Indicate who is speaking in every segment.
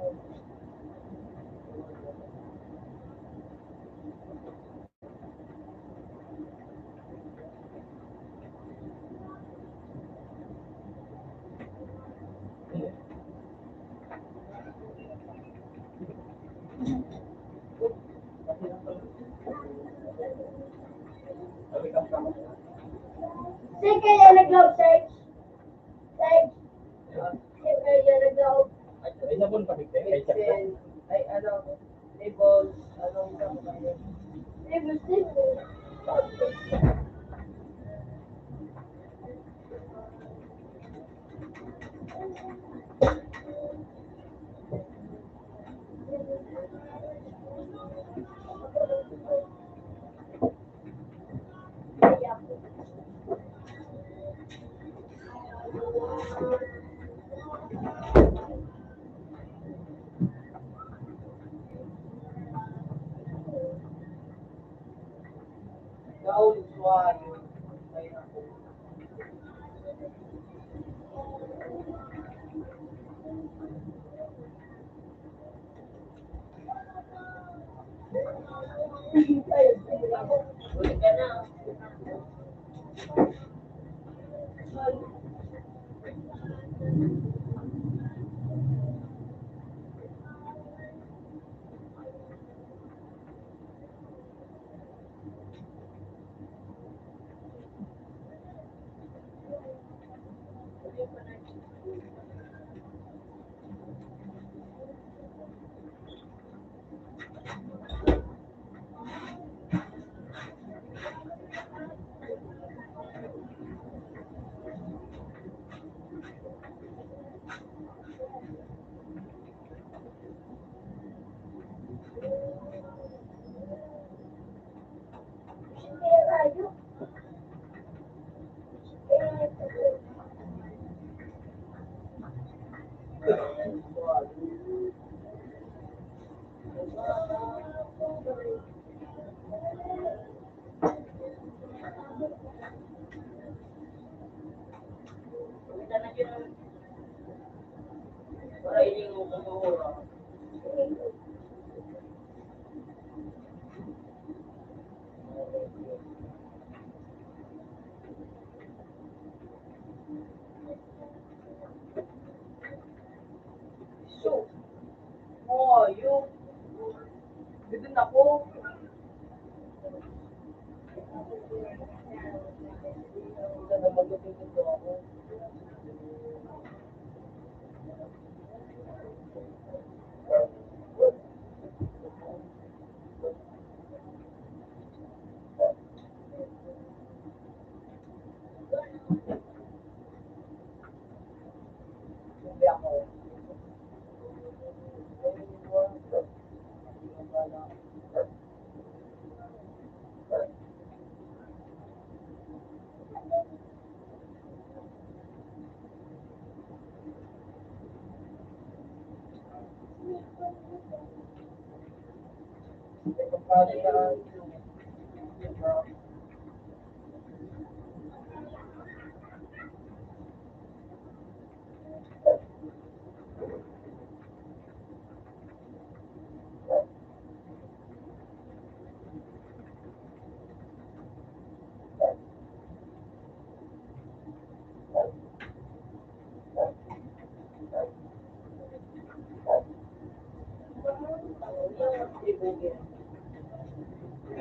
Speaker 1: Sige kaya nag-love search. Search. Sige kaya nag-love.
Speaker 2: Ay, sabon pa bigay. Ay, sabon.
Speaker 3: Excel, ay ano, labels, anong tawag ba yun?
Speaker 1: Never seen it.
Speaker 3: Gauss, yun. Ay, ako.
Speaker 1: Huli ka na. Sige tayo.
Speaker 3: Para hindi mo kumura. So, yung bidin ako. Hindi na magpapinto ako. Hindi ako.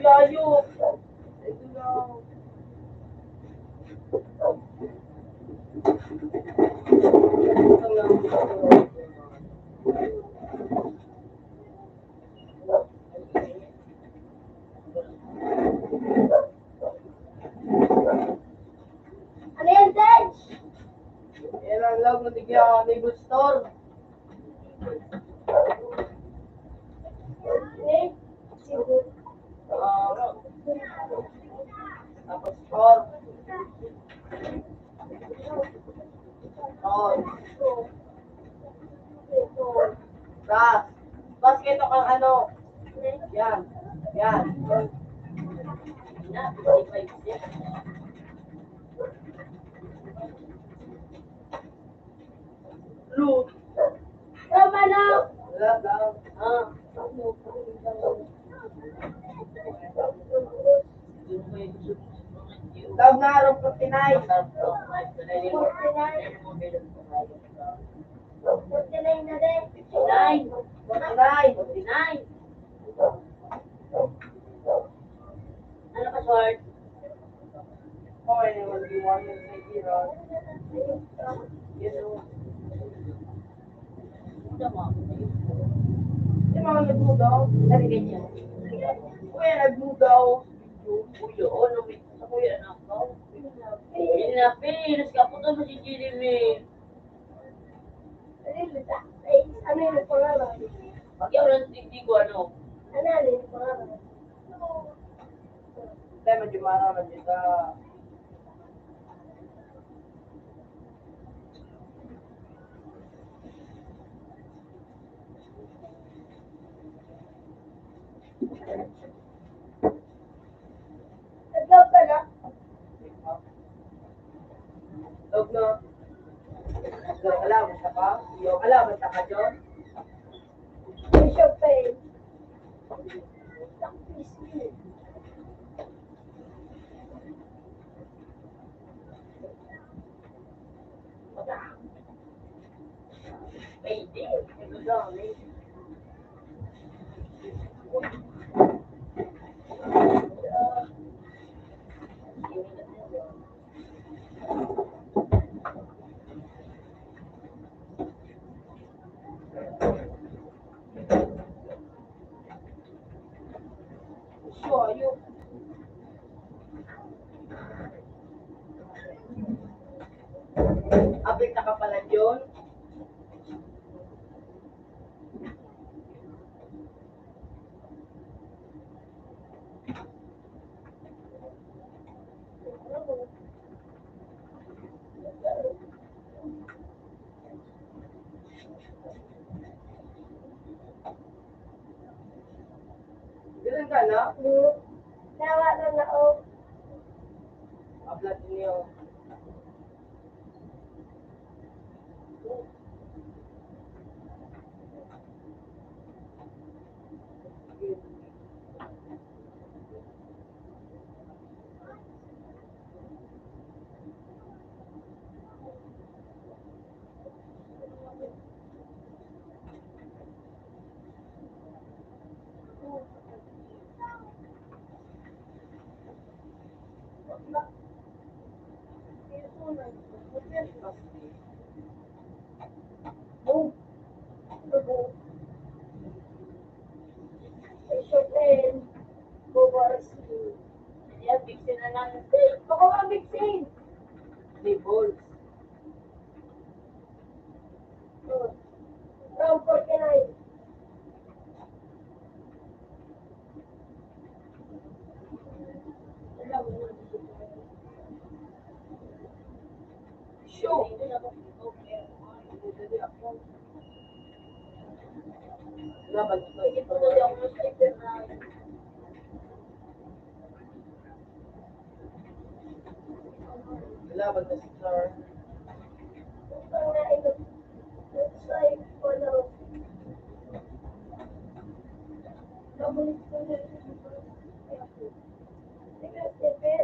Speaker 3: Layo. Ito lang. Ito lang.
Speaker 1: Ano yan, Serge?
Speaker 3: Yan ang log na tigyan neighbor store.
Speaker 1: Ano? Siguro.
Speaker 3: Tapos store. Gas. Tapos ito kang ano. Yan. Yan.
Speaker 1: Na, 55 yan.
Speaker 3: Blue.
Speaker 1: Tama na.
Speaker 3: Wala lang.
Speaker 1: Ah.
Speaker 3: Love na araw 49.
Speaker 1: 49 na din.
Speaker 3: 49. 49.
Speaker 1: 49. Ano ka, short?
Speaker 3: Okay naman, di mo yung nagkira. Yung mga nag-blue daw.
Speaker 1: Nabigyan niya.
Speaker 3: Kuya, nag-blue daw.
Speaker 1: Kuya, ano, sa kuya anak ko? Pinapilis ka po ito si Jimmy. Ano yung pangalan? Pag yung hindi ko ano. Ano yung pangalan?
Speaker 3: Dahil medyo maraman dito.
Speaker 1: Nag-love ka na?
Speaker 3: Log na. Gano'n ka lang, basta ka. Iyo ka lang, basta ka, John.
Speaker 1: Bishop Pay. Pwede. Ito dami.
Speaker 3: Sure, you. Apekta ka pala, John. Ganun ka na?
Speaker 1: Nawa na na o.
Speaker 3: Upload niyo.
Speaker 1: Oh. Bishop Pay. Bobarski. Yan, bigsin na namin. Baka mga bigsin.
Speaker 3: Labels.
Speaker 1: Round 49.
Speaker 3: Sure. Laban ko.
Speaker 1: Ito na yung mga sleeper na.
Speaker 3: Laban ko si Sir.
Speaker 1: Ang na ito. Looks like, ano. Nabulit ko na. Tingnan, sleeper.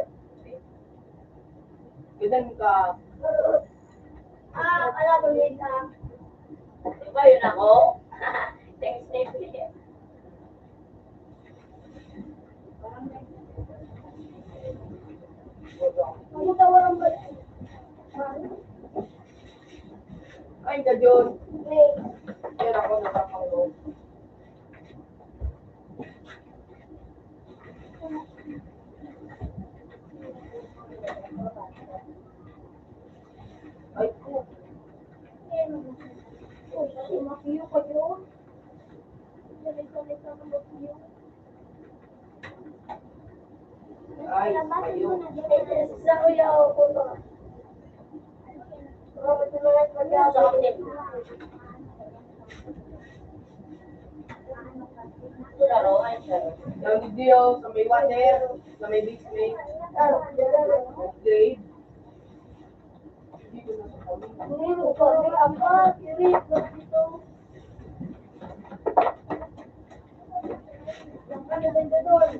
Speaker 3: Ganun ka.
Speaker 1: Alam mo yun Diba yun ako? Thanks, sleeper. Ano tawaran ba?
Speaker 3: Ay, ka, John.
Speaker 1: May.
Speaker 3: Kaya ako nakakalo. Ay, ko.
Speaker 1: Makiyo ka yun. Sanay-sanay ka na makiyo.
Speaker 3: Ay, kayo.
Speaker 1: Sa kuya ako ba? Bakit naman mag-aabot?
Speaker 3: Yung video sa may water, sa may basement, grade. Hindi ko na sa kami.
Speaker 1: Hindi mo kami apa, kiri, dito. Ano ba doon?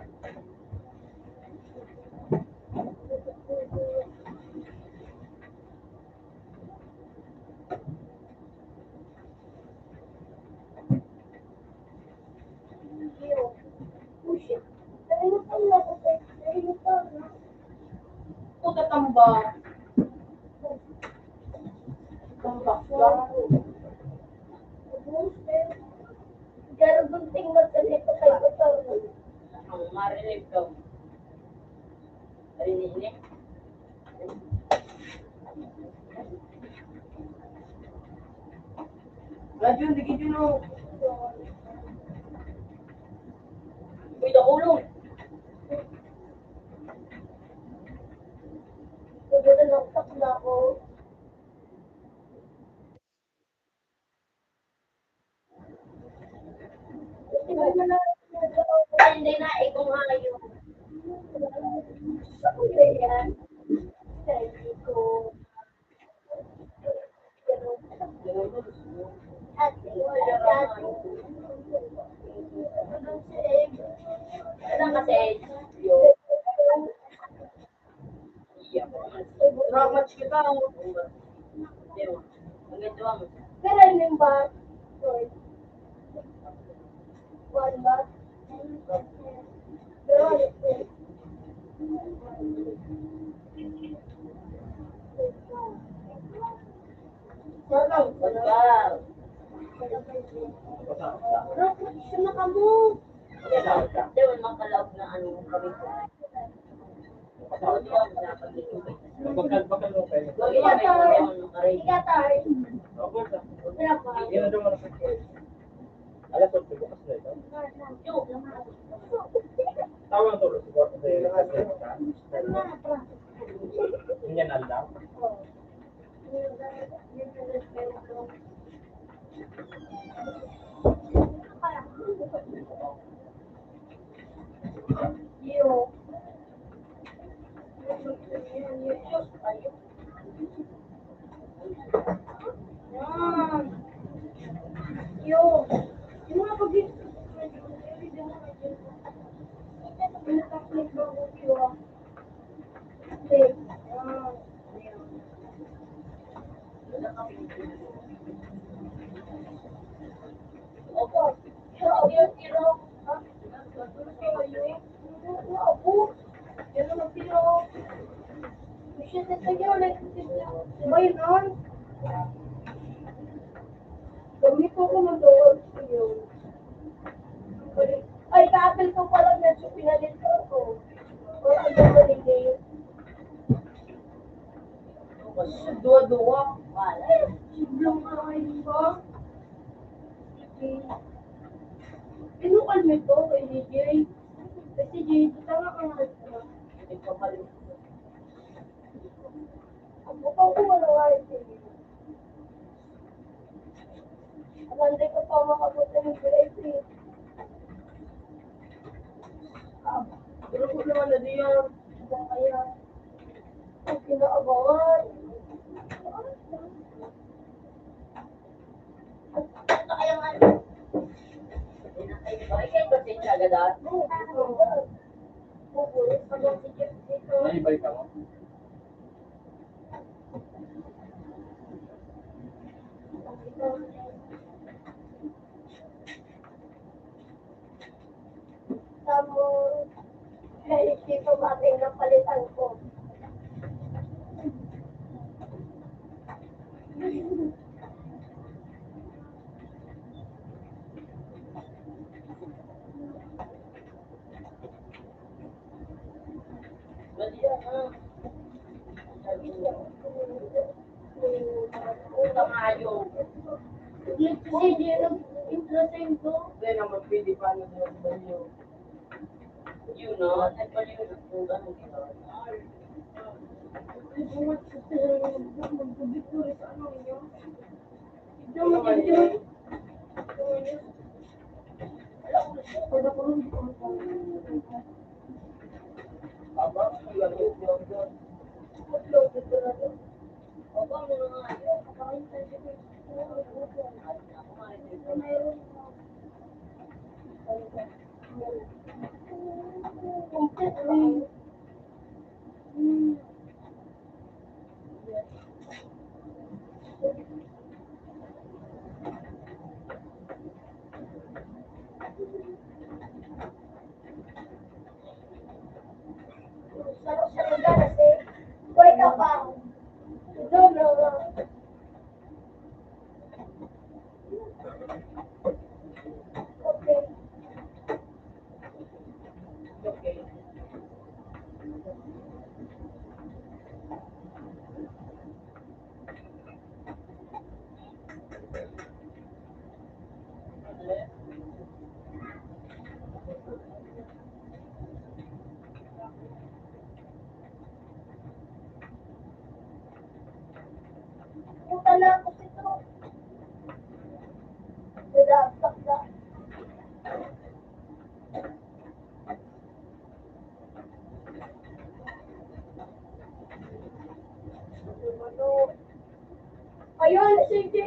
Speaker 1: Oh shit. Nalimutan na ako. Nalimutan na.
Speaker 3: Puta tamba. Tambak lang.
Speaker 1: Pero gunting mo dito kay Utol.
Speaker 3: Ang marinig daw. Rinig niya. Radyo, hindi kita no. Uy, nakulong.
Speaker 1: Siguro naksak na ako. Hindi na, ikaw nga yun. Hindi yan. Hindi ko. Ate, ate.
Speaker 3: Ano kasi? Tramatch kita. Hindi mo. Ang ganda mo.
Speaker 1: Pero yung ba? One bat? Pero
Speaker 3: Wow.
Speaker 1: Bro, siya na ka mo.
Speaker 3: Hindi mo makalaog na ano kami ko.
Speaker 2: Bakal mo kayo.
Speaker 1: Igatar.
Speaker 2: Robert,
Speaker 1: Berapa?
Speaker 2: hindi na daw malapit. Alas 8 bukas na ito. Tawag to siguro kasi hindi na lang.
Speaker 1: Yo. Yo. Yung mga pag- Opo. Tiro. Opo. Yan naman tiro. Shit, ito yun. Ba yun nun? Gamit ko ng doon. Ay, ka-apple ko pala na siya pinalit ko. Wala ko ba hindi yun?
Speaker 3: Dua-dua. Wala.
Speaker 1: Siblong ka kayo ba? Pinukal mo ito kay DJ. Kasi DJ, tama ka nga ito.
Speaker 3: Hindi pa balik.
Speaker 1: Ang mukha ko wala nga ito. Alandi ko pa makabuti ng VIP.
Speaker 3: Pero kung naman na diyan.
Speaker 1: Kaya, ang kinaabangan.
Speaker 3: Kaya nga. Ay, kaya ba siya agad ah?
Speaker 2: Naibay ka mo.
Speaker 1: Tapos, kahit dito mating napalitan ko.
Speaker 3: Bali yan ah.
Speaker 1: Kasi di nag-interesting ko.
Speaker 3: Hindi naman pwede pa na niyo. Yun no? Nagpaliw na po ganun dito.
Speaker 1: Magbubit ko rin sa ano niyo. Ito mo
Speaker 2: Aba,
Speaker 1: Sarap siya magalas eh. Wait ka pa. No. Okay.
Speaker 3: Okay.
Speaker 1: Puta na ako ito. Nadapak na. Ayun, sige.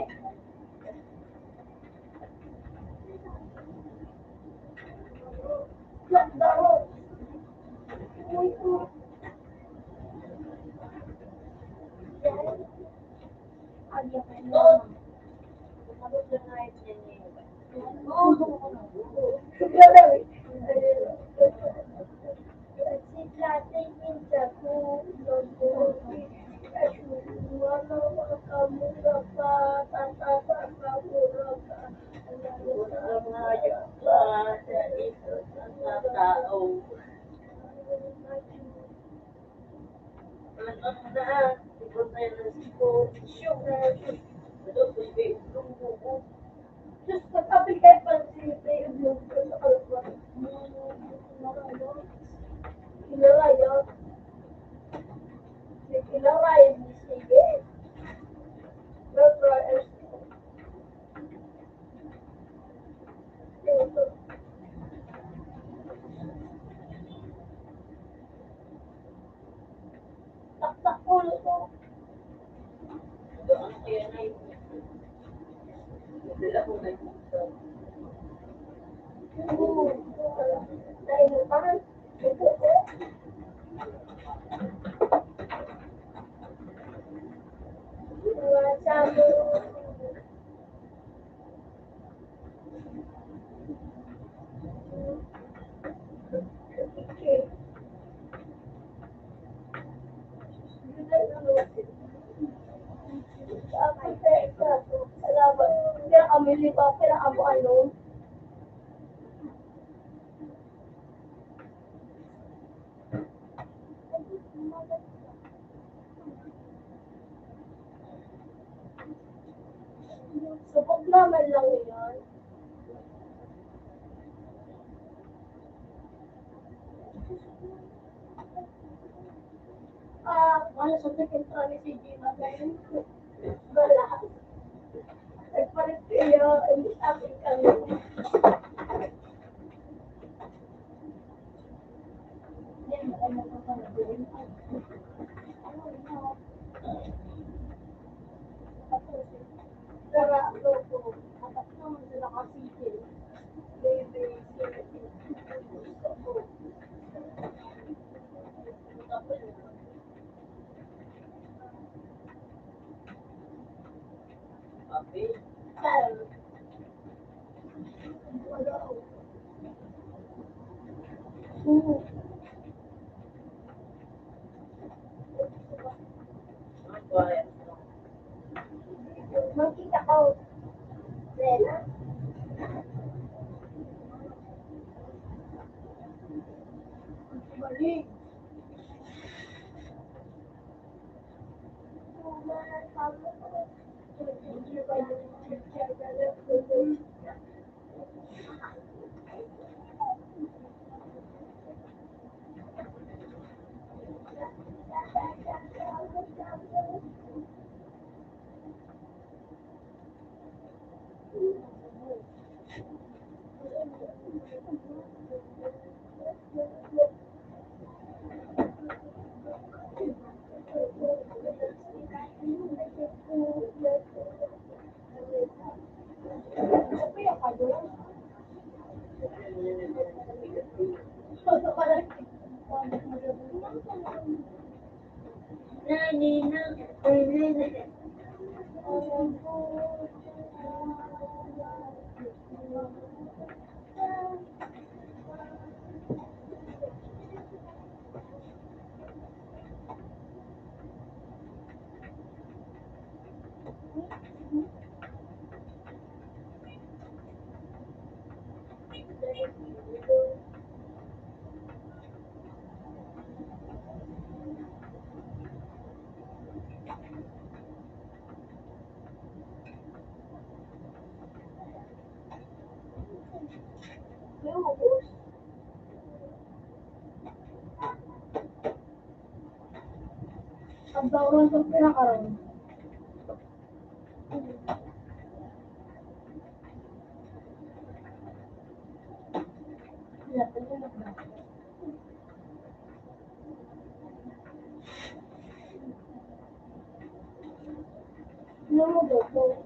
Speaker 1: Lockdown. Uy, Agya ka na. Tapos na nga
Speaker 2: Tao. Ikot na yun ng sipon.
Speaker 1: Just sabi kayo pa si yung sa kalapag. Kilala yun. Kilala yun. Sige. Pero, taktak ulo ko. Dahil parang ito eh. Mga sabi. Okay. Salamat. Kaya kami lipa, kaya ako ano. Subok naman lang yun. Wala sa second time si Gina ngayon. Wala. Nagpalit kayo, hindi sa akin kami. Tara, loko. Apat naman sila kasi. Baby, Makita ko. Rena. Balik. Ang bawal sa pinakaroon. Ano mo dito?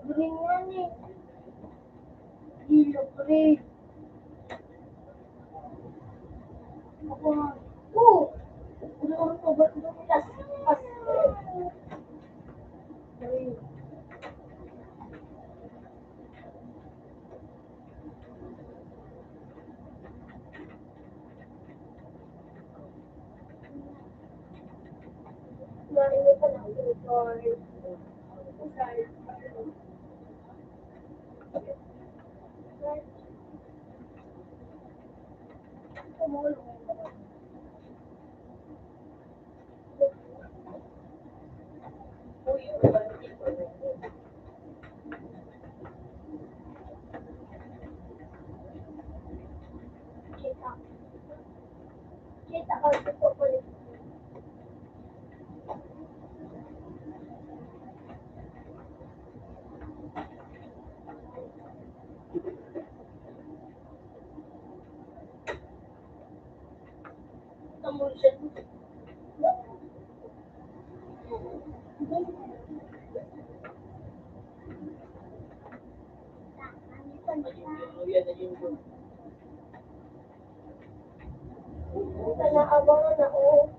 Speaker 1: Green yan eh. Yellow green. Ako nga. Oo! Ano ko ba ito? Pas. Green. Narinig ka na. Sorry. Sorry. Kita. Kita ka gusto ko ulit. Emulsion. Naabangan ako.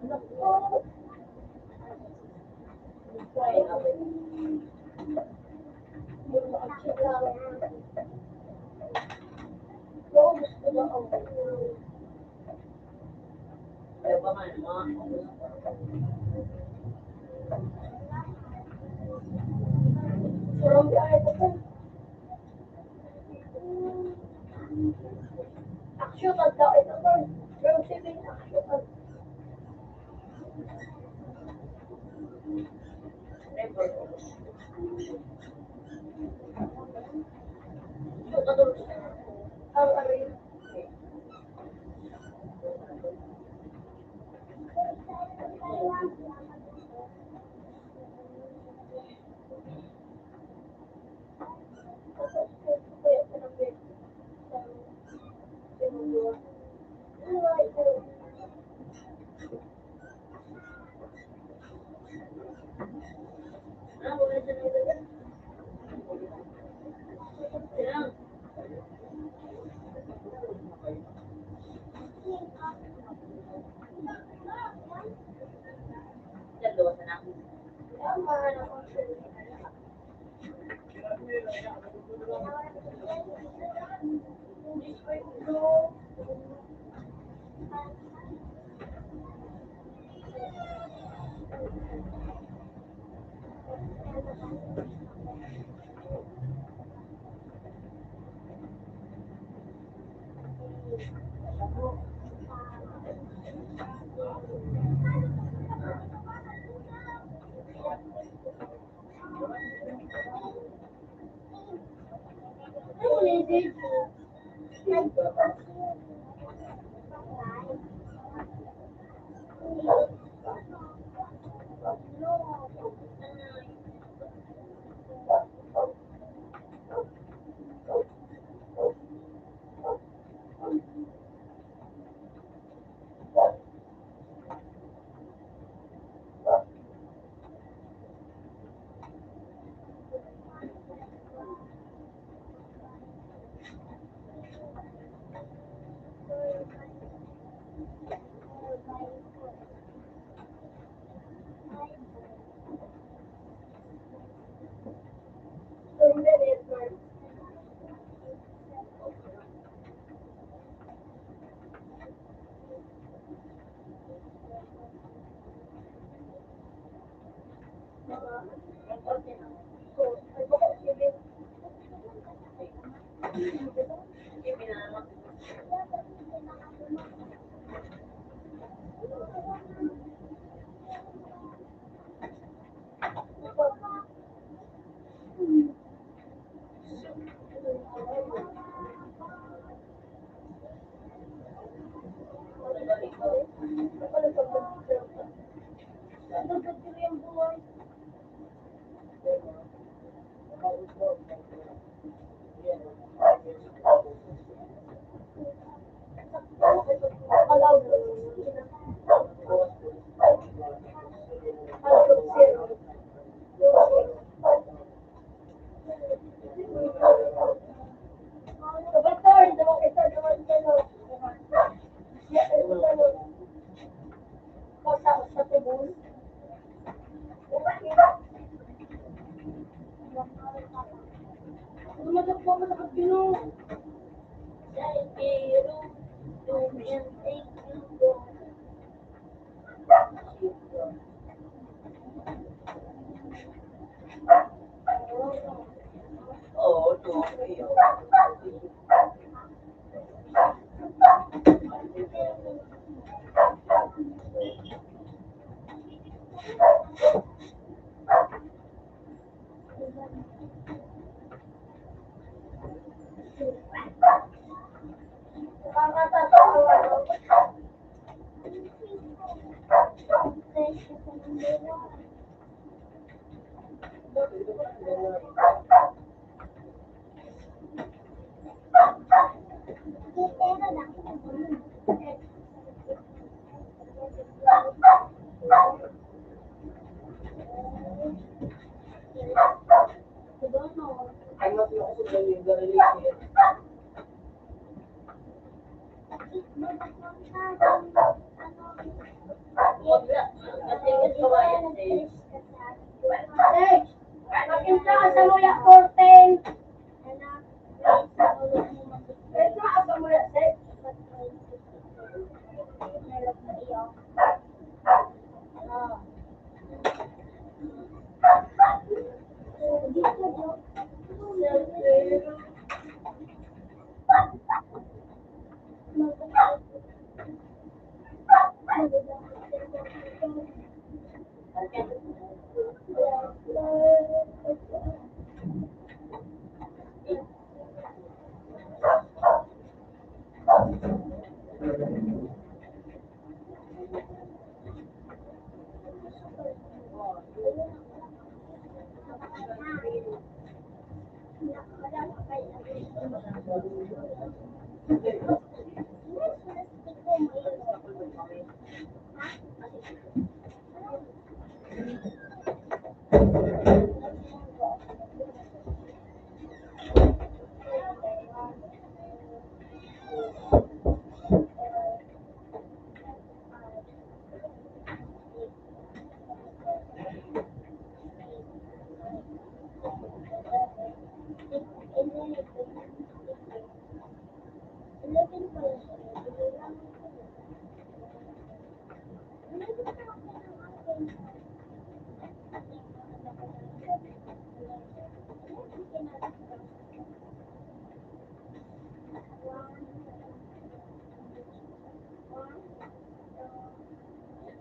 Speaker 1: Naku. Surong tayo ito. Action daw ito to. Pero 7 action. Ang aray.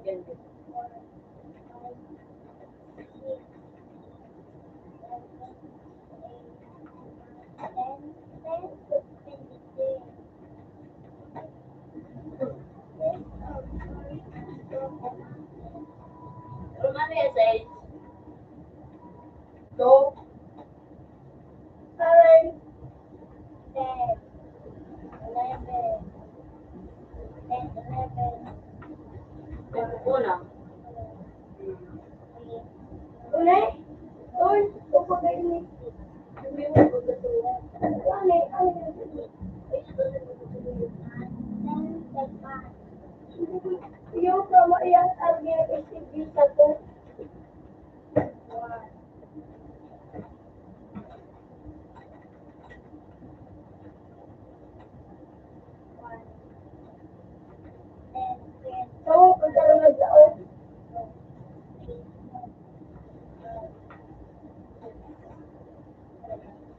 Speaker 3: Yan, yan.
Speaker 1: Romano essays.
Speaker 3: So,
Speaker 1: 7, 10, 11, 10, 11.
Speaker 3: may una.
Speaker 1: Unay? Uy, upagay ni. Hindi mo pagkatuwa. Ano yung yung kama yang arnya STB satu. Kamu pagkaroon na daon.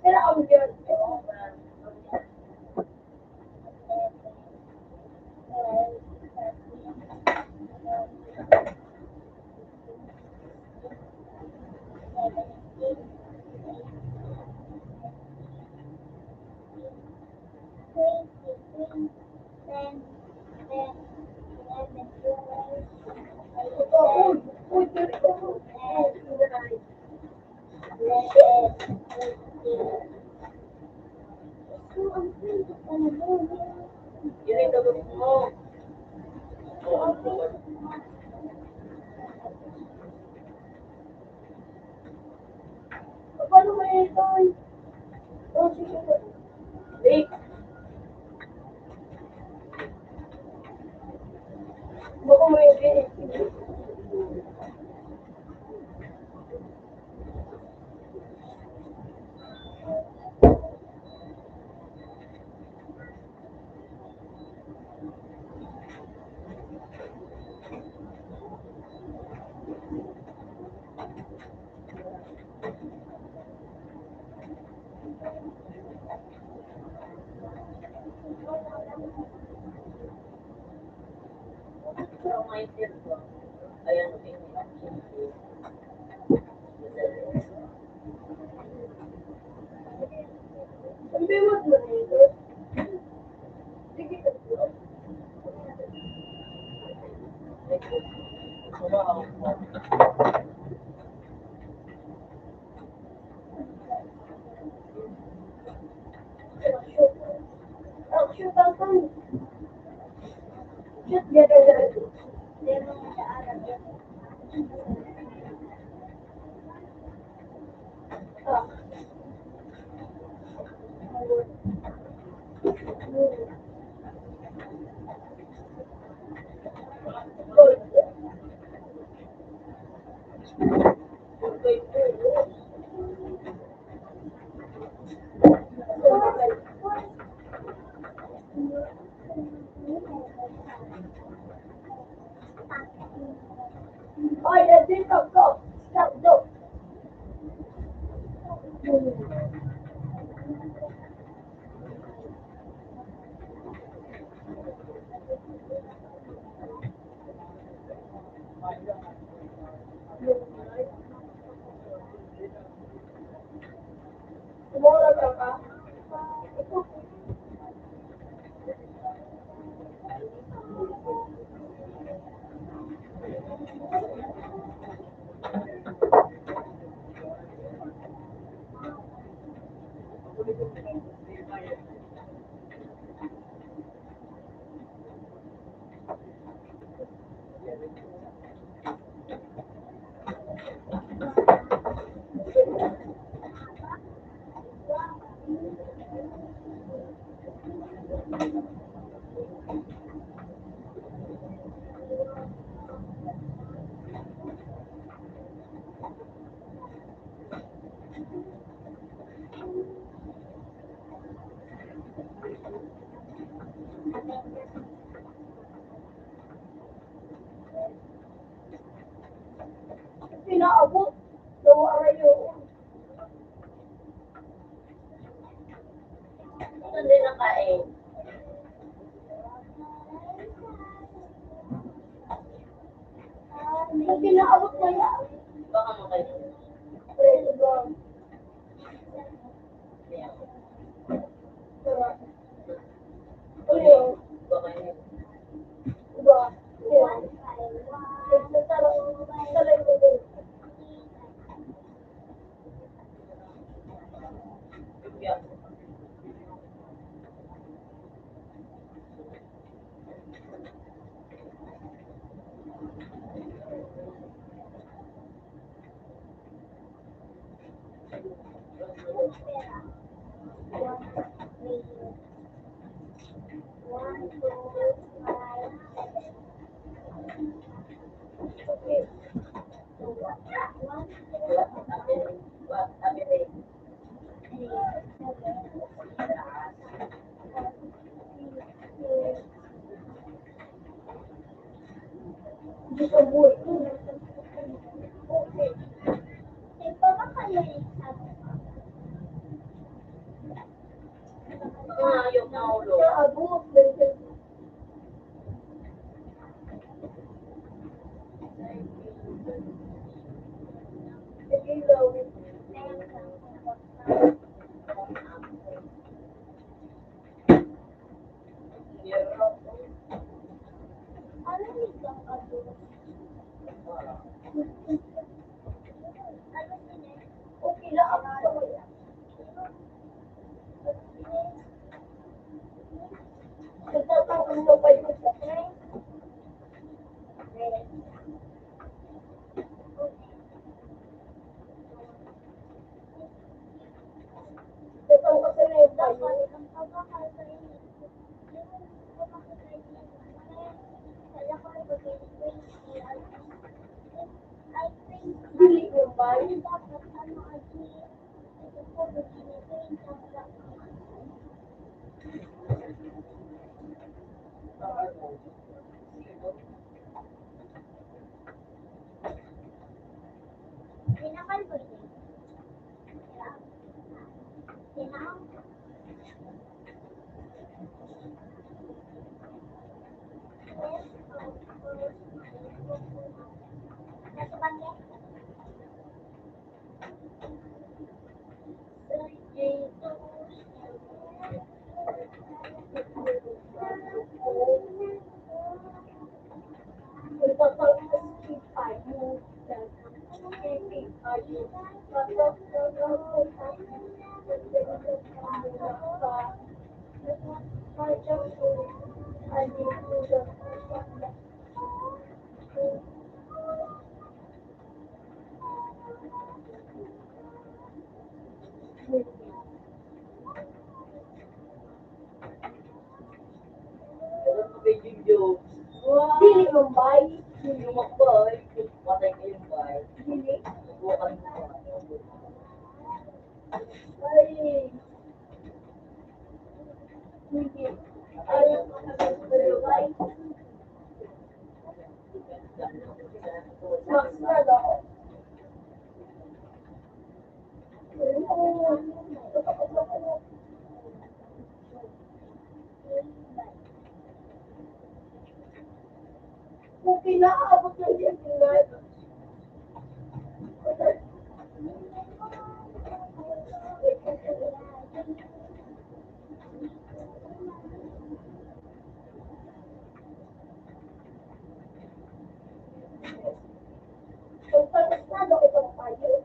Speaker 1: Pero ang yun.
Speaker 3: Yun yung gagawin mo.
Speaker 1: Paano mo ito? Oh, sige.
Speaker 3: Rick,
Speaker 1: Baka mo yung STB.
Speaker 3: pero may ko. Ayan, okay.
Speaker 1: Sabi mo na ito. Sige ka. Shoot ang pan. Shoot gano'n. Hindi mo nag-aaral yan. Ah. Gold. Oy, dito ko. Stop, go. Tomorrow ka. Kung kinaabot na yan.
Speaker 3: Baka mo kayo.
Speaker 1: Pwede ba? Ano yun?
Speaker 3: Baka yun.
Speaker 1: Diba? Yun. Salay mo din.
Speaker 3: Yeah.
Speaker 1: Okay. Hindi ka buhay. Okay.
Speaker 3: Ayaw na ulo.
Speaker 1: Naabot. Ganyan. Ilaw. Okay lang ako. Nagtatapos mo pa yung sa Nagtatapos kasi na yung payo. Dili yung bayo. Dili yung bayo.
Speaker 3: Yung makbay, patay kayong bay.
Speaker 1: Dili.
Speaker 3: Bukan mo pa.
Speaker 1: Ay. Hindi. Ayaw ko na mag-survive. Max na ako. Kung kinaabot na siya, kinaabot. Kung pagkastado itong payo,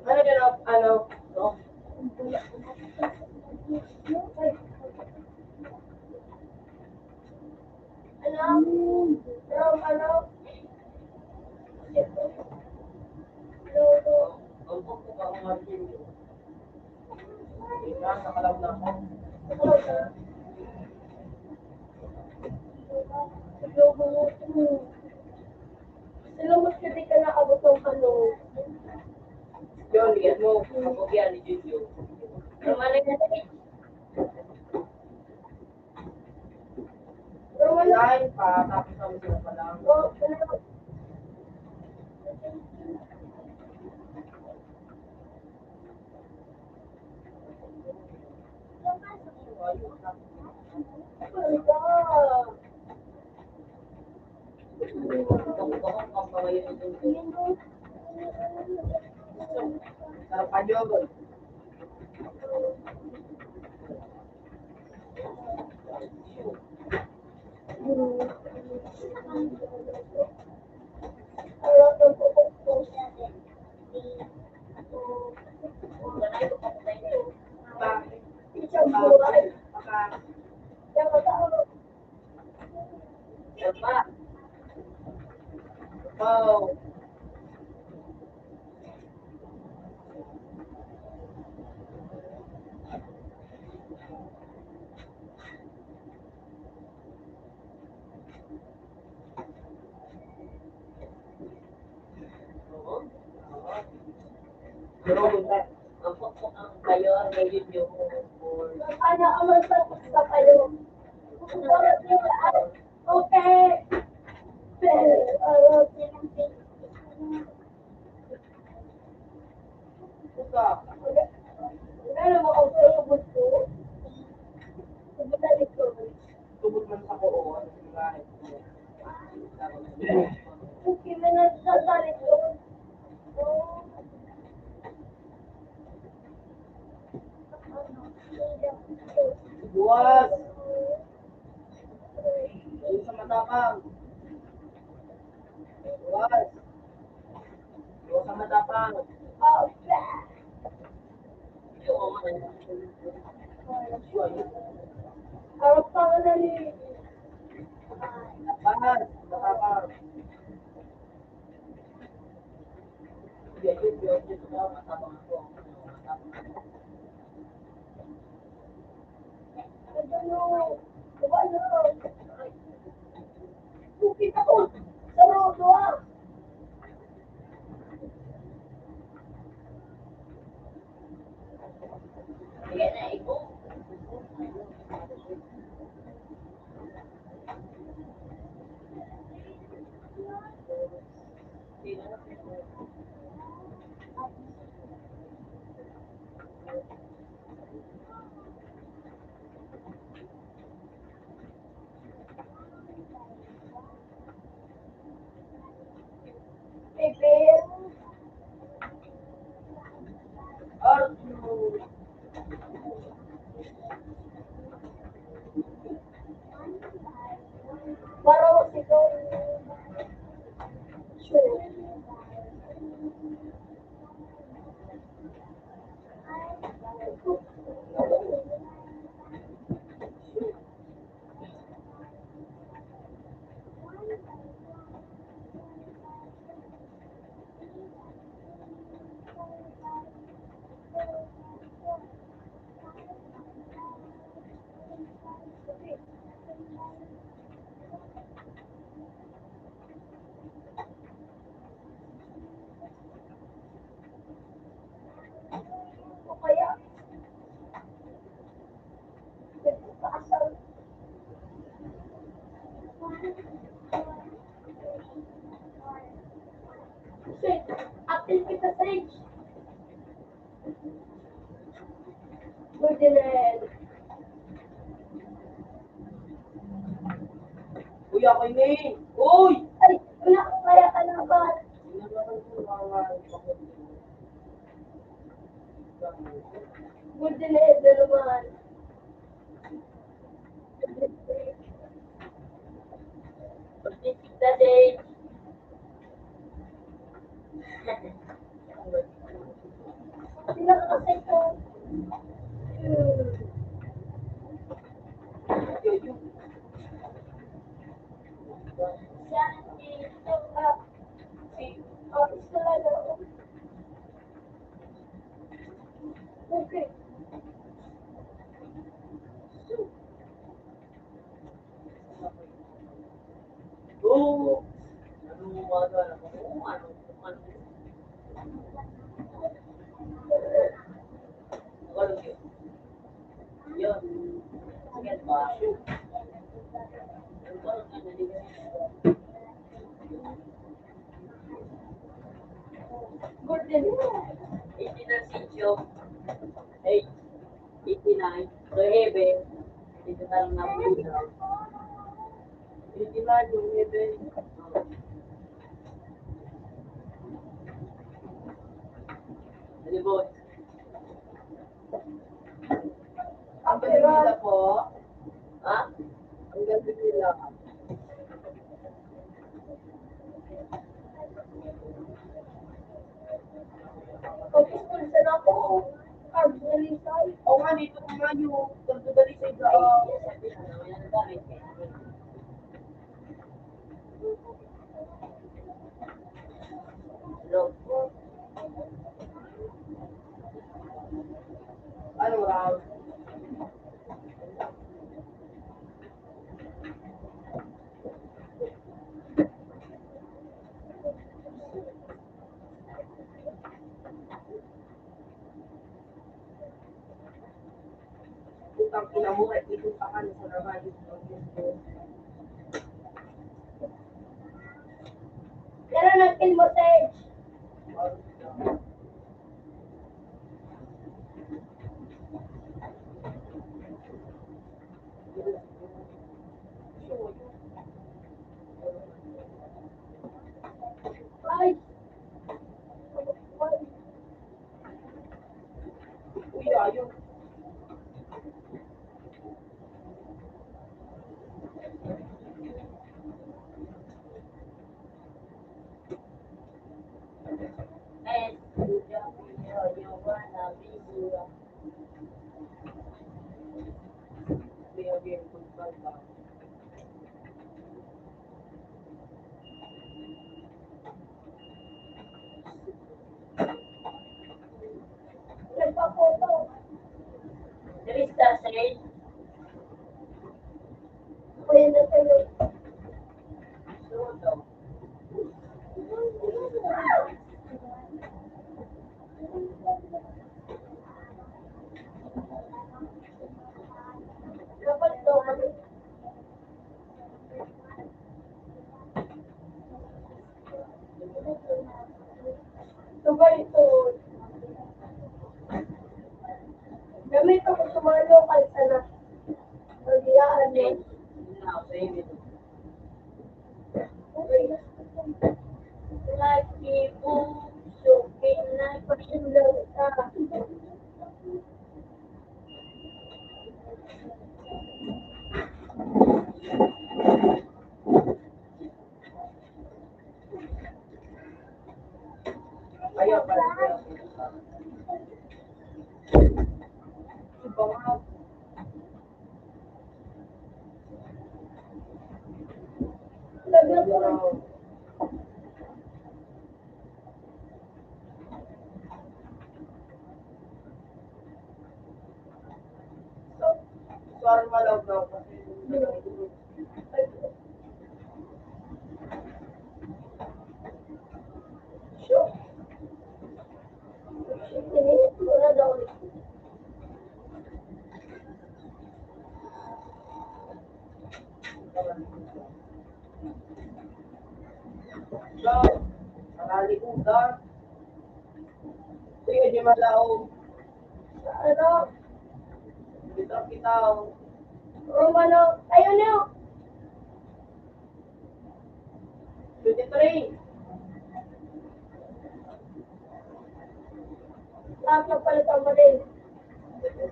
Speaker 3: Ano ganap, no?
Speaker 1: ano,
Speaker 3: Pagyan mo, pagyan ni Junjo.
Speaker 1: Lumalay na tayo.
Speaker 3: Line pa, tapos kami sila pa lang.
Speaker 1: Oh, ano?
Speaker 3: Sarap pa yun. Oh. Pero ang kayo, ngayon yung
Speaker 1: Ano ang masakit sa kayo? Okay.
Speaker 3: pusa.
Speaker 1: Ano mo ako sa ubod ko? Ubod ko.
Speaker 3: Tubod man sa koo. Ano yung lahat?
Speaker 1: Okay, may nasasalit ko.
Speaker 3: Buwas. Ayun sa matapang. Buwas. Buwas sa matapang.
Speaker 1: Harap pa ka na ni.
Speaker 3: Laban. Matapang. Matapang ako.
Speaker 1: Ano? Ano? Bukit ako. Sarodo ah.
Speaker 3: Sige na, ikaw.
Speaker 1: Bibir.
Speaker 3: Arthur.
Speaker 1: Barawak ito. Sure. O kaya, nagpapasal. Shit, active kita stage. Ferdinand.
Speaker 3: Uy, ako yun. Uy!
Speaker 1: Ay, wala ko kaya kalaban. Ferdinand na naman.
Speaker 3: Pagtitigda din.
Speaker 1: Pinakakasay ko. Siya, sila na. Okay.
Speaker 3: Oo. Ano mo mga ano? Ano? yun. Sige ba?
Speaker 1: Golden.
Speaker 3: 89 sityo. 89. So, heaven. Dito na lang namin na. 89 yung heaven. Alibot. Ang galing nila po. Ha? Ang galing nila.
Speaker 1: Pag-school sa na ako. Carbs na lisay.
Speaker 3: Oo nga, dito ko nga yung pagdadali sa iba. Ano raw? Putang ina mo, kahit ikot pa ka na sa naman.
Speaker 1: Pero nag-kill mo, Tej. Ay.
Speaker 3: Uy, ayun.
Speaker 1: Nagpa-photo.
Speaker 3: Krista, say.
Speaker 1: Kuya na sa'yo. Dapat daw kami. Sabay ito. Gamit ako sa mga local sana. Pagiyaan mo. Lagi po shopping na pasilaw sa
Speaker 3: Ayaw pa rin. Iba nga.
Speaker 1: lagyan ko.
Speaker 3: Parang malaw daw kasi.
Speaker 1: Sure. Wala daw ulit.
Speaker 3: Daw. Marali ko daw. Sige, di malaw.
Speaker 1: Ano?
Speaker 3: Dito kita.
Speaker 1: Romano. Ayun na.
Speaker 3: 23.
Speaker 1: Lahat ng palitan mo din. Pwede.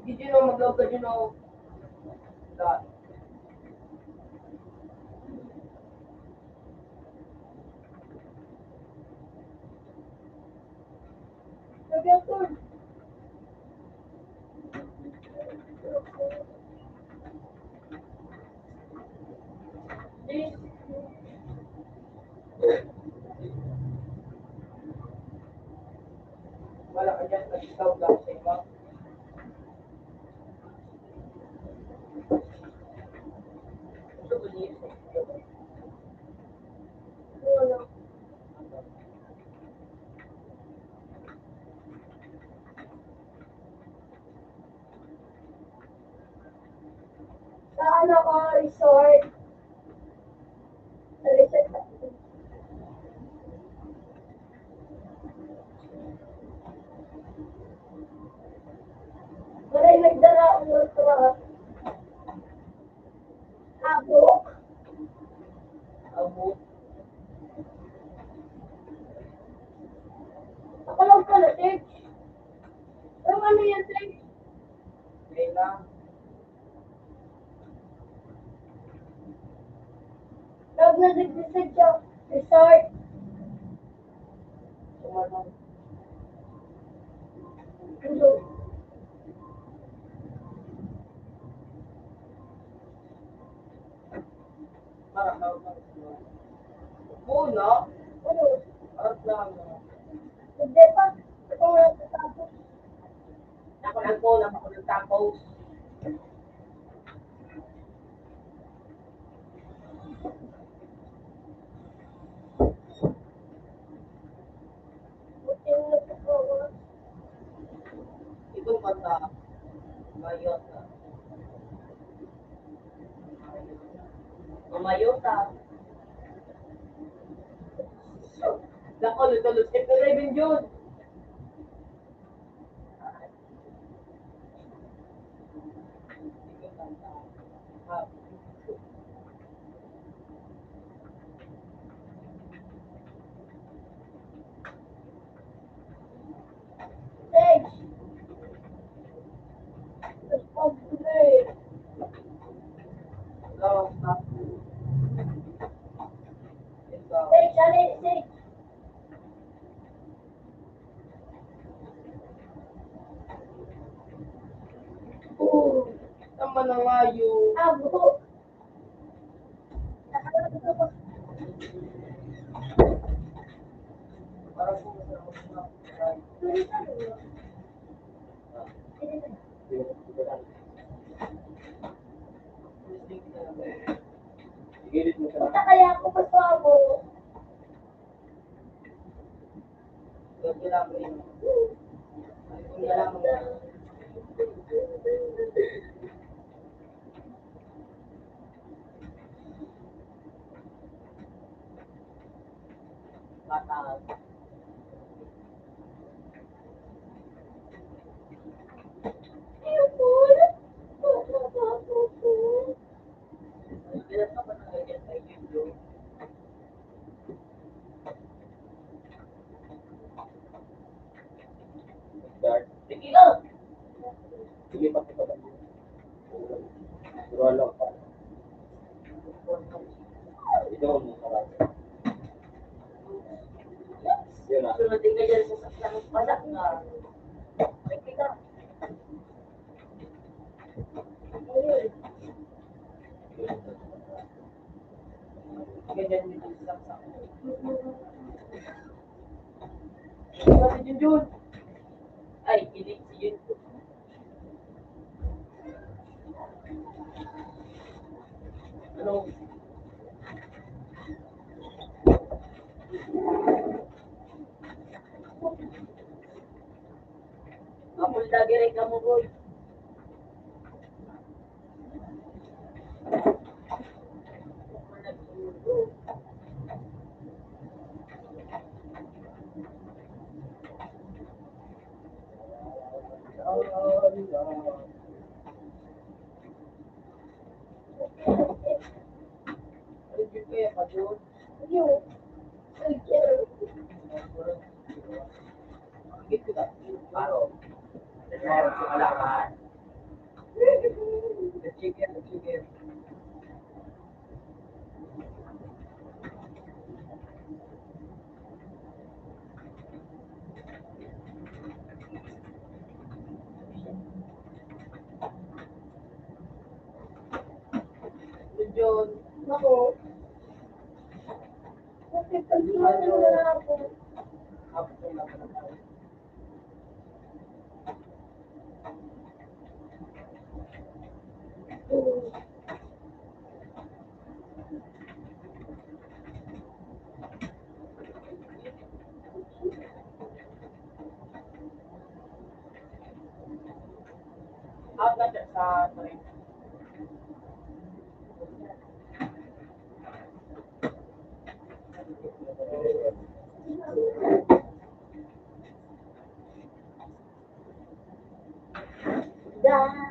Speaker 3: Sige, Juno, mag-log ka Juno. Lahat.
Speaker 1: Lagyan ko. This.
Speaker 3: Wala ka dyan, nag-scout lang sa iba. Gusto ko niya.
Speaker 1: Wala. Saan ako resort? Sa resort ako. Maray nagdala ang ultra. Abok.
Speaker 3: Abo.
Speaker 1: Ako lang pala, Tex. Pero ano yan, Tex?
Speaker 3: Ngayon lang.
Speaker 1: Pag nag-decide siya, resort.
Speaker 3: Tumanong.
Speaker 1: Ano?
Speaker 3: Parang tawag lang. Muna,
Speaker 1: Ano?
Speaker 3: parang lang.
Speaker 1: Hindi pa. Ito nga natapos.
Speaker 3: Ako lang po, ako nagtapos.
Speaker 1: Buti na nagpapawas.
Speaker 3: Itong kanta, Mayota. Mayota. Nako, luto-luto. Step 11 yun. Itong kanta.
Speaker 1: Tex. Responsibility.
Speaker 3: Long stop. Ito.
Speaker 1: Tex, alin, Tex.
Speaker 3: Tama na nga yun.
Speaker 1: Abok. Nakalagot ako.
Speaker 3: Parang kung masarap na.
Speaker 1: Sorry, sorry. Sige na.
Speaker 2: Igilid mo siya.
Speaker 1: Punta kaya ako pa sa abo.
Speaker 3: Kailangan mo yun. Kailangan mo yun. Batal. Kailan ka pa nalagyan sa YouTube?
Speaker 2: Start.
Speaker 3: Sige lang!
Speaker 2: Sige pa kita. Duro lang pa. Ito ang masarap. Yun na.
Speaker 3: Sunodin ka dyan sa saklang padak na. Ay, kita.
Speaker 1: Ayun.
Speaker 3: Ganyan dito sa saksak. Kasi yun yun. Ay, kilig si yun. Ano? Apol lagi rin ka mo, boy. Ay, yun kaya pa doon.
Speaker 1: Ayun. Ayun.
Speaker 3: Higit ko na. Paro. Meron sa kalakan. The chicken, the chicken. John,
Speaker 1: Ako. Kasi pag-iwan na ako.
Speaker 3: after na tayo. Out na siya sa train.
Speaker 1: Da.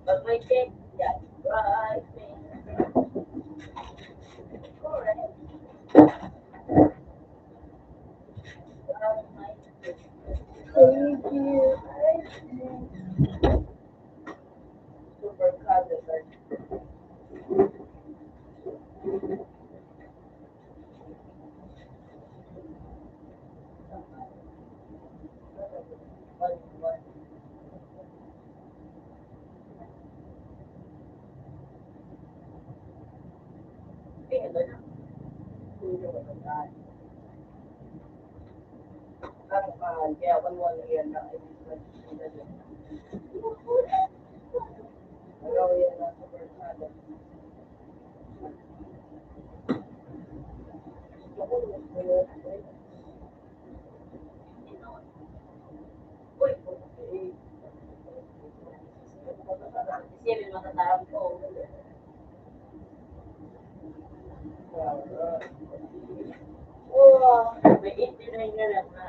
Speaker 2: Pag may check, yan. Right.
Speaker 1: Thank you.
Speaker 3: Super color. Yeah, one yan na. Araw yan na super color.
Speaker 2: Uy, kasi may matatarang ko.
Speaker 1: Wow.
Speaker 2: May 89 na lang na.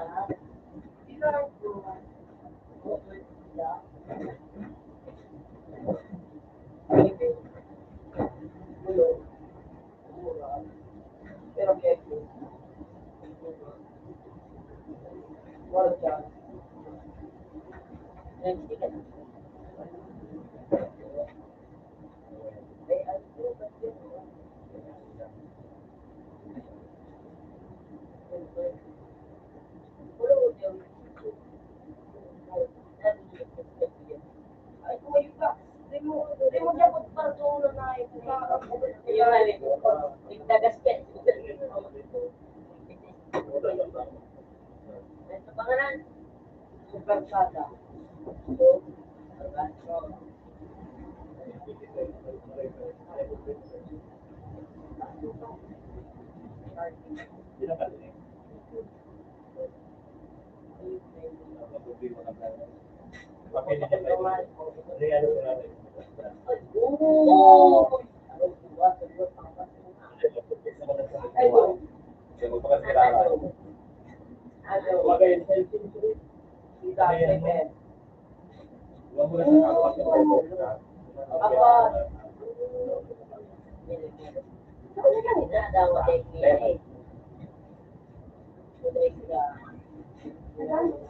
Speaker 3: Pero kaya wala dyan. Ay, kumayo ka. Di mo dapat para doon na
Speaker 2: Yung tagasket. Ito pangalan.
Speaker 3: super sada.
Speaker 2: Oh!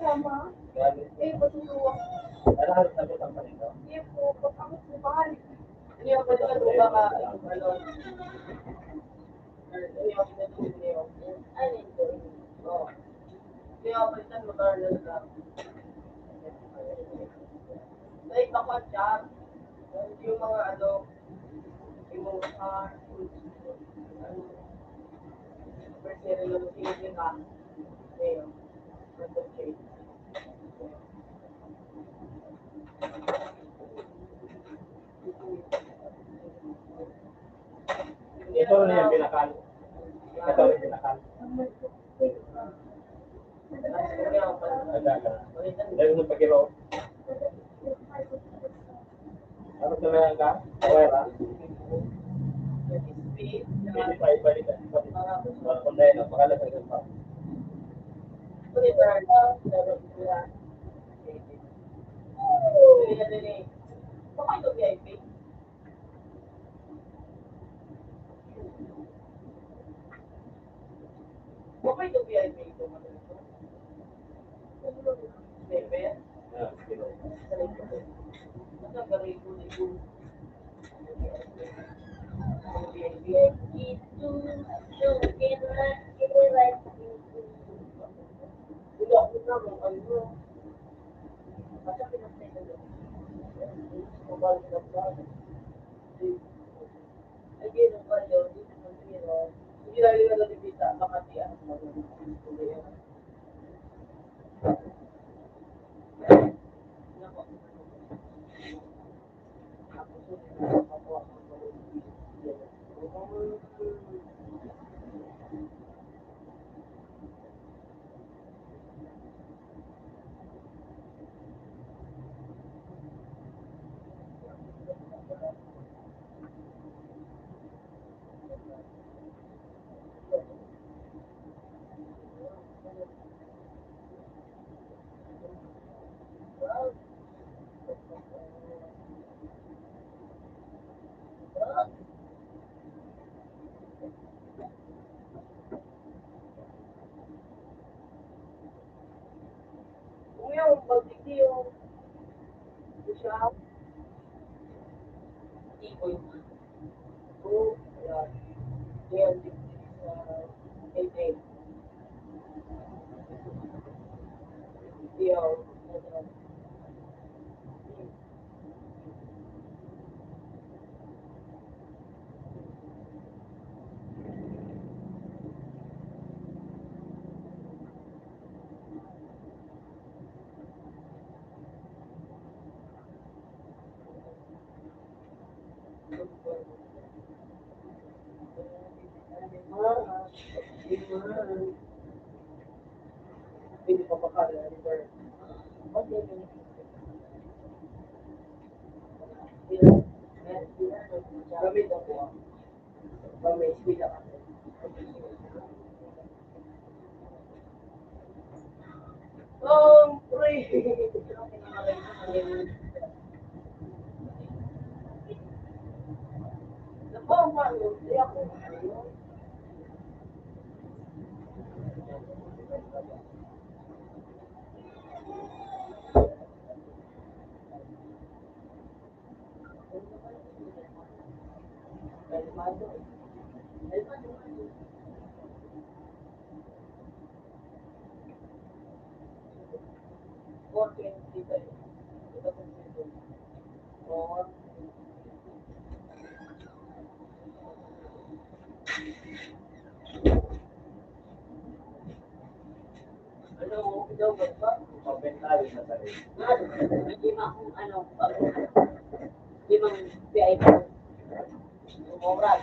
Speaker 1: Sama. Eh, patulungan. Iya po, pag ako
Speaker 3: Hindi ako pwede ka kung baka, ano, hindi ako pinatulog niyo.
Speaker 1: Ano ito?
Speaker 3: Oo. Hindi ako palitan mo Carlos lang. Like ako at chat. Yung mga ano, yung mga ano, personal na music ka. Ayun. Okay.
Speaker 2: Ito na yung pinakal. Ito yung pinakal. Agak. Dari sa pagkiro. Ano sa mga ka? Kawera. Hindi pa ibalik. Para kung dahil ang pakalat sa pa.
Speaker 3: Baka ito VIP. Baka ito VIP ito. Seven?
Speaker 2: Ah, kilo.
Speaker 3: Ang galing ko dito. Wala ko na mga ano. Basta pinagtay na doon. Mabalik na ba? Ay, gano'n ba yun? Hindi na rin na kita. Baka di ano mo. Kung yung pag-titi yung siya, ikoy. Oo, ayan. Yan, eight. Yung, hindi pa makala. Gamit ako. Gamit, sila ako. Pre! Napamang, hindi ako. Ano, ikaw ba?
Speaker 2: Pagpentali na tayo.
Speaker 1: Lima kung ano, limang VIP. Mura.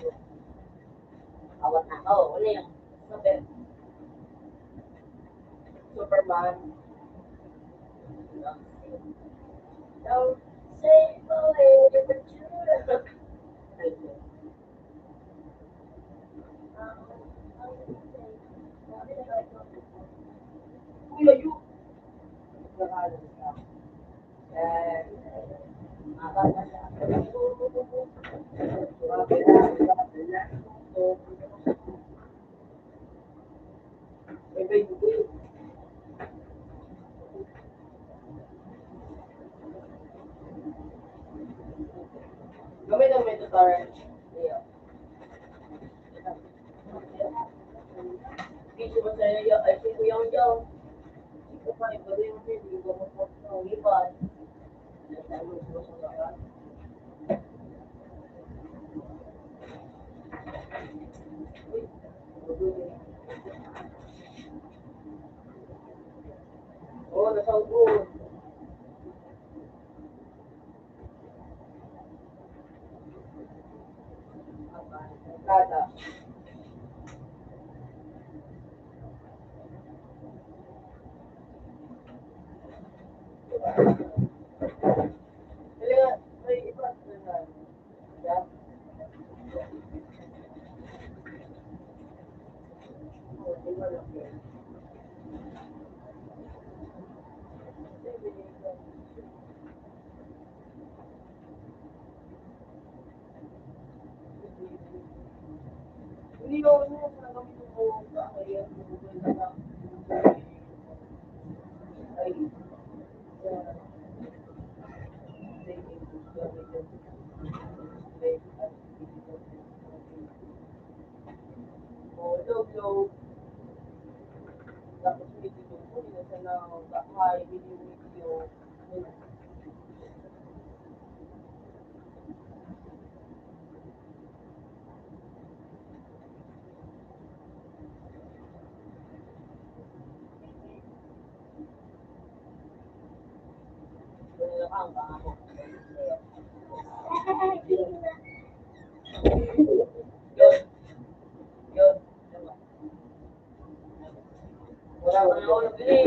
Speaker 1: Awat na. Oo, ano yun?
Speaker 3: Superman.
Speaker 1: Don't say away the truth.
Speaker 3: Kuya, you. ito, Tara. Yeah. Piso ba sa'yo yung, ay, piso yung yung. Ito pa, iba rin yung hindi ko mo iba. Ay, mo gusto mo sa Oo, nasa upo. Kata. Kaya, may iba na. Yeah. Oo, iba lang yun. Hindi ko ano, nagamit ko sa kaya ay so, tapos video ko, nasa na bahay, video, ang ako. Yun, yun. Wala ko na ako nabili.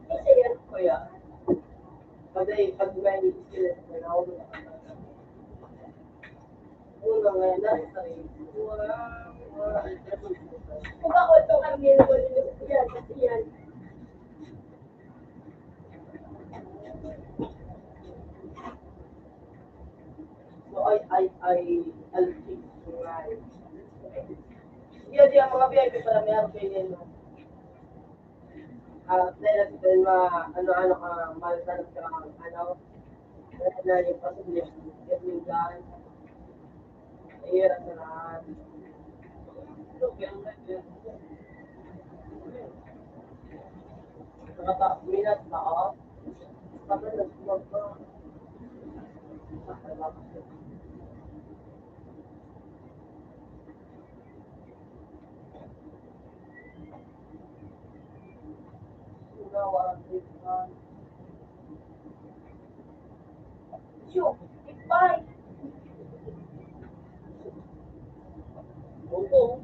Speaker 1: Isa yun.
Speaker 3: Kuya, pag may sila na ako na una ngayon na wala
Speaker 1: Kung ako itong amil ko yan, kasi yan.
Speaker 3: so I'll fix right. Iya dia mga VIP pala meron kayo yun. Dahil natin ano ka, malasan ka, ano, na yung pasunod, yung daan, hirap na lahat. So, kaya minat na ako, tapos nagsimag pa, sugawa,
Speaker 1: Sure. Bye.
Speaker 3: oo,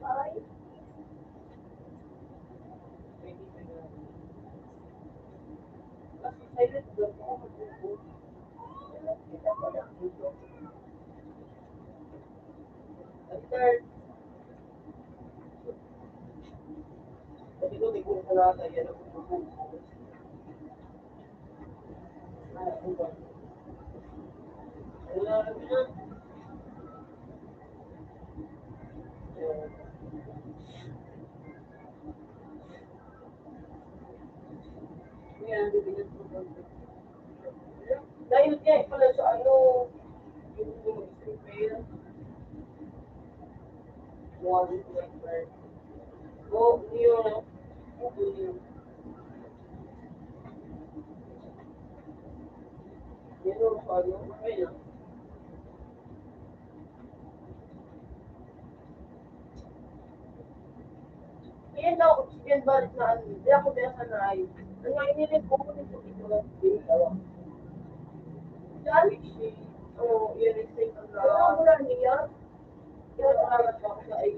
Speaker 1: Bye.
Speaker 3: kasi silent doon ako mag-upo. Third, sabi ko, may kung sa nasa, yan ako mag-upo. Wala kami na. Dahil kaya pala sa ano, yung mag-prepare, one member. O, yun, yun, yun, ano, ayun. Kaya daw, oxygen balik na ano, hindi ako binasanay. Ang nga inilit ko kung ito dito.
Speaker 1: Diyan?
Speaker 3: Oo, yun, explain ko na.
Speaker 1: Wala mo lang niya.
Speaker 3: Yun, nakarat ako sa ay,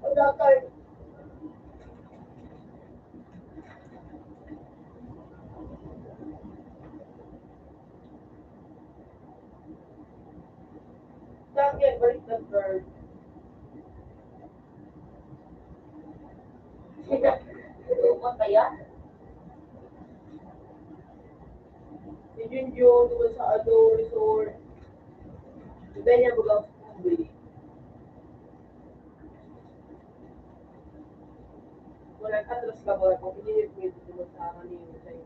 Speaker 1: O doctor.
Speaker 3: dahil balik na bird. kaya? Si Junjo, doon sa ano, resort. Diba niya bugang school? Wala atras ka ba? Kung hindi niyo pwede doon sa kanino sa'yo.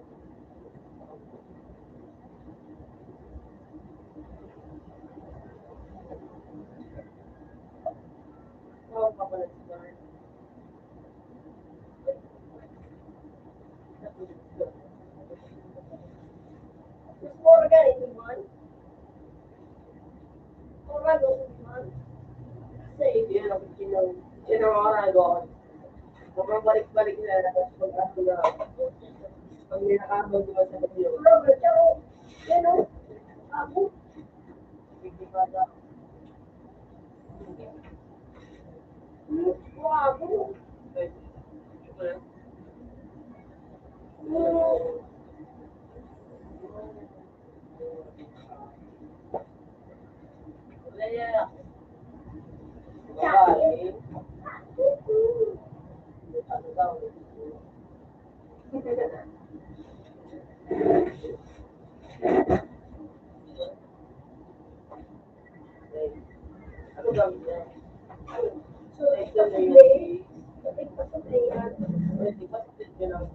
Speaker 3: Tawag ka pala sa bar.
Speaker 1: Mas more ganito man. More ganito man.
Speaker 3: Kasi hindi yan ako sinawaragon. Sobrang balik-balik na tapos pag-aso na. Pag may nakabag diba sa video.
Speaker 1: Robert, ako, yan o. Ako,
Speaker 3: Hindi pa na.
Speaker 1: ako.
Speaker 3: Kaya, babae, ano daw? Ano gamit niya?
Speaker 1: So, ito sa play. Ito sa play yan.
Speaker 3: Di ba yun ang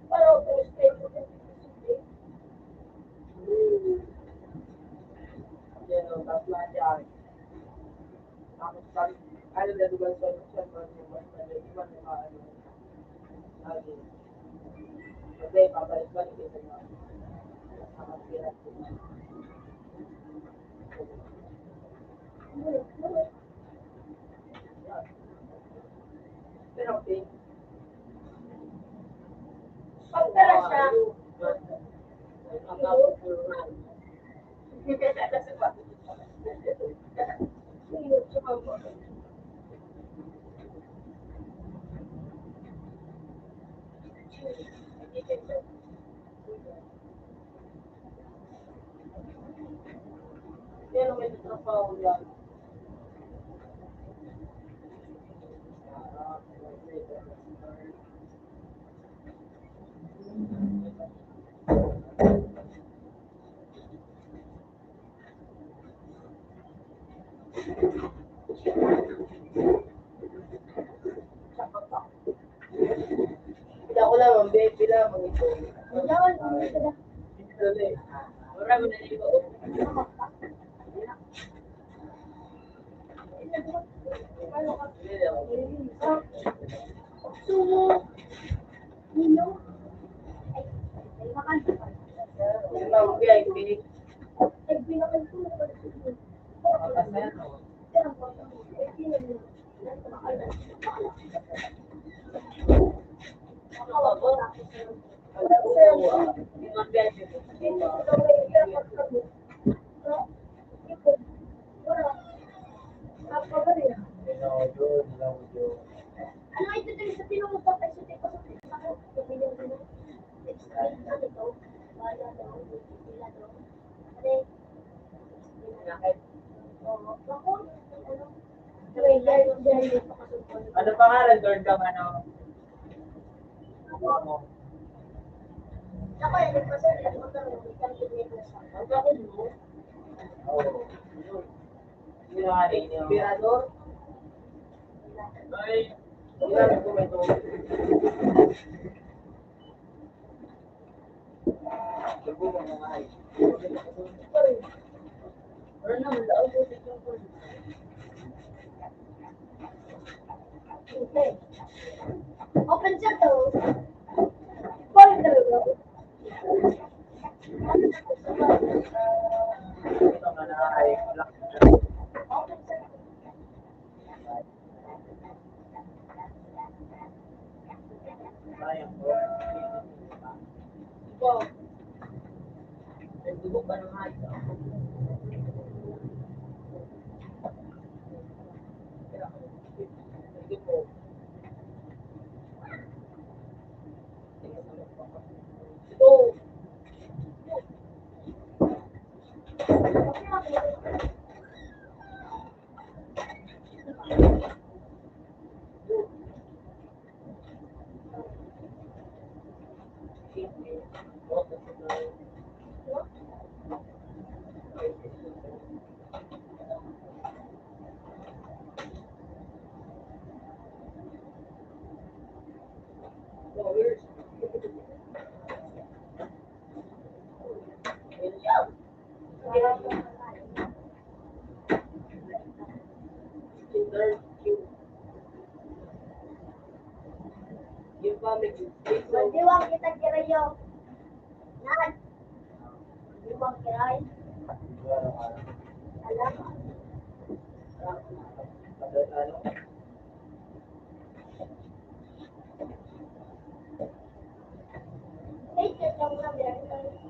Speaker 1: Parang ako stay ko sa play.
Speaker 3: yan ang tapos yan. Tapos pag ano na diba sa yung mas na di ba na ano lagi. Kasi pabalik-balik ito na. Ang hirap ko. Pero okay.
Speaker 1: Pagtara siya. Sino siya mo?
Speaker 3: Pero may trabaho yan. Hindi ako lang, ang baby lang, mga ito.
Speaker 1: Maglawan ko na sila.
Speaker 3: Marami na dito.
Speaker 1: Ano ka? Sumo. Nino. Ay, makanta pa.
Speaker 3: Yung mga VIP,
Speaker 1: Ay, binakan ko na pala sumo.
Speaker 3: makasano.
Speaker 1: Pero, ay, pinag- Ano ito din sa tinungkol ay sa tipo sa ako pumili ko ng extra ito wala daw sila daw oo ako ano trailer pa kasi
Speaker 2: Ano pangalan doon kang ano?
Speaker 1: ako yung nagpasa at magkaroon ng isang email na sa
Speaker 3: Ang ako mo,
Speaker 2: Oo. Sinungaling niyo.
Speaker 3: inspirador,
Speaker 2: Ay,
Speaker 3: ginamit ko ito.
Speaker 2: lubo mo mga ay.
Speaker 3: Pero naman, laos ko dito ko.
Speaker 1: okay open siya to boy talaga
Speaker 2: Ito ka na ay.
Speaker 1: open siya
Speaker 2: Sayang po.
Speaker 3: Ikaw, nagdubog ka ng high. Nagdubog. Ito,
Speaker 1: okay Magdiwang kita kirayo. Nan. Magdiwang kiray. Alam. Hey, check lang na meron.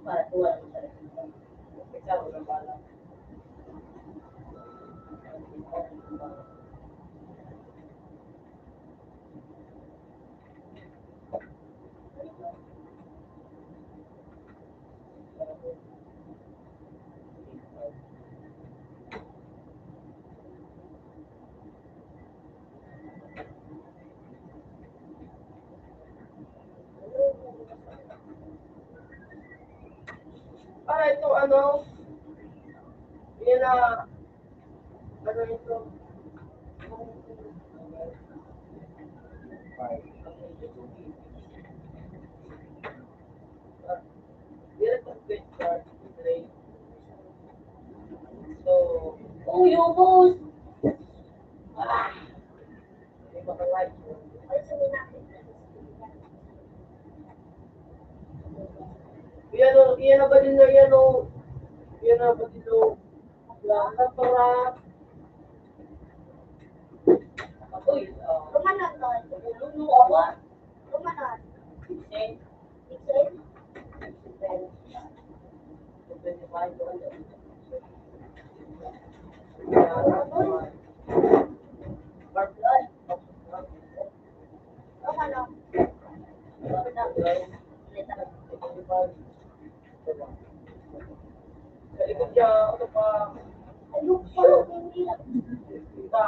Speaker 2: Para tuwa naman sa rin. Eksamo ng bala.
Speaker 3: Para ito, ano, yun na, ano ito, direct of good start, right? So,
Speaker 1: Uy, ubos!
Speaker 3: may maka-like mo.
Speaker 1: Ay, sabi natin.
Speaker 3: Yan na ba din na yan o? Yan na ba din o? Lahat para,
Speaker 2: Uy,
Speaker 1: Kumanon doon.
Speaker 2: lulu ako.
Speaker 1: Kumanon.
Speaker 2: Sixteen.
Speaker 1: Iksin?
Speaker 2: 25 doon. Barblad.
Speaker 1: Kumanon.
Speaker 3: sa likod niya, ano pa,
Speaker 1: Ayun pa, hindi lang.
Speaker 3: kita,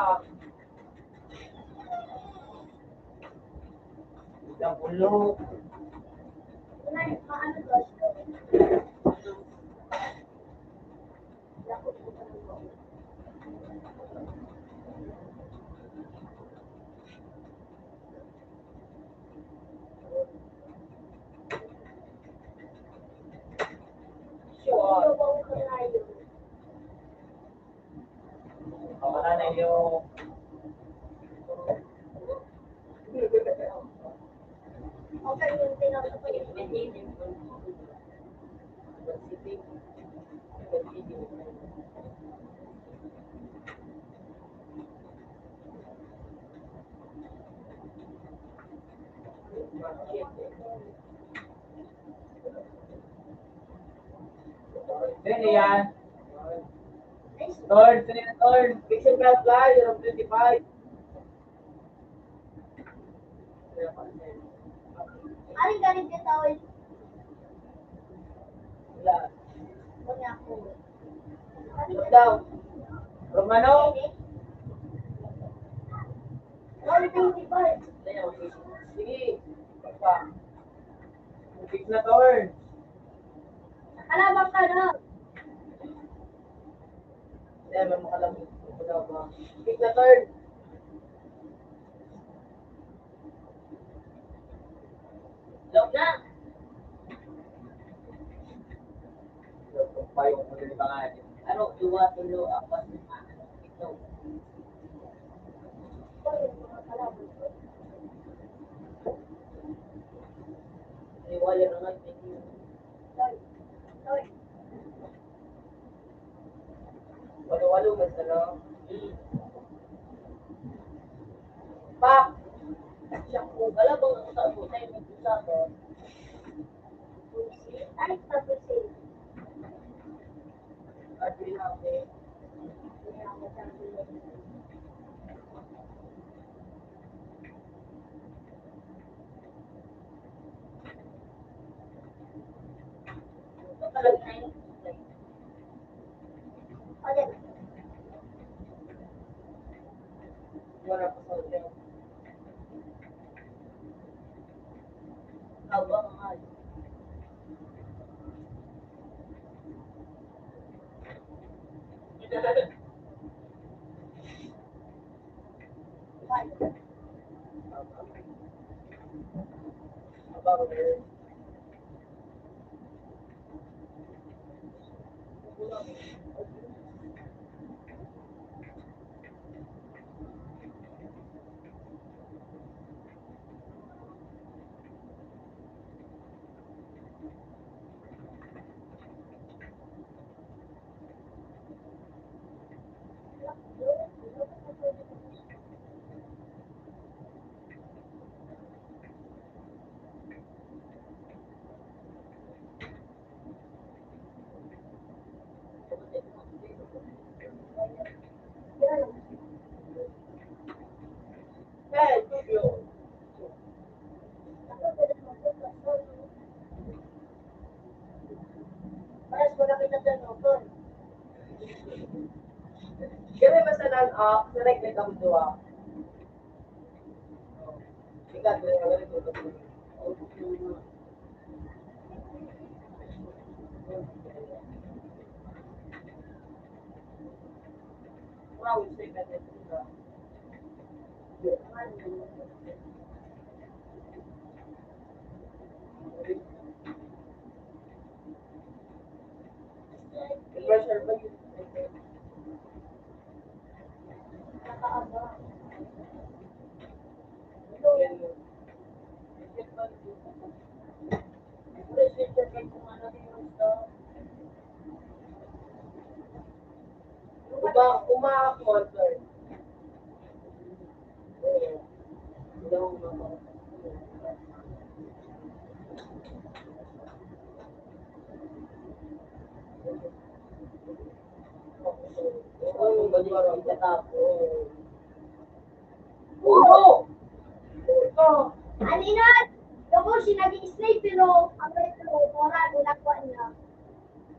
Speaker 2: Isang pulo.
Speaker 1: Kunay, maano doon? Lakot ko pa ng buwan.
Speaker 3: sure.
Speaker 1: Ito bang kanayo?
Speaker 2: Wala na yung
Speaker 1: Okay, yung tinawag ko yung
Speaker 2: Sino yan?
Speaker 1: nice.
Speaker 2: Third, sino yung third?
Speaker 3: Pixel Bell Fly, yun ang 25.
Speaker 1: Aling galing ka tawag?
Speaker 3: Wala.
Speaker 1: Wala ko.
Speaker 3: Shut down.
Speaker 2: Romano?
Speaker 1: All 25.
Speaker 3: Sige. Pa.
Speaker 2: Pick na third.
Speaker 1: Alabang ka na.
Speaker 3: Hindi, may makalamig. Wala ba? Pick na third.
Speaker 2: Log na. Payo mo din ba nga? Ano, duwa, tulo, apat, lima, ito.
Speaker 3: Iwala na nga.
Speaker 1: Sorry. Sorry.
Speaker 3: Walo. walo mas ano. Pak!
Speaker 2: Siya ko, wala bang sa abutay may isa ko.
Speaker 1: Ay, tapos eh.
Speaker 3: At hinabi.
Speaker 2: Ito talaga na yun.
Speaker 1: Ulit.
Speaker 3: Wala pa sa hotel.
Speaker 2: Habang mahal.
Speaker 3: Abang eh. Eh, studio.
Speaker 1: Paras mo na kita dyan, Oton.
Speaker 3: Kaya masalan up, direct ang dua. Ikat rin ang ganito. Wow, say that it's pressure ba yun?
Speaker 1: Nakaaba.
Speaker 2: Procedure kay kung ano yung gusto.
Speaker 3: Umaak-monster.
Speaker 2: Kung ba yung tatapos.
Speaker 3: Oo! Ito!
Speaker 1: Aninat! Ako si naging slave pero ang ito, moral, ulakwa niya.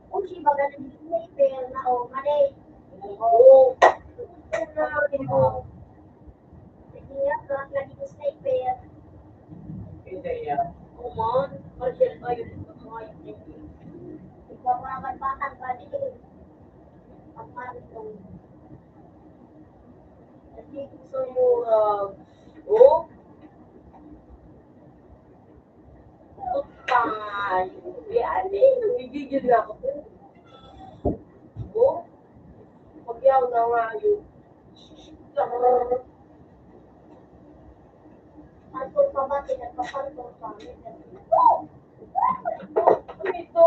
Speaker 1: Kung si baga naging slave pero na o, mali.
Speaker 3: Oo!
Speaker 1: Sige, ang naging slave pero.
Speaker 3: Hindi yan.
Speaker 2: Kuman, partial ba yun? Mga yung
Speaker 1: Ikaw mga batang ba din. Ang maritong.
Speaker 3: Hindi gusto mo, oh? Tutay! Yan eh, nagigigil na ako. Oh? Pagyaw na nga yun.
Speaker 1: Alpon pa ba, pinagpapalpon pa.
Speaker 3: Ano ito?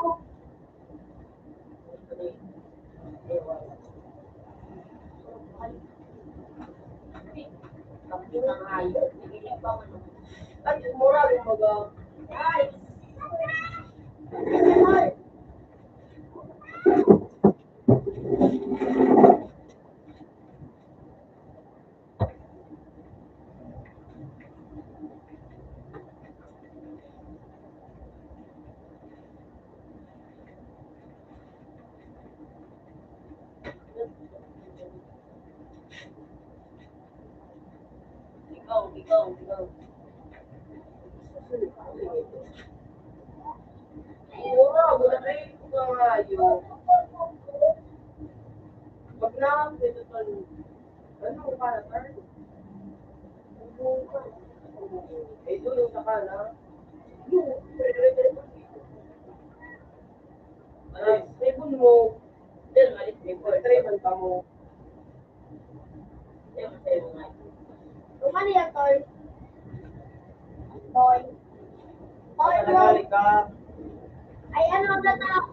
Speaker 2: ang hayop. Hindi pa man.
Speaker 3: Ay, moral yung mga...
Speaker 1: Ay! Ay!
Speaker 2: Ikaw.
Speaker 3: Mura, wala na yung mga yun. Pag nakakita ito, ano ka na, sir? Eh, doon yung saka na. Ay, table mo.
Speaker 2: Then, malit may
Speaker 3: Table ka mo.
Speaker 2: Yung sa'yo nga.
Speaker 1: Ano yan, Toy? Toy. Toy, bro.
Speaker 3: Nagalit ka.
Speaker 1: Ay, ano ang tatak?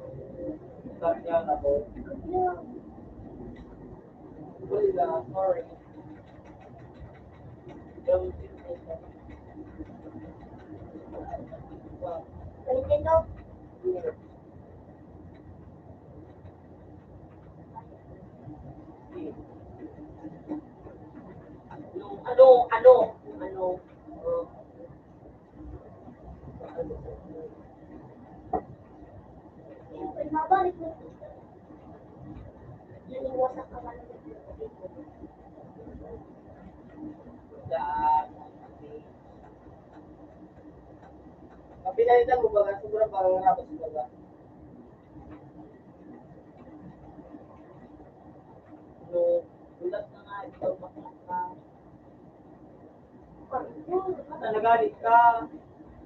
Speaker 3: Sabi niya ako. Huli na, sorry.
Speaker 1: Nintendo.
Speaker 2: Ano,
Speaker 1: Siyempre, mabalik mo. Naniwasak ka ba naman?
Speaker 3: Kapinalitan mo ba? Sobrang pangarap sa baga.
Speaker 2: no, ulat na nga, ikaw bakit ka. Nagalit ka.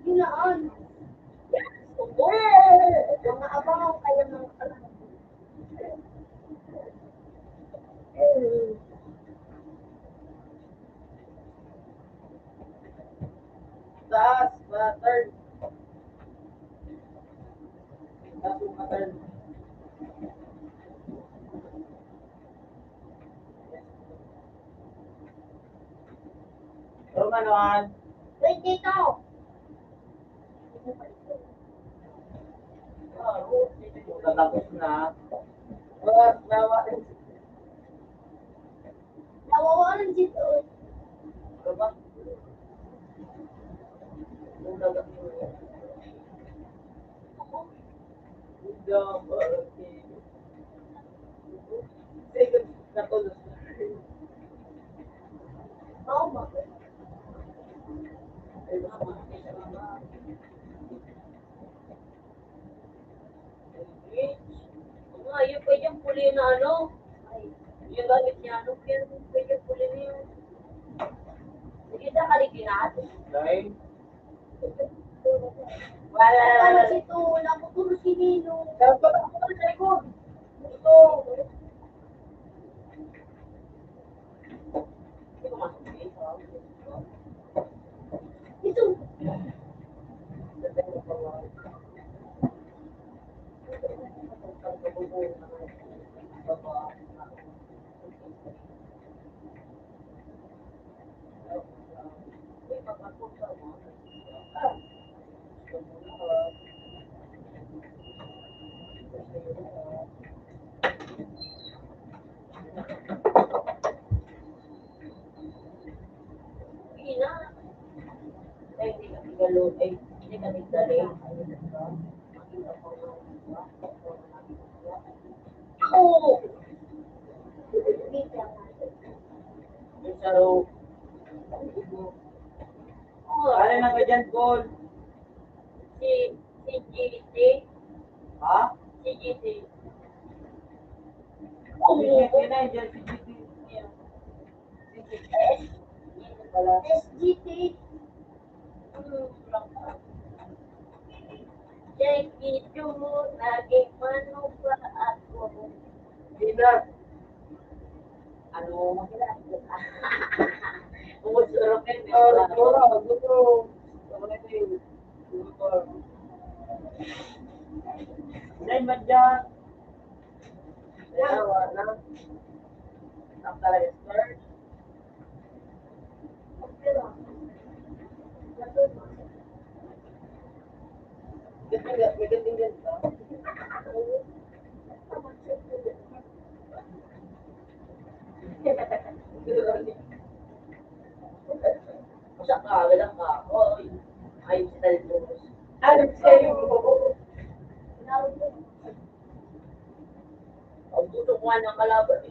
Speaker 1: Yulaan.
Speaker 2: Oo.
Speaker 1: Mga abang kaya ng alam.
Speaker 3: Taas, pattern. Taas yung pattern.
Speaker 2: Pero manoan,
Speaker 1: Wait, dito.
Speaker 2: tatapos na.
Speaker 3: Nawa.
Speaker 1: Nawawalan dito.
Speaker 3: Ano ba? Second, natulog.
Speaker 1: Oo, ma.
Speaker 2: Yun pwede yung puli na ano. Yung gamit niya, ano pwede yung puli na yun. Sige na kalikinat. Dahil?
Speaker 1: Wala
Speaker 2: Wala.
Speaker 1: si Tula, puturo si Nino.
Speaker 3: Dapat ako sa likod.
Speaker 1: Ito. Ito.
Speaker 2: Ina. Ay, hindi ka tigalo. Ay, hindi ka tigdali. Oo. Yung saro. Ano na ka dyan, Paul? Si GT. Ha? Si GT. Oo. Hindi na dyan si GT.
Speaker 1: SGT. Jackie Chu, naging manuba ako.
Speaker 3: Hindi na.
Speaker 2: Ano? Umusurok yun.
Speaker 3: Wala. Gusto. Ano na yun?
Speaker 2: Dahil ba dyan?
Speaker 3: Wala.
Speaker 2: Ang talaga, sir.
Speaker 3: Magandang ganito.
Speaker 2: Masa ka, wala ka. Oy, ayos na ito.
Speaker 3: Ano sa'yo?
Speaker 2: Ang tutok nga ng kalaban.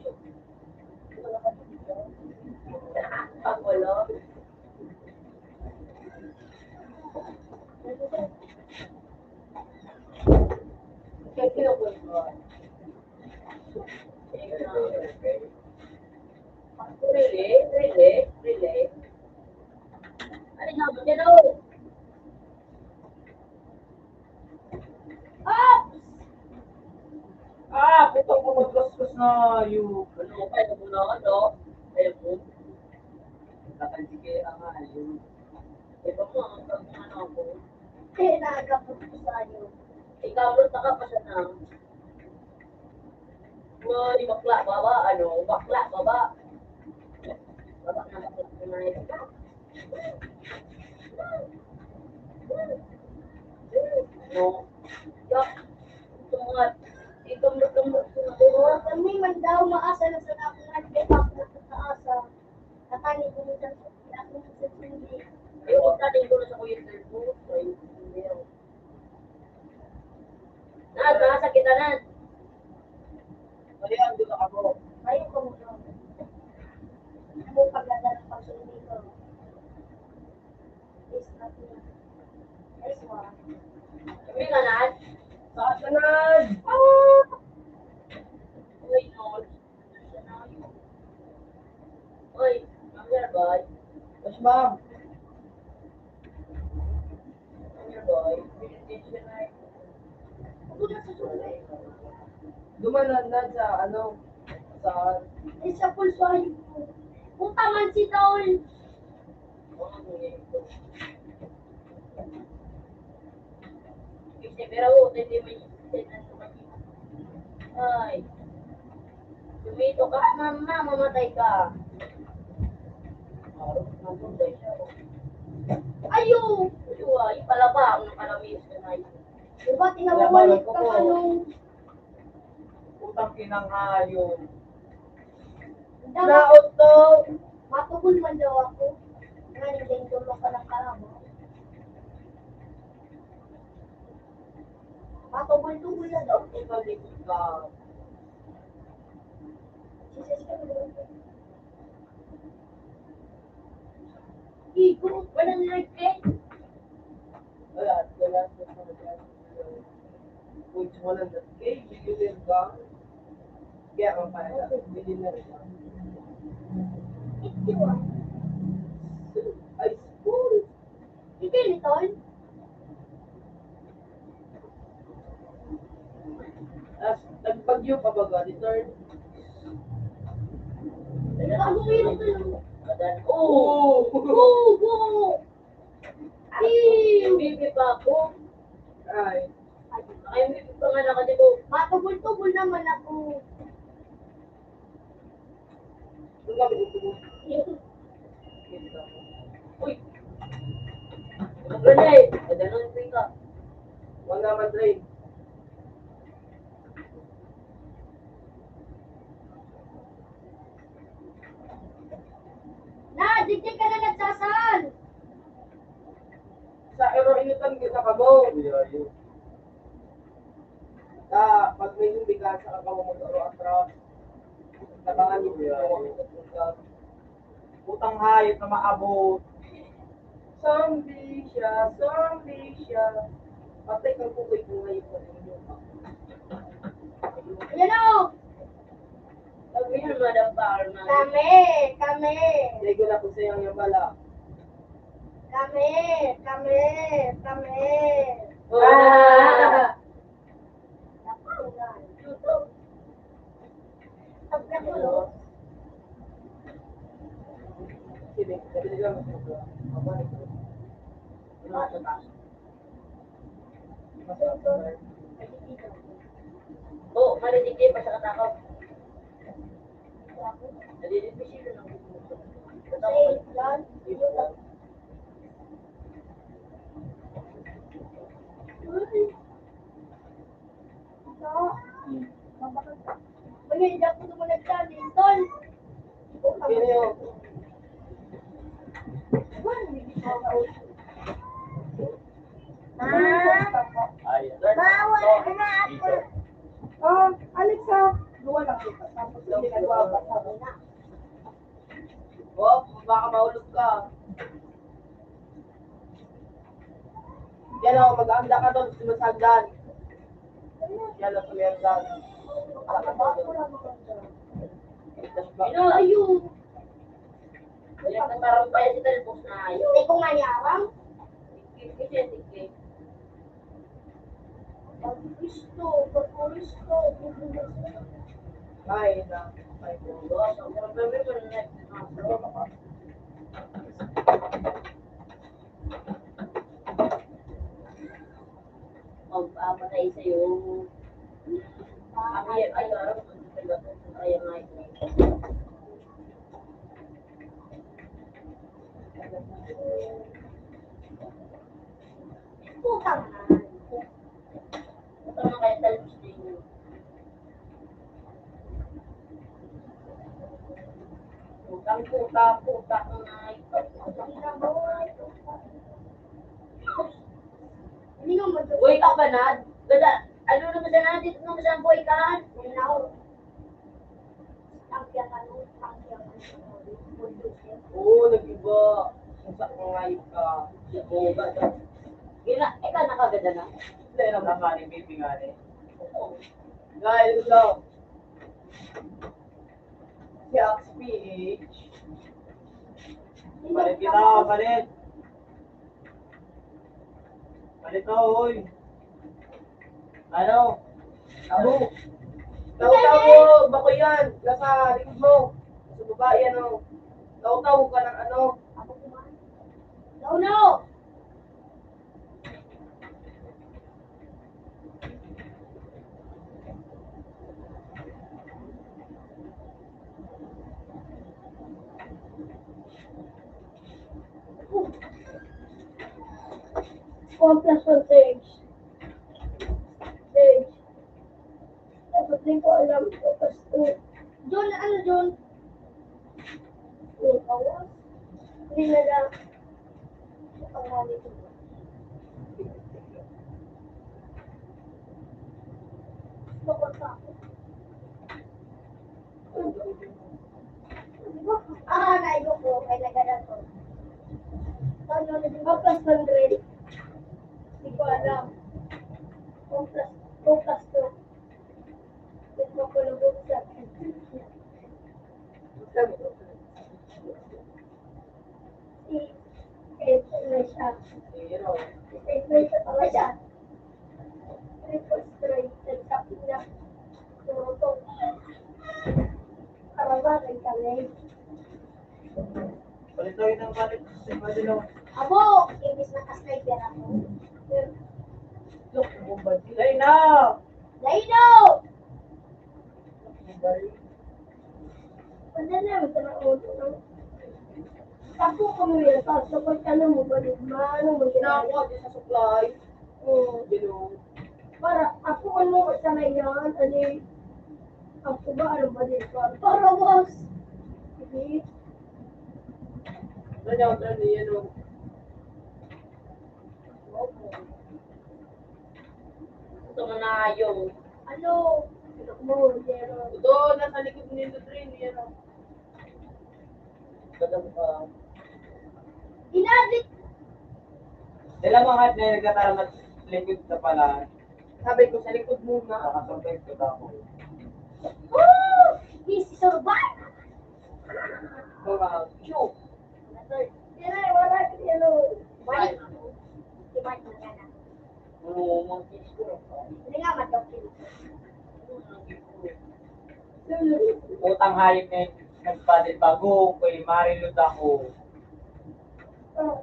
Speaker 2: Ang wala. Kaya kinukuha mo. Really? Ano nga ba dyan o?
Speaker 3: Putang kumagkaskas na yung...
Speaker 2: Ano mo kaya muna ano? Ayaw mo. Nakaligay ang ayaw. Iba mo, ano ako.
Speaker 1: Nagkapot ko sa'yo.
Speaker 2: Ikaw, ka pa siya na. Di bakla, baba, ano? Bakla, baba. No. Yak. Tumat. Ikam-ikam.
Speaker 1: Oo, kami man daw maasa na sa ako nga di pa ako nakaasa. Nakani ko sa ako sa sindi.
Speaker 2: Ayoko tatin ko na sa kuya sir ko. Ay, nakasakitanan.
Speaker 3: Kaya ang dito ako.
Speaker 1: Ayun ko mo. Mo pagdala ng pagsundi ko. Is not me. Is what?
Speaker 2: Kami kanan.
Speaker 3: Sa kanan!
Speaker 2: Uy, no. Uy, mamaya boy.
Speaker 3: Yes, ma'am.
Speaker 2: Mamaya boy. Pinitensyon na.
Speaker 1: Ako na sa sundi.
Speaker 3: Dumanan na sa sa
Speaker 1: Isa pulso ay puta man si Taol.
Speaker 2: Pero hindi mo ay, dumito ka, mama, mamatay ka.
Speaker 1: Ayo!
Speaker 2: Ay, palaba ang nakalamis ka na.
Speaker 1: Diba tinawawalik ka anong
Speaker 3: utang kinanghayon.
Speaker 1: daw
Speaker 3: Naot to!
Speaker 1: matugol man daw ako. Nga hindi tulong ka ng karamo. Matugol-tugol na daw.
Speaker 3: Ibalik ka.
Speaker 1: Sisis ka daw.
Speaker 2: Igo, walang nagkit.
Speaker 3: Wala. Which one of the cake you did gone? Kaya ang pala. Hindi na rin.
Speaker 1: Ikiwa.
Speaker 3: Ay, school!
Speaker 1: Ikili, Tol.
Speaker 3: Nagpagyo pa ba ga? Return?
Speaker 1: Nagkagawin ito lang.
Speaker 2: Oo!
Speaker 1: Go! Ew!
Speaker 2: Bibi pa ako.
Speaker 3: Ay.
Speaker 2: Ay, bibi pa nga nakati ko.
Speaker 1: Matugol-tugol naman ako.
Speaker 3: Doon kami utulog.
Speaker 2: Uy! Magulay! Adanon ko ka.
Speaker 3: Wala man-train.
Speaker 1: Na, digdig ka na nagsasal.
Speaker 3: Sa initan kita ka mo. Pag may humbigan sa kakaw mo atras. Tabangan niyo yung utang hayop na maabot. Zombie siya. Patay kang kukoy ko ngayon sa inyo.
Speaker 1: Ayan o.
Speaker 2: Sabi niya, Madam Parma.
Speaker 1: Kami.
Speaker 3: Lego na po sa yung bala.
Speaker 1: Kami.
Speaker 2: Ah!
Speaker 1: Napangan.
Speaker 2: YouTube.
Speaker 1: Tabla ko, no?
Speaker 3: Sige, nabili lang ako ito. Mabalik ko.
Speaker 2: Oh, marinig pa sa katakot. Nadidipisilo ng gusto.
Speaker 1: Kasi, yan. Uy, hindi ako mo nagsabi, Tol.
Speaker 3: Sino yun?
Speaker 1: Bawal na ako.
Speaker 3: Alexa, luwa lang kita. Tapos hindi nagwabasa.
Speaker 1: na.
Speaker 3: Oh, baka mahulog ka. Yan o, mag-aanda ka doon, sumasagdan. Yan ang sumasagdan.
Speaker 2: Ino, ayun. Kaya nagkaroon pa yan si Talbos na ayun.
Speaker 1: Hindi ko manyawang.
Speaker 2: Sige.
Speaker 1: Pag-gusto.
Speaker 3: Ay, na. Ay,
Speaker 2: Magpapatay sa'yo. Ay, araw. Ay, nga ito.
Speaker 1: Putang na.
Speaker 2: Ang puta na ikaw.
Speaker 1: Hindi nga mag-
Speaker 2: Uy, ka ba na? Gada, ano naman na dito naman sa boy ka?
Speaker 1: Yun na ako. Tangkya ka nung tangkya ka.
Speaker 3: Oo, nag-iba. Kung sa kangayip ka. Boga ka.
Speaker 2: Ikaw nakagada na?
Speaker 3: Hindi na makaling baby nga eh. Guys, ito. Si Axe PH. Palit kita, palit. Palit na, hoy. Ano? Abo. Taw-taw mo, bako yan. Nasa likod mo. Sa baba, yan o. Taw-taw ka ng ano.
Speaker 1: Ako kumain. No, no! One plus one stage. Stage. Dapat din ko alam ko kasi. John, ano John? Yung kawas. Hindi na lang. Ang hali ko. Bakit ako? Naigo ko. Kaya nagana to. Ano na din ba? Plus 100. Hindi ko alam. 1 plus 2. Ito ko lubog sa eight na siya.
Speaker 3: Zero.
Speaker 1: Eight na siya pala siya. Triple straight. Nagsabi niya. Turutong. Karawagan kami.
Speaker 3: Palit tayo ng palit. Palit lang.
Speaker 1: Abo! Imbis na ka-sniper ako.
Speaker 3: Look, bumbad. Dahil na!
Speaker 1: Laino!
Speaker 3: Bumbad.
Speaker 1: Wala na, ito na ulo. Ako kami yan, tapos kapag ano mo ba, ano mo
Speaker 3: Ginawa din sa supply. Gino.
Speaker 1: para ako ano sa ngayon, ano ako ba, ano ba din para was. Sige.
Speaker 3: Nandiyan ka na yan o.
Speaker 2: Ito mo na yung
Speaker 1: Ano, mo, zero.
Speaker 3: Ito, nasa likod nito train. Yan o. Gadang ka.
Speaker 1: Inadit!
Speaker 4: Sila mga at na nagkataramat likod sa pala,
Speaker 3: Sabi ko sa likod muna.
Speaker 4: nakasurvive ko ako.
Speaker 1: Woo! This is survive!
Speaker 3: Mga show.
Speaker 1: Pero wala ano, balik. Si Mike na gana.
Speaker 2: Oo, mga ko.
Speaker 1: Hindi nga madokil.
Speaker 4: Utang hayop na yung nagpadil bago, kay Marilud ako.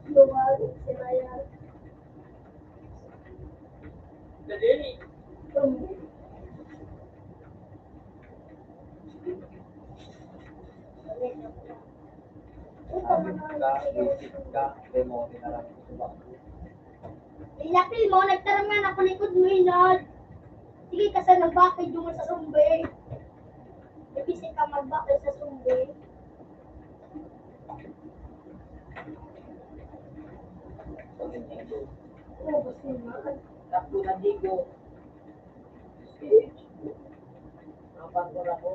Speaker 1: Lumari sila yan.
Speaker 2: Dali.
Speaker 4: Isip ka, demo, na lang ito ba?
Speaker 1: Ilapil mo, nagtarangan ako likod mo inad. Sige, kasi nagbakid yung sa sumbe. Nabisi ka magbakid sa sumbe. Oo, gusto naman.
Speaker 3: Takbo na digo. Apat ko na ko.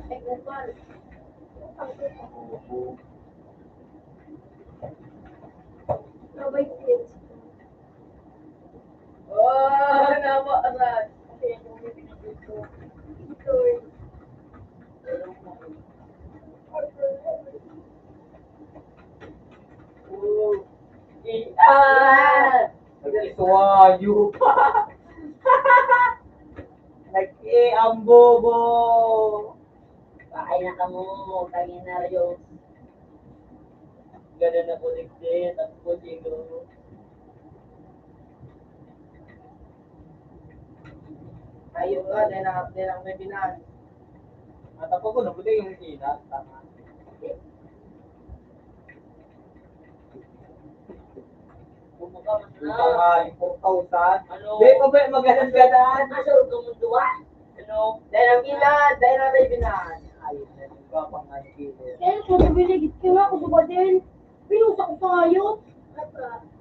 Speaker 1: Technical. Nabay kids.
Speaker 3: Oh, nawa agad.
Speaker 1: Story.
Speaker 3: Oh.
Speaker 4: Nag-isuwayo pa. Nag-i-ang bobo.
Speaker 2: Kain na ka mo, kain na rin.
Speaker 4: Ganun na kulikit, at puligo.
Speaker 3: Ayun nga, nilang may binan.
Speaker 4: At ako ko, nabuti yung ina. Tama. Utang hayop 4,000.
Speaker 2: Ano?
Speaker 4: Di pa ba magalan-galan?
Speaker 2: Masarap ka mong duwa. Ano?
Speaker 3: Dahil ang ilan, dahil ang may binahan.
Speaker 4: Ayun na, di ba pang nagkilo.
Speaker 1: Kaya kung nabiligit ko nga, kung ba din, pinusa ko sa hayop.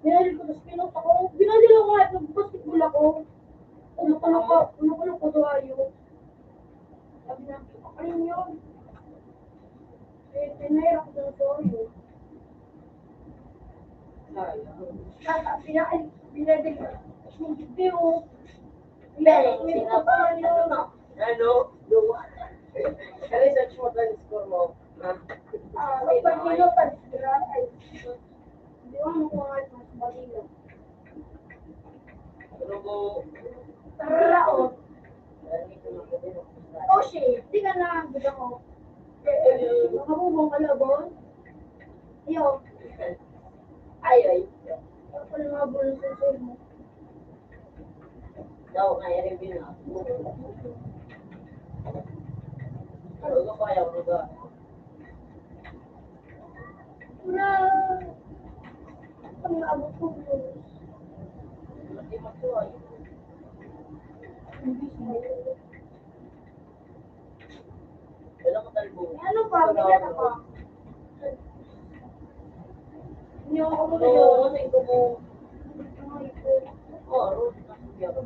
Speaker 1: Binali ko, tapos pinusa ko. Binali ko nga, nag-basketball ako. Ano ko sa hayop. Sabi na, ano yun? Pinahira ko sa hayop. Binali ko. Hindi ko.
Speaker 2: Ano? Duwa.
Speaker 3: Kaya search mo tayo score mo.
Speaker 2: Pero ko, ay. Daw, kaya rin bina. Pero ko kaya ko ba? Hindi matuwa. Wala ko talbo.
Speaker 1: Ano pa? Bigyan ako. Hindi ako
Speaker 2: Oo,
Speaker 1: magayon.
Speaker 2: kasi ko mo. Oo, Rose. Hindi ako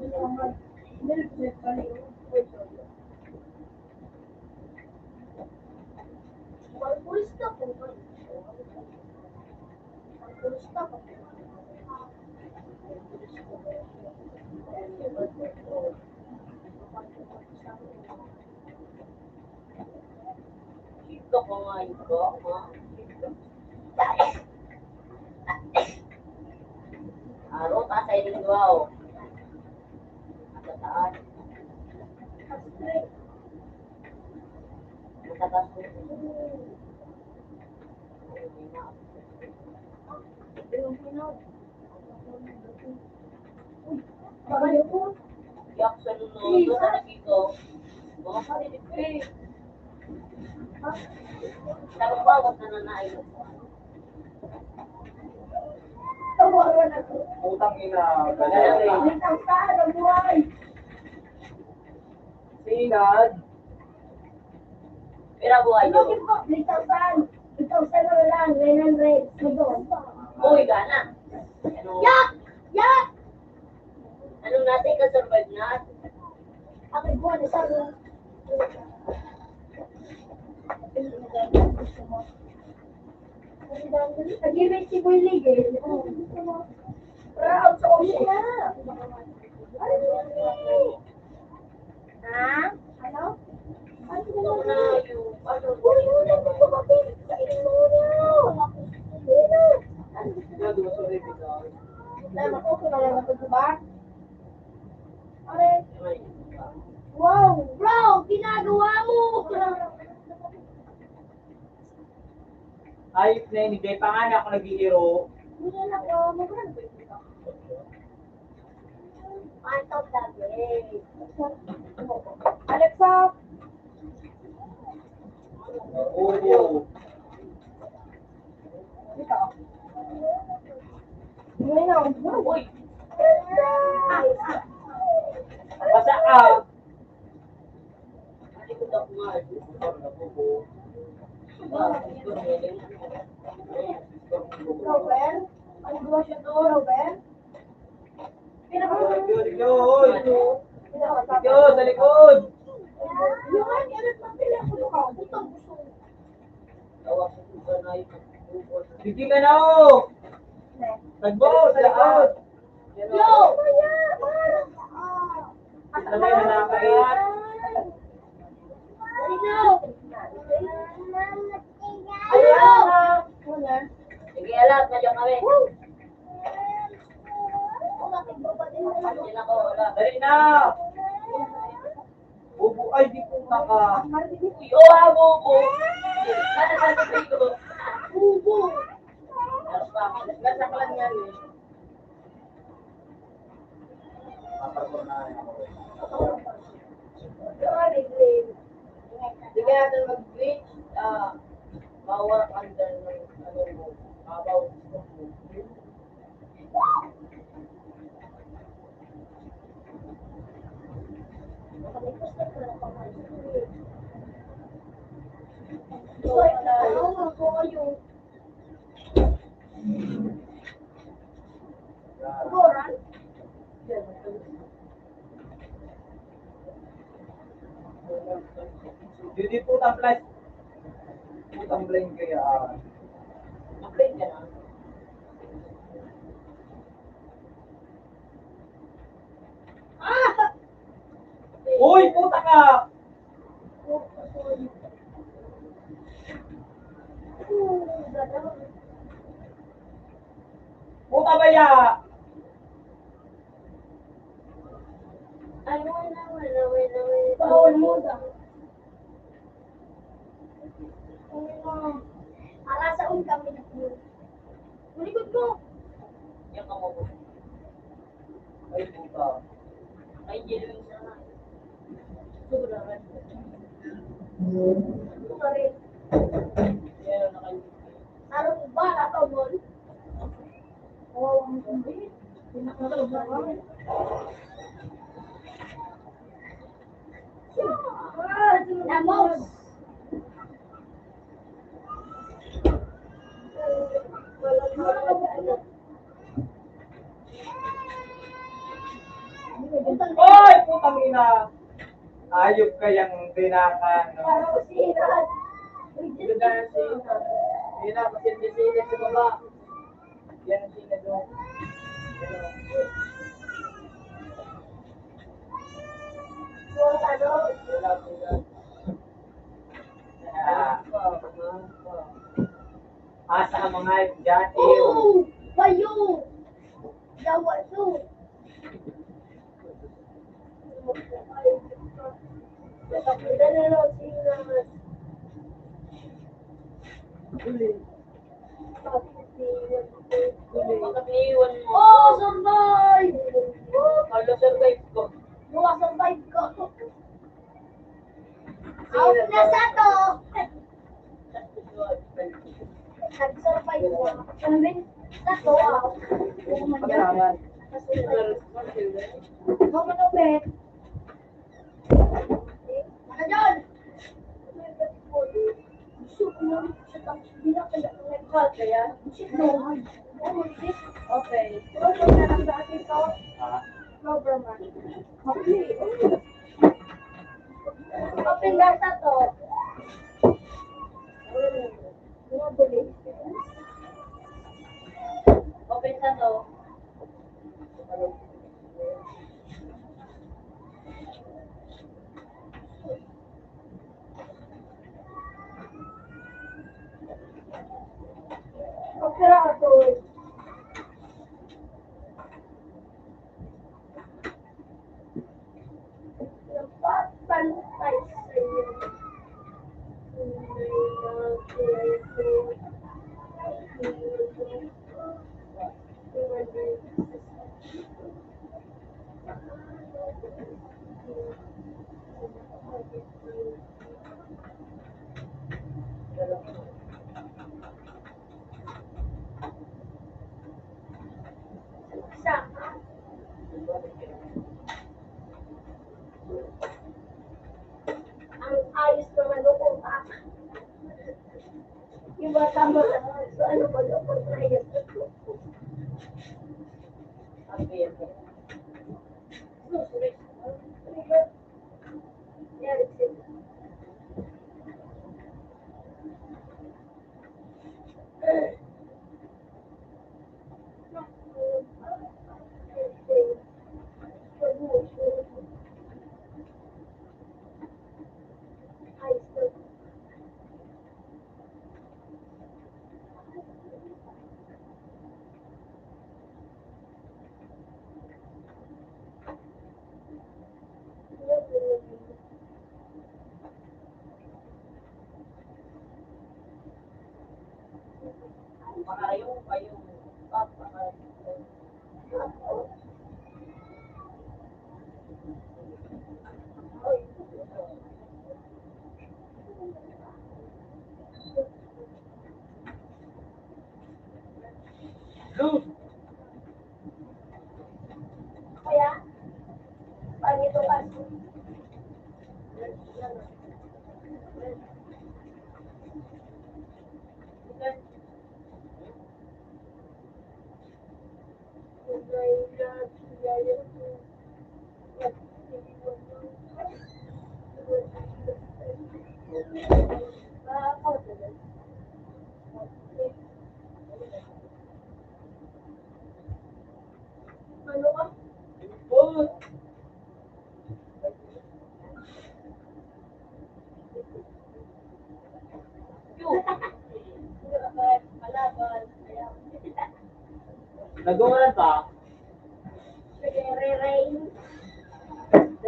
Speaker 2: Ito ko nga ito. Aro, kasay din ko ako. Sa taas. Sa taas ko. Yak sa lunod, doon sa nakito. Mga parinig ko eh. Tapos bawat na nanayo.
Speaker 4: Utang ina, galing. Sinad.
Speaker 2: Pero buhay nyo. Uy, gana. Ano?
Speaker 1: Yak! Yak!
Speaker 2: Anong natin ka-survive na?
Speaker 1: Ako'y buwan na sabi. Nag-ibig si Boy Ligay. Proud sa ulit na. Ha? Ano?
Speaker 2: Ito na yung ano.
Speaker 3: Yan, di ba sa rin binahan?
Speaker 1: Wow! Bro! Ginagawa mo!
Speaker 4: Ayop na yun, hindi pa nga na ako nag-iiro.
Speaker 1: Hindi na ako mag-run. Antok lagi. Alexa!
Speaker 4: Oo.
Speaker 1: Hindi na ako.
Speaker 2: Uy!
Speaker 4: Basta ka.
Speaker 2: Nalikod ako nga.
Speaker 1: Robert? Ano ba siya to, Robert?
Speaker 4: Yun. Yun, sa likod.
Speaker 1: Yung nga, meron pa sila ko ka. Butang gusto.
Speaker 2: Tawag ko ba na yung
Speaker 4: Sige ka na o. Tagbo, sa likod.
Speaker 1: Yo!
Speaker 4: Sabay na nakakaiyak.
Speaker 1: Ano? Ano?
Speaker 2: sige, alam, medyo kami. Hindi na ko, wala.
Speaker 4: Dali na. Ubo, ay, di po naka.
Speaker 2: Uy, oh, habo ko. Sana sa ko.
Speaker 1: Ubo!
Speaker 2: Alas pa ako. Nagkasak lang yan eh.
Speaker 3: Hindi kaya natin mag-glitch, bawal under ng ano mo, babaw gusto mo.
Speaker 2: yan.
Speaker 4: Hindi putang plus. Putang blind kaya.
Speaker 2: Mag-play ka na.
Speaker 1: Ah!
Speaker 4: Uy, puta ka!
Speaker 1: Gano'n.
Speaker 4: Puta ba ya?
Speaker 2: Ay, wala.
Speaker 1: Bawal mo daw. Arasaon kami na po. Malikod ko.
Speaker 2: Yan ka mo.
Speaker 4: Ay, puta.
Speaker 2: Ay, yellow yung sana.
Speaker 1: Sobrahan. Sorry.
Speaker 2: Yan, nakalimit.
Speaker 1: Araw ba ako mo? Kawawang kumbi. Pinakasobrahan. Lamos.
Speaker 4: Oy, putang ina! Ayop kayang dinakan.
Speaker 1: Parang sira.
Speaker 3: Ito dahil si hindi na pasilip sa baba. Yan ang sina doon.
Speaker 4: Asa ka mga dyan, ew.
Speaker 1: Oh! Bayo! Yawa to!
Speaker 2: Bakit niiwan mo?
Speaker 1: Oh! Survive!
Speaker 2: Hala, survive ko.
Speaker 1: Survive ko! Out na sa to! Nag-survive ko. Ano ba? Sa to, out.
Speaker 3: Pagkakayan.
Speaker 1: Mama no, Bet. Ano dyan? Shoot mo. Shoot ang binakala ng nag-call kaya. Shoot mo.
Speaker 3: Okay.
Speaker 1: Program na lang dati ko.
Speaker 4: Ah,
Speaker 1: Program na. Okay. Open data to. Mga bulis.
Speaker 2: Open sa to.
Speaker 1: Opera ako. Pantay sa'yo. Sama. Ang ayos naman ako pa. Yung bata mo na, so ano ba ako na ayos ako?
Speaker 2: Sabi yan. Makayong kayong
Speaker 4: Blue!
Speaker 1: Kaya, pag ito kasi,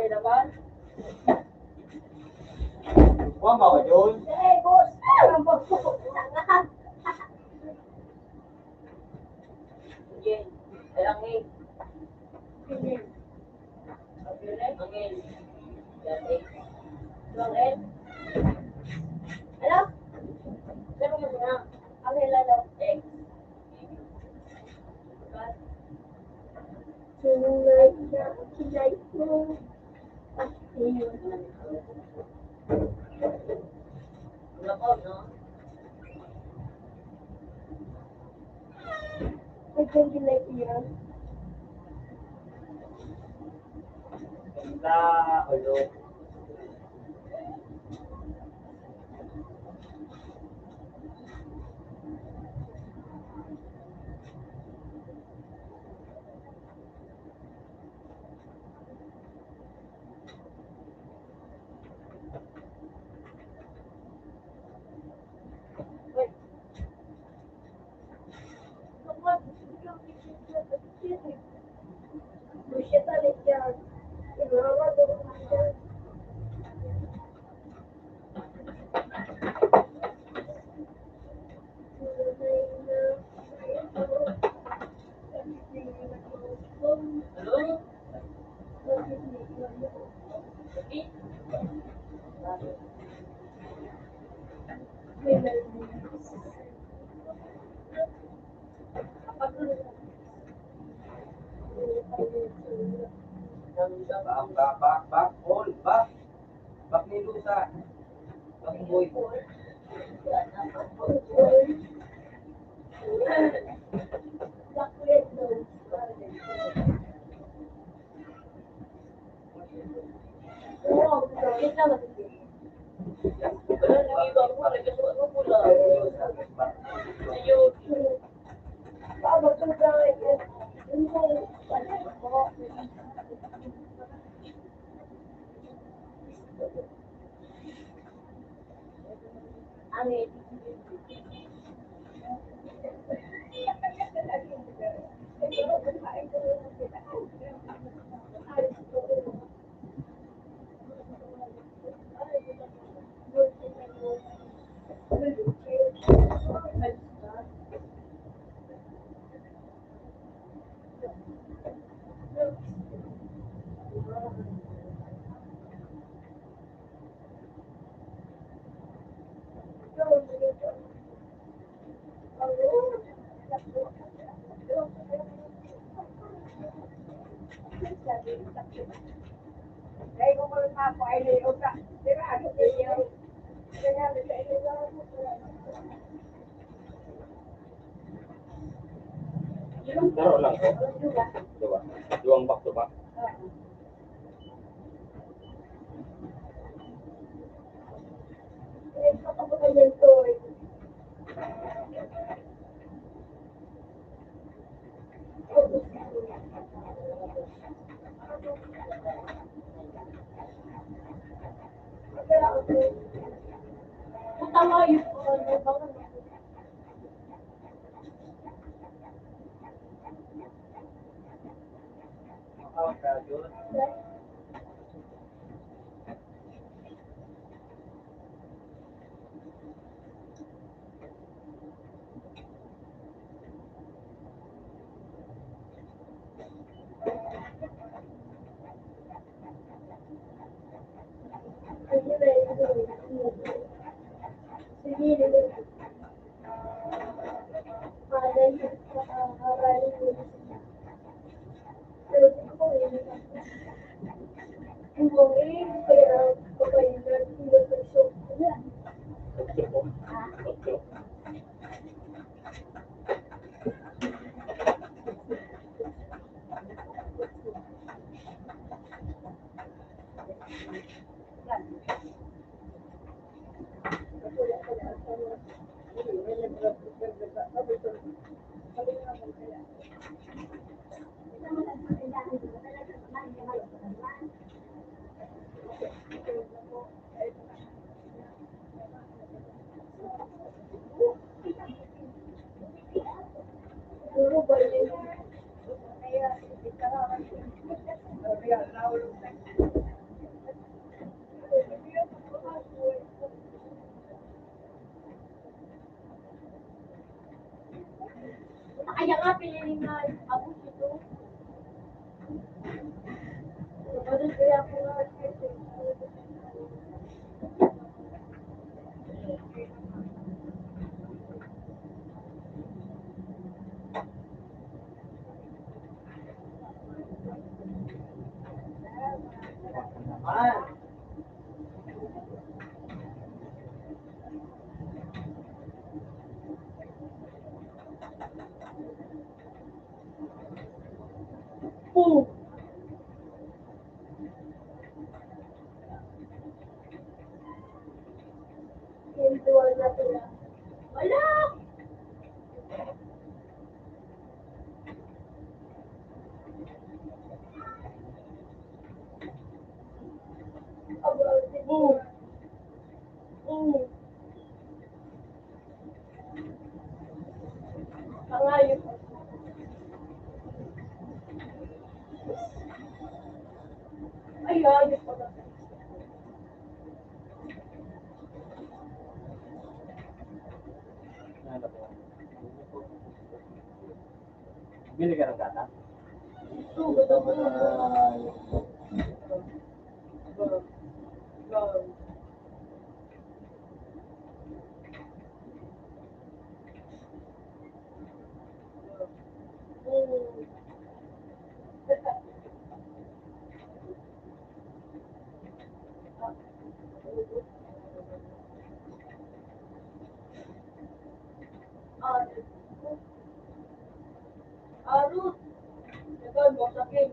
Speaker 2: naman.
Speaker 4: Huwag mo ako dyan.
Speaker 1: Eh, boss. Ang boss ko.
Speaker 2: Sige. Ay, angin.
Speaker 1: Sige.
Speaker 2: Angin. Yan, eh. Ito ang L. Ano? Sabi mo na.
Speaker 1: Ang hilalo.
Speaker 2: X.
Speaker 1: Sinulay na. Sinay ko. At yun.
Speaker 2: Wala ko, no?
Speaker 1: I think you like yun.
Speaker 4: Ganda, ulo.
Speaker 2: Wait.
Speaker 1: Bullshit ulit yan. Ibawa doon yan.
Speaker 2: Ano? Sige.
Speaker 3: Back, hold, back. Back ni Lusa. Back ni Boy.
Speaker 2: Wait lang, sige. Wala nang iba mo. Nagkasuot mo pula. Ayun. Angin.
Speaker 4: Laro lang ko. Diba? Luwang back to back.
Speaker 1: Tama yun.
Speaker 4: Makawag ka dyan.
Speaker 3: Yan.
Speaker 1: Boom! Yung duwal na pula.
Speaker 2: Wala!
Speaker 1: About the boom. Boom. Pangayon. Ay, ayos pa ba?
Speaker 4: Bili ka ng gata?
Speaker 1: Sugat ako.
Speaker 2: Arut! Ikaw, mo sakin.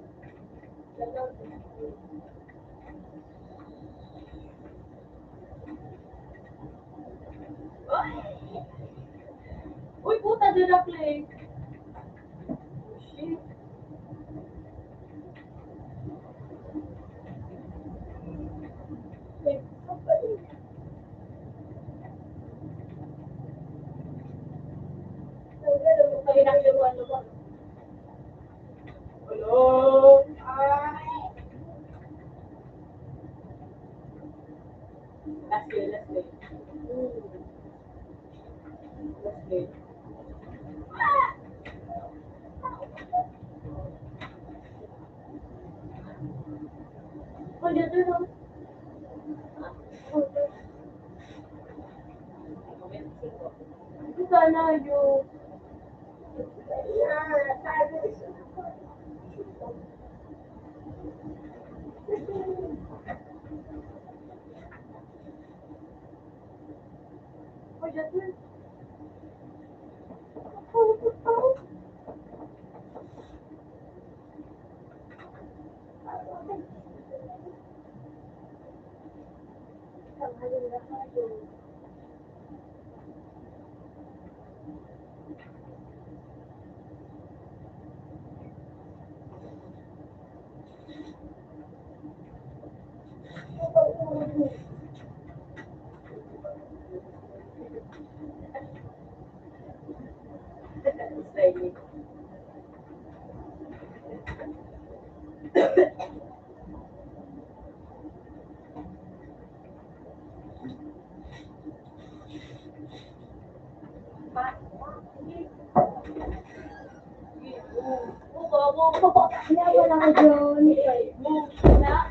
Speaker 2: Ay! Uy, puta, din na play. Shit. Ay, nakagawa na ba?
Speaker 3: Hello? Ay! Last day, last day. Last day.
Speaker 1: Oh, dito na. Ito sana yung... Oh, dito na.
Speaker 3: Slightly.
Speaker 1: Kaya wala ko dyan.
Speaker 2: Na?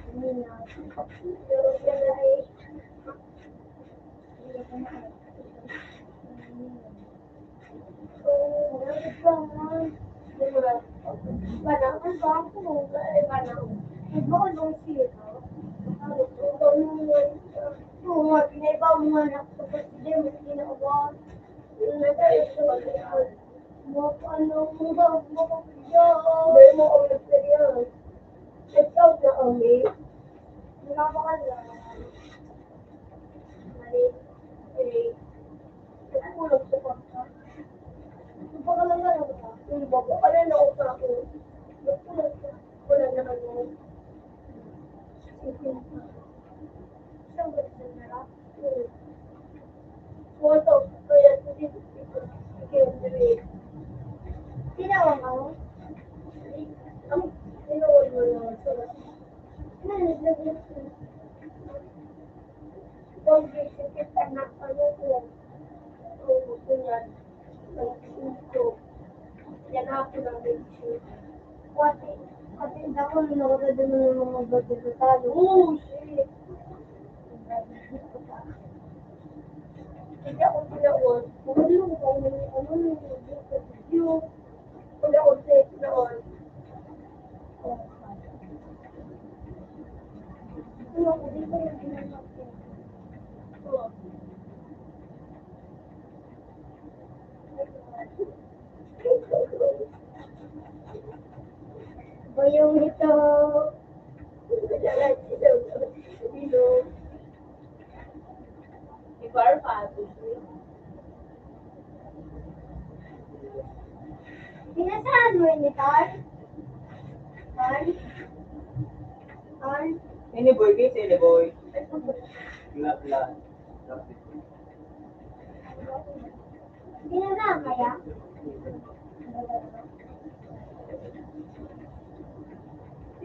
Speaker 1: Oh, shit. Hindi ako tinaon. Kumulong ko yung wala ko safe noon. Ano? Yung ito.
Speaker 2: Ibar pa.
Speaker 1: Pinasaan mo yun, Tar? Tar? Tar?
Speaker 4: Ini boy, guys, ini boy. Bla.
Speaker 1: Pinasaan kaya?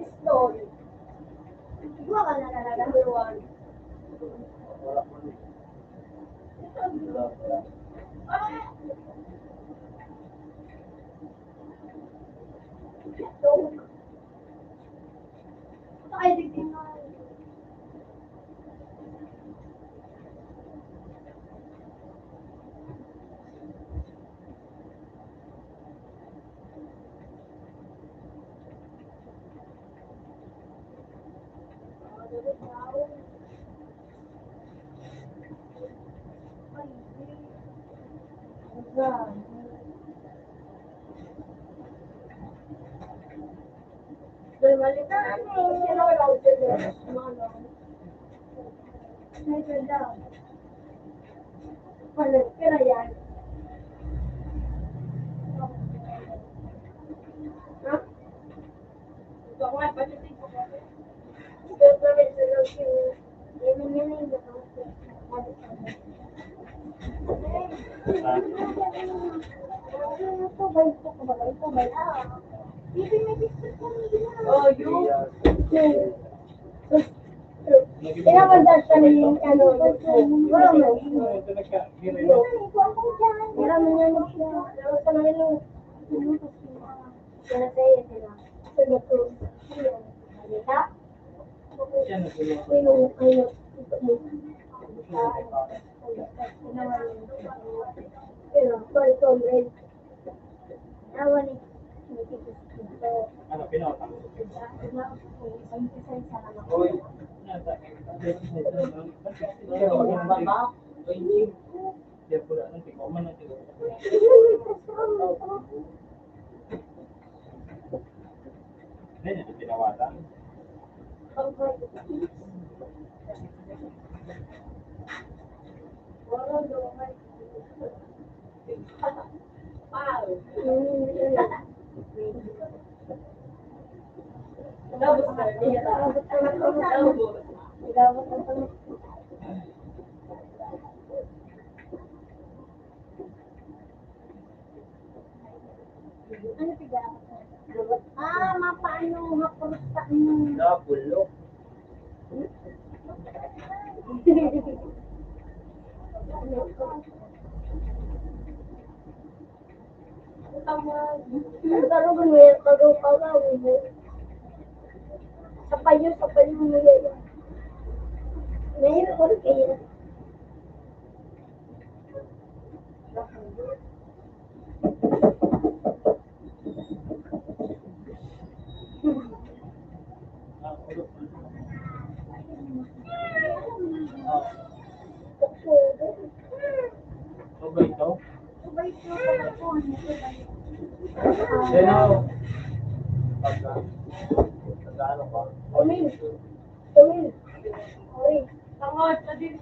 Speaker 1: Pistol. Gua ka na talaga.
Speaker 4: Wala mo.
Speaker 1: Ay, tignan. Balik na. Sino ka daw sila? May ganda. Balik ka na yan. Ha?
Speaker 2: Ito nga, pati ko pa. Oh, you.
Speaker 1: Pinapagdas ka ni ano, wala mo.
Speaker 4: Ito nagka.
Speaker 1: Wala mo yan siya. Wala ka na rin. Wala sa'yo sila. Sila to. Halika.
Speaker 4: Siya na sila. Ano, pinota? Uy. Dia pula nanti komen nanti. Ini jadi perawatan.
Speaker 2: Wow. Tapos na. Tapos.
Speaker 1: Ano tiga? Mapaano hapon sa ano?
Speaker 4: Nabulok.
Speaker 1: Kalau bener kalau sa payo mo yan. Ngayon ko kaya.
Speaker 4: Coba ito. Sino? Pagka-ano ba?
Speaker 1: Tumil. Oy,
Speaker 2: Tangod na din.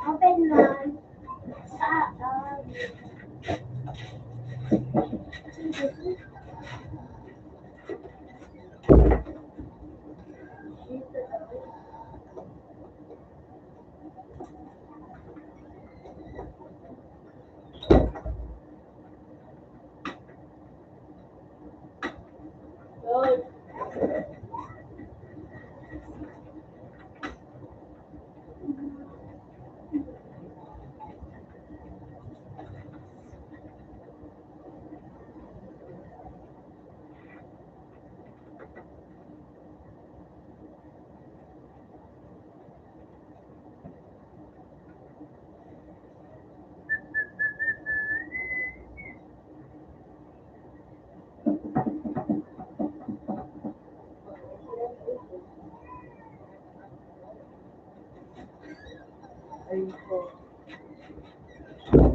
Speaker 1: Open man. Saan?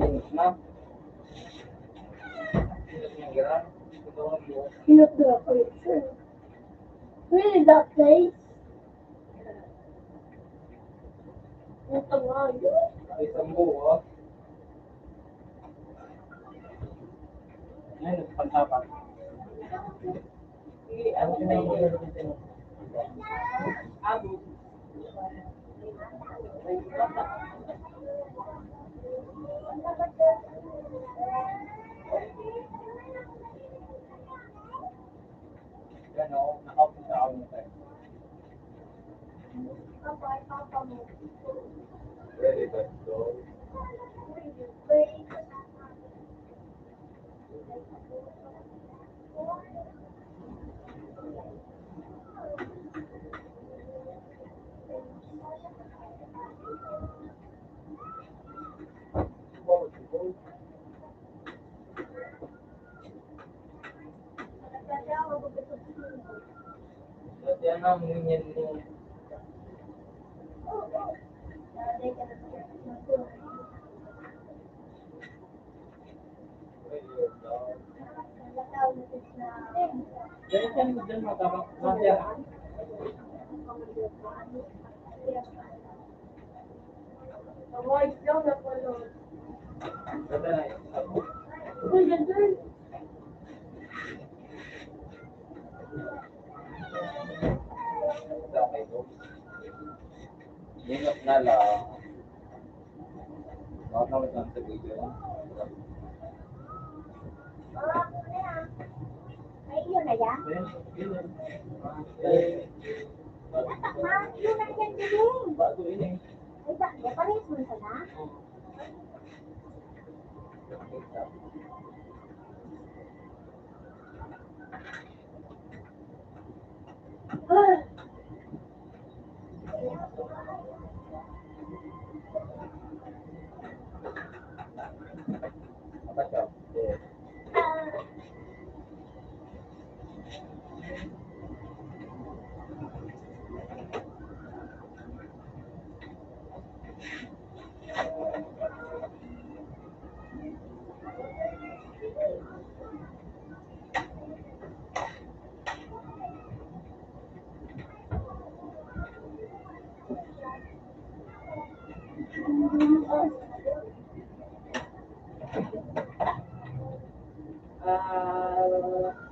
Speaker 4: Sinus na. Sinus niya gira. Ito ang buo.
Speaker 1: Sinot na ako yun, sir. Really, that place? Puta nga yun.
Speaker 4: Ay, isang buo. Ngayon, pantapat. Ano sinunod na dito?
Speaker 3: Abo.
Speaker 4: Yan o, nakapunta ako na tayo.
Speaker 1: Papa mo.
Speaker 4: Very good. So,
Speaker 1: Wait.
Speaker 4: yan ang ganyan mo. Ganyan mo dyan matabang. Masya.
Speaker 1: Avoid daw na pala.
Speaker 4: Ganda na yun.
Speaker 1: Uy, ganda.
Speaker 4: Okay po. Ingat na lang. Bakit naman lang sa video?
Speaker 1: Ay, yun na yan? Tatak na, yun na yan din.
Speaker 4: Bago yun eh.
Speaker 1: Ay, bakit? Parehas mo na na? Ah.
Speaker 4: Apa siya?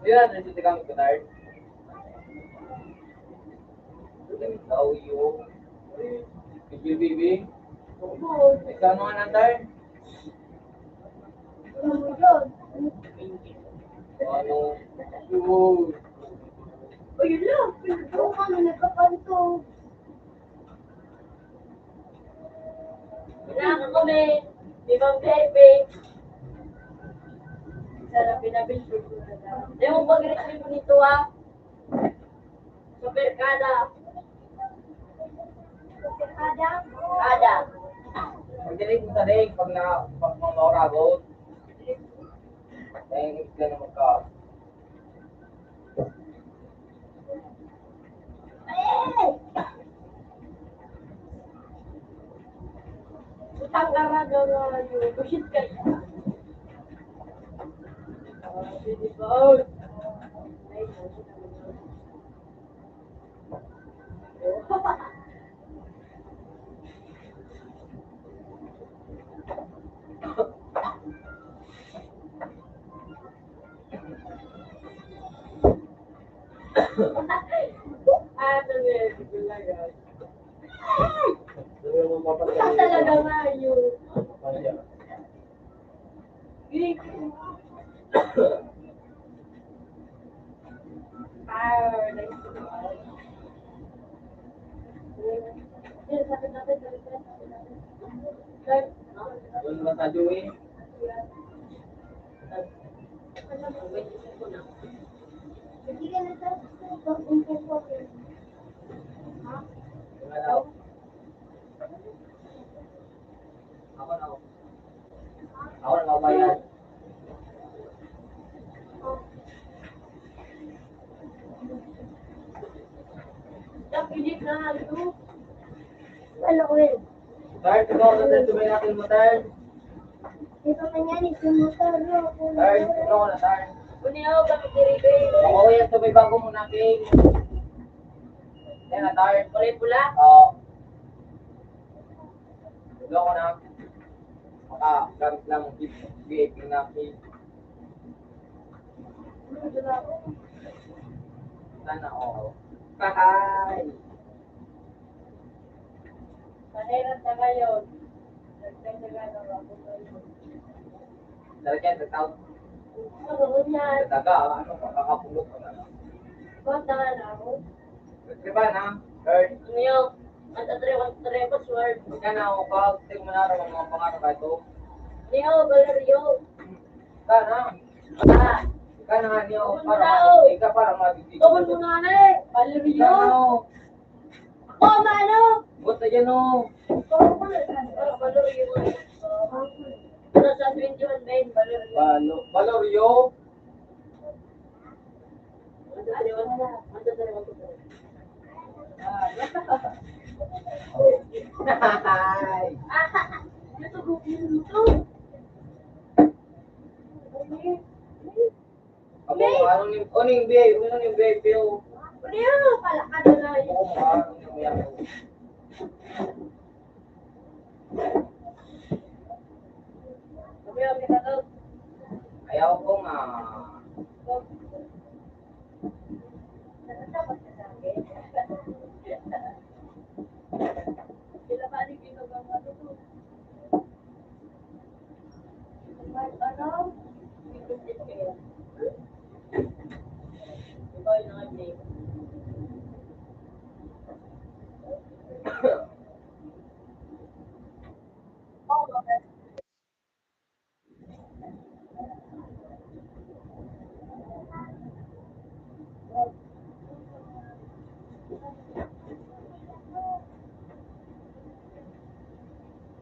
Speaker 4: Yun, nandito kang Bernard. Ikaw yung BBB. Ikaw naman nantar.
Speaker 1: Ano mo yun?
Speaker 4: Ano? Yun.
Speaker 1: Ay, yun lang. Pinagawa ka na nagkakanto.
Speaker 2: Kailangan kami. Di ba, Pepe? Sarap pinabisyo ko na daw. Di mo pag-receive mo nito, ha? Sa Perkada.
Speaker 1: Kada.
Speaker 2: Kada.
Speaker 4: Pag-delete mo sa leg, pag na-oragot. Dahil ka na magka.
Speaker 1: Ay!
Speaker 2: Utang ka na daw na yun. Bushit ka niya. Di ba? Ay, ano yun? Bulagan. Utang talaga nga yun. Gig. Ah, nice. Yun, sabi natin, Lord,
Speaker 4: Yun ba sa Dewey?
Speaker 1: Hindi ka na sa pag-umpong. Ha?
Speaker 4: Yung ano? Ako na ako. Ako na mabayad.
Speaker 2: Napilit na ano.
Speaker 1: Ano ko yun?
Speaker 4: Third, ikaw na sa tumay natin mo, third.
Speaker 1: Ito man yan, ito motor, no?
Speaker 4: Third, tulong ko na third.
Speaker 2: Kunin ako kami kiribe.
Speaker 4: Oo, yan ito may bago mo natin. Yan na third.
Speaker 2: Kulay pula.
Speaker 4: Oo. Tulong ko na. Makagamit lang ang VIP natin. Sana oo. Hi!
Speaker 2: Mahirap na ngayon. Nagdagdagan ang ako ngayon.
Speaker 4: Lalagyan sa tawag.
Speaker 2: Ano yan?
Speaker 4: Sa daga, ano, makakapulot ko na lang.
Speaker 2: Konta ka na ako.
Speaker 4: Diba na? Third.
Speaker 2: Ano yung? Ang tatry ko, sword.
Speaker 4: Huwag ka na ako pag tingin mo na rin ang mga pangarap ka ito.
Speaker 2: Ano yung? Valerio.
Speaker 4: Ka na.
Speaker 2: Ah.
Speaker 4: Ka na nga niyo.
Speaker 2: Tawag mo
Speaker 4: Para
Speaker 2: daw.
Speaker 4: matitig ka, para matitig.
Speaker 2: Tawag mo nga na eh.
Speaker 4: Ka
Speaker 2: Valerio.
Speaker 4: na.
Speaker 2: Ako, mano?
Speaker 4: Buta dyan o.
Speaker 2: Valerio. Ano sa 21 Ben? Valerio.
Speaker 4: Valorio.
Speaker 2: Ang tatry ko.
Speaker 4: Hi!
Speaker 2: Ito, ito.
Speaker 4: Ako, ano yung babe? Ano yung babe?
Speaker 2: Ano yung? Palakad na lang.
Speaker 4: Oo, ano yung yan?
Speaker 2: Kami ka daw.
Speaker 4: Ayaw ko nga.
Speaker 2: Sila ba ni ginagawa ano to? Ano? Ikutit kayo. Ikaw yung nag-name.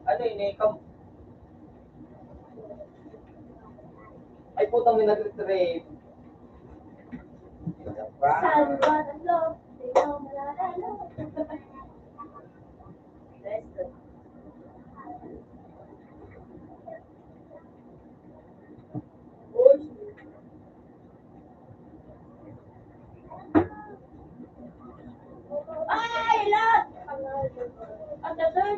Speaker 4: Ano yun eh? Ay putang may nag-retrieve.
Speaker 1: Salva ng loob, sa'yo malalalo.
Speaker 2: Ay, lot! Ang dasal!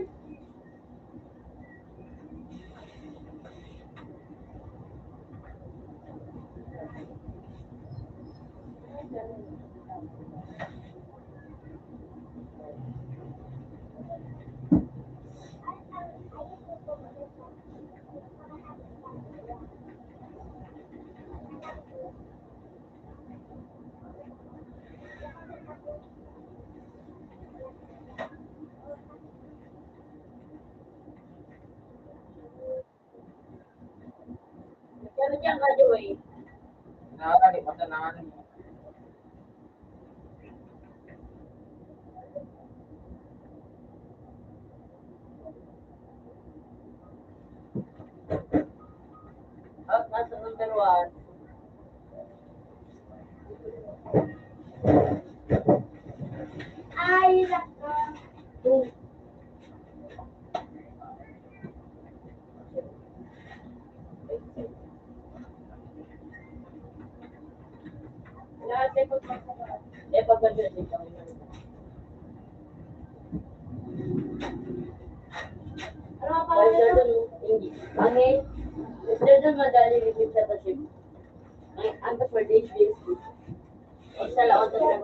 Speaker 2: Pero diyan ka, Joey.
Speaker 4: Nakakali pa sa nangan.
Speaker 2: At nasa number 1.
Speaker 1: Ay, nako.
Speaker 2: Lahat ay pagpapagawa. Eh, pagpapagawa din kami.
Speaker 1: Ano ka pala
Speaker 2: Pag
Speaker 1: nito?
Speaker 2: doon, hindi. Angin. Doon madali ibig sa tasip. Ang for days days. Isa lang ang tasip.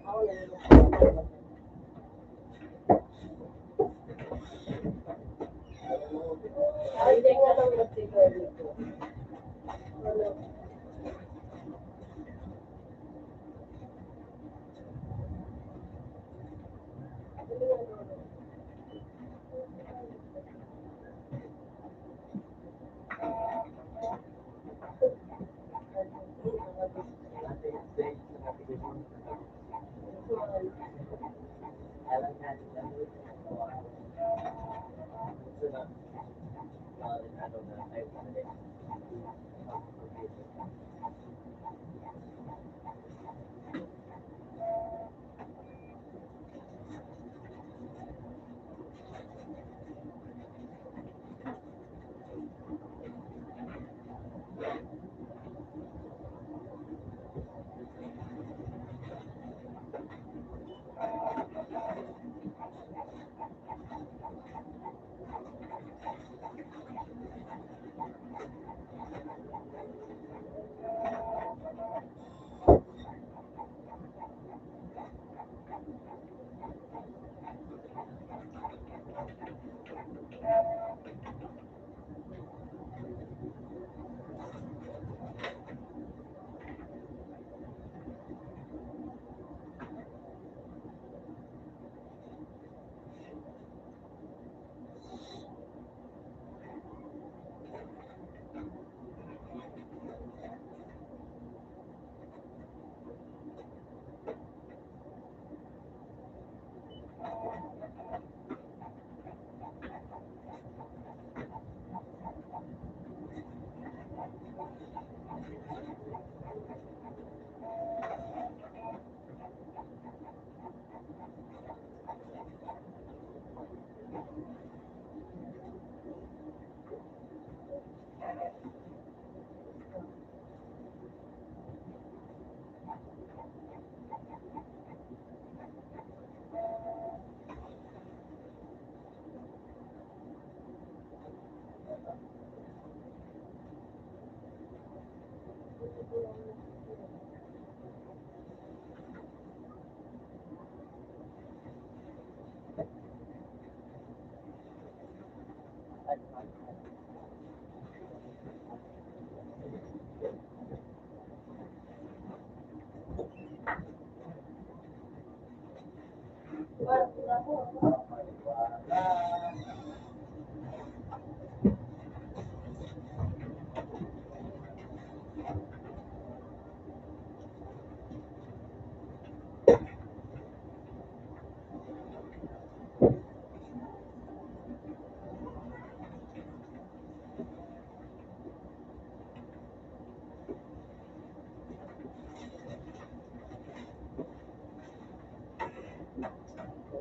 Speaker 2: Ako yan. Ay, hindi nga lang mag-trigger dito.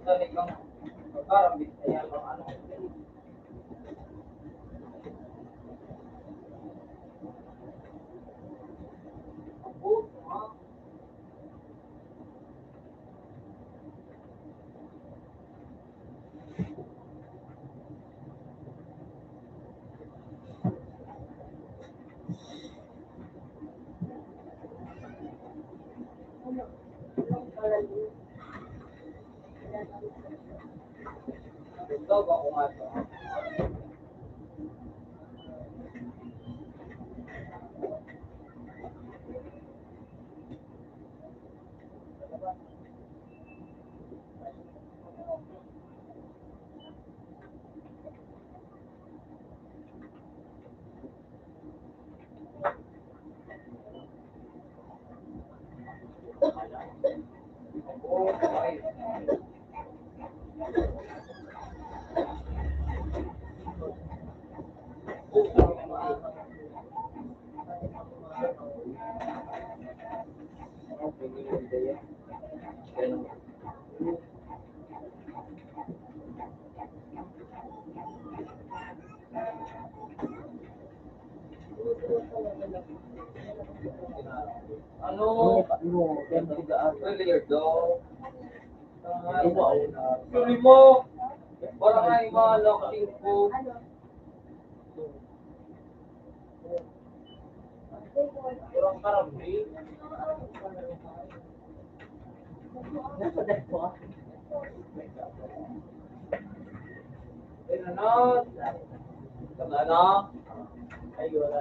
Speaker 4: Balik lang. Parang kaya bang ano. Ito ba kung ano? Ano? Earlier daw. Tuloy mo. Wala nga yung mga locking ko. Kurang karami. Ano? Ano? Ay, wala.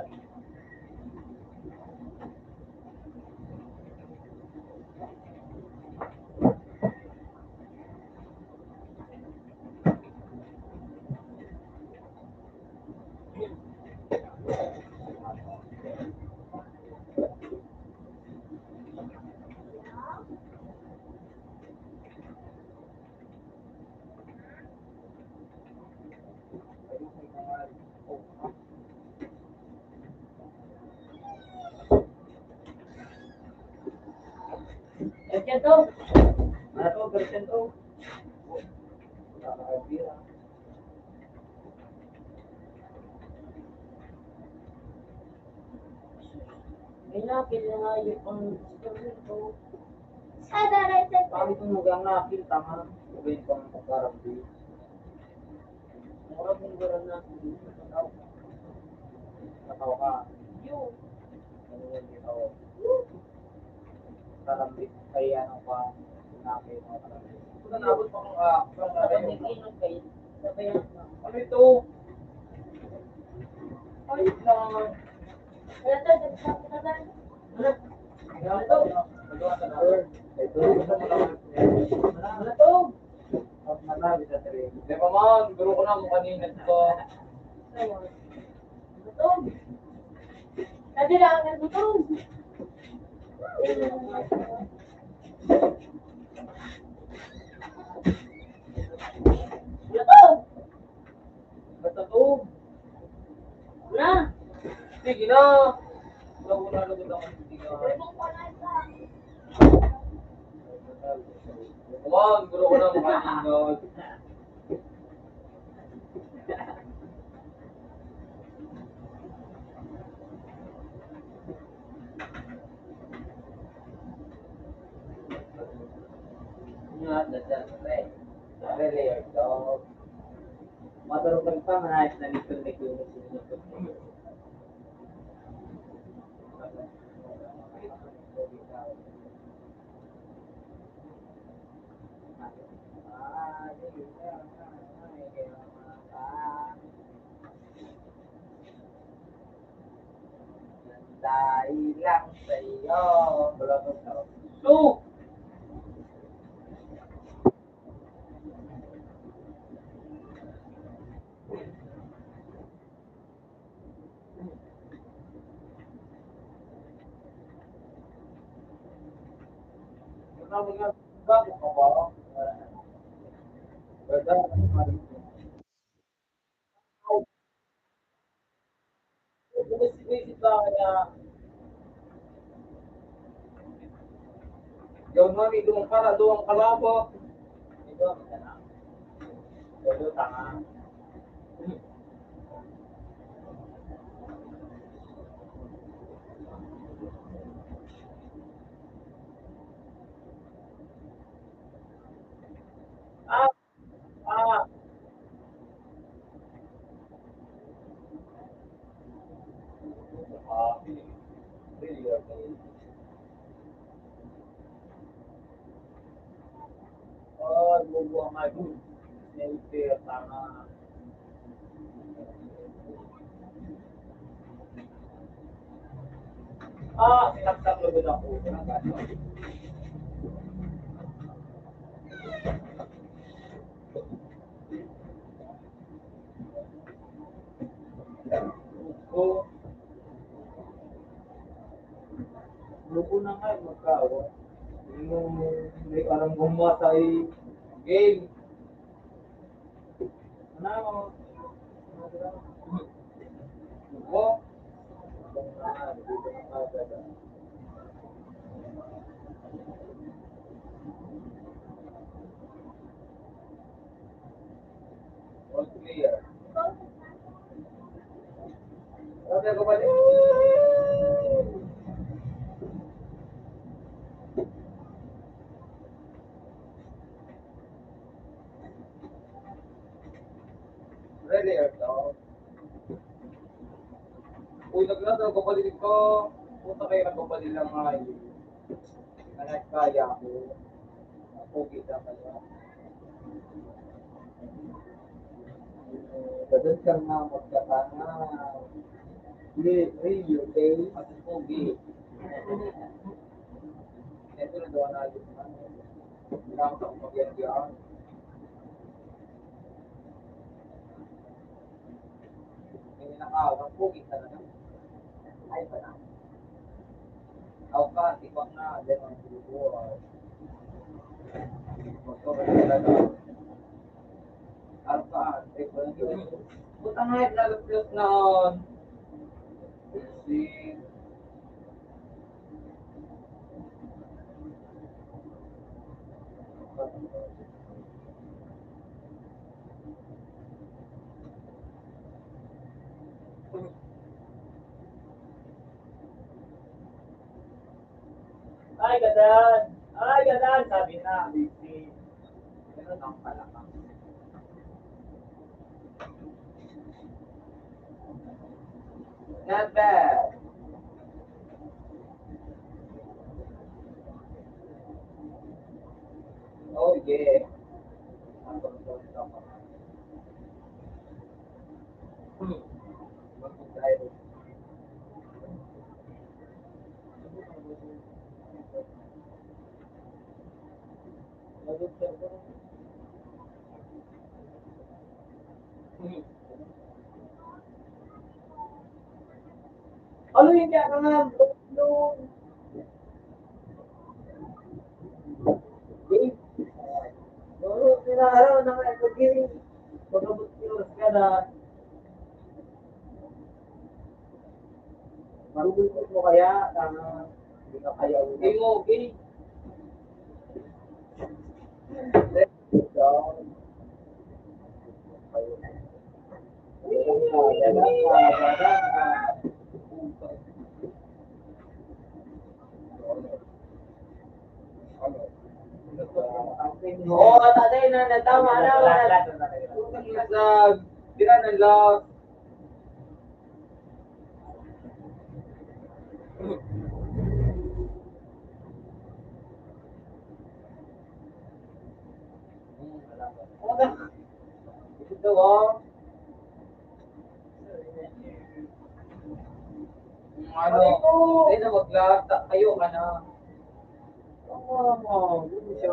Speaker 2: Ganyan to.
Speaker 4: Ano? Version 2. Nakakabira.
Speaker 2: May nakil na nga yung pang ito.
Speaker 1: Sa diretso.
Speaker 4: Sabi ko nung nakil, tama. Sabihin ko ang karami.
Speaker 2: Mura mong gano'n na.
Speaker 4: Natawa ka.
Speaker 2: Yung.
Speaker 4: Ano yan, ikaw?
Speaker 1: Woo!
Speaker 4: kaya ano pa, namin,
Speaker 3: Kung nanabot pa kung
Speaker 2: Kapag nag-inom kayo, sabayan mo.
Speaker 3: ano ito? Ayos lang.
Speaker 2: Kaya tayo, dagdag ka tayo. Ano?
Speaker 3: Ano to? Magawa ka na.
Speaker 4: Ito, gusto mo naman.
Speaker 3: Ano to?
Speaker 4: Pag manabi sa train.
Speaker 3: Hindi pa man, guro ko na mo kanina ito.
Speaker 2: Gutom. Kasi lang ang gutom. Gutom.
Speaker 3: Basta to.
Speaker 2: Na.
Speaker 3: Sige na. Wala ko na lagod ako. Sige na. Come on, guro ko na mo kanina.
Speaker 4: Ingat, that's right. Really, dog. Matulog pa, manayos na nito na kinis nito. Dahil lang sa'yo. Wala ko sa
Speaker 3: So,
Speaker 4: bago ka ba? Wala.
Speaker 3: bumisit ba kaya? Yung mami, doon kalabo.
Speaker 4: Ito, sana. Ito, tanga.
Speaker 3: Ah, ah.
Speaker 4: Really, okay. Oh, bubuang nga yun. Naipir, tanga. Sinaksak lubid ako. So, lupo na nga yung magkawa. Yung may parang gumatay game. Ano?
Speaker 3: Lupo.
Speaker 4: Kung na, dito na kagad. All clear.
Speaker 3: Sabi ko ba ready or dog? Uy, naglasal ko palilig ko. Punta kayo nagpapalig lang nga yun. Anak kaya ko. Ako kita kaya.
Speaker 4: Dadad ka nga magkatanga. Really, okay?
Speaker 3: At pogi. Ito na doon na yun. Kailangan ko mag-yan. Hindi nakawang pogi talaga. Ay pa na. Ako ka, tipak na. Diyan ang bubuhay. Magkakaroon talaga. Arkaan, puta nga nag-plus na on. Si
Speaker 4: Ay, gadan! Ay, gadan! Sabi na, busy.
Speaker 3: ganun ang palakang. Not bad. Ano yung kaya ka nga, blue? Lolo, sinaraw na nga ito gini. Pagkabot kilos ka na. Marubulkot mo kaya, tama. Hindi ka kaya ulit. Hindi mo, okay. Oo, tatay na natama na. Sa dira ng love. Ito oh. Ano? Ay na maglata kayo ka na. Oo, siya.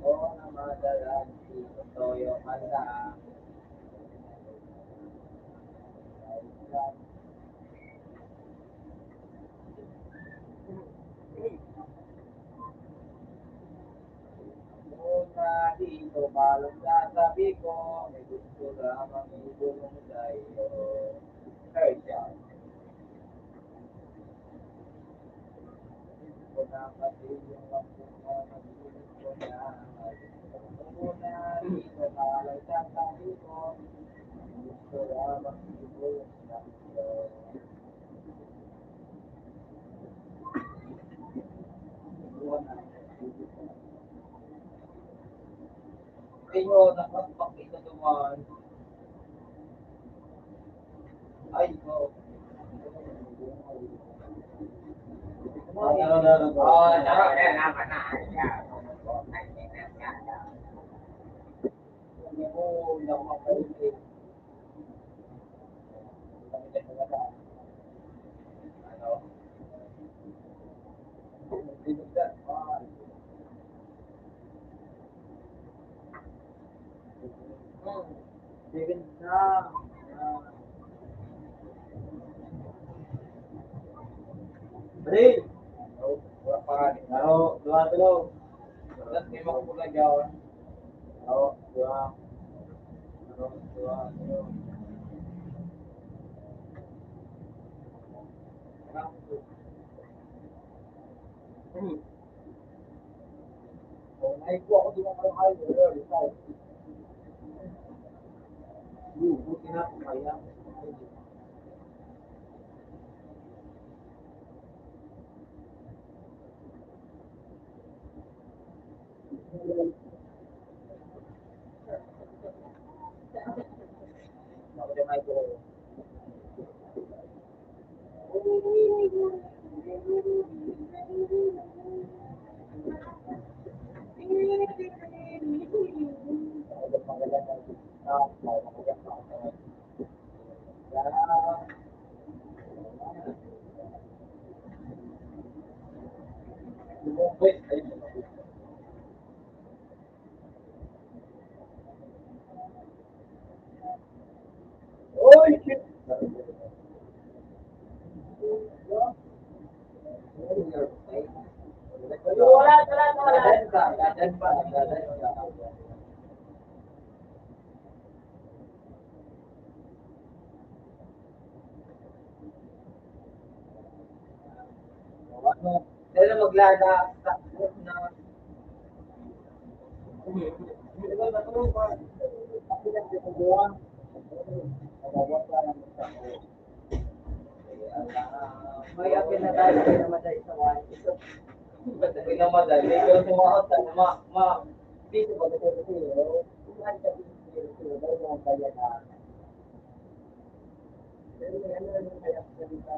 Speaker 3: Oo, na madalas. Toyo ka na. Una dito, malang sasabi ko, may gusto lamang ibulong sa iyo. Third job. Ko na kasi yung lampo mo, nagulong ko na. Una dito, malang sasabi ko, may gusto lamang ibulong sa iyo. Kayo, nakapakita naman. Ay, no. Bril! Ano, dua tulog. Tapos may makapula dyan. Ano, dua. Ano, dua. Naipo ako din ang kayo. Buti na kung kaya. Ako din ay ko. Oy, shit! Wala. Dahil maglada sa na may apil na tayo na namatay sa wali. Hindi na madali. Pero sumakot sa dito ba ito kasi kumahan sa dito daw mga bayan na pero ano na kaya sa dito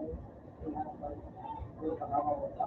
Speaker 3: yung pangama mo sa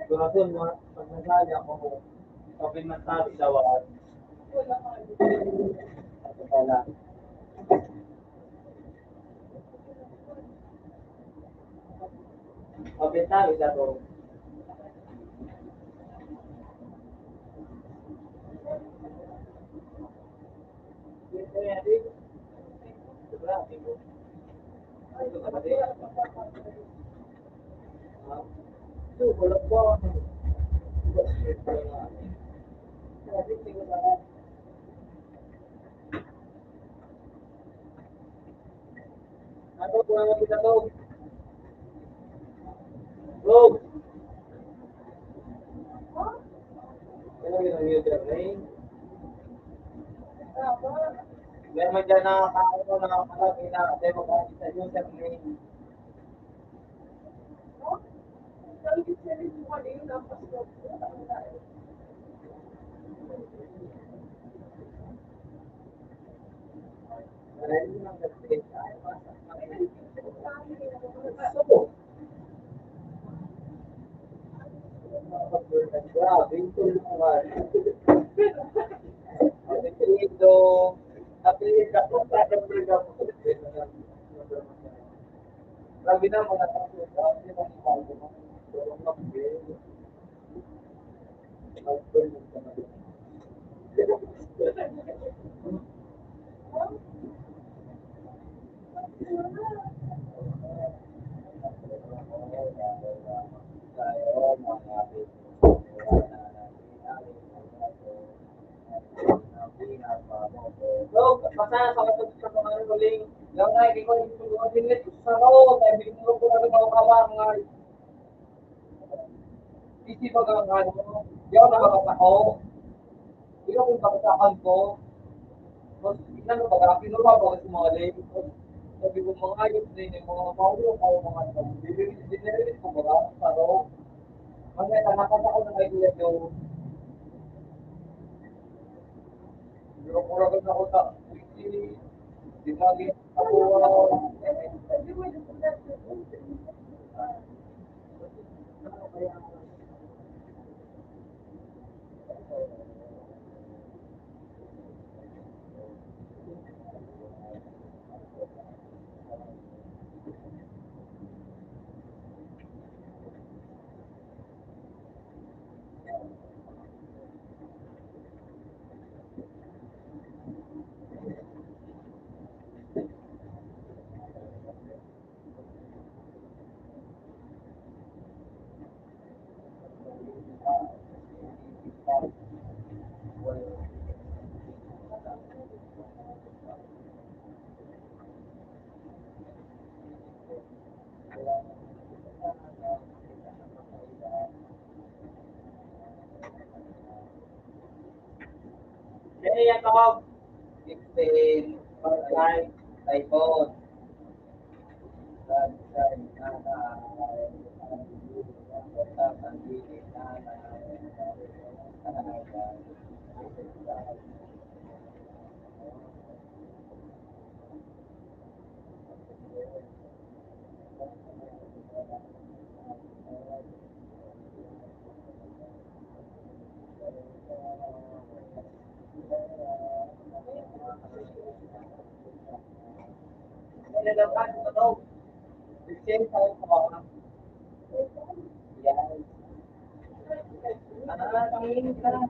Speaker 4: Siguraduhin mo, pag nagsali ako, pag-inventary daw ako. Wala. Pag-inventary daw ako. Ano po ang kita to? Bro! Ano yung user name? Meron dyan nakakaano ko nakakalagi na kasi magkakit sa user name. Grabe, ito naman. Apelido ako, tatapos ako. Grabe na mga tapos. Grabe na mga tapos. Bro, basta sa katapos sa mga huling yung nga, hindi ko yung dinit sa ako, dahil hindi ko na mga kabang nga. Isi ba nga nga, di ako nakakapako. Hindi ako yung kapatakan ko. Tapos, tignan mo ba, pinura ko kasi mga lane. Sabi ko, mga ayos din yung mga maulo ko, mga dinerilis ko ba, paro. Mga tanakan ako ng idea yung kurang ako sa wiki, di lagi ako, yan ako, 16, like, iPhone. Nilalaban ko to. 15 taon ko. Yan. Ating ka na.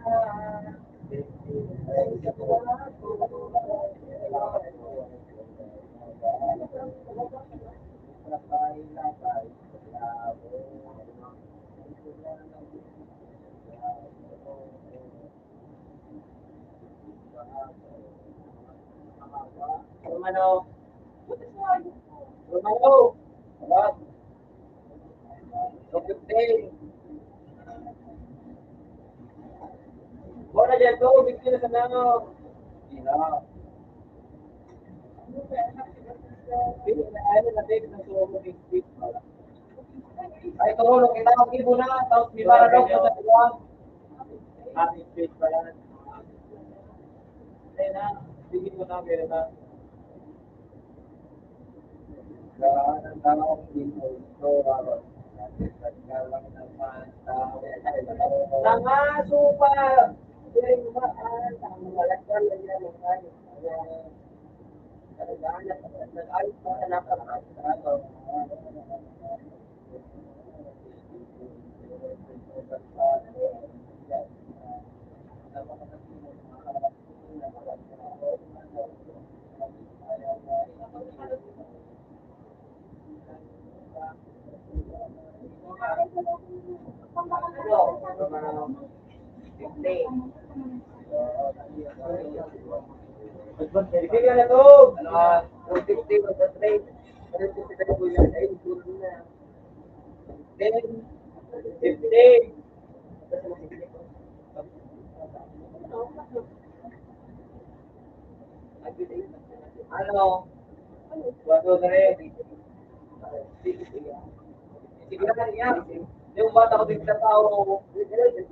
Speaker 4: Romano. Romano. Alam. So, 15. Muna dyan to, bigyan na sa nano. Hindi na. Ano na din sa sumo ng speed. Ay, tumulong kita ang ibo na. Tapos may para daw sa tuwan. Ating speed pa yan. Ay na, bigyan mo na, meron na. Ang tawag dito, ito, tanga, supa. Bigyan na to. 150 was the trade. 150 po yan. Ay, gusto na. 10, 15. Ano? 1, 2, 3. Sige na niya. Yung bata ko din sa tao. 11.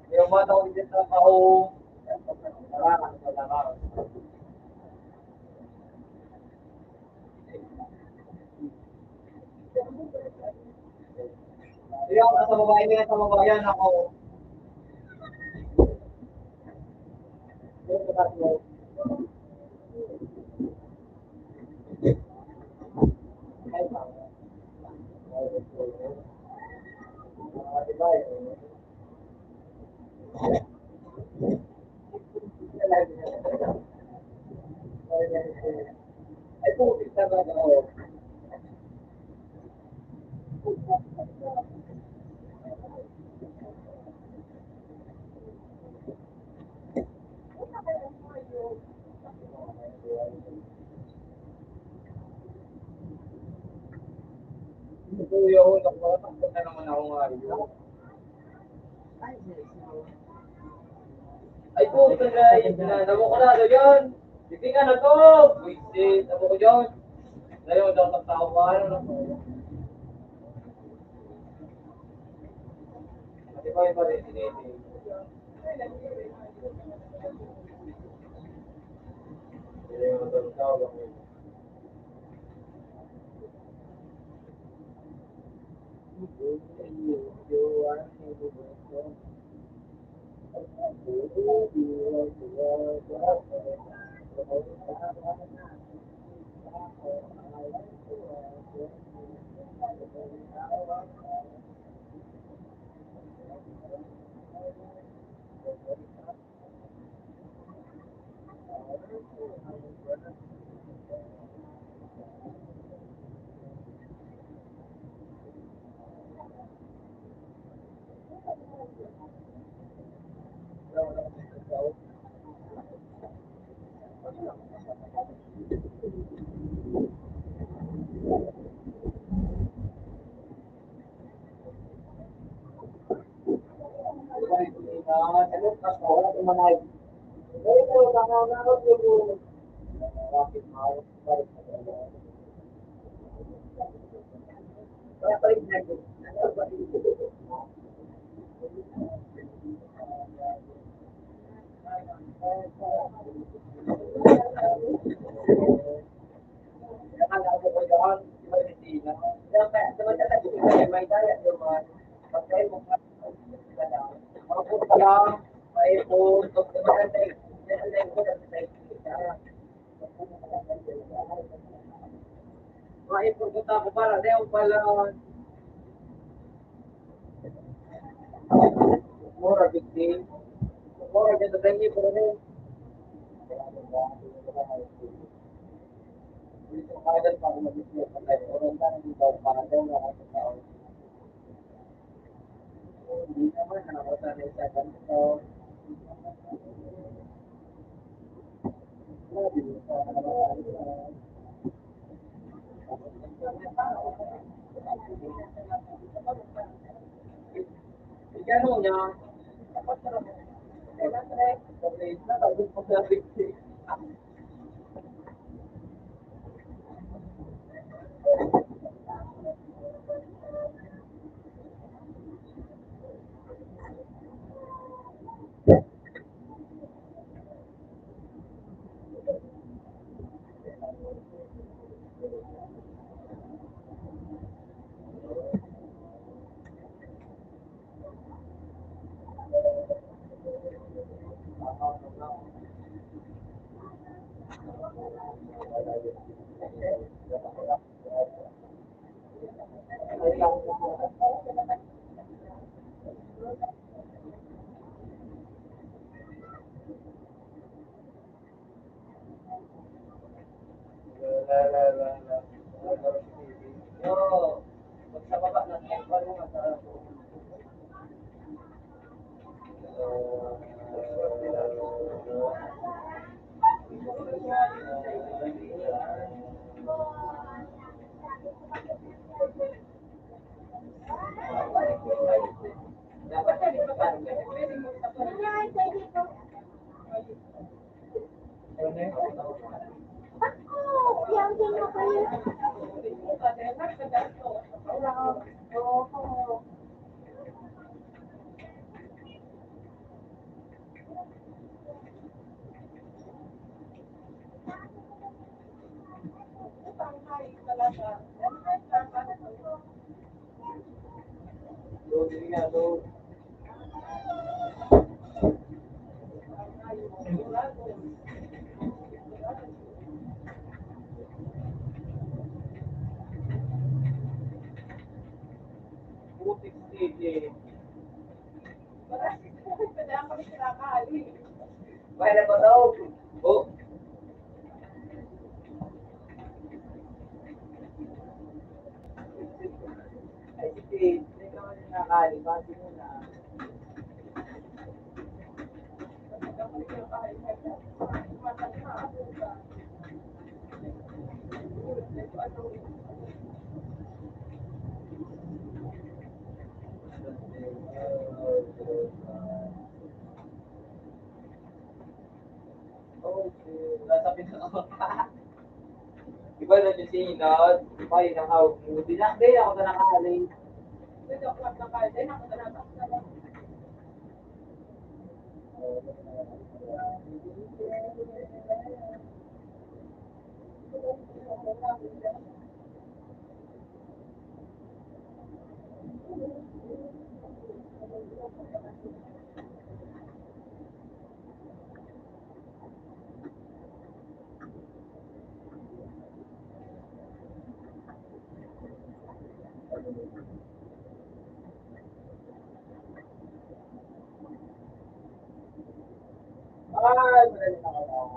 Speaker 4: Yung bata ko din sa tao. Hindi ako nasa babae niya, sa babayan ako. Ay, putik talaga ako. Kuya ko, nakapagod na naman ako ngayon. Ay po, tagay, namo ko na, doon. Hindi ka na to. Wait, namo ko dyan. Dahil daw tao ka, ano na po. Kasi pa yung rin, sinete. Hindi yung tao ka. Pilipinas. Kaya sa mga may diet yung mga pagkain mo ka lang, may food, mga ipon ko ko para daw pala mura big deal. Mura dyan sa ganyan pero rin. Dito kagad pa ako mag-isip sa tayo. Oran ka na dito para daw na ako sa tao. Hindi naman ako sa nasa ganito. Gano'n niya. Yo, sa baba na paano nga sa
Speaker 1: Ako, yang din mo kayo. Oo.
Speaker 4: Putik City. Pwede ba daw? Oh. Ay, hindi. Hindi ka man nakakali. Bakit mo na? Okay. Nasa pinaka. Iba na yung sinod. Pay ng hawag mo. Dinakday ako na nakakali. Ay, madali na ako.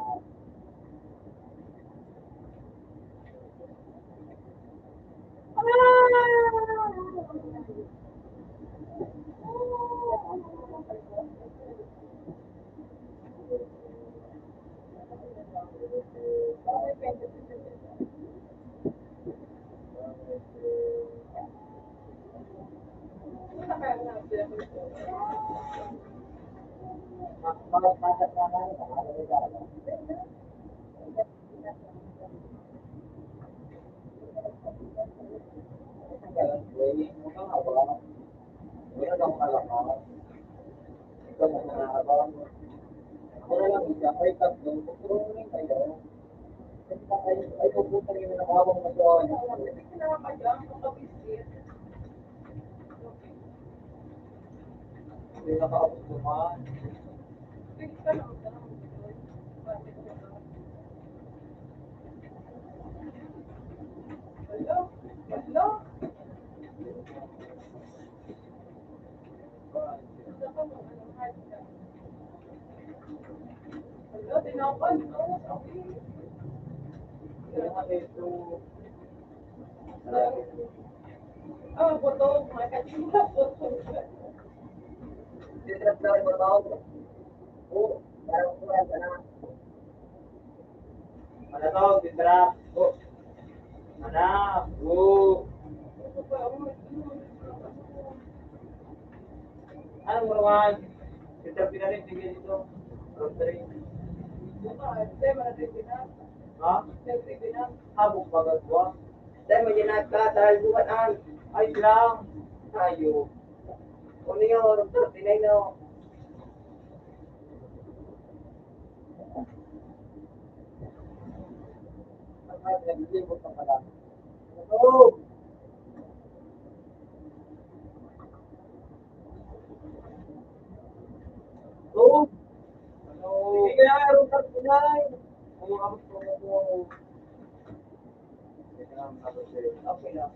Speaker 4: Ako na lang isa, may tatlong, tutulungan kayo. Ay, pupunta rin na nakawang na doon.
Speaker 3: Hindi ka naman pa dyan, makabisit.
Speaker 4: Hindi nakaabot naman.
Speaker 3: Sige ka naman na. Bakit ka na? Wala. Wala. Wala ka mo, anong hard ka? Wala, tinapan. Oo, sabi.
Speaker 4: Kaya nga ito.
Speaker 3: Ah, boto. Mga katsina, boto.
Speaker 4: Titrap na rin ba tao? Oo, parang kuwan ka na. Ano to, titrap? Oo. Anak, oo.
Speaker 3: Ito pa,
Speaker 4: Anong mo naman? Titrap na rin, sige dito. Rosary. Ha? Habok magagawa. Dahil may ginagawa, dahil buwan ay lang. Tayo. Ano yun? Tinay na. Ay, naglilibot ka pala. Oo. Oo. Hindi kaya meron ka tunay. Oo, abot ko na po. Okay lang.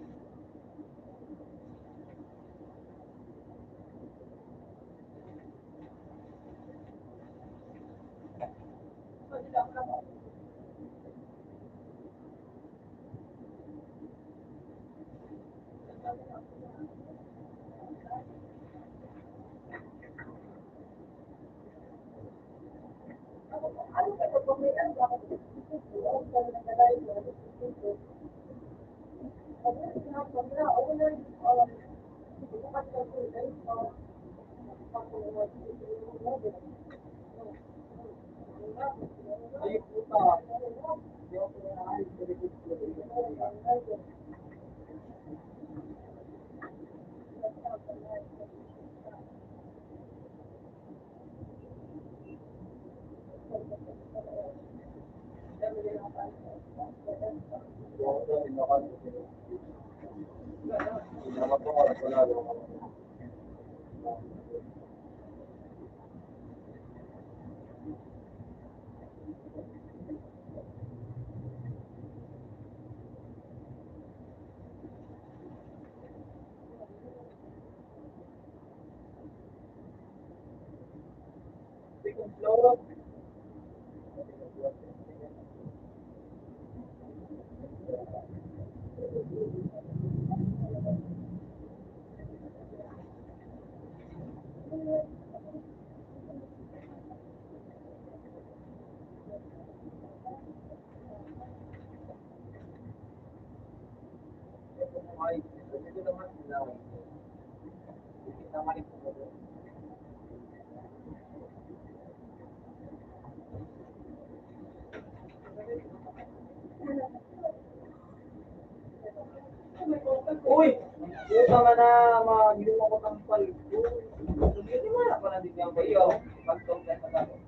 Speaker 4: Ay, puta. Hindi ako pinaalis. Second floor. Ay, dito naman sila. Dito naman ito. Uy! Puta ka na, mag-inom ako ng palito. Hindi mo na pa nandiyan ba iyo? Pag-talk na sa gano'n.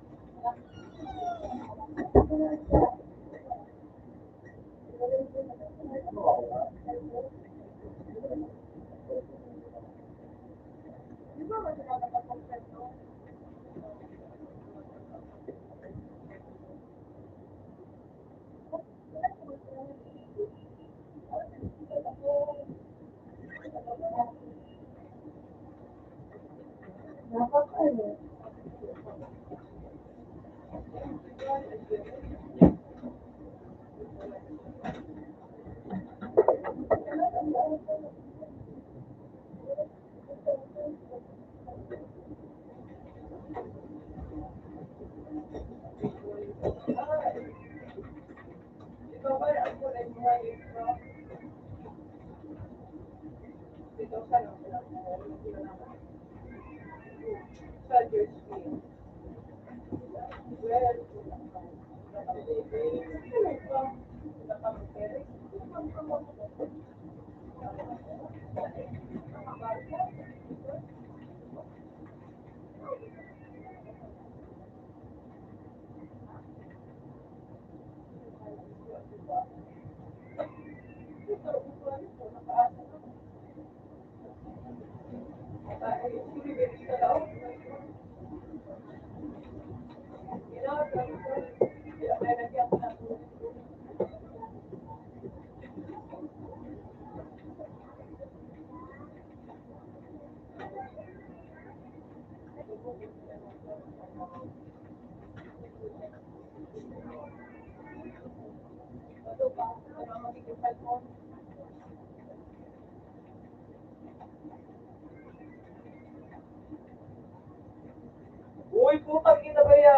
Speaker 4: Uy, putang ina ba ya?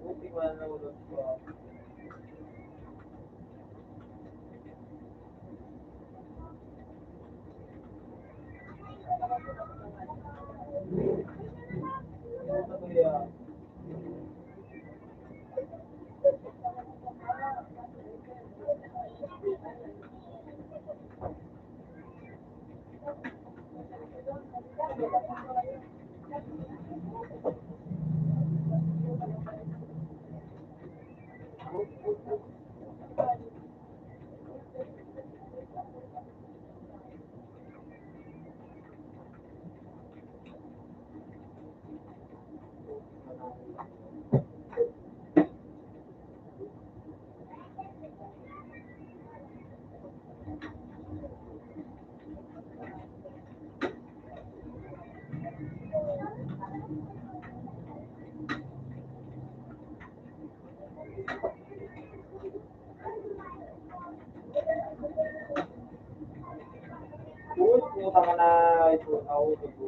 Speaker 4: Buti man nahulog ko. Ano ba ya? Uy, putang na ito. Nahulog ko.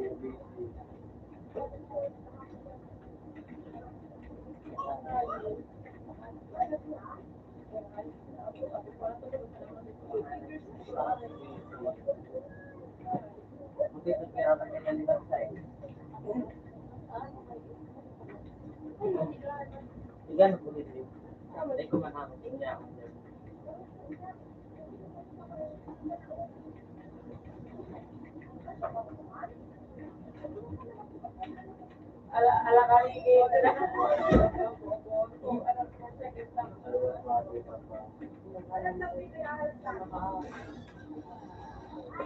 Speaker 4: Igan po dito. Ay, kumanang.
Speaker 3: Ala kali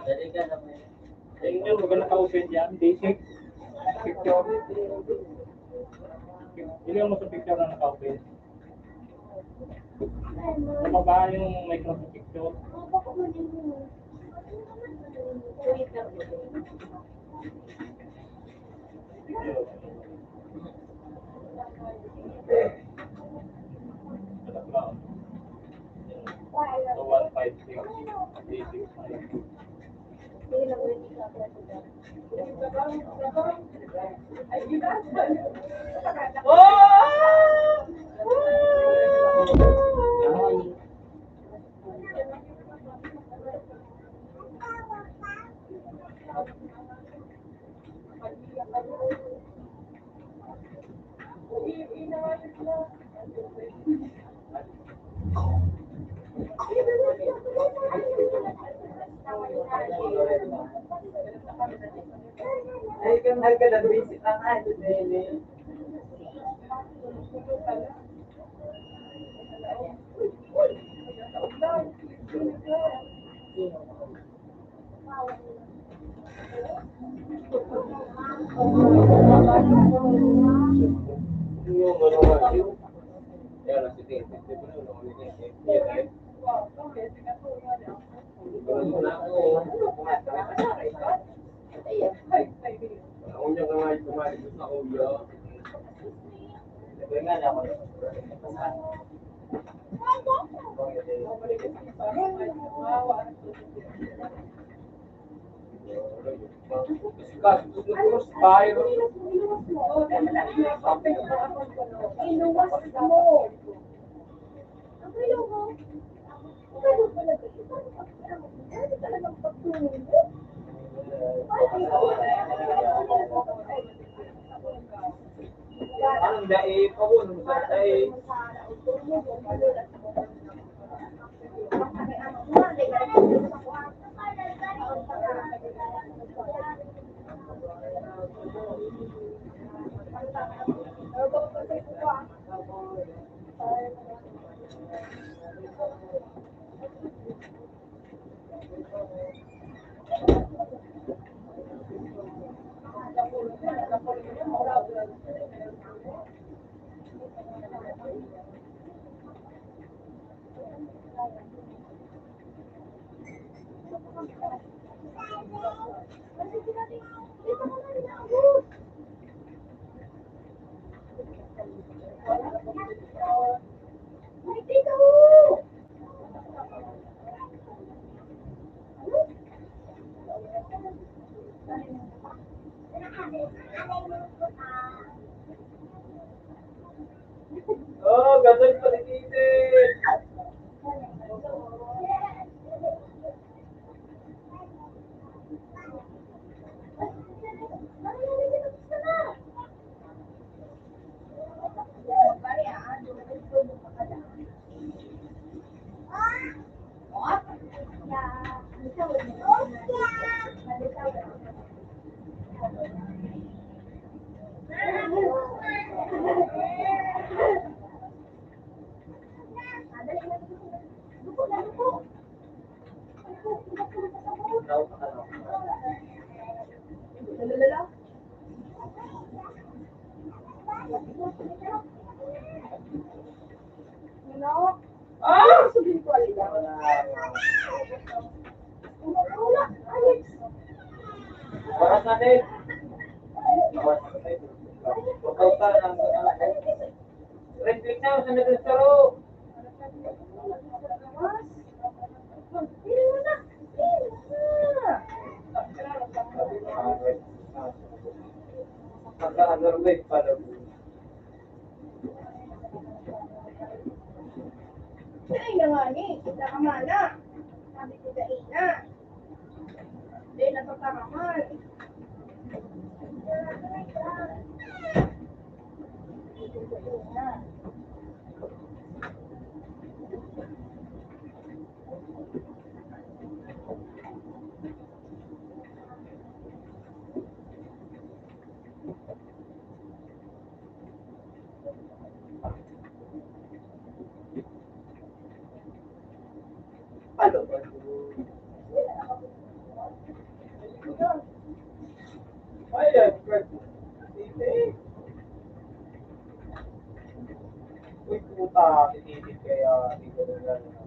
Speaker 2: Dali ka naman.
Speaker 5: Tingnan mo, maganda ka-open yan, basic. Picture. Ili mo sa picture na naka-open. Nababa yung Microsoft Picture. Background. So 156, 365.
Speaker 3: ay kan harga dan visit ang ay ini.
Speaker 4: Yung ano nga, yung yan, nasa tingin. Di ba nung ano yung tingin? Wala na ako. Ako niya nga nga tumalis sa ulo. Nagawin nga na ako. Terus tayo.
Speaker 1: Inuwas mo. Ang kayo mo. Ang kayo talaga. Ano talagang pagtulog?
Speaker 4: Anong daig ako nung sa daig? Oh, ganun palikitin. Ah! Oras natin. Pagkautan ng red click na, sa middle saro. Under wave pala.
Speaker 1: Ay, na nga ni, kita ka mana. Sabi ko sa ina. Hindi, natatakamay.
Speaker 4: Ano ba? Ay, first. Uy, puta, titipid kaya hindi ko na gano'n.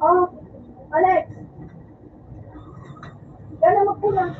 Speaker 1: Oh, Alex. Gano'n magpulang.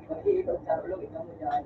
Speaker 3: Mag-iikot sa ulo, ikaw mo dyan.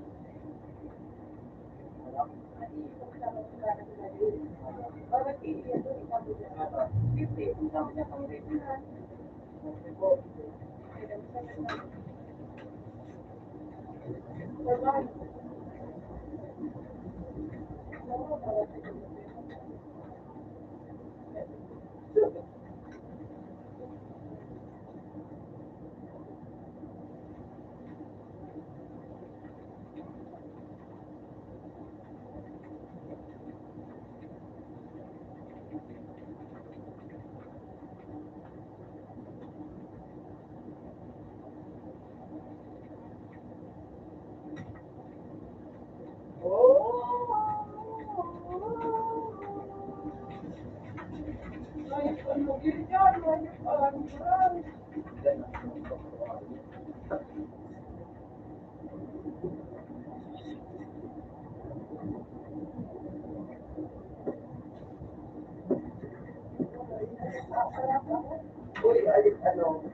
Speaker 3: Uy, alis ano?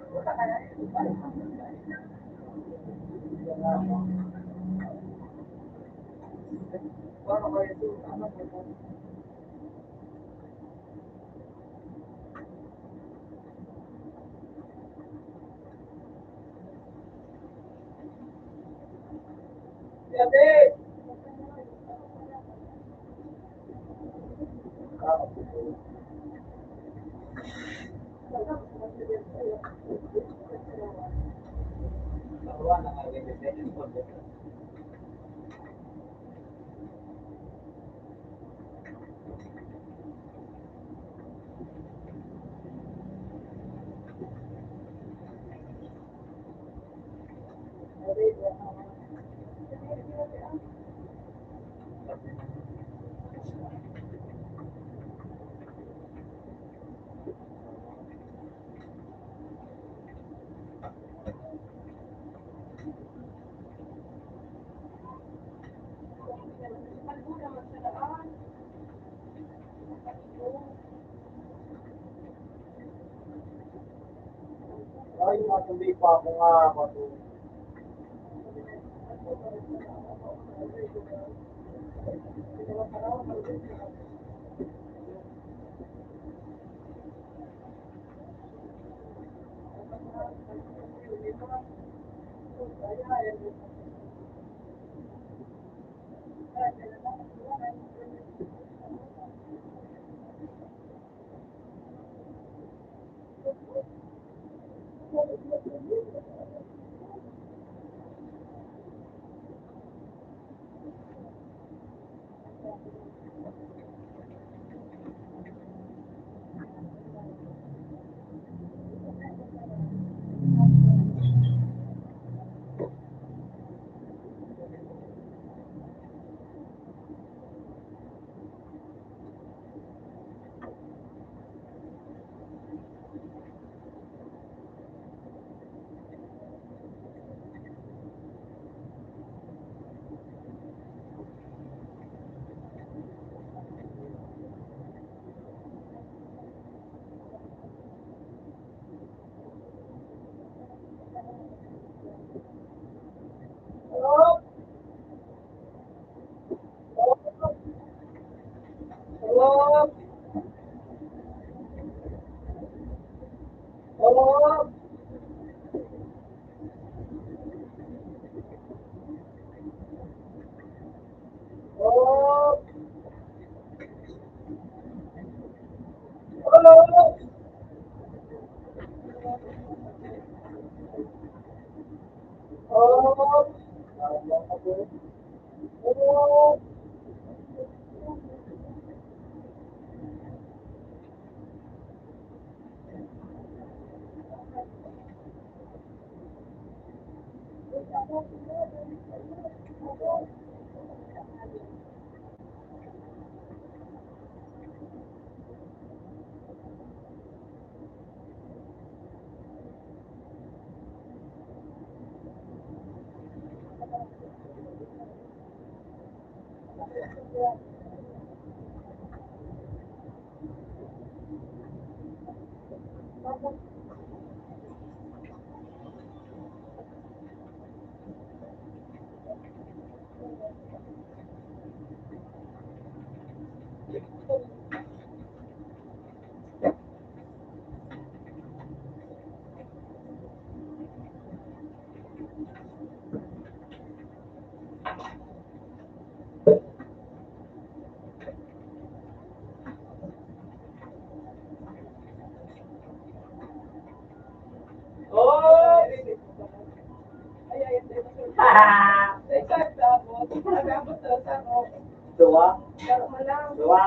Speaker 3: Paano kayo ito? Ano po? Ate! Laruan na kayo, Ay, matuloy pa ako nga. Matuloy. Hello? Hello? Hello? Hello? Hello? Hello? Hello? Tapos, nagabot sa ano.
Speaker 4: Dua.
Speaker 3: Pero mo lang.
Speaker 4: Dua.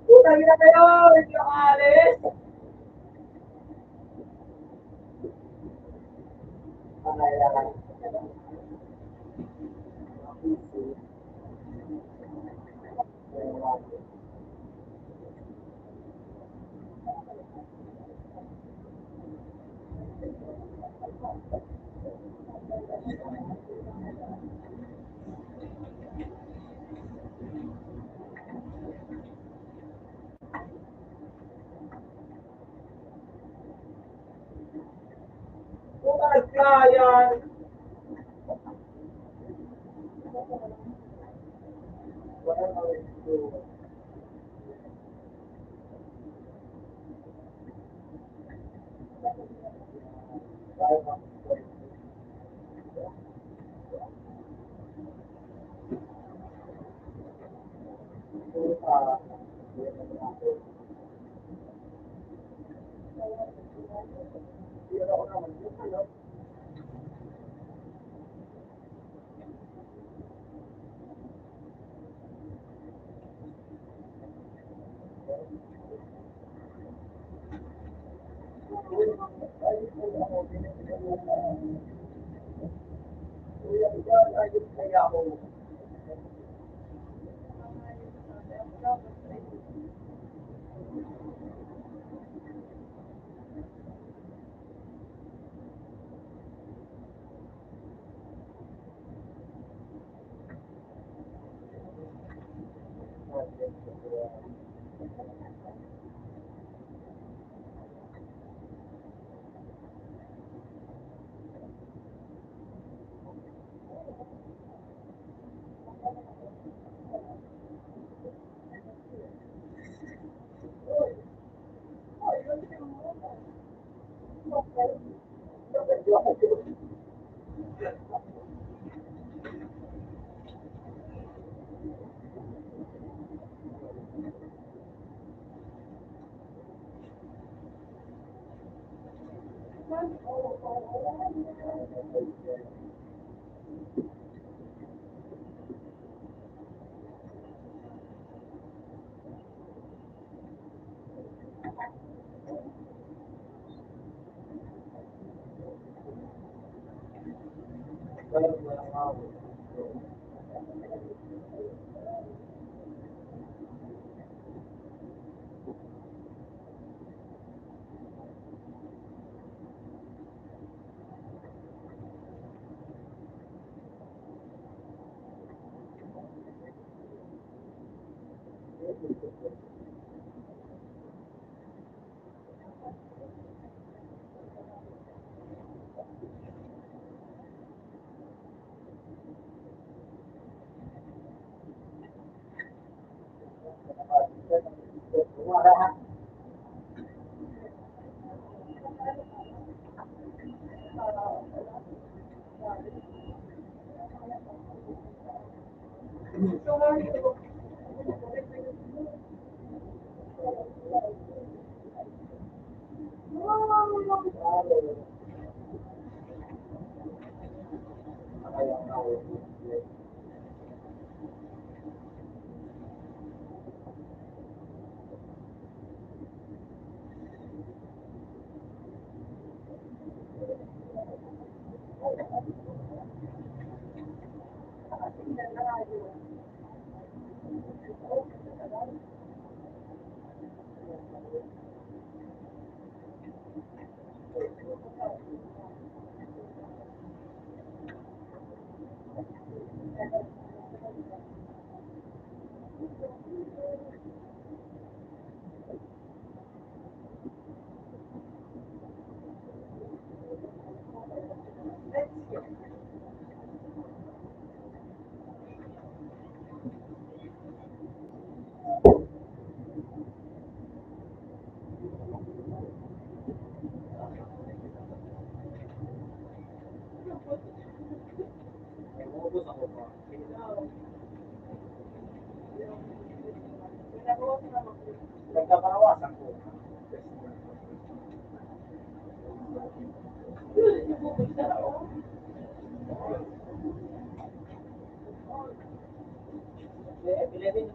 Speaker 3: Puta, gina kayo! Hindi ako alis! Puta, nagkayan!
Speaker 4: Nagkakawasan ko. Pilipin.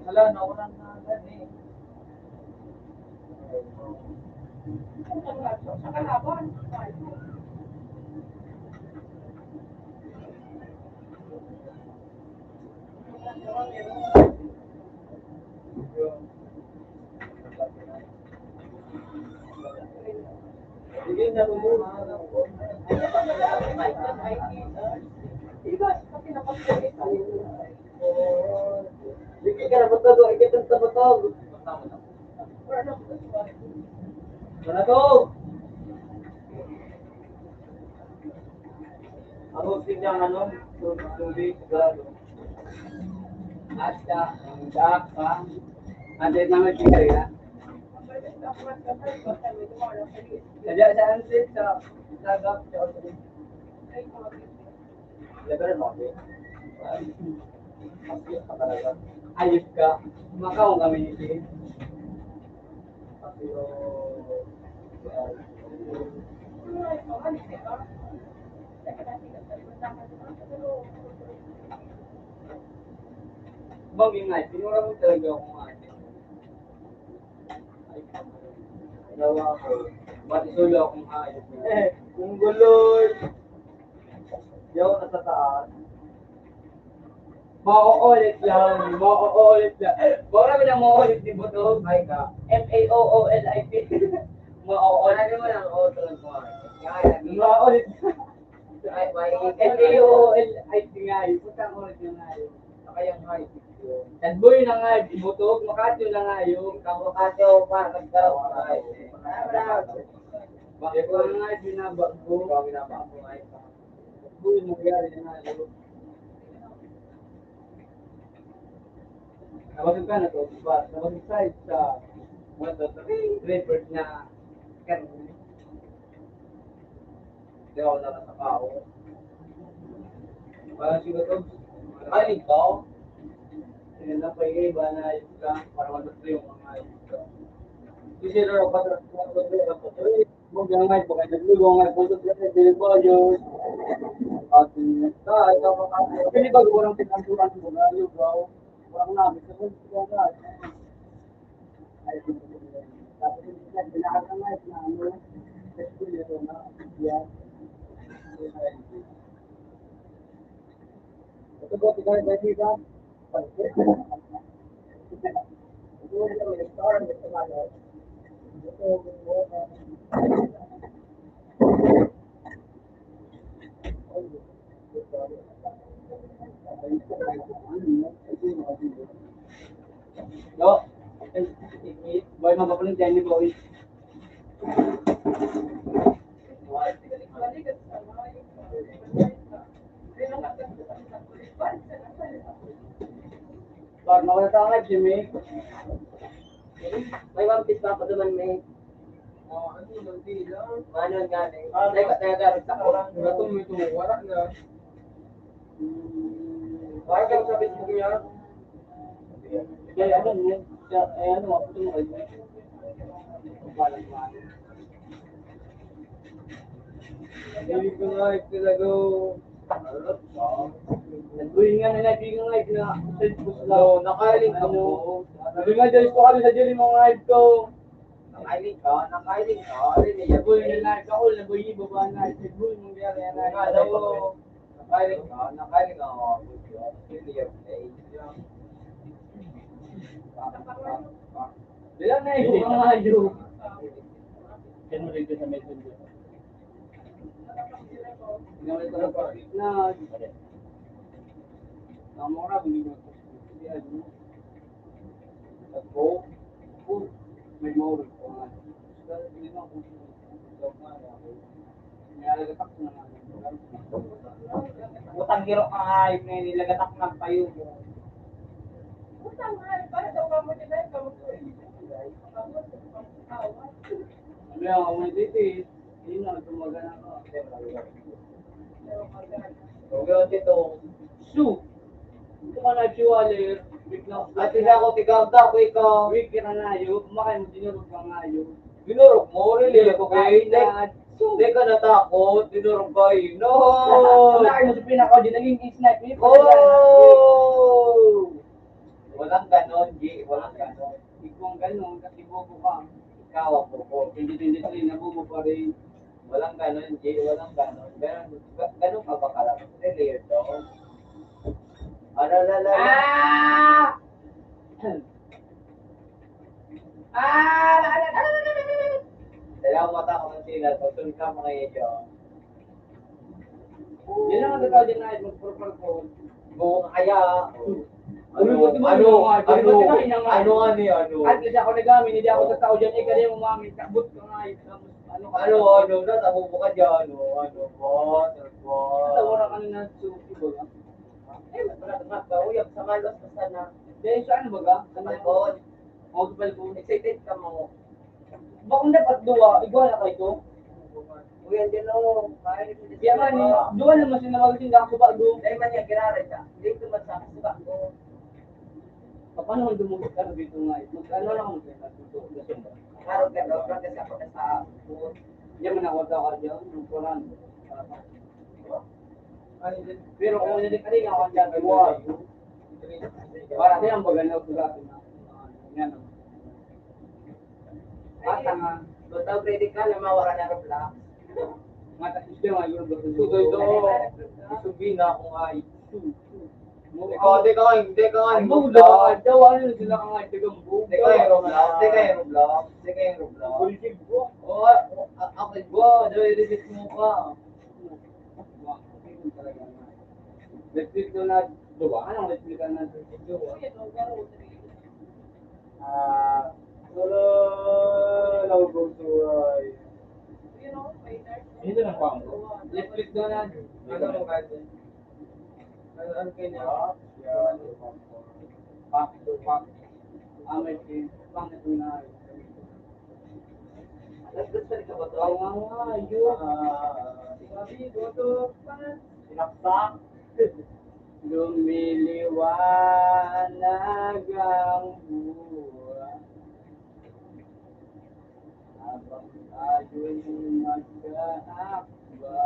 Speaker 4: Wala na, wala na gani. Sige na mo. Sige ka na matado, ikitang sa matog. Wala to. Ako tingnan ano, tubig, gado. Asta, ang pa. Ate naman si Karina. Kaya sa ansit sa lagap sa otorin. Lebaran mo, okay? Ayos ka. Makaw kami ni Sige. Bagay nga, sinura mo talaga ako nga. Nawa ako. Ba't isulo akong hayop? Kung guloy. Yaw na sa taas. Mauulit lang. Mauulit lang. Bawala mo na mauulit ni Buto. Ay ka.
Speaker 2: MAOOLIP.
Speaker 4: Mauulit. Ano mo lang auto ng mga. Mauulit.
Speaker 2: MAOOLIP nga yun.
Speaker 4: Putang ulit na nga yun. Nakayang hayop yun. Tagboy na nga, Buto. Makatyo na nga yun.
Speaker 3: Kakakasyo pa, nagkaroon ka ay.
Speaker 4: Bakit ko na nga binabago?
Speaker 3: Ikaw binabago ay.
Speaker 4: Tagboy na nga na yun. Nabasag ka na to, diba? Nabasag side sa 1 to 3 report na karni. Hindi ako na sa kao. Parang siguro to,
Speaker 3: Ay, ikaw?
Speaker 4: hindi na pa iba na ayos ka para matutlo yung mga ayos ka. Hindi rin ako mag-angay, baka naglulong ay punto sa deliver yun. At ikaw makakaya. Pili ba orang pinanturan mo na yung bro? Orang namin sa kung sila na. Ay, tapos hindi na pinakatangay na ano. Kasi ito na. Yan. Ito ba, tigay ba dito? Ito na may restaurant ito na. Yo, boy magapunin dyan ni boy. Pag mawala tayo nga, Jimmy.
Speaker 2: May wampis pa ako naman, may.
Speaker 3: Ano yung lang?
Speaker 2: Manon nga, may. Nagagarot ako.
Speaker 3: Gatong may tumuwara na.
Speaker 2: Bakit ka sa Facebook niya?
Speaker 4: Kaya ano mo? Ano mo? Ito mo kayo. Hindi ko nga talaga. Nagbuhin nga na natin yung live na Facebook lang.
Speaker 3: Nakaling ka mo.
Speaker 4: Sabi nga dyan ko kami sa dyan yung mga live ko.
Speaker 3: Nakaling ka.
Speaker 4: Nagbuhin na live ako. Nagbuhin yung baba na. Nagbuhin yung nangyari na live.
Speaker 3: Alam mo, nakaling ka.
Speaker 4: Dila na yung mga live.
Speaker 5: Yan mo rin sa messenger.
Speaker 4: Ginamit ko lang pa. Na, namora, hindi mo ito. Hindi ano. Ako, may mawag ko nga. Hindi mo ako. Nilagatak ko na nga. Butang hiro ka nga, yung nilagatak ng payo mo. Ano yung ako may titis? Hindi na, tumaga na ako.
Speaker 3: Huwag dito.
Speaker 4: Su! Ito ka na chiwaler.
Speaker 3: At hindi ako tigagda ko ikaw.
Speaker 4: Wiki na nga yun. Kumakain mo, dinurog ka nga yun.
Speaker 3: Binurog mo, really ako kayo. Hindi ka natakot, binurog kayo. No!
Speaker 4: Kumakain mo sa pinakaw, di naging snipe.
Speaker 3: Oh! Walang ganon, G. Walang ganon.
Speaker 4: Ikaw ang ganun, kasi bobo ka.
Speaker 3: Ikaw ang buko.
Speaker 4: 2023, nabubo pa rin.
Speaker 3: Walang ganon, G. Walang ganon. Ganon ka ba kalap? Really, ito. Ano, dalawang mata ko ng sila. Pagtulog ka mga iyo.
Speaker 4: Yan lang ang tataw din na, mag-propal ko.
Speaker 3: Buong kaya.
Speaker 4: Ano
Speaker 3: Ano?
Speaker 4: At kasi ako nagamit, hindi ako tataw dyan, eh, kaya umamit, takbot ka nga,
Speaker 3: Ano, natabubo ka dyan, boss,
Speaker 4: Tawara ka na suki ba?
Speaker 3: Uyap sa malos na sana.
Speaker 4: Dahil sa ano ba ga?
Speaker 3: Balkon.
Speaker 4: Ako sa balkon.
Speaker 3: Excited ka mo.
Speaker 4: Bakit dapat duwa? Igual na kayo?
Speaker 3: Uyan din o.
Speaker 4: Kaya man, duwa naman sila magaling ako ba do?
Speaker 3: Dahil man niya ginara siya. Dito man sa ko.
Speaker 4: Paano man dumugit ka dito nga? Magkano lang mo sa dito?
Speaker 3: Araw ka daw. Kasi ako na sa buwan.
Speaker 4: Hindi man ako ka dyan, yung Quran. Pero kung hindi ka rin ako dyan, duwa. Para siya ang bagay na ugatin na. Yan. Nga.
Speaker 3: Basta ready ka na mawara na rin lang.
Speaker 4: Mata sistema yung
Speaker 3: Tuloy do. Isubi na akong ay. Ikaw, hindi ka nga.
Speaker 4: Ang buda, daw ano sila ka nga tigang buda.
Speaker 3: Hindi ka yung Roblox.
Speaker 4: Bulisig po.
Speaker 3: Oo, ako ba? Dahil mo ka.
Speaker 4: Netflix ko na duwa. Anong Netflix ka na?
Speaker 3: Wala. Logo to ay.
Speaker 5: Hindi na pang.
Speaker 4: Netflix ko na.
Speaker 3: Ano mo kasi? Ano kanya?
Speaker 4: Pak to pak. Amay ki. Pangit mo na.
Speaker 3: Nagdasal ka ba to?
Speaker 4: Nga, yun.
Speaker 3: Sabi ko to.
Speaker 4: Sinaksak. Lumiliwanag ang buwan.
Speaker 5: Tayo'y magkaakba.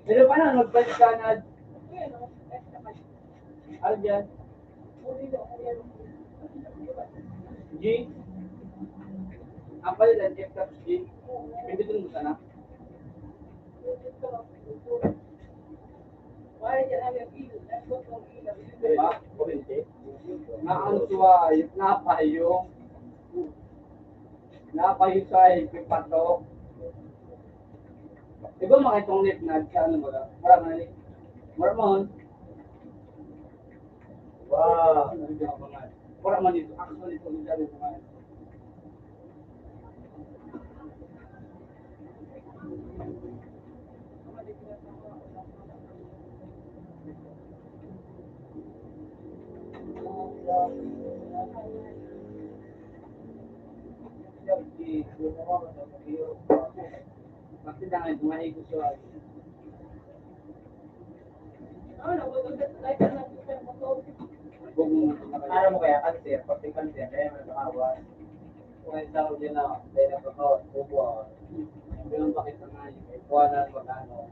Speaker 5: Pero paano mag-balik ka na? Ano dyan? G? Ang pala lang, check up G. Pindutin mo sana. Diba? Naano siya, napayo. Napayo siya, ipipato. Diba mga itong lip na sa ano ba? Marang na lip. Marang wow. Marang man ito. Actually, ito yung dali mga. Bakit jangan cuma ikut soal?
Speaker 4: Ano mo kaya cancer, pati cancer, kaya may nakawan. Kung ay tao din na, dahil nagkakawan, bubuan.
Speaker 5: Bilang bakit nga yun?
Speaker 4: Buwanan magkano,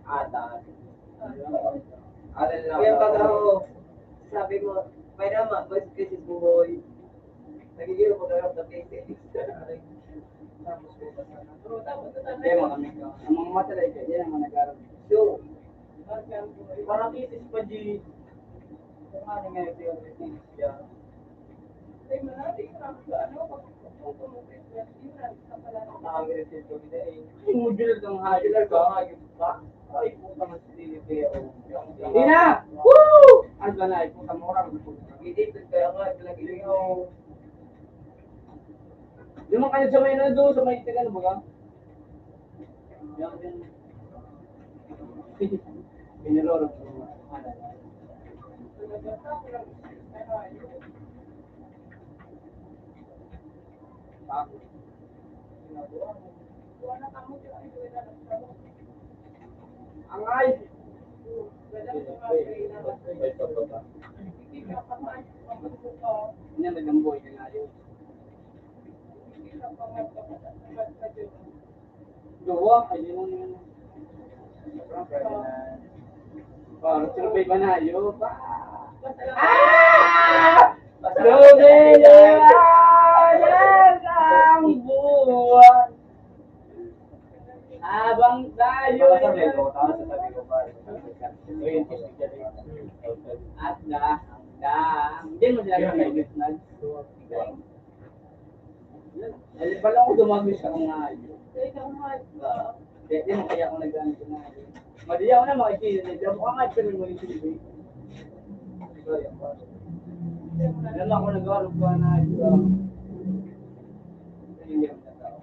Speaker 4: atan. Atan na.
Speaker 3: Kaya pag ako, sabi mo, may naman, boys, kasi buhoy. Nagigiro ko tayo sa physics. Tapos ko pa sana.
Speaker 5: Kaya mga kami ka. Ang mga matalay ka, yan ang mga nag-aaral.
Speaker 3: So,
Speaker 5: Parang isis pa, G. Kung ano nga yung theory siya.
Speaker 4: Nakag-receive ko kita eh.
Speaker 5: Yung modular kang hayop
Speaker 4: Regular
Speaker 5: ka.
Speaker 4: ka, hayop ka. Ay, puta mas pero.
Speaker 5: Hindi na! Woo! Ano ba na? Puta mo orang.
Speaker 3: nag-edit kaya nga, lagi yung
Speaker 5: Yung mga kayo sa may na doon, sa may tigan, baga? Yan din. Piniloro ko. Bakit? Ang ay! Ini nagamboi ka nga yun. Gawa, ayun yun. Parang silbay ba na yun? Lumilayan ang buwan habang tayo at hindi mo sila kainis na. Pala ako dumagis ako nga yun. Hindi mo kaya ako nag-ano ko nga yun. Madi ako na makikita nila. Mukha nga pero mo rin silbi. Alam ako nag-aaral ko na yun. Hindi ako natao.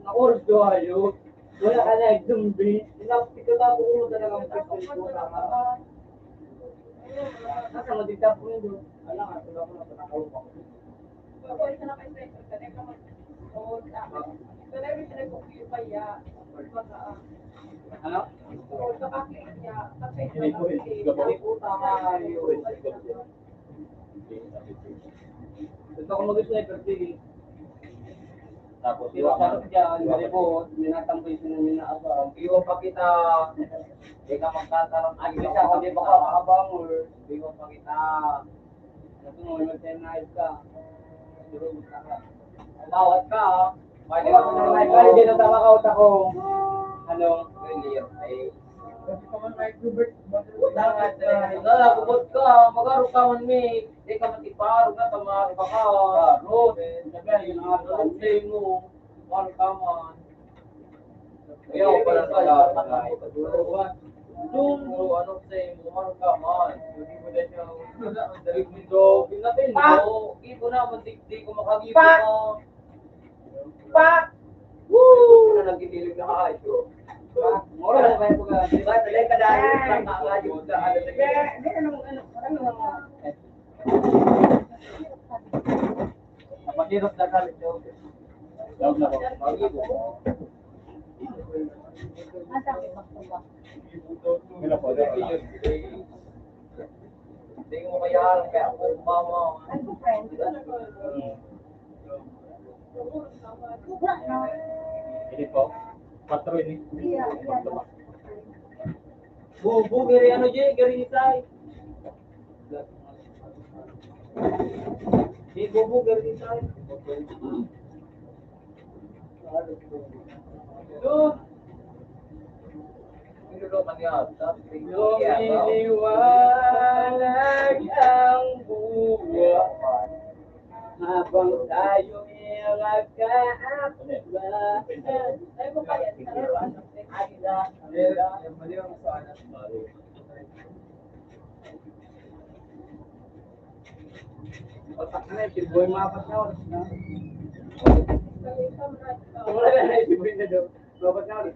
Speaker 5: Nakuros ko ayun. Wala ka na zumbi.
Speaker 3: Ikatabo ko talaga ang question ko tama.
Speaker 5: Nasa magdita po yun doon. Wala nga, wala ko na panakaw pa. Ano? Gusto ko mag-sniper sige.
Speaker 4: Tapos
Speaker 5: Pero sa dyan, malibot, minatampoy sila nila abang.
Speaker 4: iwan pa kita. Hindi ka magtatarang.
Speaker 5: Ang isa ako di ba kakabang or
Speaker 4: Iwan pa kita.
Speaker 5: kasi mo mag-tennize ka. Siguro gusto ka.
Speaker 4: Tawad ka ah. Pwede
Speaker 5: Hindi
Speaker 4: ka
Speaker 5: ako
Speaker 4: mo
Speaker 5: na
Speaker 4: na
Speaker 5: may hindi na tama ka ako. Ano?
Speaker 4: Clear. Ay.
Speaker 3: Dapat
Speaker 4: Nalagubot ka. Mag-aro ka man me. Hindi ka matiparo na. Tamaro ka ka.
Speaker 5: Bro, sabi yun ang
Speaker 4: Alam
Speaker 5: ato.
Speaker 4: sa'yo mo. Maro ka man. Ayaw pa lang pala. Doon mo. Anong sa'yo mo. Maro ka man. Hindi mo na siya. Dito. Pinatin mo. Ipo na. Di ko makagibo ka.
Speaker 3: Pa!
Speaker 4: Woo! Na nagkitilig na kayo.
Speaker 5: Mura na kayo pag
Speaker 3: Diba, talay ka dahil lang kakayod ka.
Speaker 5: Kapatid
Speaker 4: Kiros na kami, Joe.
Speaker 5: Lawag na ko. Magibo.
Speaker 1: Asa ko ba?
Speaker 5: Wala po.
Speaker 4: Hindi mo kaya ako mama.
Speaker 1: Ano friend? Wala na.
Speaker 5: Ini po. 4 ini.
Speaker 1: Iya, iya.
Speaker 4: Bu, gari ano, Jay? Gari itay. Di, bu, gari itay. Doon. Lumiliwanag ang buwan habang tayo'y magkaakba. Ay mo kaya,
Speaker 5: Boy mapat na oras na. Wala na si Boy na daw. Mapat na oras.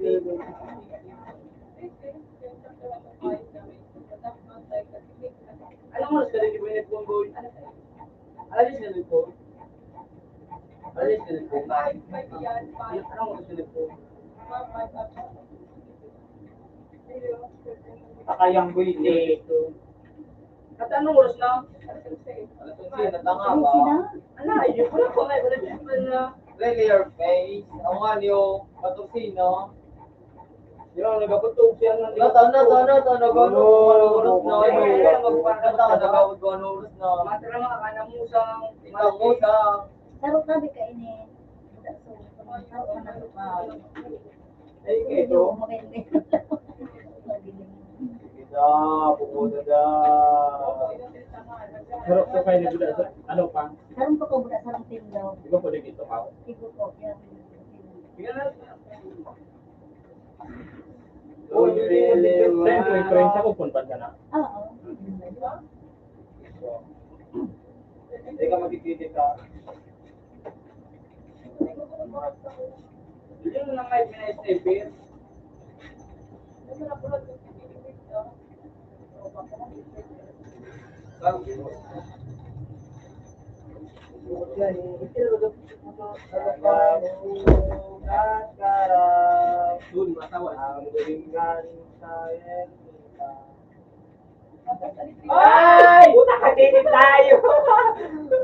Speaker 5: Anong oras ka rin si Boy na po, Boy? Alis na rin po. Alis na rin po. Anong oras ka rin po? Kakayang Boy dito. At anong oras na?
Speaker 4: Natanga ba?
Speaker 5: Ano, ayun ko na po. Wala na.
Speaker 4: Really your face. Ang ano, patusino.
Speaker 5: Yung nagaputog siya ng
Speaker 4: Nagawad na.
Speaker 5: Matira mga kanamusang.
Speaker 4: Itang utang.
Speaker 1: Sarap na di ka ini. Sarap na lupa.
Speaker 5: Ay, ito.
Speaker 1: Maganda.
Speaker 5: Kita, pupunta da. Sarap ko kayo nagula. Ano pa?
Speaker 1: Sarap pa ko buda sarap tindaw.
Speaker 5: Di ba pwede dito ka?
Speaker 1: Igo ko. Yan.
Speaker 5: Tingnan na. Oh, really? Friends ako, punpan ka na.
Speaker 1: Oo.
Speaker 5: Hindi ka magkikita ka. Hindi mo na kahit minay-snipin. Doon, matawan. Ay! Puta ka din tayo!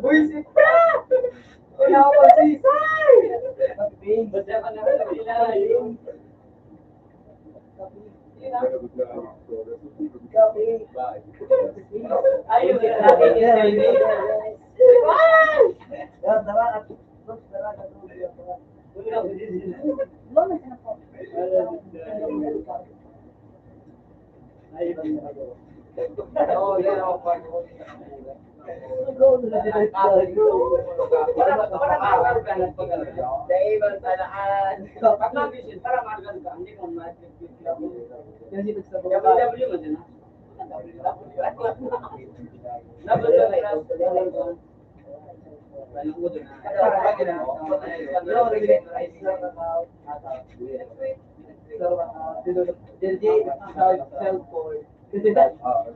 Speaker 5: Buisit ka! Wala ko sisay! Ba't ka na ilalim? Ayun, natin yung
Speaker 1: Lumas na po.
Speaker 4: Oo, yan ako pa. Dahil sanaan.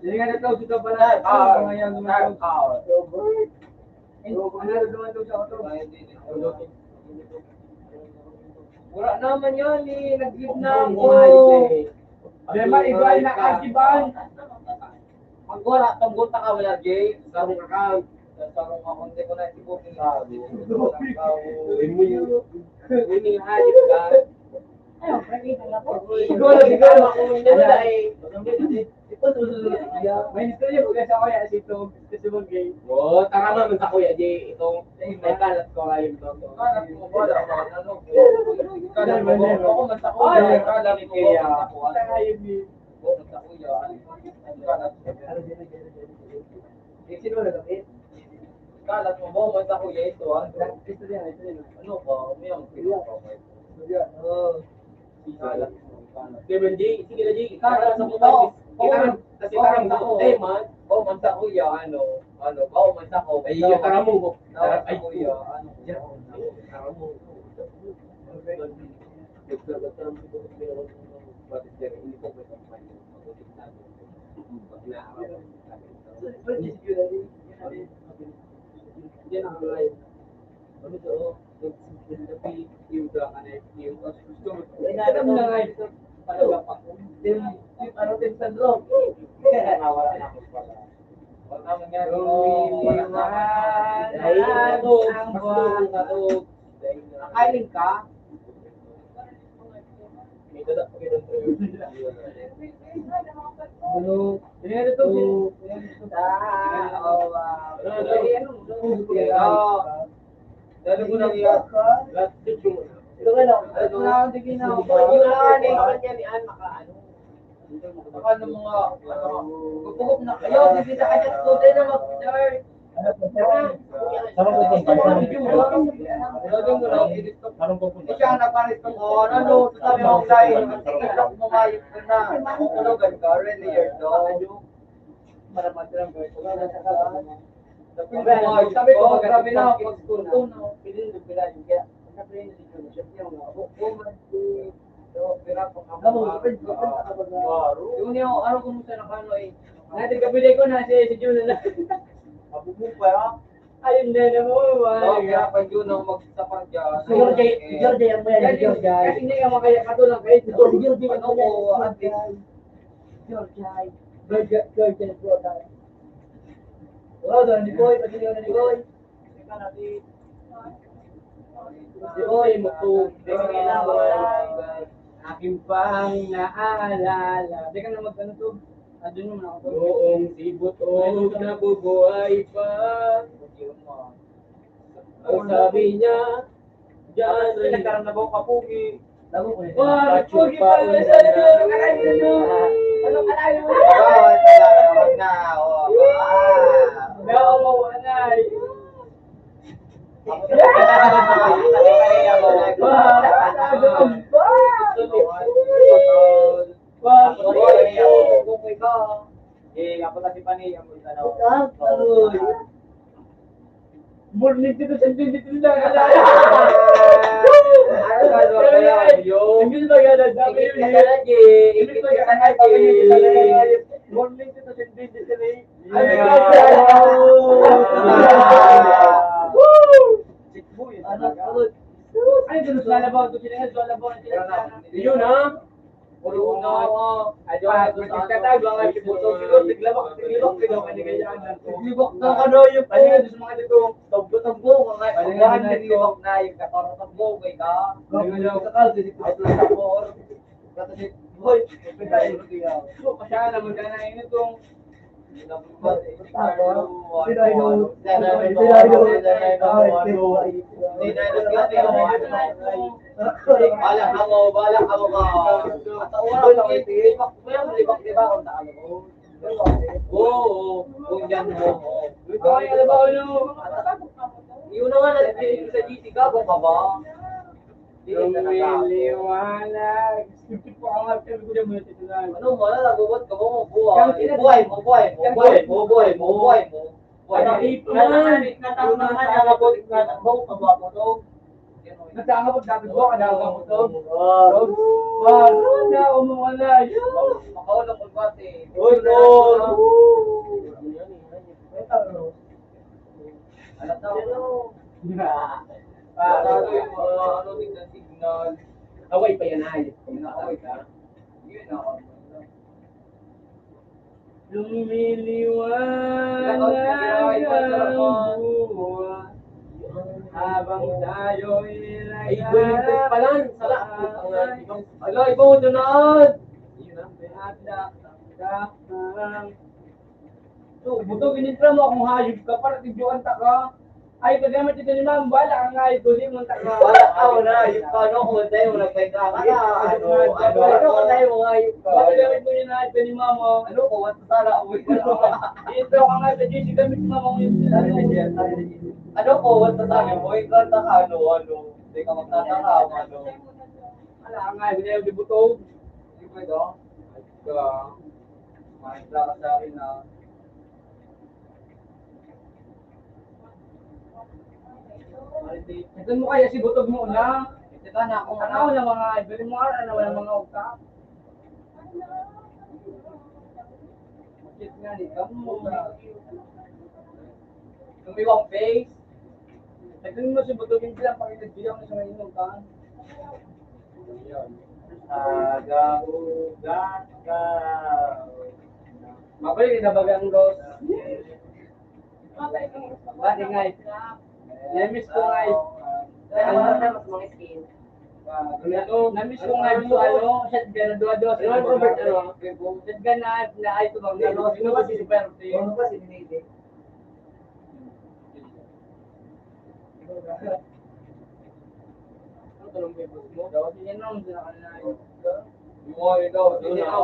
Speaker 5: Jadi kan tahu suka pala mga yang lumayo. Ano naman to sa auto?
Speaker 4: Wala naman yan eh. Nag-give na ako.
Speaker 5: Dema iba na kagiban.
Speaker 4: Pag wala, tungkol ka wala, Jay. Sarong ka. Sarong ako, hindi ko na isibukin ka. Ini hadip ka.
Speaker 1: Ano, pwede ka po.
Speaker 5: Siguro ako hindi na eh. May istorya ko kasi ako ya si Tom kasi mag-gay.
Speaker 4: Oo, tara naman sa Kuya Jay. Itong may kalat ko ngayon to. Kalat mo ba? Ano? Kalat mo ba? Ako man sa Kuya. Kalat mo ba?
Speaker 5: Tayo ni.
Speaker 4: Oo, man sa Kuya. Kalat mo.
Speaker 5: Sino na kapit?
Speaker 4: Kalat mo ba? Man sa Kuya ito.
Speaker 5: Istorya.
Speaker 4: Ano ba? Mayroon kalat mo.
Speaker 5: Kevin J, sige na J.
Speaker 4: Kalat sa mukha. Kasi parang man sa Kuya, ano, man sa Kuya.
Speaker 5: Ay, yung tara mo.
Speaker 4: Ay, Kuya, ano,
Speaker 5: Tara mo. Yan ang live. Ano to? Tapi udah kan itu terus gusto mo. Kita mo na nga ito talaga pa.
Speaker 3: Ano din sa loob?
Speaker 4: Wala na ako pala. Wala naman yan. Wala naman.
Speaker 3: Ang buwan. Nakain ka?
Speaker 4: Ito na.
Speaker 5: Ano? Ini ada tuh.
Speaker 4: Dali mo nang iyak.
Speaker 3: Ito ka lang. Ito na ang tigil na ako. Yung lang ni kanya ni Ann makaano. Baka ng mga pupukop na kayo. Hindi sa kanya tuloy na mag-start.
Speaker 4: Saan mo pupunta?
Speaker 3: Lagyan mo lang.
Speaker 4: Anong pupunta?
Speaker 3: Siya ang napalit ng ano. Sabi mo dahil itlog mo mayot ka na. Makukulogan ka. Really, you're dog.
Speaker 5: Para matilang ko.
Speaker 3: Sabi ko, grabe na ako pag-school ko.
Speaker 5: Pilih untuk bila juga. Tapi ini juga siapa yang mau?
Speaker 3: Yung yung ano kumusta na kano eh.
Speaker 5: Nanti kapilay ko na si Jun na.
Speaker 4: Abu mo pa.
Speaker 5: Ayun na na mo.
Speaker 3: Oo, kaya pa yun ang magsapang dyan.
Speaker 1: Jorge yang bayar Jorge.
Speaker 5: Kasi hindi ka makaya katulang kayo.
Speaker 1: Jorge
Speaker 3: Ano ko, at least.
Speaker 1: Jorge Oh, doon ni Boy, pati ni Boy.
Speaker 5: Si Oy mo po. Aking pang naalala. Di ka na mag-ano to. Andun mo na ako. Noong sibot o nabubuhay pa. Ang sabi niya, diyan ay
Speaker 3: Nagkaroon na ba ako kapugi?
Speaker 5: Wah, pugi pa rin sa iyo. Ano kalayo mo?
Speaker 3: Oo, talaga na.
Speaker 5: Daw mo anay. Murni dito sa dito lang. English ba yan? Dami yun. English ba yan? Murni dito sa dito lang. Ay, dito sa labaw. Dito sa labaw. Yun ha? Puro na ako. Adyo, tatag lang ay kibuto. Tiglabak, tiglibak na ka na yung ano yun sa mga dito.
Speaker 3: Tagbo, mga ugahan na nilibak na yung katorong tagbo, kay ka. Kakal, sinikot lang sa por. Kasi, boy,
Speaker 5: Pasya naman ka na yun itong
Speaker 3: Balak ako ka. Tawaran ako libak di ba kung taano mo? Oo, kung yan mo.
Speaker 5: ito ay alabaw nyo.
Speaker 3: Yun na nga natitigil sa GT ka, kung ka ba?
Speaker 5: Lumiliwanag. Stupid po ang harap ko dyan muna titulan.
Speaker 3: Ano mo, nagubot ka ba mo buhay? Buhay mo.
Speaker 5: Ano, ipon? Natangapag dapat ko, kadang mo to. Na, umuwala.
Speaker 3: Makaulong ko ba si? Alam na ako. Ano yung ano tignan signal?
Speaker 5: Away pa yan ay.
Speaker 3: Away ka? Yun ako.
Speaker 5: Lumiliwanag ang buwan habang tayo'y
Speaker 3: Ay, bulintot pa lang. Sala. Ala, iba mo doon.
Speaker 5: So, buto ginitra mo akong hayop ka para tidyoan ta ka. Ay, pagkamat ito ni ma'am, bala ang hayop ko, di mo ta ka.
Speaker 3: Wala ka, wala. Yung ano ko tayo, wala kayo ka. Ano ka tayo, mga ayup ka.
Speaker 5: Pagkamat mo yung hayop ni mama.
Speaker 3: Ano ko, wala sala.
Speaker 5: Dito ka nga sa GC gamit mama ko yung
Speaker 3: Ano ko, wala sabi mo, ikaw na ka, ano. Hindi ka magtataka, ano.
Speaker 5: Ala ang hayop niya yung bibutog.
Speaker 3: Hindi ko ito. Ay, ka. Mahisla ka sa akin na.
Speaker 5: Ito mo kaya si butog mo na.
Speaker 3: Ito ka na ako,
Speaker 5: Ano na mga ibig mo ano wala mga ukta.
Speaker 3: Bakit nga ni Kamo? Tumiwang face.
Speaker 5: Tignan mo si Butugin sila, pag nagbilang na siya ngayon ka. Agaw, mabalik na bagang Ros. Bakit nga eh? Na-miss ko nga eh.
Speaker 2: Mas mga skin.
Speaker 5: Na-miss ko nga yung shotgun na duwa-duwa. Sino ang Robert ano? Shotgun na ay tumang na. Sino ba si Super?
Speaker 3: Ano ba si Nate?
Speaker 5: Ano tanong ba yung boss mo? Dapat yun lang, hindi na kanina yun.
Speaker 4: Mo, ikaw.
Speaker 5: Doon
Speaker 4: Ikaw.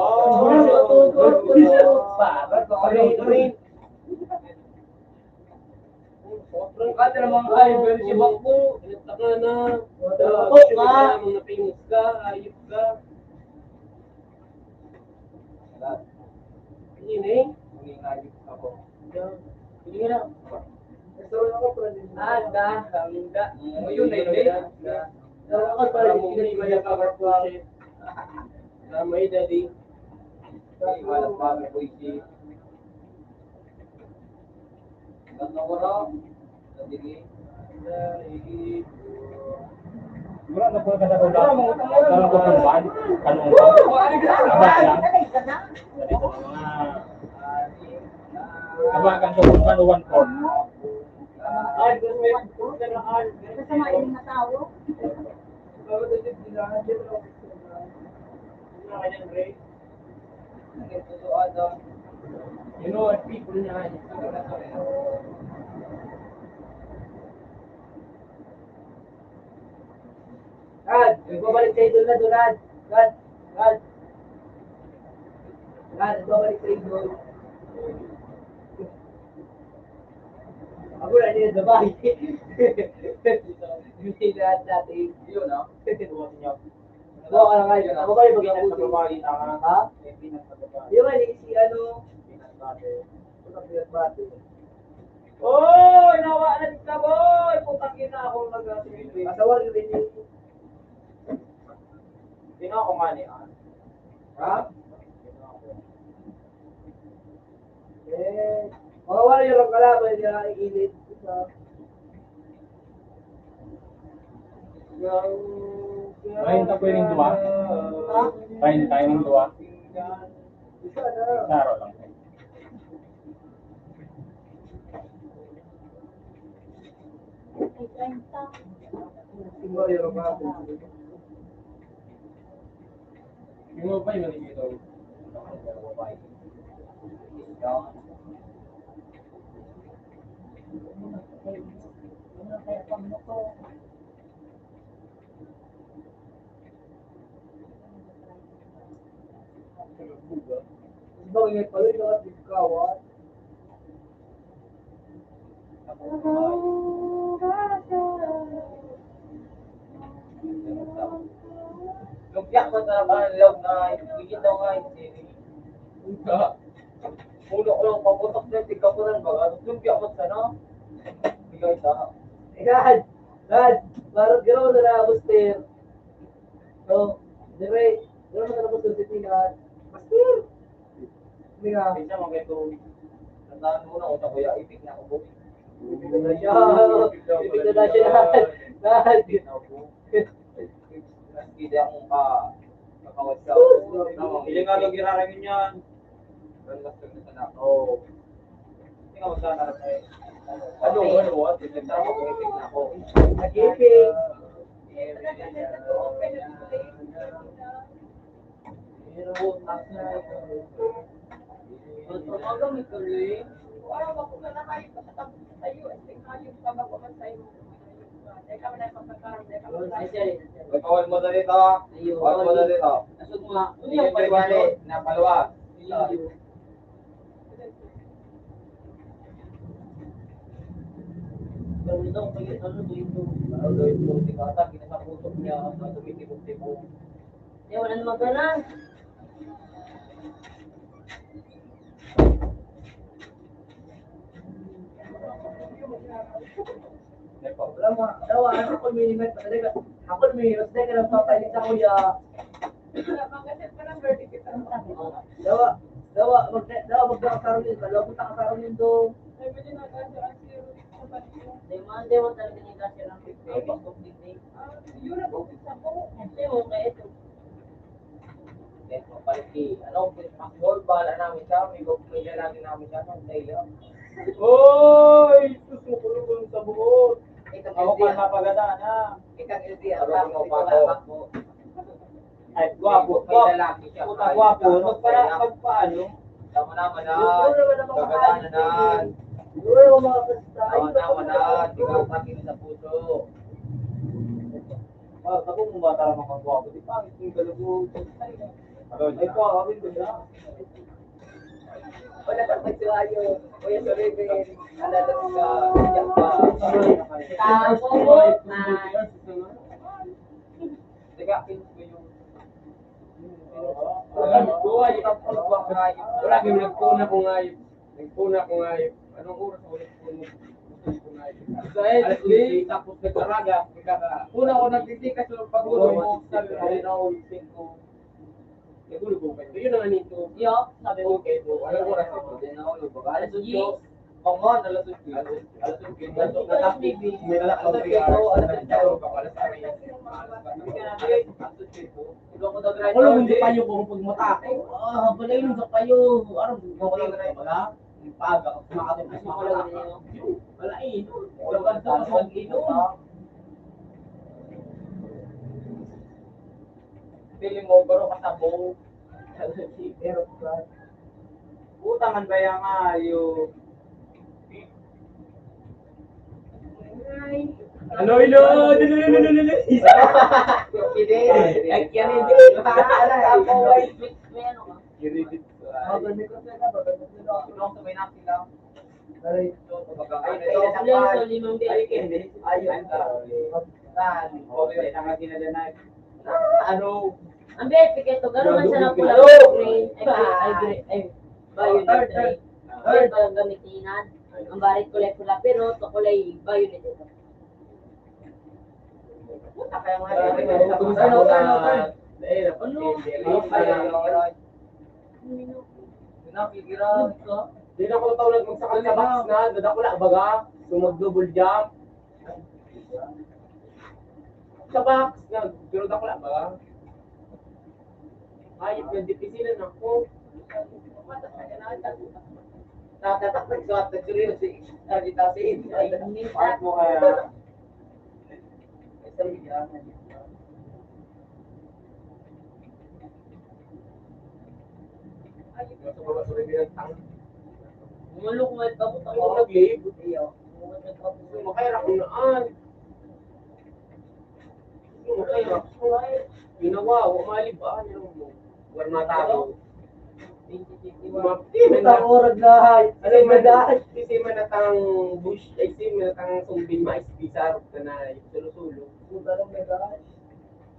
Speaker 5: Kata naman ay, pero si Bakbo. Inataka na. Mga famous ka, ayop ka. Yun eh. Hindi nga na. Kamingga.
Speaker 4: Yun na yun eh.
Speaker 5: Para mo hindi maya cover po siya. May daddy.
Speaker 4: Walang bagay ko isi. Ganda ko na. Nadili.
Speaker 6: Wala na po ka sa ulan. Karon ko pulban. Kanong ko. Abang lang. Abang kan ko pulban 1/4.
Speaker 1: Kasama yung mga tao.
Speaker 5: You know what people na.
Speaker 3: Rad, nagbabalik sa idol na doon, Rad. Rad, nagbabalik sa idol. Ako na niya sa bahay. Hindi lahat natin.
Speaker 4: Yun ah.
Speaker 3: Ako ka na kayo. Ako kayo mag-inabuti. Ha? Yung nga, si ano? Pinag-bate.
Speaker 5: Oy, nawa na ka boy. Putang ina ako mag-asili.
Speaker 3: Masawar yun din yun.
Speaker 5: Sino ako mani ah?
Speaker 3: Ha? Eh, mawawala yung lang kalaban niya naiinit sa...
Speaker 6: Kain ta pwedeng duwa.
Speaker 3: Ha?
Speaker 6: Kain tayo ng duwa.
Speaker 3: Isa na.
Speaker 6: Klaro lang.
Speaker 1: Ay, 30.
Speaker 3: Siguro yung kalaban.
Speaker 6: Yung mo pa yung maligito.
Speaker 1: Kaya pagmuto.
Speaker 3: Ibang ingay pala yung mga tigkawan.
Speaker 4: Lumpia ko na naman ang log na higit daw nga hindi. Ulo ko lang paputok na tigka ko lang baga. Lumpia ko sana. Bigay sa.
Speaker 3: Rad, parang gano'n na na-buster. So, dire, gano'n na na-buster si Tingan. Buster! Hindi nga.
Speaker 4: Bisa mga ito. Tandaan mo na utak ko ya ipik na ako.
Speaker 3: Ibig na siya. Ibig na siya lahat.
Speaker 4: Hindi akong kakawat ka. Hindi nga lagi rarangin yan. Relax na sana. Oo. Hindi nga magsanarap eh. Ano? Nagtama ko ipik na ako.
Speaker 3: Nag-ipig.
Speaker 2: Tumagamit ko rin.
Speaker 4: Kawal mo na dito. Kawal mo na dito.
Speaker 2: Nasod mo nga.
Speaker 4: Hindi yung paliwali. Napaluwa.
Speaker 2: Pero ito, pag ano dito.
Speaker 4: Ano daw ito? Hindi ka ata. Kinasaputok niya. Tumitibok-tibok.
Speaker 2: Eh, wala naman ganun.
Speaker 3: Dawa, ano ko minimate pa talaga. Ako minimate talaga ng papalit sa kuya. Dawa, magkakaroon yun. Dalawa punta kakaroon yun doon.
Speaker 2: Hindi mo talaga nila silang
Speaker 3: Ay, pasok din eh.
Speaker 2: Hindi mo kaya ito.
Speaker 3: Then, mapaliti. Ano, pakbol, bahala namin siya. May pamilya natin namin siya. Nung tayo.
Speaker 5: Oy! Susukulong sa buhok.
Speaker 6: Ako pa napagadaan ha.
Speaker 3: Ikang LD, ang takbo.
Speaker 6: Ay, gwapo.
Speaker 3: May lalaki siya.
Speaker 6: Puta gwapo. Magpaano?
Speaker 3: Tama naman na.
Speaker 1: Siguro naman ako
Speaker 3: Gagana na.
Speaker 1: Siguro ako mga basta.
Speaker 3: Tama naman na. Ikaw takin sa puso.
Speaker 6: Ako kung bata lang mga gwapo. Di pa, yung galubo. Ay, po, kami doon na.
Speaker 3: Wala kang magsuayo. Kuya Soribin. Alala ko ka. Diyak pa.
Speaker 2: Tapos na.
Speaker 3: Teka, pinis ko yung...
Speaker 5: Wala kang nagpuna ko ngayon. Nagpuna ko ngayon. Anong oras ako nagpuna? Alas 10, tapos nagkaraga. Una ko nagtitikas ng pagulo mo sa rin ko. Nagulog ko kayo. Yun ang anito.
Speaker 2: Yo, sabi mo.
Speaker 5: Okay po. Anong oras ito?
Speaker 3: Alas 8. Pangman, alas 8. Alas 8. Alas 8.
Speaker 6: May lalak
Speaker 3: Alas 8. Alas 8.
Speaker 5: Alas 8.
Speaker 6: Ako lang hindi pa yung kung pagmatake. Balay nung sa payo. Ano, gawin ka na yung wala? Yung paga, makatapos makatake. Wala eh. Wala ba sa kasong inom?
Speaker 3: Feeling mo, baro kasabo.
Speaker 6: Puta man ba yung yung...
Speaker 5: Ano ilo?
Speaker 3: Hindi.
Speaker 6: Ay, yan hindi.
Speaker 2: May ano ka? Ulan sa limang di.
Speaker 3: Ano?
Speaker 2: Ang bet, piketo, gano'n man siya na pula. Green, ay, violet. Ay, ba yung gamitinan? Ang barit kulay pula, pero ito kulay violet ito.
Speaker 3: Puta kaya mga
Speaker 5: Di na ko tawag magsakal sa box na, dadakula baga, sumag-double jump. Sa box na, pero dakula baga. Ayip yung dipisinan ako.
Speaker 3: Natatakot sa atin seryoso agitasin.
Speaker 6: Part mo kaya...
Speaker 2: Umalok mo ito, ako
Speaker 5: Ako nag-leave.
Speaker 3: Iyo.
Speaker 5: Makaya ako naan. Makaya ako naan. Ginawa, umalib ba? Ano mo? War matalo.
Speaker 6: Orag na.
Speaker 5: Kasi manatang bush, ay si manatang sumbin mais, bisarap ka na, sulo-sulo.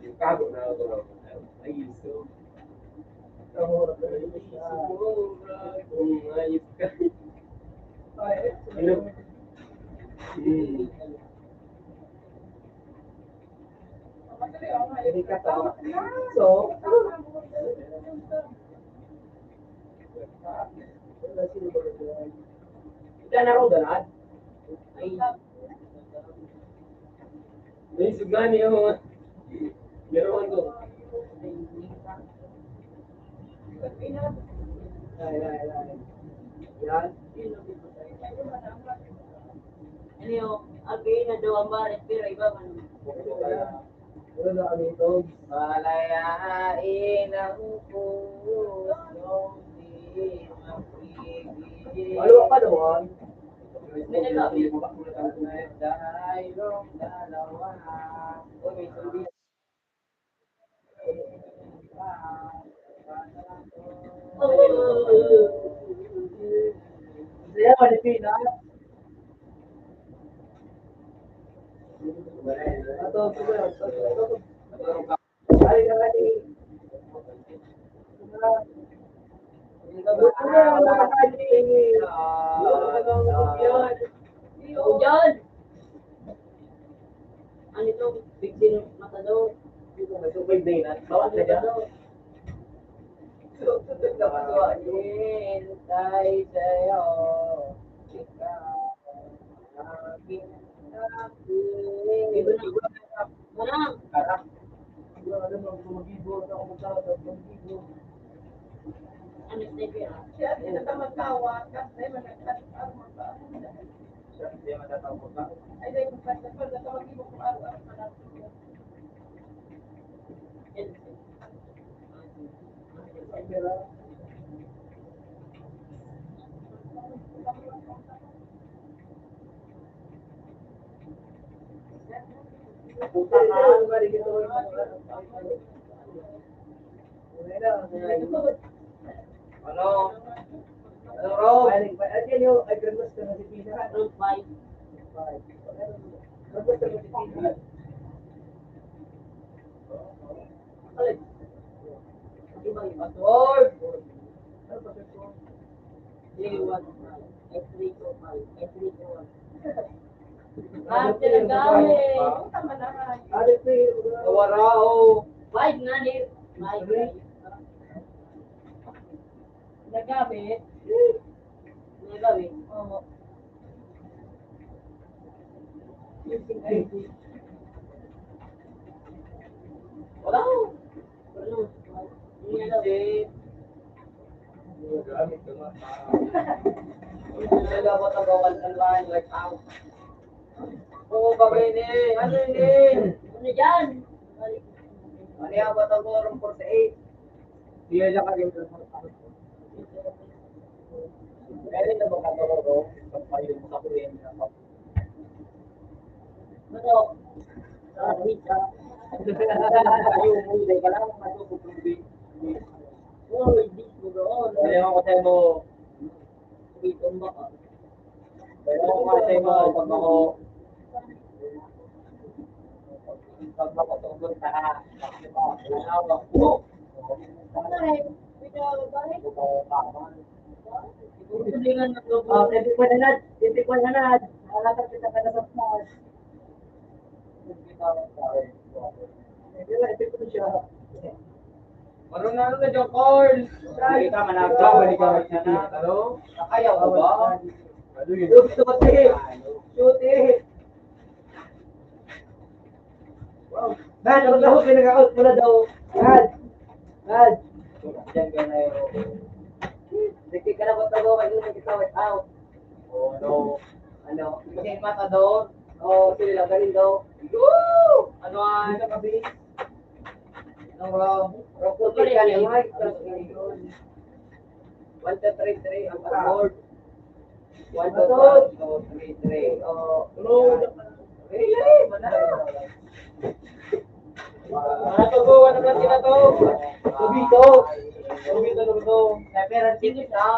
Speaker 5: Yung kago na ako. Ay, so. Ayos ka. Ano?
Speaker 6: So,
Speaker 5: Kita na raw ganad. Ay. Ay, sugani yung meron ko.
Speaker 6: yan.
Speaker 2: Ano yung, agay na daw ang barit, pero iba man.
Speaker 6: Ano na kami ito?
Speaker 3: Malayain ang pusong di mapigil.
Speaker 6: Ano pa naman?
Speaker 3: Dahilong dalawa. Uy, may sabi.
Speaker 6: Saya Pilipinas. Atau ay ay.
Speaker 2: Yan! Ano ito? Big din mata daw.
Speaker 6: Survive na yun. Bawat na dyan.
Speaker 3: Hintay sa'yo, ikaw,
Speaker 2: Iba na. Manang.
Speaker 6: Karap.
Speaker 2: Ano sniper ah?
Speaker 3: Siya, tinatamasawa, kasi managkakaroon ba?
Speaker 6: Siya, hindi matatawag ka.
Speaker 3: Ay, dahil pagkatawagin mo kung araw-araw malapit ko.
Speaker 4: Ano? Ano, Rob?
Speaker 2: Road 5.
Speaker 4: Lord!
Speaker 2: J1. S325. S321. Ah, tinagamit.
Speaker 3: Tama na nga.
Speaker 4: Nawarao!
Speaker 2: 5 na ni. 5.
Speaker 3: Nagamit.
Speaker 2: Nagawin.
Speaker 3: Oo.
Speaker 2: Wala. Wala. Hindi na daw.
Speaker 4: Gamit ko na. Dapat ang bawal kanwan, like out. Oo, bagay ni. Ano yun?
Speaker 2: Ano dyan?
Speaker 4: Ano yung ba't ang gorong 48?
Speaker 6: Hindi niya kagawin ko. Pwede na magkakaroon pagpayon sa kuryente.
Speaker 2: Ano? Ah, pizza.
Speaker 6: Ayun, hindi ka lang matutubig.
Speaker 2: Oh, hindi ko doon.
Speaker 6: Kaya ako sa'yo mo,
Speaker 2: Itong baka.
Speaker 6: kaya ako sa'yo mo, pag makatugod ka na, kasi pa, wala ako.
Speaker 1: Ano rin? Video ba rin?
Speaker 2: Tulingan ng lobo.
Speaker 6: Hindi ko na nad. Nakakapit kita ka na sa small. Hindi ko siya.
Speaker 4: Ano na dyan, Carl?
Speaker 6: Hindi ka managkabalik ka na.
Speaker 4: Ano? Nakayaw ka ba?
Speaker 6: Ano yun?
Speaker 4: Shoot it! Shoot it!
Speaker 6: Brad, ano daw pinag-out mo na daw? Brad! Diyan ka na yun.
Speaker 4: Dikit ka na ba ito? May doon kita out.
Speaker 6: Oh, no.
Speaker 4: Kasi mata daw. O, sila galing daw. Woo! Ano ang nakabi? Ang robotic ka niya, Mike. 1, 2, 3, 3. Ang board. 1, 2, 3, 3. O, really? Ano to go? Ano ba sila to? Tubito. Tubito na to. Pero sino siya?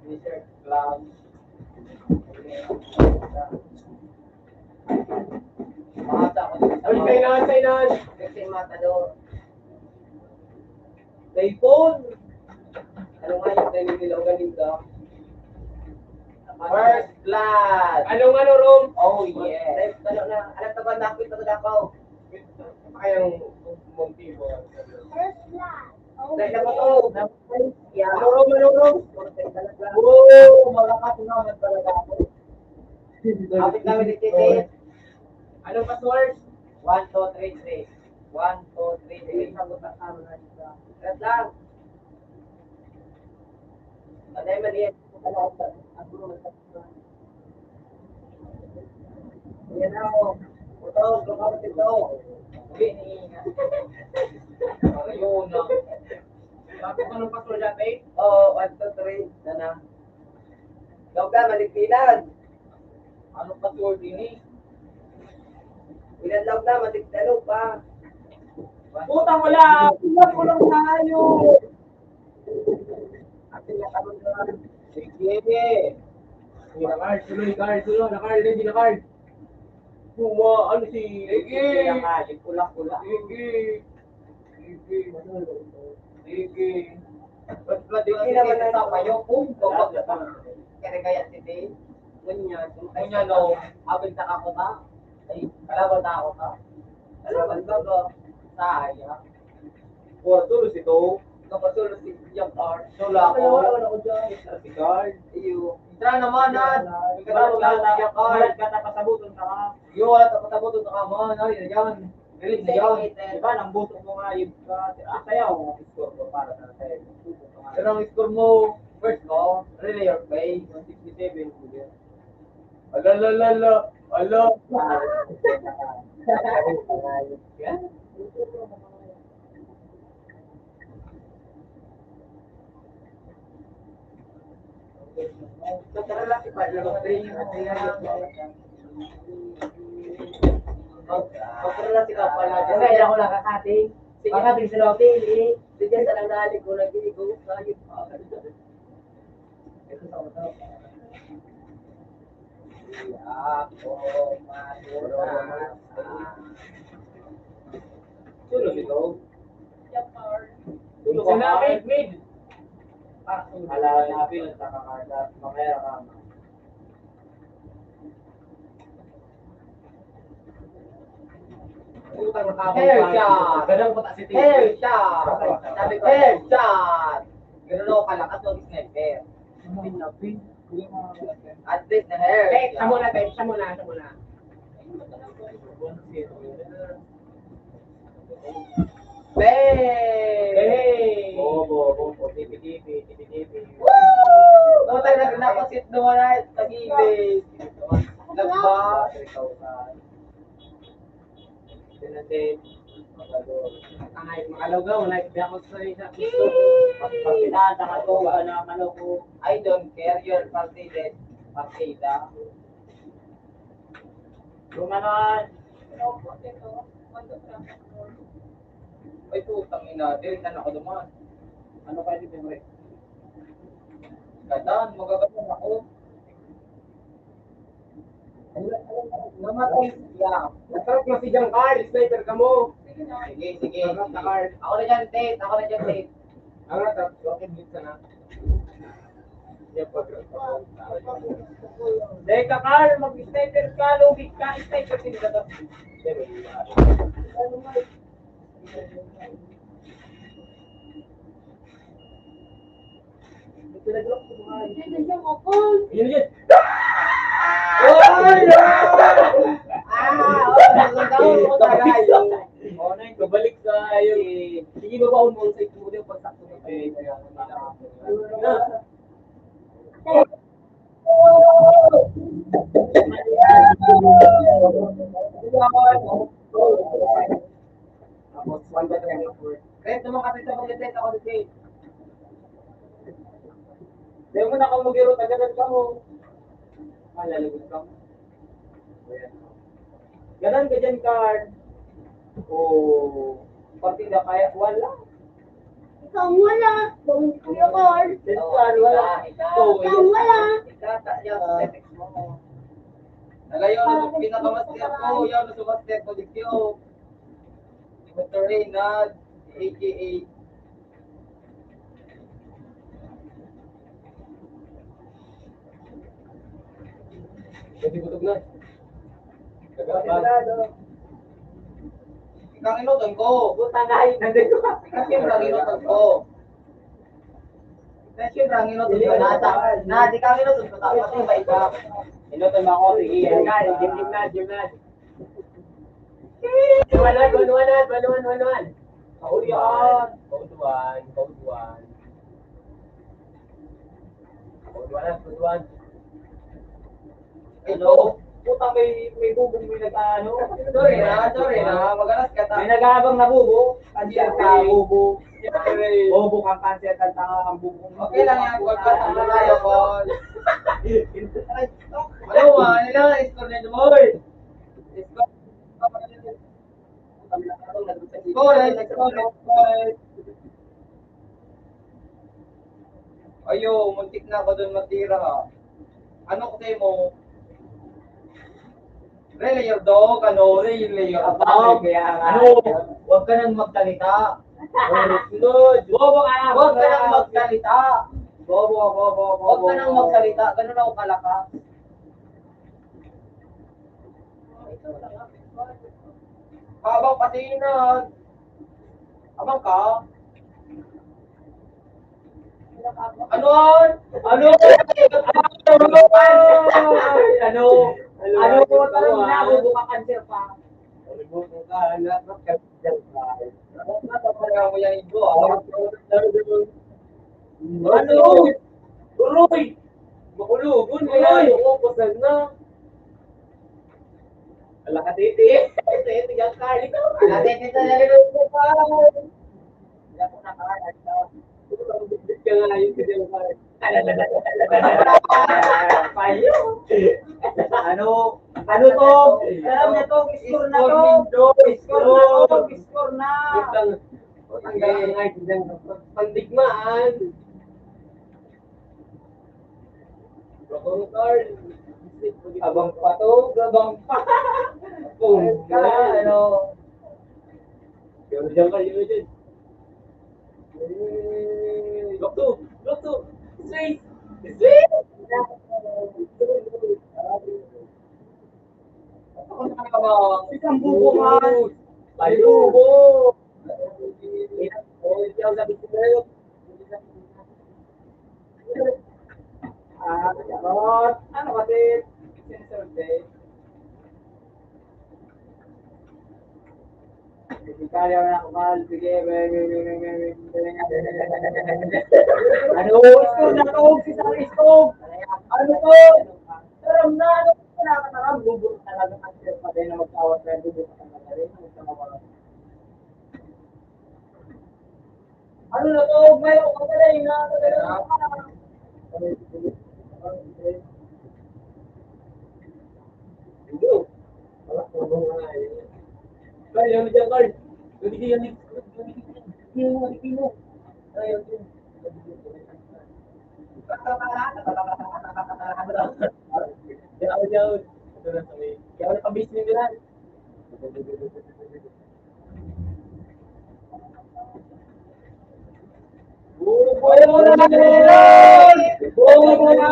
Speaker 6: T-shirt, gloves.
Speaker 4: Makata ako dito.
Speaker 5: Ay, kainan.
Speaker 4: Kasi matador. Typhoon! Ano nga yung tayo nila galing ka?
Speaker 6: First class!
Speaker 5: Anong room?
Speaker 6: Oh, yeah.
Speaker 4: Ano na? Alam ka ba nakit ako dakaw?
Speaker 5: Kayang motibo.
Speaker 1: First class. Oh,
Speaker 4: Dahil na to. Yeah.
Speaker 5: Ano room?
Speaker 6: Oh, malakas naman talaga ako.
Speaker 4: Kapit namin ni Tete.
Speaker 5: Anong password?
Speaker 4: 1, 2, 3, 3. 1, 2, 3, 3. Kat lang. Patay maliit. Yan na ako. Ito, kapit ito.
Speaker 5: Ayun na. Bakit anong password dati?
Speaker 4: Oo, 1, 2, 3. Sana. Ikaw ka, maligpilan.
Speaker 5: Anong password ini?
Speaker 4: Ilan lang na, matigtalo pa.
Speaker 5: Putang wala!
Speaker 4: Kulang tayo. Ating nakaroon na.
Speaker 6: Sige.
Speaker 5: Hindi na card, tuloy card, hindi na card. Ano si...
Speaker 6: Sige. Yung kulak-kulak.
Speaker 5: Sige.
Speaker 4: Hindi naman na tayo. Kaya kaya si Dave.
Speaker 6: Kunya no, abig na ako ta. Ay, kalaban na ako ta.
Speaker 4: Alaman ba ba?
Speaker 6: Saya.
Speaker 4: Or tulos ito. Kapag tulos si Young Art.
Speaker 6: Sula ako.
Speaker 4: Wala ko dyan.
Speaker 6: Si Guard.
Speaker 4: Iyo.
Speaker 6: Tara naman, Nad.
Speaker 4: Bago lang siya ka.
Speaker 5: Malat ka tapasabuton ka ka.
Speaker 4: Yung wala tapos tapos ito ka man. Ay, na yan. Galit na yan.
Speaker 5: Diba, nang buto mo nga yung sayaw mo score ko para sa sa'yo.
Speaker 4: Pero ang score mo, first ko, really your pay.
Speaker 5: 167.
Speaker 4: Ala.
Speaker 5: Yan.
Speaker 3: So, tara lang si Padre.
Speaker 4: Pagkala sila pala.
Speaker 5: Kasi ako lang kakating. Kakating sila ako pili.
Speaker 2: Bigyan sa lang dali ko lagi ko.
Speaker 4: Ito sa ulo. Ako madura. Tulog ito.
Speaker 5: Tulog ka na, mid. Ala, nabil sa kakarda. Mamaya ka.
Speaker 4: Utang na
Speaker 5: Hairshot! Ganang puta si Tito.
Speaker 4: Hairshot! Sabi ko, hairshot! Ganun ako kalakas o sniper. At least na hair.
Speaker 5: Siya muna, Ted. Siya muna.
Speaker 4: Bang!
Speaker 5: Hey! Bobo. Tipi-tipi.
Speaker 4: Utang na napasit naman ay tagilid. Lagba.
Speaker 5: Tinatin. Makalaw na. Biya ko sa isa. Pagpinata ka to. Ano ko.
Speaker 4: I don't care your partida. Partida.
Speaker 5: Lumanan.
Speaker 4: Ay putang ina, direktan ako duman.
Speaker 5: Ano pa yung favorite?
Speaker 4: Gadan, magagadan ako. Namatay siya.
Speaker 5: Nasarap na si Giancarlo. Sniper ka mo.
Speaker 4: Sige.
Speaker 5: Sarap na card.
Speaker 4: Ako na dyan, Tate.
Speaker 5: Ang ratap. Okay, blitz na. Yan po. Dahil ka, Carl. Mag-sniper ka. Lugit ka. Sniper din ka.
Speaker 1: Nandiyan ako.
Speaker 5: Yun yun. Kabalik sa yung sige babaon mo sa ito mo pag sakto na tapos one by three report.
Speaker 4: Red, tumakapit sa pag-tet ako si Tate.
Speaker 5: Dahil mo na ka mag-iro, tagadan ka mo. Malalagot ka mo. Ganan ka dyan, card. Partida kaya, wala.
Speaker 1: Ikaw wala. Kuya Carl.
Speaker 5: Wala.
Speaker 1: Ikaw wala.
Speaker 4: Text mo. Nagayon na sa pinakamaster ko. Yan na sa master ko. Dikyo. Mr. Reynald, a.k.a.
Speaker 5: Kasi kutog na.
Speaker 4: Ikang inutan ko.
Speaker 5: Puta na, nandito ka.
Speaker 4: Kasi yung inutan ko. Kasi yung inutan ko. Di kang inutan ko. Tapos yung may ka.
Speaker 5: Inutan mo ako, sige. Gymnad. Wanuan. Kahuli yan. Code 1.
Speaker 4: Ito.
Speaker 5: Puta, may bubong may nag-ano.
Speaker 4: Sorry na. Magalas ka
Speaker 5: May
Speaker 4: ta.
Speaker 5: nag-aabang na bubo. Kanser ka, bubo.
Speaker 4: Siyempre.
Speaker 5: Bobo kang kanser ka, tanga kang bubo.
Speaker 4: Okay lang yan. Pagkatang na tayo ko. Ano ba? Ilan ang score nito mo? Score. Ayo, muntik na ako doon matira. Ano ko sa'yo mo? Relayer dog, relayer dog. Huwag ka nang magsalita.
Speaker 5: Bobo ka na.
Speaker 4: Huwag ka nang magsalita.
Speaker 5: Bobo.
Speaker 4: Huwag ka nang magsalita. Ganun ako kalakas. Habang patinan. Abang ka. Ano?
Speaker 5: cancer pa.
Speaker 4: Kalimutan ka, lahat ng cancer ka. Natapala mo yung ibo, ah.
Speaker 5: Ano? Tuloy! Makulugon mo yan. Oo, pasal na. Ala ka, titi. Titi, yan ka. Ikaw.
Speaker 4: Natin ito na rin ko pa. Wala ko na kaya.
Speaker 5: Bit ka nga yun. Kasi yung parang, payo.
Speaker 6: Ano to? Alam niya to, score na to. Score na.
Speaker 5: Tanggal nga ito. Pandigmaan. Bakong card.
Speaker 4: Abang pa to, abang pa.
Speaker 5: Boom.
Speaker 4: Ano?
Speaker 5: Yun dyan ka, yun dyan. Look to. Sweet. Sweet.
Speaker 4: Ako na ka ba?
Speaker 6: Isang buko man.
Speaker 5: Tayo mo.
Speaker 4: Charot. Ano kasi? Sinasabi. Kaya na ako mahal. Sige.
Speaker 6: Ano? Score na to. Isang score. Ano to? Taram na. Ano? Nakataram. Bubur talaga ang sir pa din na magkawat na bubur talaga rin. Ano na to? Mayroon ka pala yun na.
Speaker 5: Carl, ano dyan, Carl? Yan. Yan. Ito na sa may. Kaya wala pang base nila.
Speaker 6: Buhay mo na! Buhay mo na!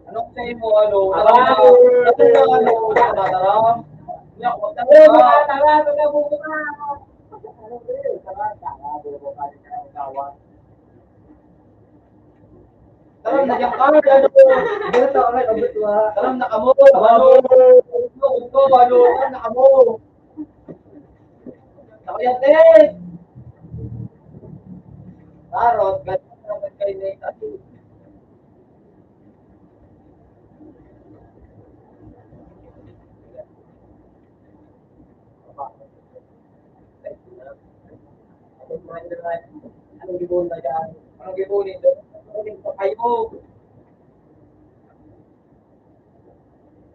Speaker 4: Anong say mo, ano? Alam na yung card, ano? Alam na kamo, ano? Alam na kamo. Nakayatin! Tarot, ganyan naman kayo na kasi. Anong gibon na yan? Anong gibonin doon? Anong pa kayo?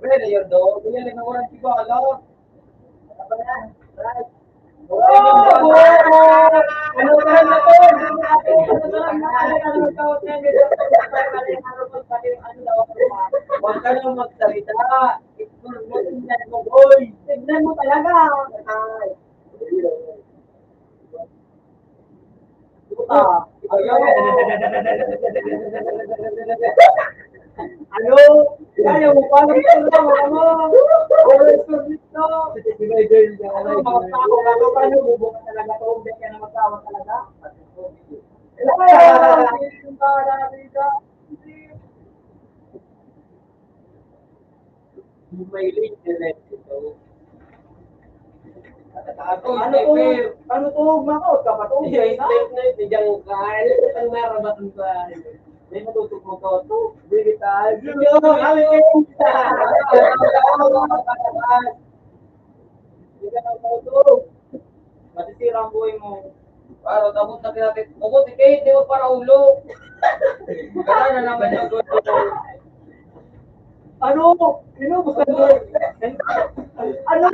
Speaker 4: Pwede yun doon. Pwede na walang tibala. Ano ba yan? Right.
Speaker 6: Ano ba na to?
Speaker 4: Huwag ka nang magsalita. Ignore mo, tingnan mo, boy.
Speaker 6: Tignan mo talaga. Ano? Kaya mo pa lang ito na mga mo. Always for dito. Ano, mga tao na ito, paano bubukan talaga ito? Hindi ka na magkawa talaga.
Speaker 4: May link direct ito.
Speaker 6: Ano to? Makaot ka pa to?
Speaker 5: Slave na ito dyan, Carl. Ang narabatang sa
Speaker 4: May matutok mo to. Digital.
Speaker 6: Video, kami
Speaker 4: Hindi ka nang mauto. Masisira ang buhay mo. Para tapos na natin. Ako, si Kate, di mo para ulo. Kaya na naman yung gusto ko.
Speaker 6: Ano? Inubusan mo? Ano?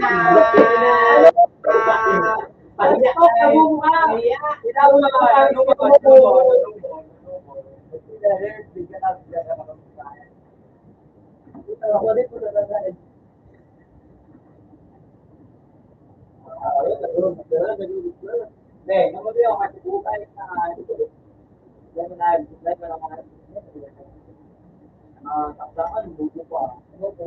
Speaker 6: Takdakan, buko pa. Ano po?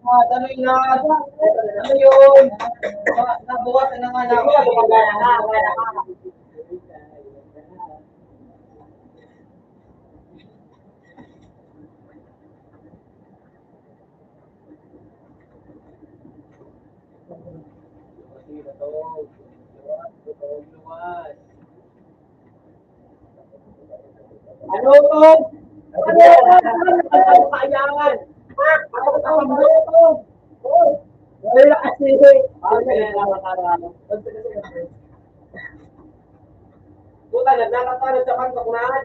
Speaker 6: Ano yun na? Ano yun? Nabukas na nga na. Ano to? Ano to? Kayangan. Ano to? Wala kasi. Puta, nagkakatanod sa pagkakunaan.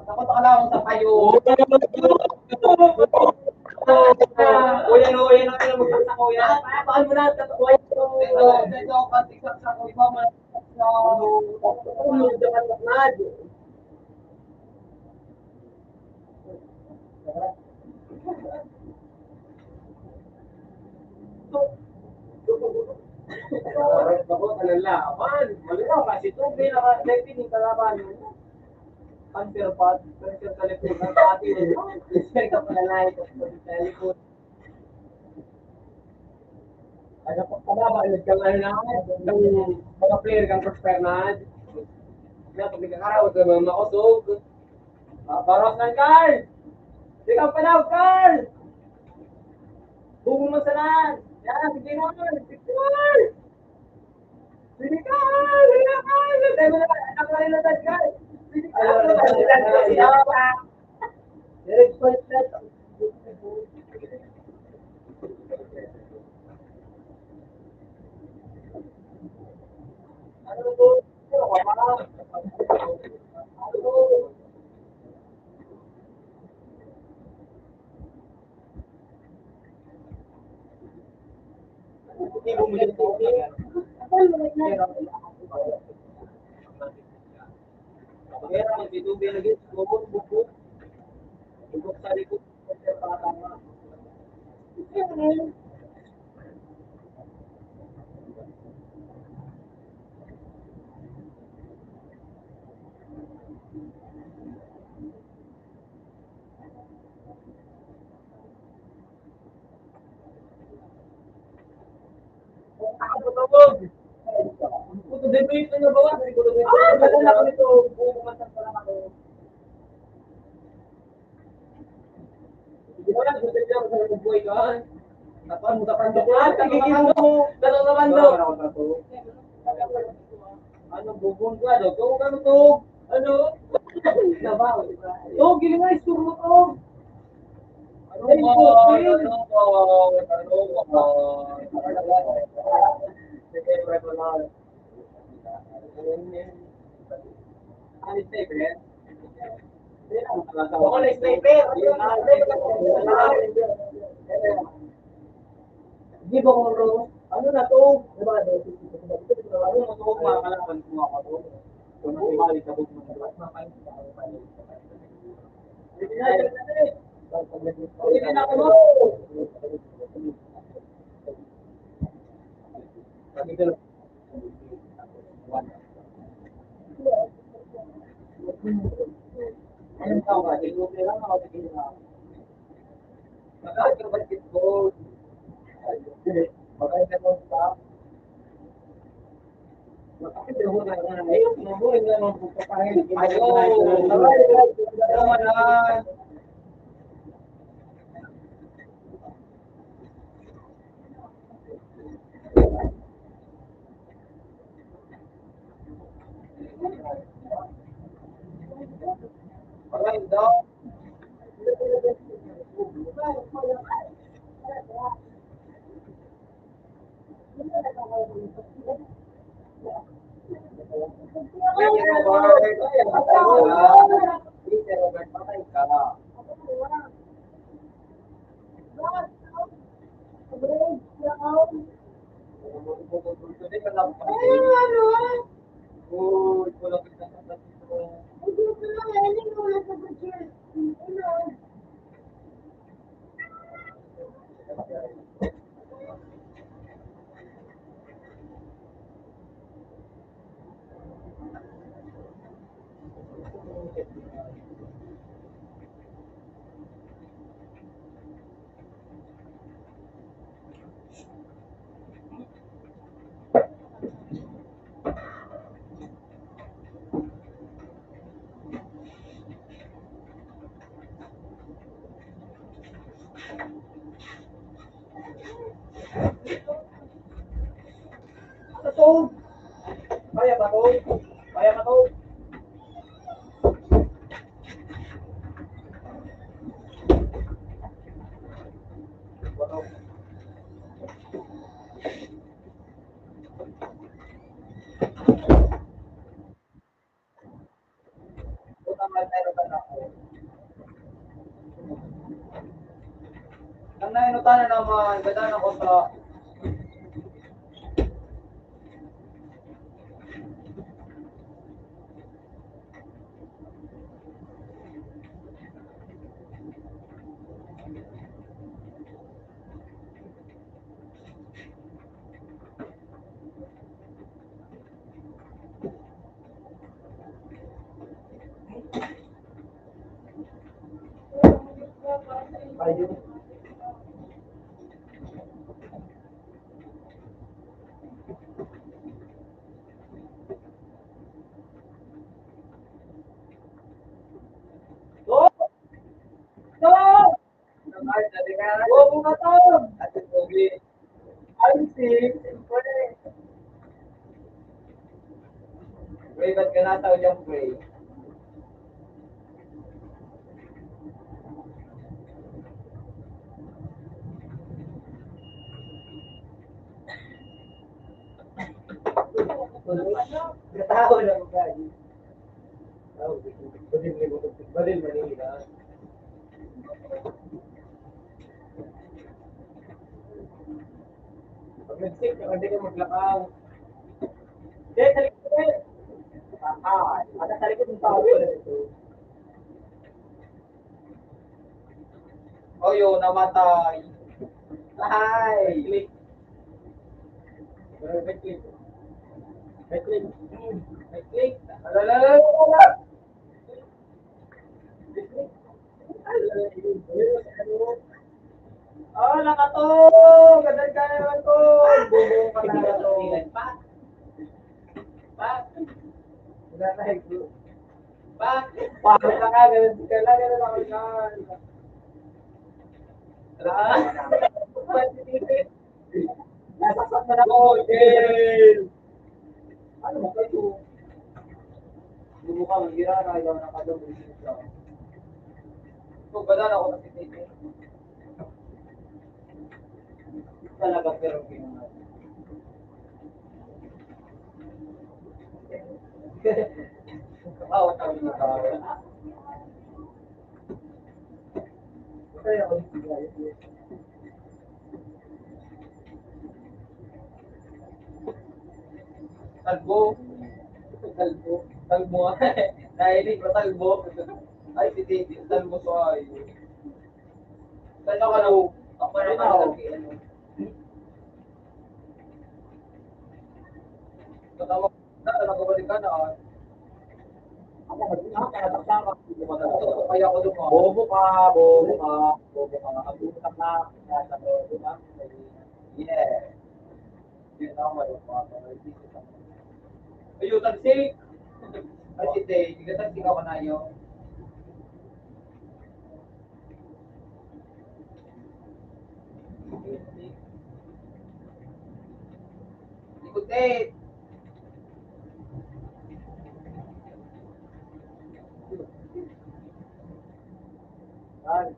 Speaker 6: Takot ka lang sa payo. Uyan ang pinamagsak ko yan. Paano mo na? Ito ang kantiksak sa ko. Iba mo na. Ako, kalalaman. Malalaw kasi ito, pinaka-19 kalaban. Cancer pot, cancer sa likod ng pati. Cancer ka pala na ito sa likod. Ano pa pababa, kang ano na, ng mga player kang Prospernad. Na, pag nagkakarawat ka mga makusog. Baros ng Carl! Hindi ka panaw, Carl! Bugong masalan! Yan, sige mo! Sige mo! Sige ka! Sige ka, Carl! Dahil mo na, anak na rin na dad, Carl! Sige ka! Ano po? Hindi bumili po. Pagkera, magtitubig lagi, bubuk. Bubuk sa likod. Ako tawag. Puto dito yung ano bawa, dari ko dito. Wala ko nito, bubukasan pa lang ako. Hindi ko lang, gusto niya ako sa buhay ka. Natan mo sa pandok. Tigigil mo. Tatong sa pandok. Ano, bubong ka, ano to? Ano to? Ano? Nabaw. To, gilingan, istur mo to. Ano ba? Ano ba? Ano ba? Sige, preto lang. Ano sniper? Ako na sniper. Di ba kung ano na to? Diba? Ano mo to? Mga kalaban ko ako to. Kung nakumali ka kung mga hindi na ako mo. Anong tao ka? Di ko lang ako tigil na. Magkakit ka basketball. Magkakit ka sa magkakit ka mo na ayun, mabuhay na naman po kapahin. Ayun! Naman na! Alright, daw. Robert, patay ka. Ito. Kaya ba to? Kaya ba to? Ang nainutan na naman, ganda na ko sa ayun. Oh! No! Oh, mga to!
Speaker 4: Ate Toby.
Speaker 6: Ay, siyempre.
Speaker 4: Pray, ba't ka nataw dyan, pray?
Speaker 6: Gataho na ko guys. Badil Manila. Pag nag-sick, hindi ka maglakaw. Dek, sa likod eh. Ada sa likod ng tao yun.
Speaker 4: Oyo, namatay.
Speaker 6: Hi! Click. May click. May click. May click. Alalala! Oh, nakato! Gandang ka naman ko! Bubong ka na to. Wala na higlo. Bakit ka nga? Ganun ka lang. Ganun ako yan. Nasasat na ako. Jail! Ano mo kayo? Bubong ka, magira na. Ikaw nakadong.
Speaker 4: So, badan ako kasi titi.
Speaker 6: Talaga pero ginawa.
Speaker 4: Kawa kami ni Kawa.
Speaker 6: Kaya ako sigay.
Speaker 4: Talbo. Talbo. Talbo. Nahilig ko talbo. Ay, si titi. Talbo so ay. Saan ako na? Ako na nakalagay. Katawag na, nagkabalik ka na.
Speaker 6: Ako nagkakasama.
Speaker 4: Kaya ako doon.
Speaker 6: Bobo ka, bobo ka, bobo ka. Ang butak na, nasa bobo ka.
Speaker 4: Yeah. Yun ako malupang. Ayun, tagsik. Ay, si Tay. Hindi ka tagsik ako na yun. Ikot eh.
Speaker 6: Ay,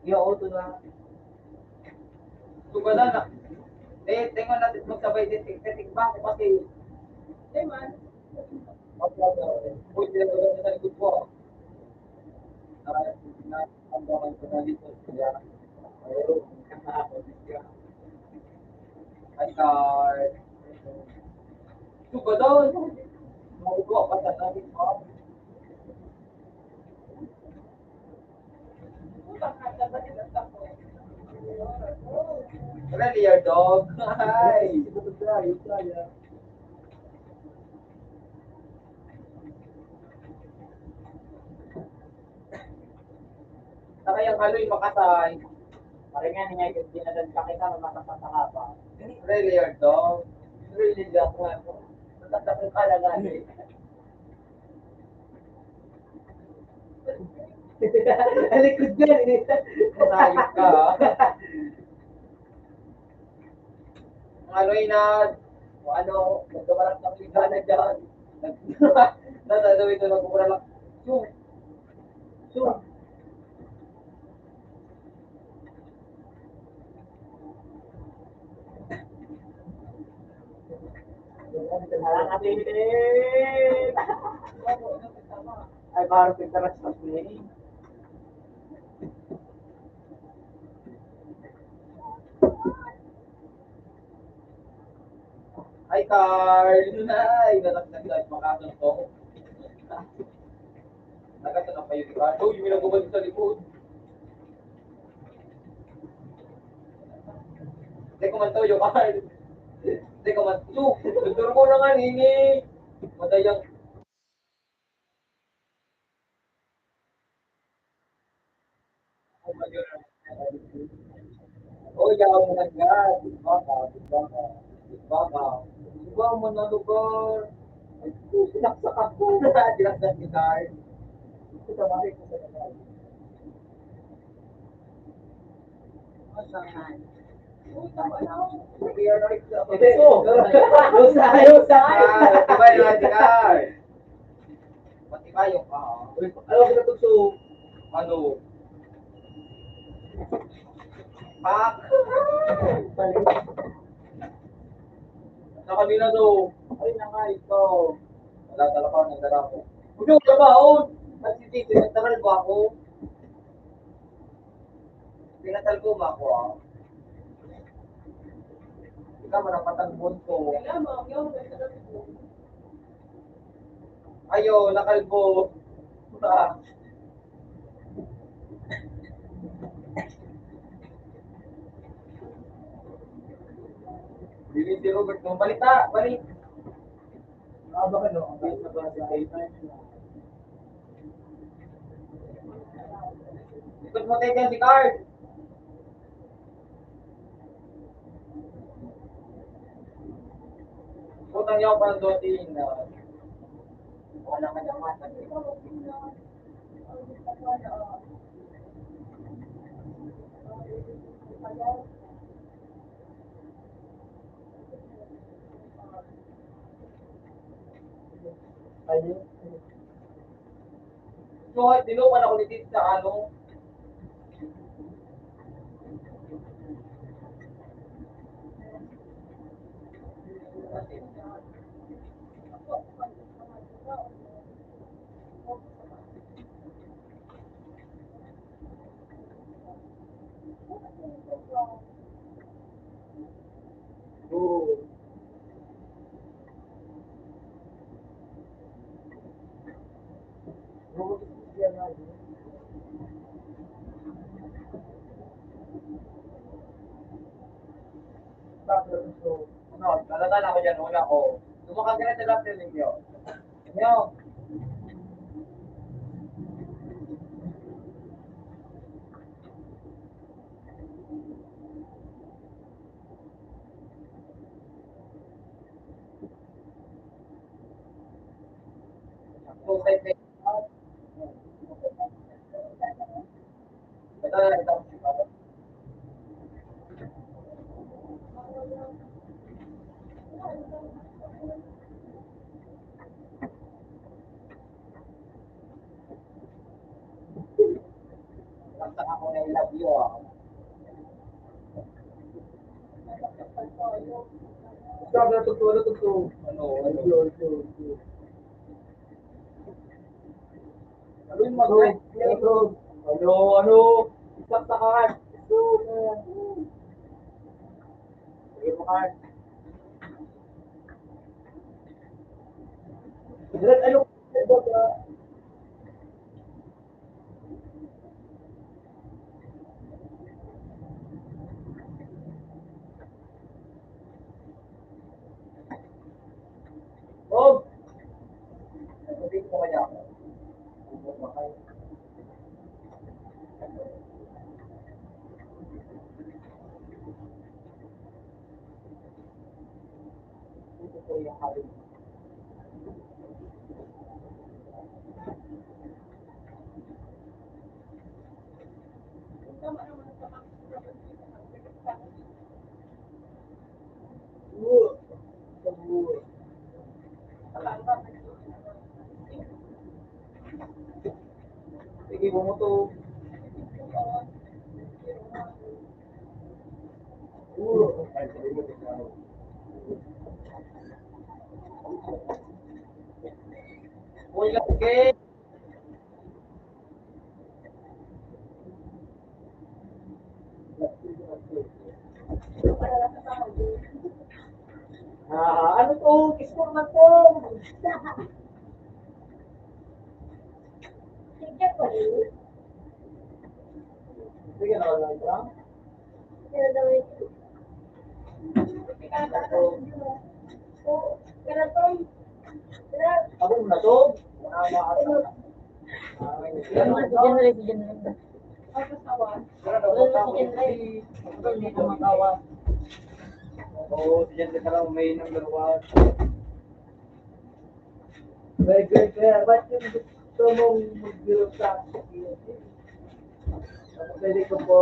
Speaker 6: iyo, auto na.
Speaker 4: Tugala na. Tingnan natin magsabay din. Titikba ko kasi. Man. Uy, dito na sa likod ko. Ang bakan ko na dito. Ayun. Ay, card. Tugala. Maugo ka sa natin mo. Really, your dog? Hi.
Speaker 6: Saka yung haloy makasay. Parang nga niya yung dinadan ka kita mamasasaka pa.
Speaker 4: Really hard daw. Really lang ako.
Speaker 6: Matasakong kalaga eh. Alikod yan eh.
Speaker 4: Ayos ka ha. Ang haloy na, o ano, nagkamarang kapitan na dyan. Natatawi ito, nagkukura lang. Yung.
Speaker 6: Halang atin eh. Ay, parang pintaras na eh.
Speaker 4: Hi, Carl! Ay, nataknaglag makasang to. Nagkasang pa yun, Carl. Oh, yung minagubad sa likod. Hindi ko man to, yung Carl. Hindi ko man to. Tutur mo na nga, nini. Madayang. Oh, yaw mo na yan. Baka. Diba mo na lugar. Sinaksak ako. Sinaksak ni Carl. Ito sa bakit ko sa kanal. Matibay naman si Carl. Matibay yung ka.
Speaker 6: Alam ko na tugso.
Speaker 4: Ano? Pak! Sa kanina to.
Speaker 6: Ay na nga ito.
Speaker 4: Wala talaga ng dala ko. Huwag yung trabaho! Nagsisisi, nagtagal ba ako? Pinatal ko ba ako ah? Ikaw manapatanbon ko. Ayo, nakalbo. Ah. Bili si Robert mo. Balik ta! Balik!
Speaker 6: Aba ka no? Ang bait na ba si Ayman?
Speaker 4: Ikot mo tayo dyan si Card! Ikutan niyo ako ng doting na wala ka naman.
Speaker 6: Ayun.
Speaker 4: So, tinupan ako ni Tito sa ano.
Speaker 6: Oo.
Speaker 4: Ano, talaga na ako dyan, wala ko. Lumakag ka na sa last ninyo. Inyo. So, type na ito na ito. Basta ako na I love you ah.
Speaker 6: Sabi na tugso.
Speaker 4: Ano,
Speaker 6: Ano?
Speaker 4: Ano yung mag-right?
Speaker 6: Ano? Saksakan. Sige mo ka. Ano?
Speaker 4: Oh! Sabihin ko kaya ako. mo to. Uy, okay. Ano to? Kispor na to.
Speaker 1: Sige po.
Speaker 4: Sige na lang ito.
Speaker 1: Kaya daw ito. Kaya to.
Speaker 4: Ako na to.
Speaker 2: Yan mo si Jenry, si Jenry.
Speaker 4: Oo, diyan ka lang may nang dalawa. Kaya, ba't yung gusto mong mag-biro sa akin? Pwede ko po.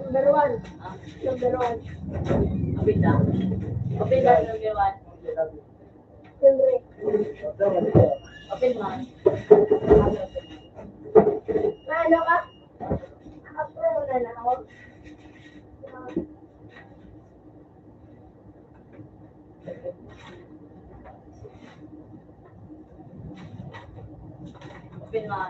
Speaker 1: Number one. Number one.
Speaker 2: Kapit na. Kapit na, number one.
Speaker 1: Siyempre.
Speaker 2: Kapit na.
Speaker 1: Ano ka? Ako na na ako.
Speaker 2: Kapit na.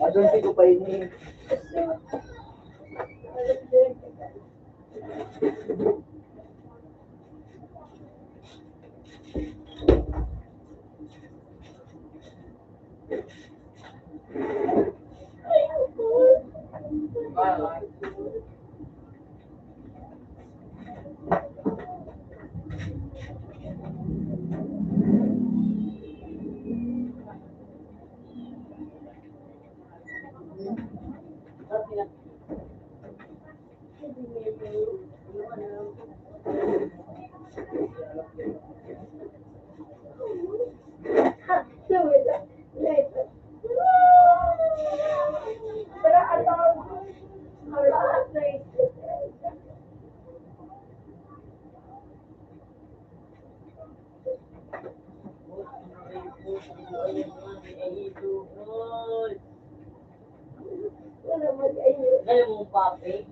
Speaker 4: Adon si ko pa ini.
Speaker 2: Alam mo, papi.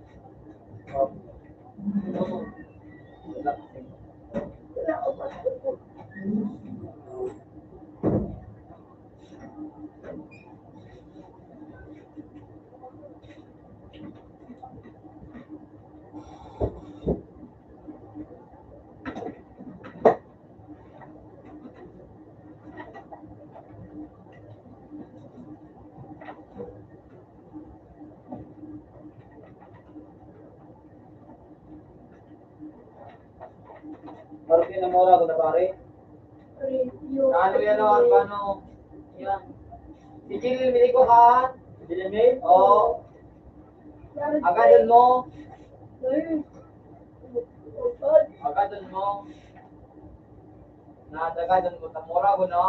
Speaker 4: Parang pinamura ko na pare. Ano yan o? Ano?
Speaker 2: Yan.
Speaker 4: Si Jill, mili ko ka. Si Jill, mili? Oo. Agadon mo. Agadon mo. Nadagadon mo. Tamura ko na.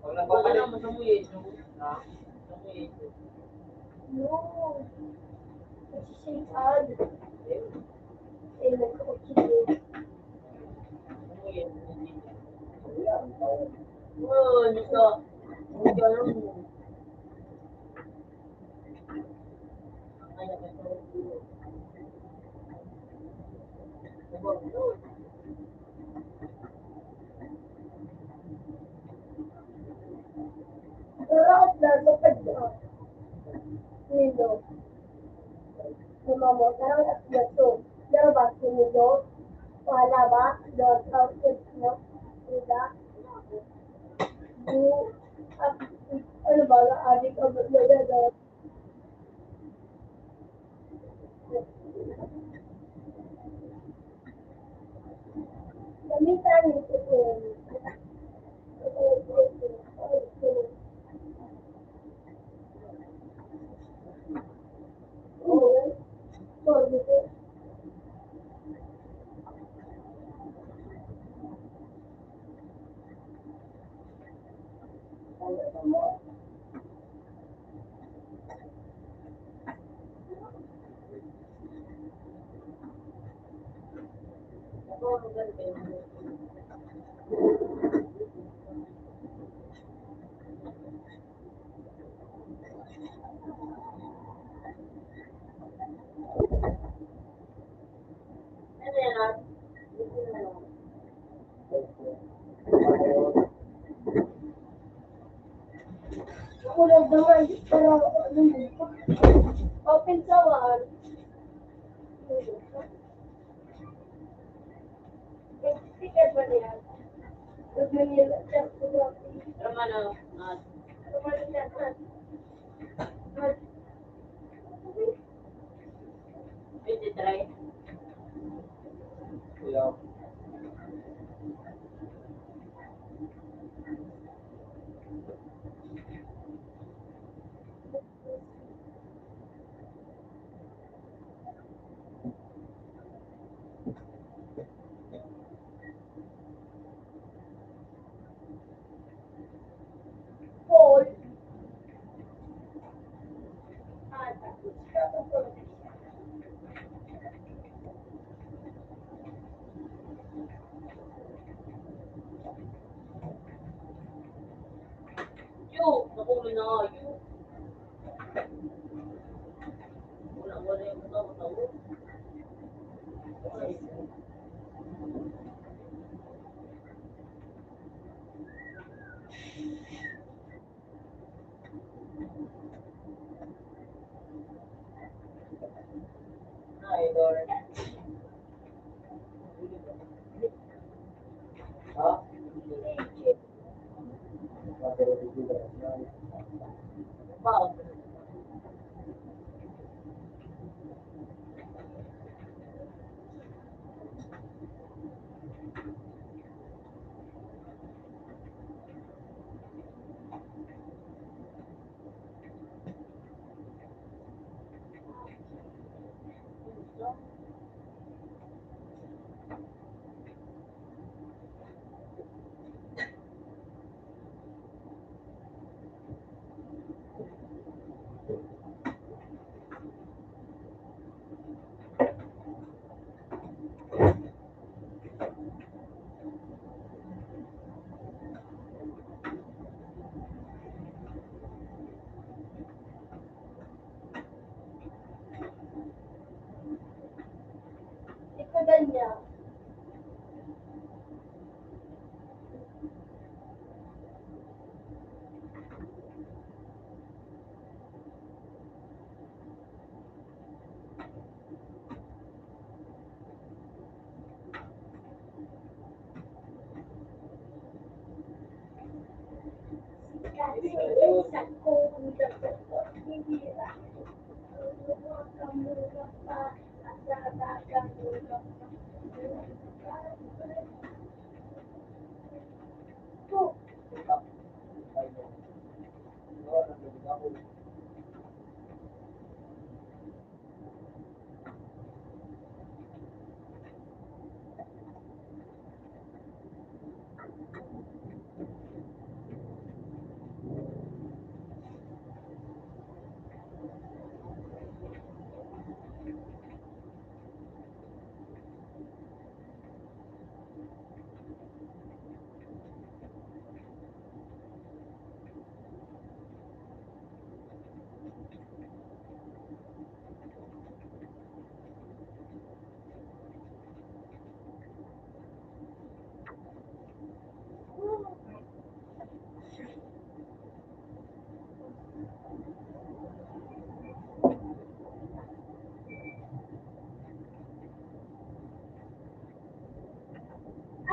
Speaker 4: Pag
Speaker 2: Wala
Speaker 4: nagpapalit.
Speaker 2: lang, masamuyin.
Speaker 4: Ha?
Speaker 2: Masamuyin.
Speaker 1: No. Magsisingad. Eh, nagkakakili.
Speaker 2: Masamuyin. Oh, nito. Hindi ko alam mo. Ay, nakatulog.
Speaker 1: Pero tupad ko. Nilo. Mama mo, sarang at gato. Pero ba, sinilo? Wala ba? Doon, outfit, no? Ida. Ano ba, adik ang magmaya doon. Gamitan ito ko.
Speaker 2: Ano yan, ah?
Speaker 1: Ako lang naman, pero open sa wall. Sticker ba niya? Huwag mo niya just
Speaker 2: Pero ano, pwede try.
Speaker 4: Kaya,
Speaker 1: Paul.
Speaker 2: Nakuha na nga, wala yung matawa.
Speaker 4: Hi, Lord. Ha?
Speaker 2: Wow.
Speaker 1: Ikaw niya. Kasi sa kong dapat hindi lang. Kamula pa at dadagang mula pa. To,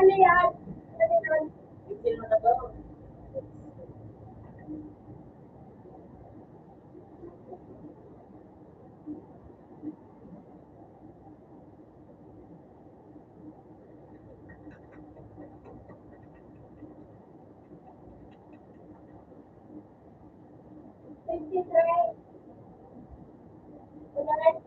Speaker 1: Ano yan? Ano yan?
Speaker 2: Isil mo na ba?
Speaker 1: Fifty-three. Ulit.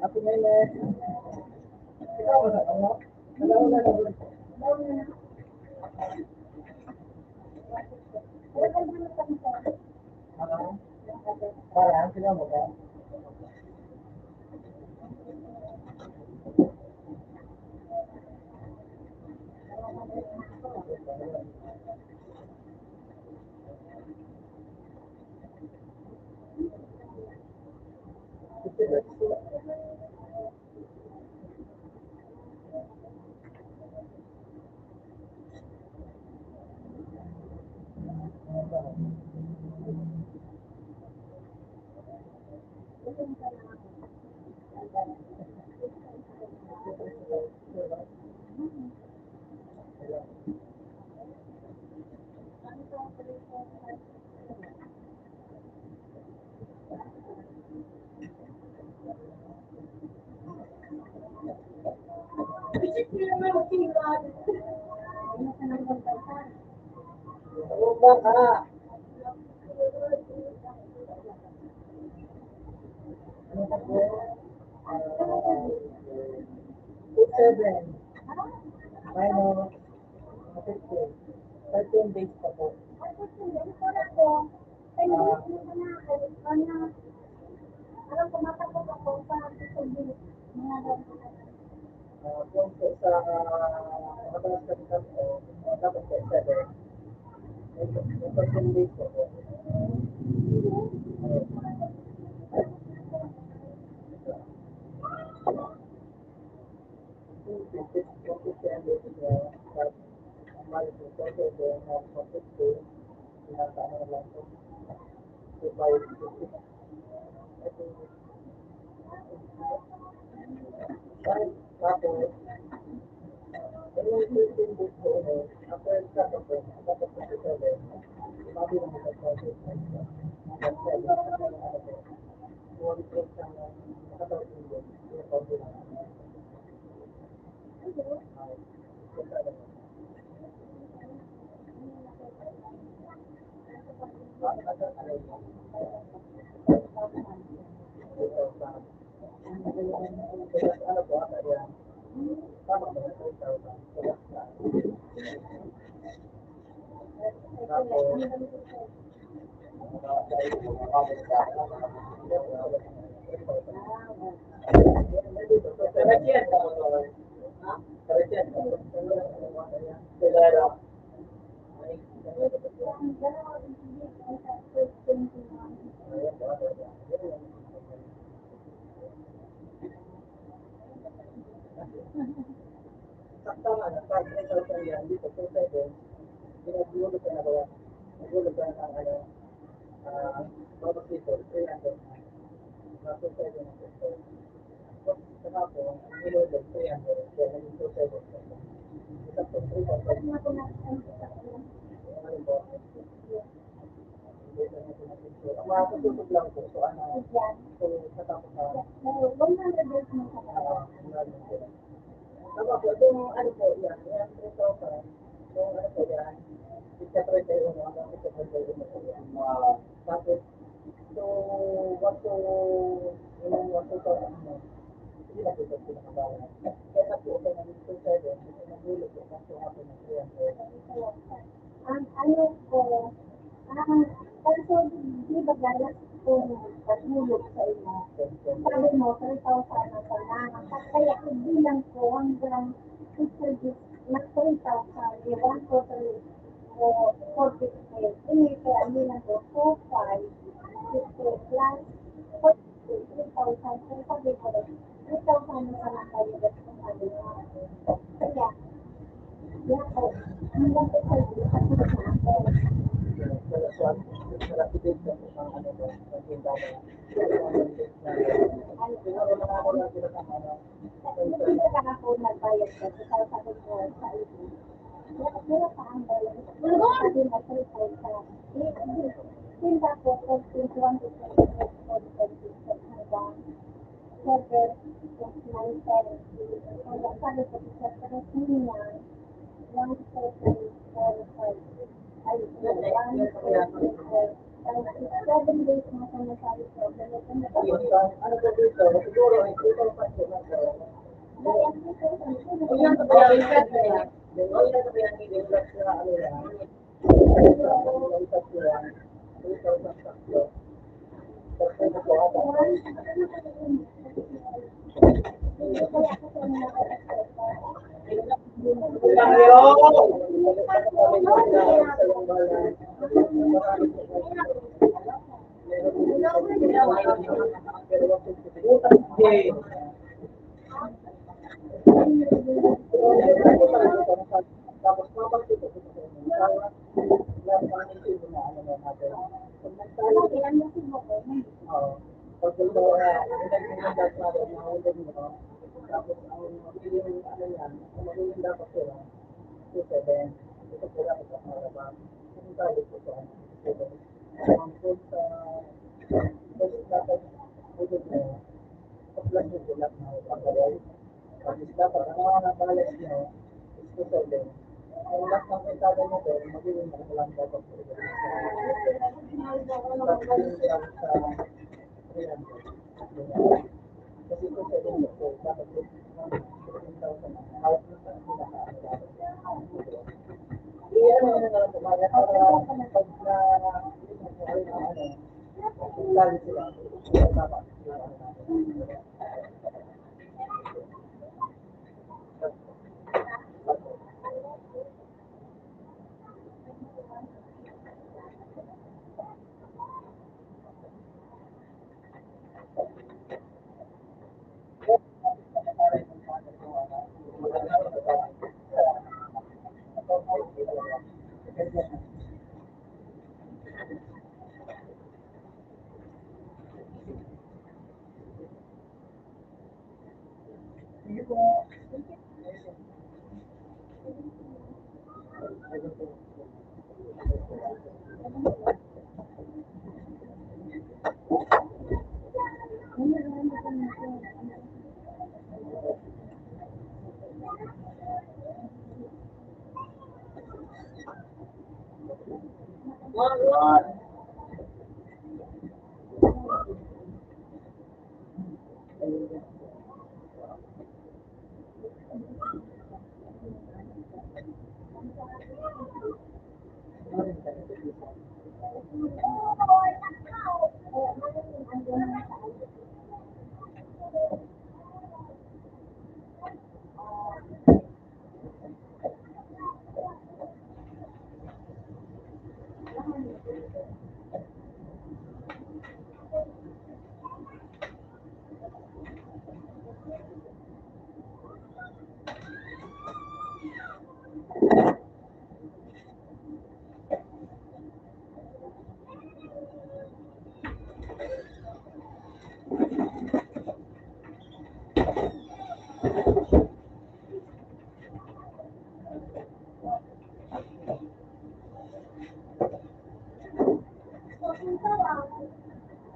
Speaker 6: Happy New Year. Ikaw ba sa ano? Dalawa na lang. Ano? Parang sila mo ba?
Speaker 1: Visit nyo naman mag-tingad.
Speaker 6: Ano ba ka? Ano ka po? 27. Minus 15. 13 days pa po.
Speaker 1: Alam, pumatakot ako sa pagkakas.
Speaker 6: Kung sa matalas ka dito, dapat sa 7. May 14 days po. Matutusog lang po. So, ano, so, katapusan. Tama po, yung ano po yan, yung 3,000, yung ano po yan, isa-trade kayo mo, hanggang isa-trade kayo mo po yan. Tapos, so, yung 1,000 mo, hindi na po ito pinakabalan. Kaya po, kaya nag-2,700, ito nag-ulit po, kasi ako na 300.
Speaker 1: Ano po, kasi di ba gaya kung pagmulog sa inyo, sabi mo, 3,000 ang kailangan. Kaya bilang ko hanggang mag 3,000, di ba? Totally, o 40,000. Ini kaya bilang ko, 4,500, 50 plus 3,000. So sabi ko, 3,000 na lang kayo sa sabi mo. Kaya, yan po, hanggang ko sa iyo, kasi na ako. Nagbayad ka sa sabi ko sa iyo. Kaya pa ang bayad. Sabi mo, 3,000. Tinda ko, 21 to 24 hanggang 7.97. Hanggang sabi ko sa 3 niya, 1,745. Ay, 7 days na sa nasabi ko.
Speaker 6: Ano po dito? Siguro, ito pa siya.
Speaker 2: Yan sa bayan ka na.
Speaker 6: Tapos mapagsit ko tapos ang feeling ano yan, kung magiging dapat sila, 2,700, ito po dapat sa maraba. Kung tayo po sa 2,700. Ang food sa dapat budget na yun, plus yung bulak na pagkawal. Tapos dapat, ang mga nabalas nyo, is 2,700. Ang lahat ng kaitada mo doon, magiging lang dapat po ito. Tapos yung sa 300. Kasi ito sa inyo po, dapat po 15,000 out na sa pinaka-ano dapat. Iyan mo na lang po, para pag na hindi mo po rin ang ano, lalo sila, dapat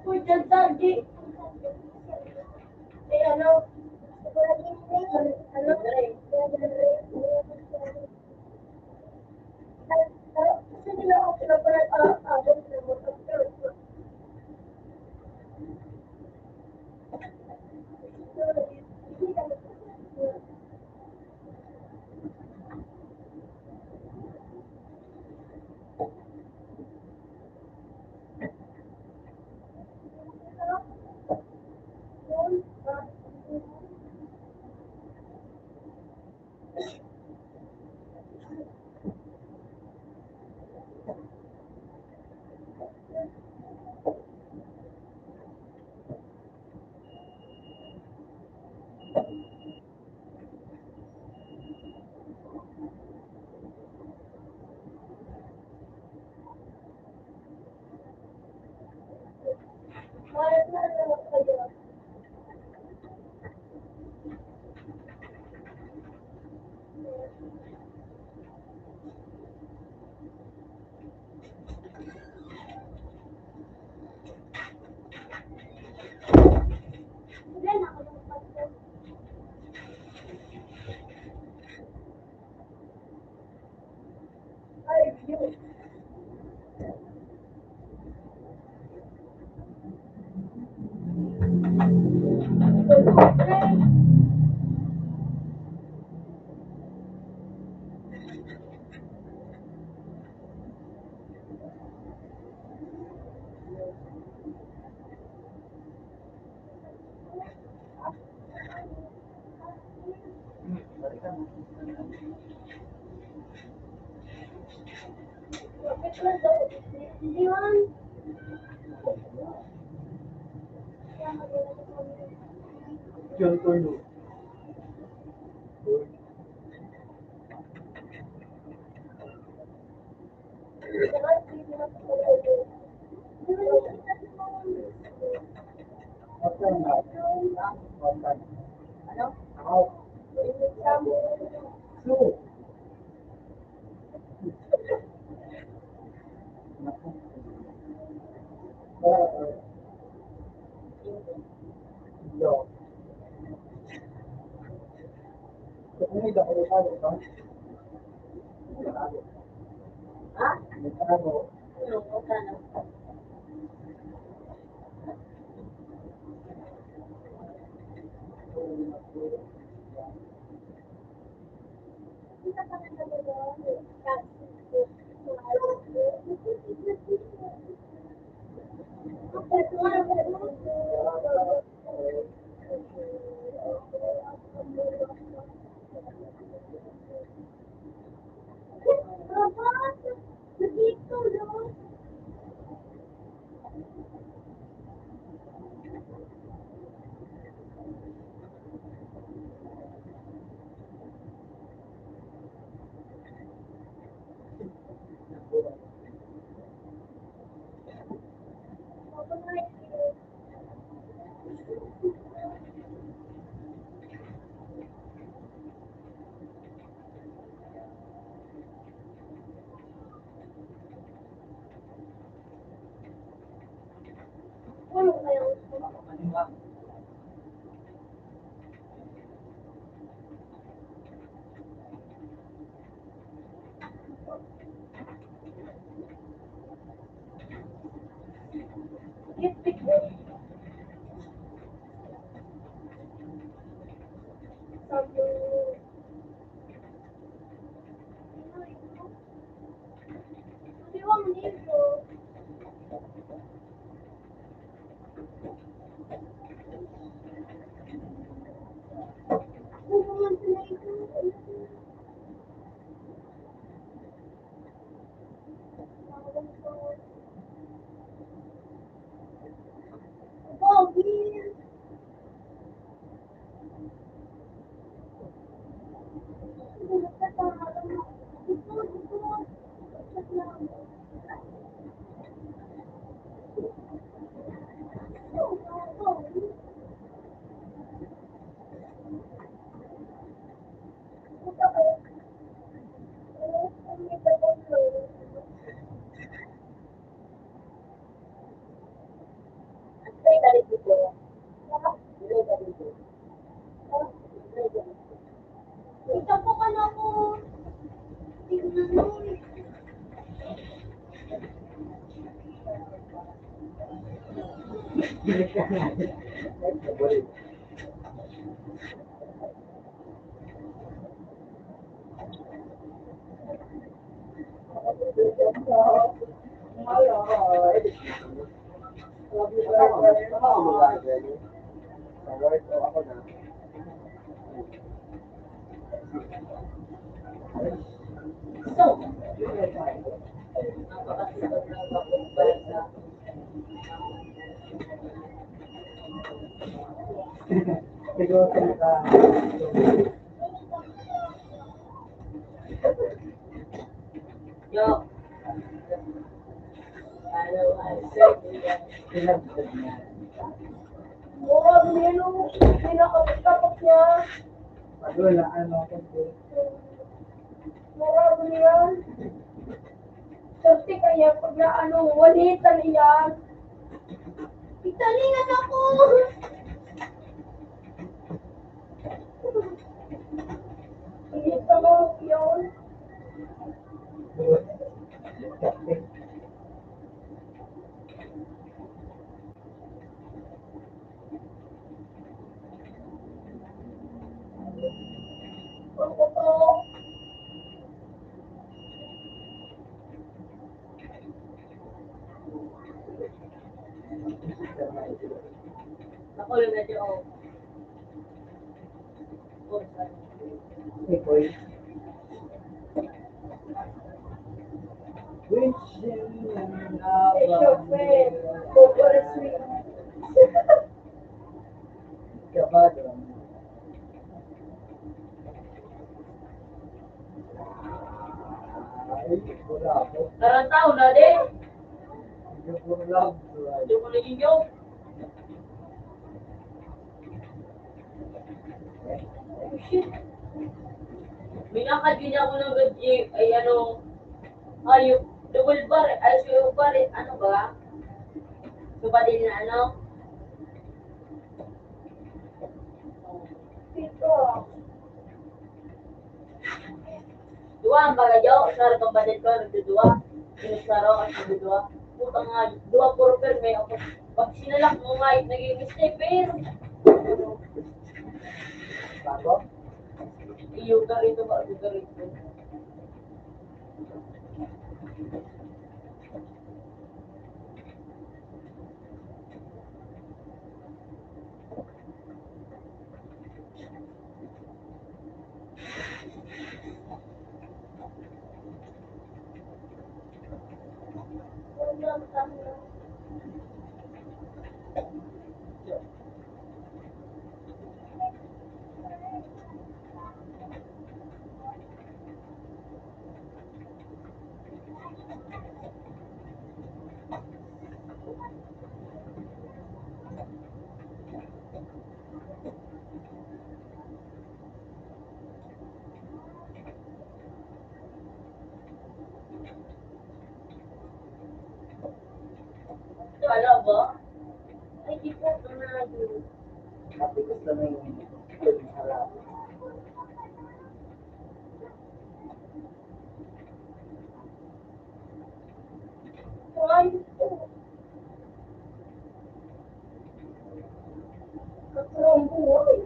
Speaker 1: Uy, dyan, Sargi. Eh, ano? Ano? Kasi nila ako pinapalag abot na mo. Mahal na lang kayo. Wala na ako ng pasok. Ay, yun. Bakit na daw? Hindi man.
Speaker 6: Diyan ko yun. Ano? Ako. Sue.
Speaker 2: Ha?
Speaker 6: Ano?
Speaker 2: Ano? Magkano?
Speaker 4: ka.
Speaker 1: Git-git. Sabi Sabi mo, nito. Ano naman sila ito? Bobby!
Speaker 2: Ay, galit dito.
Speaker 1: Ito po ka na po. Tingnan mo.
Speaker 2: So, napakasipag ng pagbabayad sa
Speaker 6: Siguro ka.
Speaker 2: yo. Ano, sir,
Speaker 6: Pinagdad niya.
Speaker 1: Mura, Milo. Pinakapagkapak niya.
Speaker 6: Pag wala, ano, kasi.
Speaker 1: Mura, yan. Sorti kaya pag na walitan iyan. Italingan ako. Ito mo yun. Ako to.
Speaker 2: ako yung medyo, oh, sorry.
Speaker 6: Ikoy. Wishing
Speaker 1: Chopin. Super sweet.
Speaker 6: Kabado. Ay, wala ako.
Speaker 2: Karang taon na din.
Speaker 6: Hindi ko lang.
Speaker 2: Hindi ko naging joke. Minakadin ako ng gaji, ay ano, ayok, double bar, ay suyo bar, ano ba? Suba din na ano?
Speaker 1: Ito.
Speaker 2: Dua ang bagay sar kang badin ko, nagdudua. Sinusaro at nagdudua. Putang nga, dua puro perme ako. Pag sinalak mo nga, naging mistake, pero
Speaker 6: Bago?
Speaker 2: iyo ka rito ba, iyo ka rito. Wala ba?
Speaker 1: Ay,
Speaker 2: kita panado.
Speaker 6: Tapi gusto na yung harap.
Speaker 1: Ayos ko. Katrong buhay.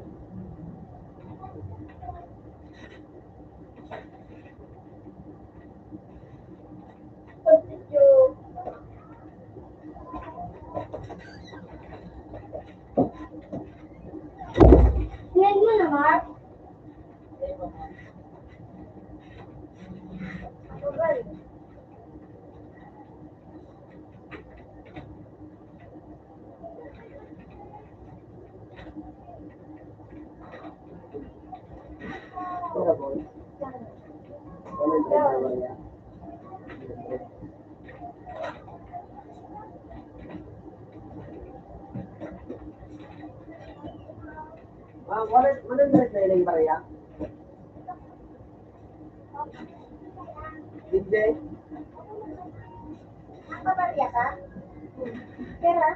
Speaker 1: Pagsidyo. Ngayon mo na, Mark. Ako ba?
Speaker 6: Pero boy, wala yung dalawa niya. Wala na rin yung barya? Hindi.
Speaker 1: Ang pabarya ka? Pera?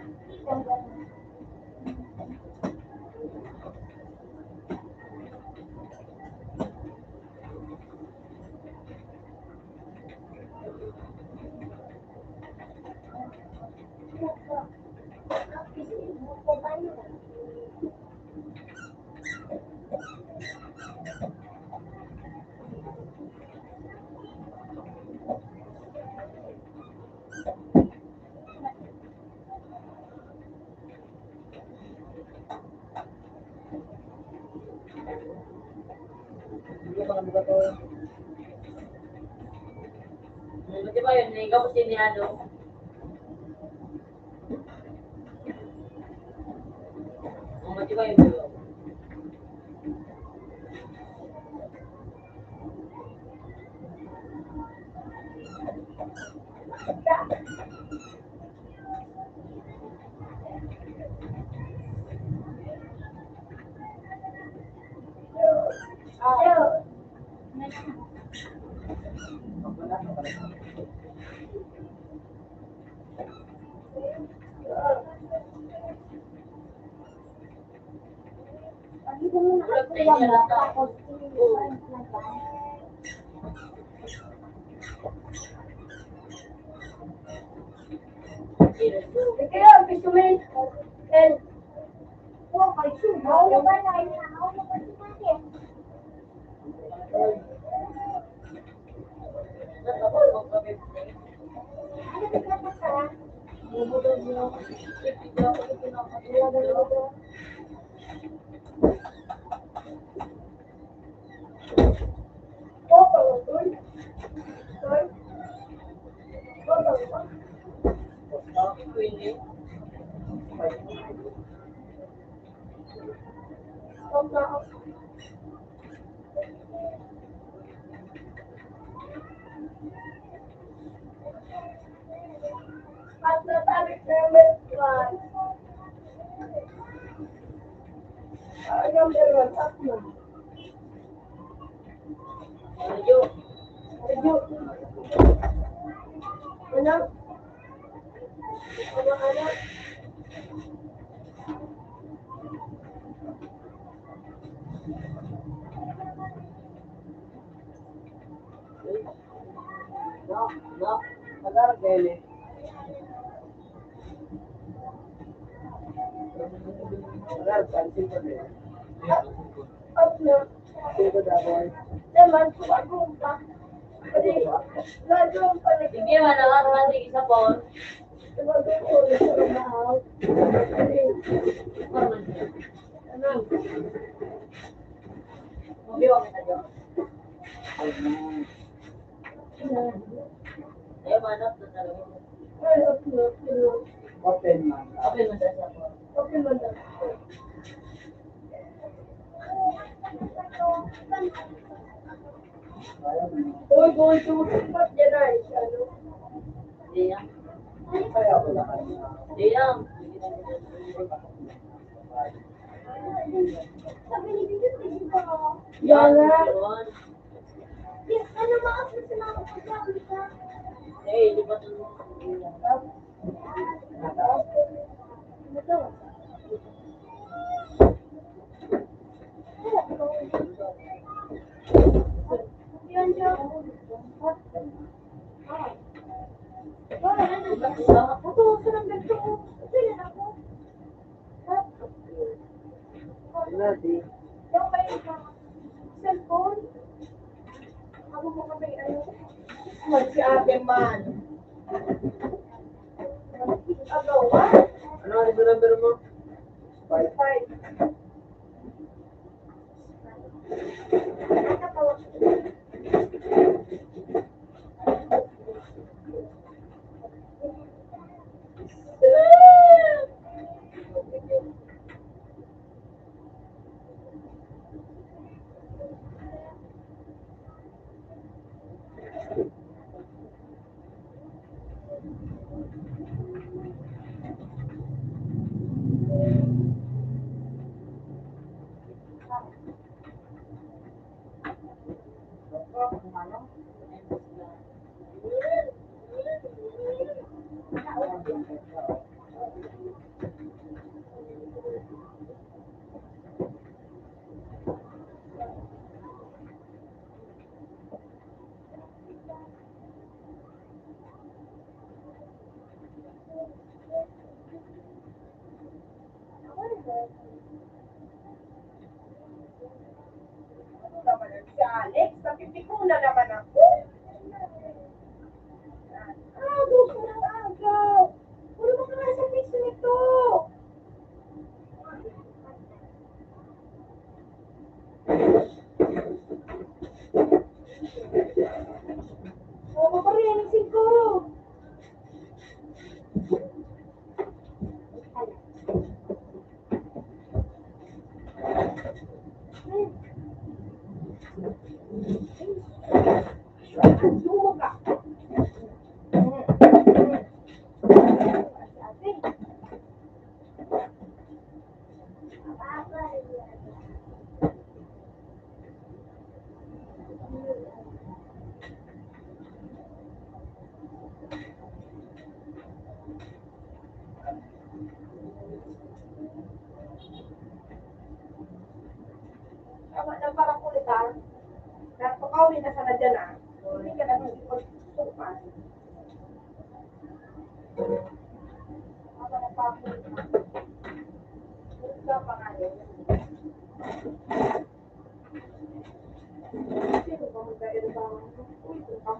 Speaker 6: Hindi ko alam ba ito?
Speaker 2: Di ba yun? Ikaw kasi ni ano? Di ba yun?
Speaker 1: Kaya, gusto mo yun? El. Oh, may shoe. Ako ba na yun? Ako na ba natin? Ano ba ka sa? Oh, pagod. Sorry. Oh, pagod. Stop na ako. At natalik number 1. Number 1, up na.
Speaker 2: Medyo.
Speaker 1: Medyo. Ano? Ano?
Speaker 6: Agar gele. Agar pansin ko din.
Speaker 1: Up na.
Speaker 6: Sino da boy?
Speaker 1: Naman, kumagong pa. Gagawin pa na.
Speaker 2: Sige, manakas man sige sa phone.
Speaker 1: Gagawin ko ulit sa trabaho.
Speaker 2: Ano? Mabiwa kita dyan. Ayaw manap na talaga.
Speaker 1: Ay, up na.
Speaker 6: Open man.
Speaker 2: Okay, manda sa phone.
Speaker 1: Okay man na. Uy, going to sipat niya na eh. Ano?
Speaker 2: Hindi yan.
Speaker 6: Kaya ko lang.
Speaker 2: Hindi yan.
Speaker 1: Sabi ni Bidyo, hindi pa ako.
Speaker 2: Yan.
Speaker 1: Yan na.
Speaker 2: Yun.
Speaker 1: Ano makapit sa mga pagkakas ka?
Speaker 2: Eh, di ba ito?
Speaker 1: Ano to? Cellphone? Ako mo kami ano? Si ate man. Agawa?
Speaker 5: Ano ang number mo?
Speaker 1: 5. Nakatawag. Ano naman yan? Si Alex, napipiko na naman ako. Gusto ng agaw. Puro mo ka nga sa piso nito. Paparianisin ko. Lumo ka. Tama na parang kulitan. Napakawin na sana dyan ah. Hindi ka na nung ipagsupan. Tama na pa ako. Gusto pa nga yun. Sino ba magkairo ba? Uy, ito ka.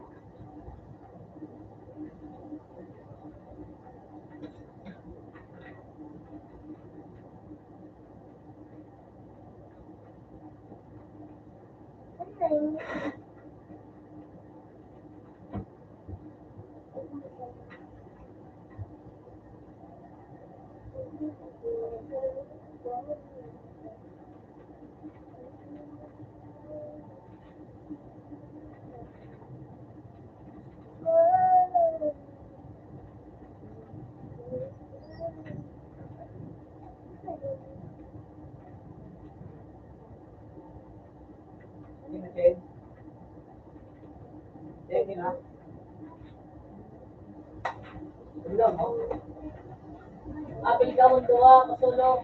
Speaker 2: Apil ka mo doha, kasulong.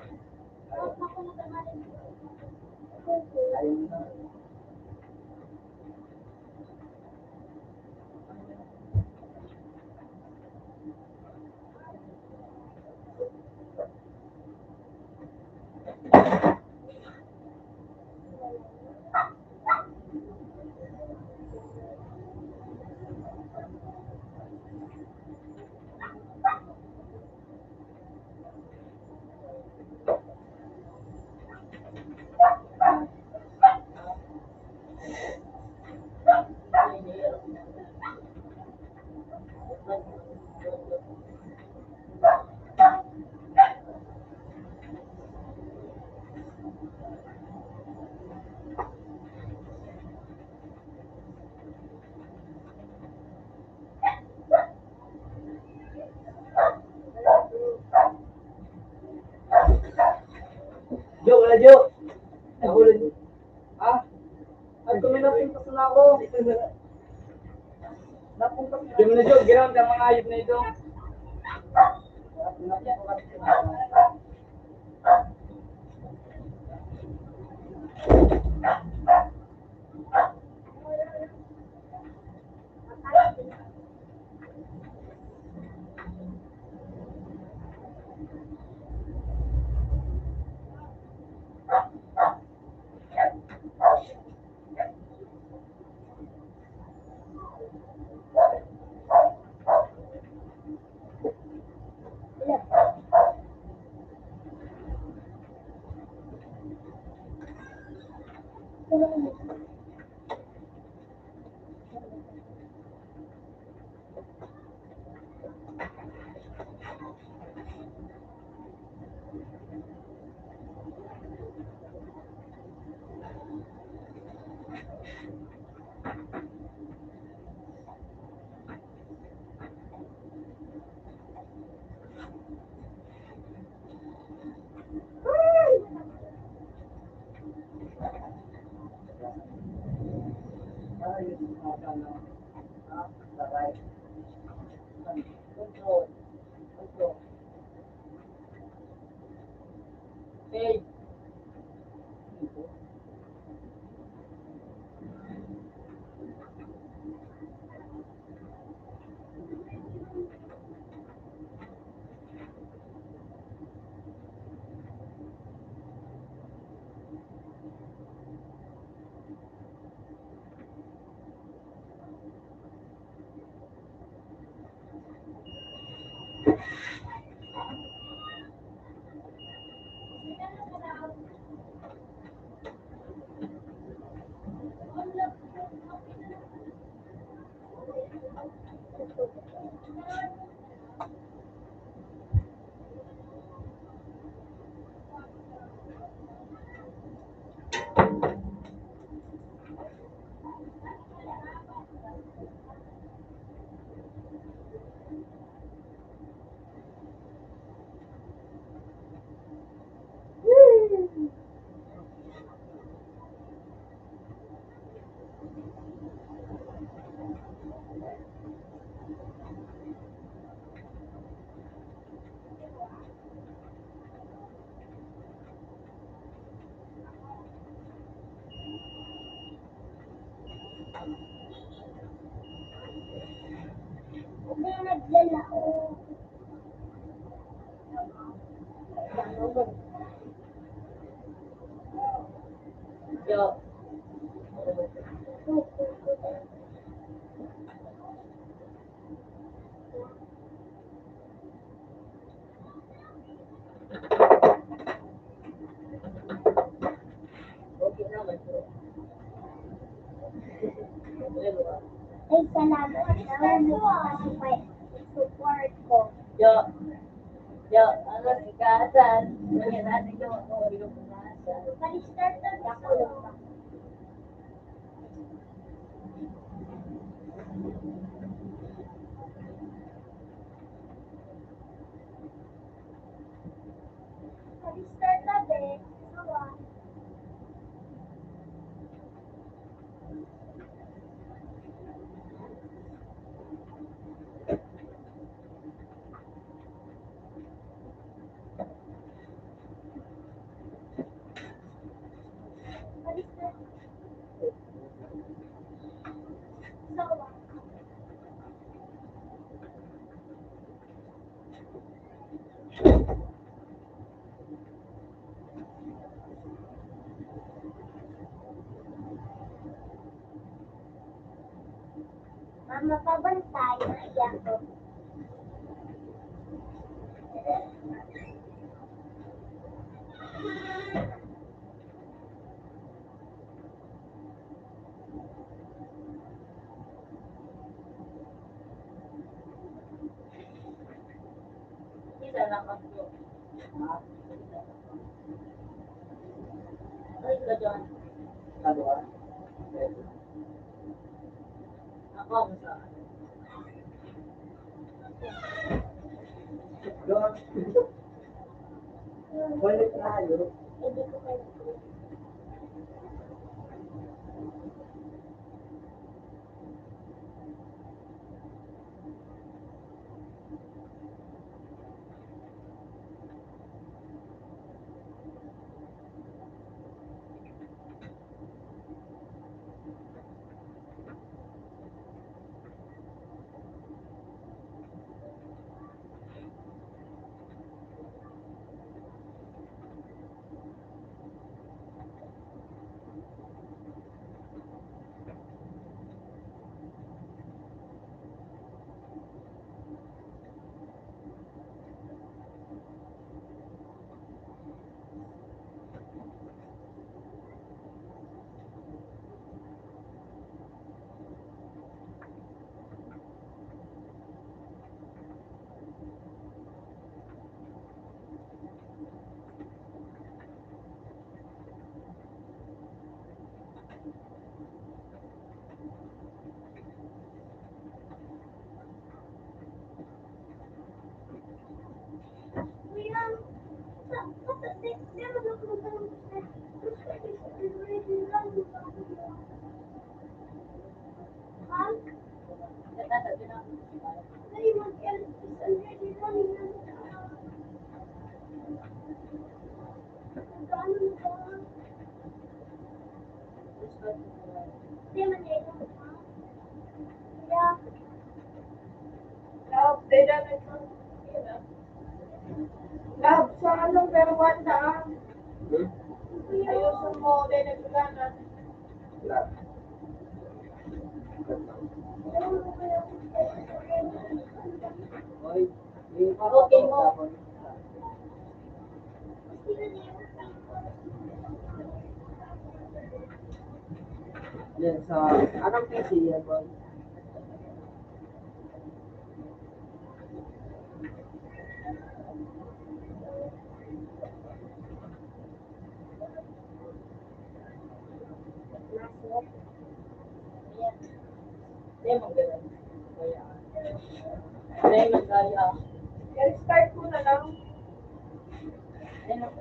Speaker 6: Jo, wala Jo. Nahulog. Ah? Ay, kung may napuntas na ako. Napuntas na. Di mo na Jo, ginawa ka mga ayop na ito. ayos na sana.
Speaker 4: Sa right.
Speaker 2: Control. Control. Save.
Speaker 1: Hindi nagdala ko.
Speaker 2: Yo. Okay naman bro. Diba?
Speaker 1: Ay, salamat daw. Support ko.
Speaker 2: Yo. Yo. Ano si Kasan? Ganyan natin yung mga pinupunasan.
Speaker 1: Pag-start na ako lang. Pag-start na din. Sawa. Pag-start. Sawa. Mama, pabantay na iyan ko.
Speaker 2: Isa lang ang bro. Ay, ka dyan.
Speaker 4: Dalawa.
Speaker 2: Ako ang saan.
Speaker 6: Doon. Balik tayo.
Speaker 1: Hindi ko kayo. Ha?
Speaker 2: Katatabi na.
Speaker 1: Ay, mag-600 din lang yun. Paano ba? Hindi man eh. Kaya,
Speaker 3: Na-update na ito. Sa ano, pero wala. Ayusin mo, dahil nagulana.
Speaker 2: Okay mo.
Speaker 3: Yan, sa anong PC yan, boy?
Speaker 2: Lemon ganun. Lemon gaya.
Speaker 3: I-restart ko na lang.
Speaker 2: Lemon.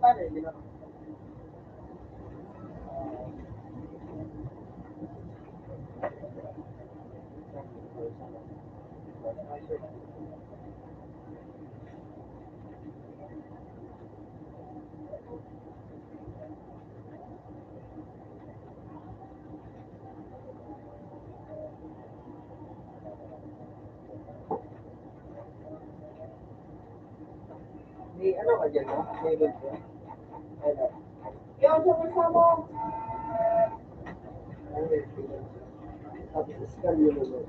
Speaker 3: paano, hindi na. May ano ka dyan, no? May good ko. Ano?
Speaker 1: Yung sama-sama.
Speaker 3: Ano yung feeling? Tapos iskal yun naman.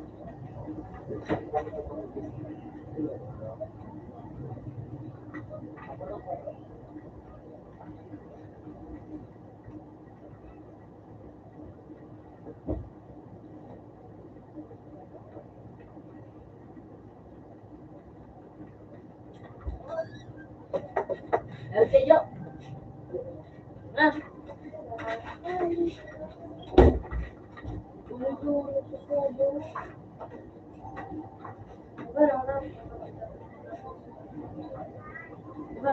Speaker 2: Okay, yo. Ah,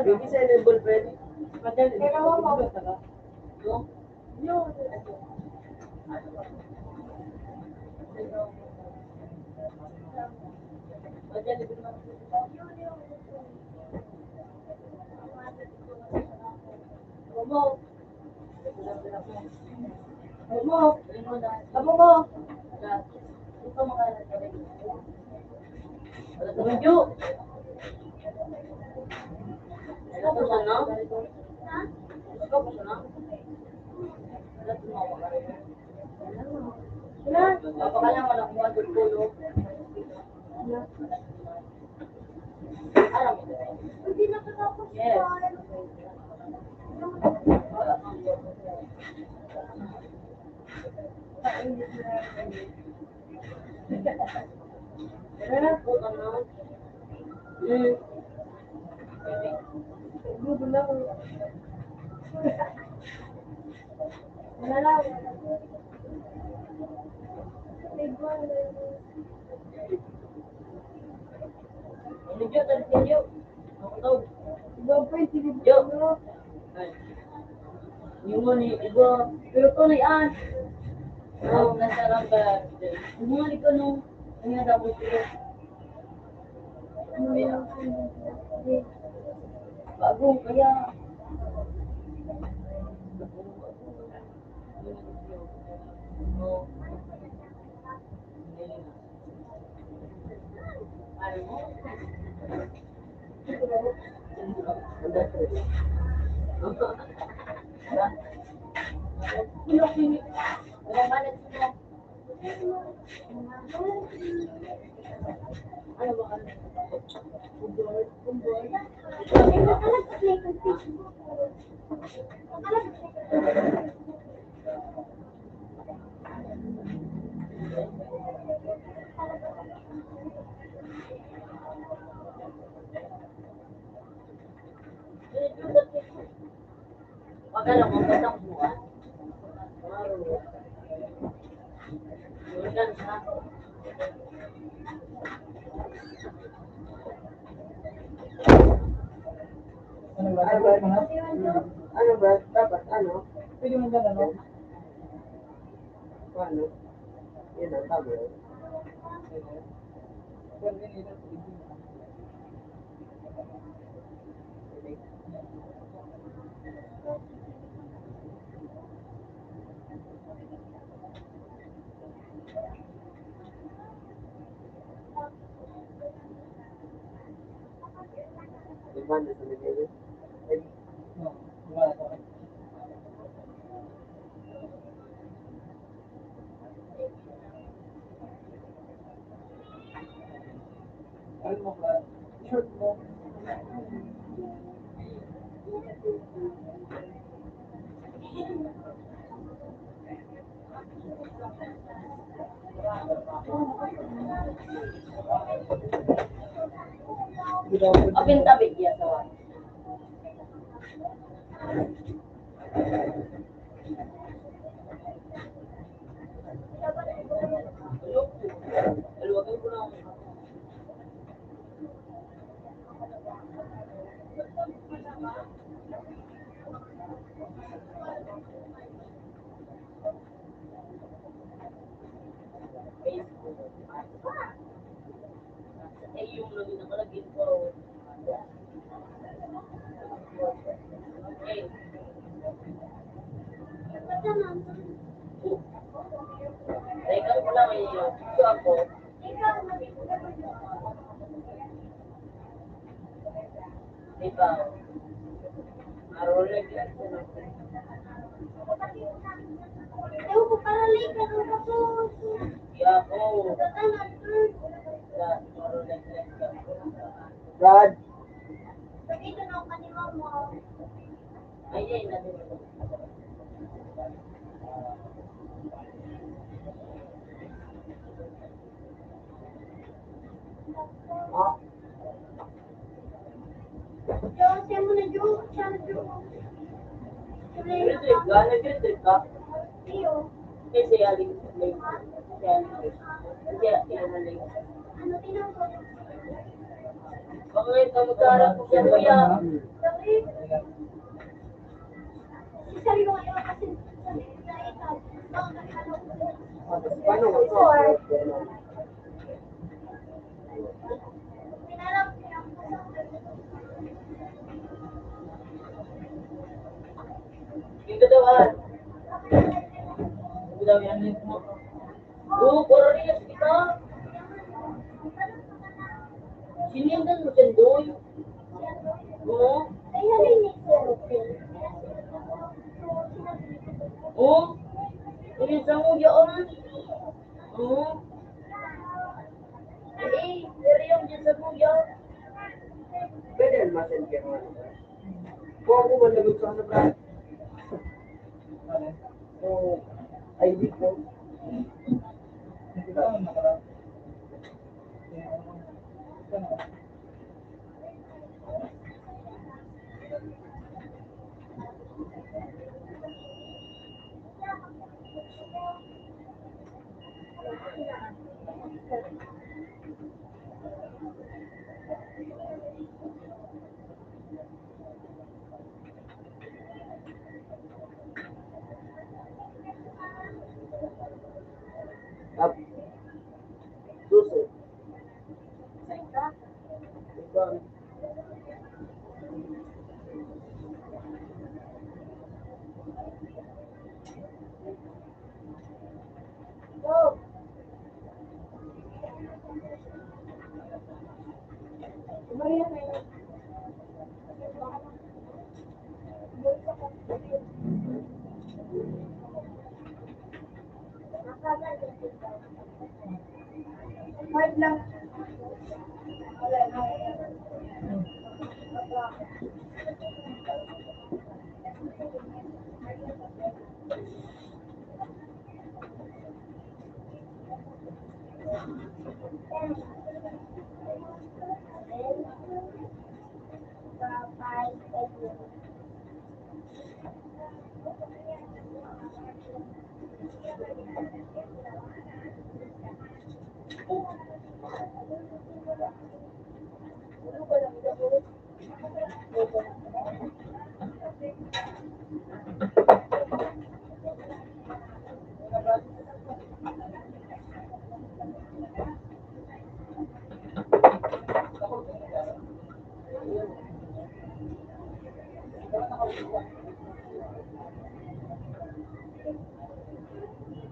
Speaker 3: Baby sa ball friend.
Speaker 1: Kailangan mo.
Speaker 2: yo.
Speaker 1: Yun.
Speaker 2: Madali din naman. Momo. Momo. Abo mo. Ito mga wala ka medyo. Ano ko sana? Ano ko sana? Wala tumawa ka rin. Wala. Papakala mo lang kung ano tulog. Alam mo.
Speaker 1: Hindi nakatapos
Speaker 2: Yes.
Speaker 1: yan. Gusto lang. Wala lang.
Speaker 2: Medyo tayo. Ako
Speaker 1: Gagawin, sige.
Speaker 2: Yo. Yung mo ni iba. Pero to ni an. Nasa ramba. Yung mga liko nung ano daw mo sila. Bago kaya. Ano mo? Wala balat mo. Ano ba ka? Wag alam mo batang buwan. Yan ha.
Speaker 6: Ano ba? Ano ba?
Speaker 3: Ano ba? Dapat ano?
Speaker 6: Pwede mo dyan, ano?
Speaker 3: Ano? Yun ang sabi. Diba na sa Manila?
Speaker 6: Ano mo ba? Short mo.
Speaker 2: Apin tabi ya sa. Facebook. Eh, yung lagi nakalagay ko. Eh, teka ko lang eh. So ako, diba, maroon lang yan.
Speaker 1: Ewan ko pala late na nung tapos.
Speaker 2: Kaya ako,
Speaker 1: Tatangan,
Speaker 2: maroon lang yan.
Speaker 6: Brad,
Speaker 1: sabi ko na ako kanina mo.
Speaker 2: Ay, ay, natin.
Speaker 6: ah,
Speaker 1: Diyan, siya mo na Diyo. Siya na Diyo.
Speaker 2: Nag-trip ka? Nag-trip ka?
Speaker 1: Iyo.
Speaker 2: Kasi aling late. Kasi aling late. Kasi aling late.
Speaker 1: Ano tinapos?
Speaker 2: Bakit ka magkaharap mo siya, kuya?
Speaker 1: Sabi, sabi ko ngayon kasi sabi na ikaw.
Speaker 6: paano mo?
Speaker 1: Pinarap niya ako.
Speaker 2: Yung katawan. Yung daw yan late mo. Oo, kororiyas kita. Sinindan mo dyan doon. Oo.
Speaker 1: Kaya rin ni Sir.
Speaker 2: Oo. Inisang mo yun. Oo. Eh, pero yung dyan sa kuya.
Speaker 6: Pwede yan, ma-send ka naman. Kung ako man lagot sa ano, Brad? So, ID ko. Up. Suso. Ikaw.
Speaker 1: Go. Maria na yun. Five lang.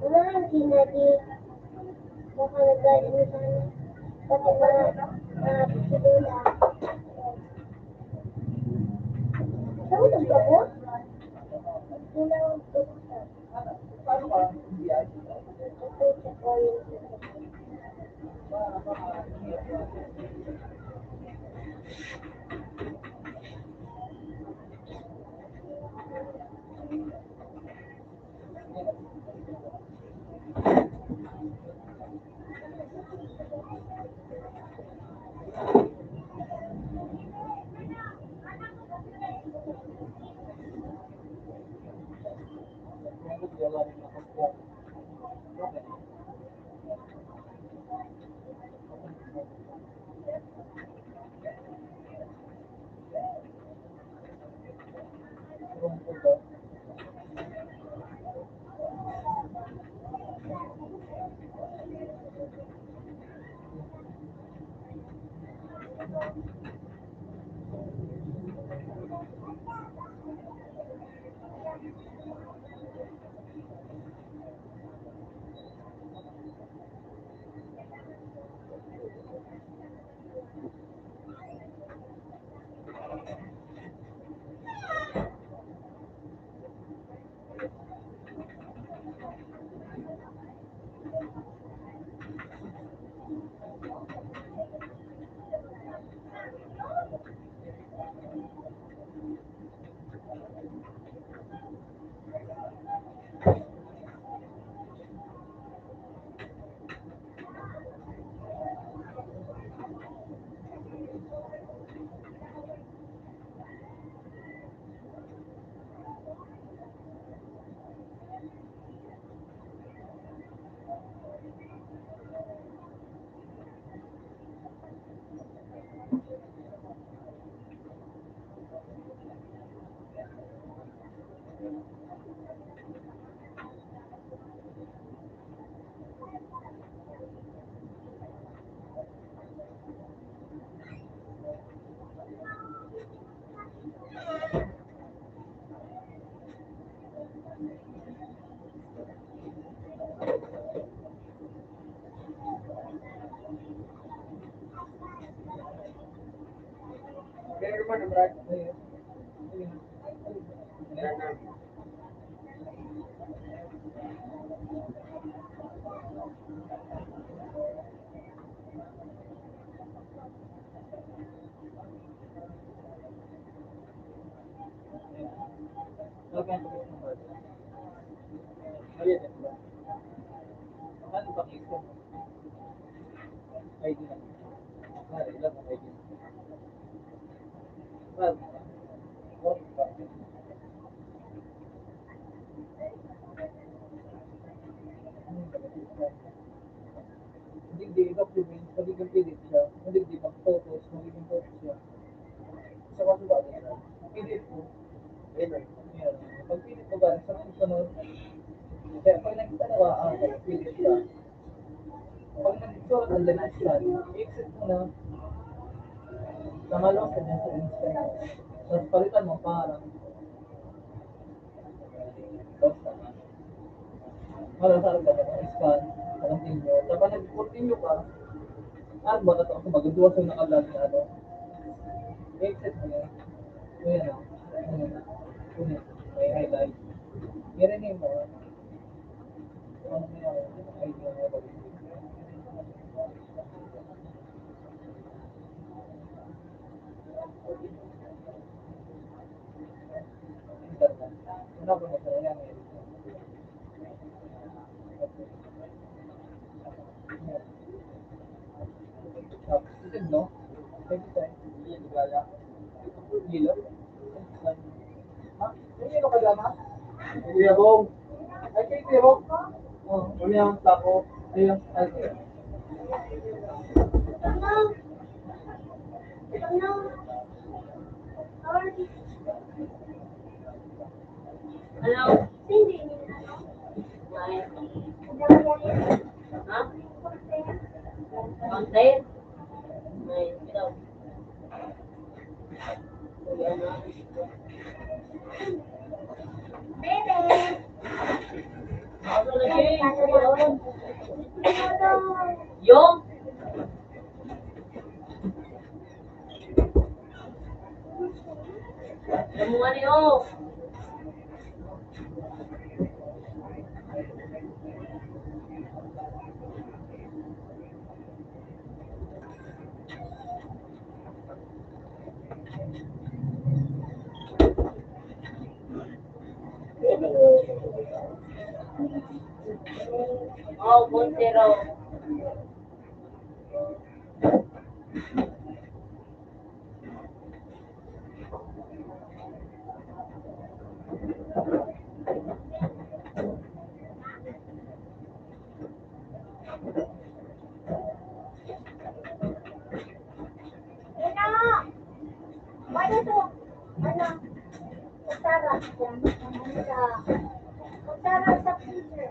Speaker 1: Wala nang sinadi. Baka nagdali mo sana. Pati mga pisilula. Saan mo ba? Wala akong pusta.
Speaker 6: Paano ka? Hindi ay.
Speaker 1: Pusta ko yun.
Speaker 4: room ko ba? Pero naman, ang right. Okay. Ayun, diba? Ano ba ito? ID na. Ilan ang ID? Well, hindi document, magiging pilit siya. Hindi pag-photos, magiging photos siya. Sa kaso ba? Pilit mo. Yan. Pag pilit mo ba, sa sunod, kaya pag nakita na ba, pilit siya. Pag nag-surat ang dinansyan, i-exit mo na, namalong ka dyan sa Instagram. Tapos palitan mo parang, sarap ka na scan, continue. Tapos nag-continue ka, ano ba ito ako magagawa sa nakablog na ano? I-exit mo yan. Yan o. Kunit. May highlight. I-rename mo. Ano na yan? ID mo ba? Internet. Ano ba mo sa yan? Itin, no? Thank you, time. Gila. Ha? Hindi ka dama? Hindi ako. Ay, kayo hindi ako? Oo. Ano yung tako? Ayun. Ayun.
Speaker 2: Hello?
Speaker 1: Hindi.
Speaker 2: May,
Speaker 1: Hindi.
Speaker 2: ha? Content? May, ito. Ayan na.
Speaker 1: Bebe.
Speaker 2: Ako lagi. Yun.
Speaker 1: Hello.
Speaker 2: Yung? Alam mo nga niyo. Oh, Montero.
Speaker 1: Ano? Ano to? Ano? Basta Magsara siya. Magsara sa freezer.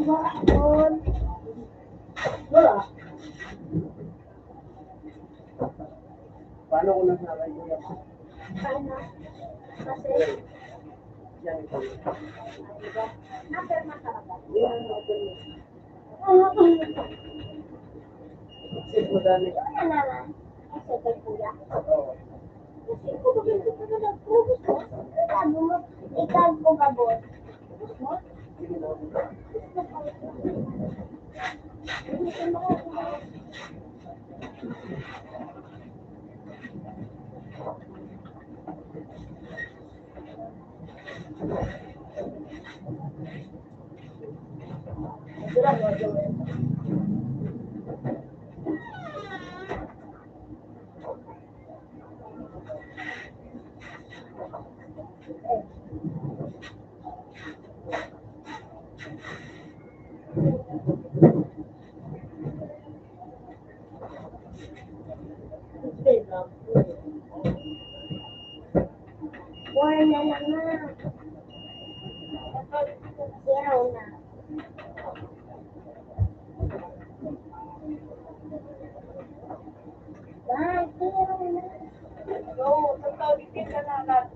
Speaker 1: Bakon.
Speaker 6: Wala. Paano ko nasabi ko yan?
Speaker 1: Paano? Kasi,
Speaker 6: Yan ito.
Speaker 1: after masarap.
Speaker 6: Yan ako.
Speaker 1: Ano
Speaker 6: Kasi mo dami.
Speaker 1: naman? Kasi kay kuya.
Speaker 6: Oo.
Speaker 1: Kasi ko ba ganito ka na nag-focus mo? Sabi mo, ikaw ko ba, boss? Mo?
Speaker 6: Sige na.
Speaker 1: Four na naman. Zero na. Bye, zero na.
Speaker 3: So, pagkagitin ka na agad.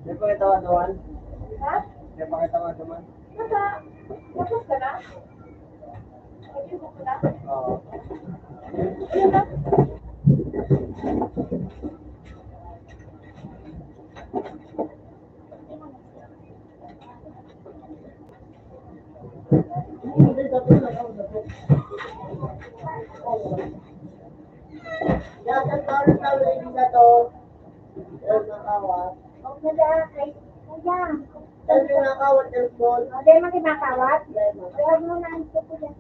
Speaker 6: May pakita naman.
Speaker 3: Ha?
Speaker 6: May pakita naman.
Speaker 3: Tapos ka na? Ayun ko na?
Speaker 6: Oo.
Speaker 3: Ayun na.
Speaker 2: Nasa taon-taon na to. Yung nakawat.
Speaker 1: Huwag na dahil kay kuya.
Speaker 2: Tapos yung nakawat ng phone.
Speaker 1: O, dahil makinakawat. Huwag mo na ang kuya.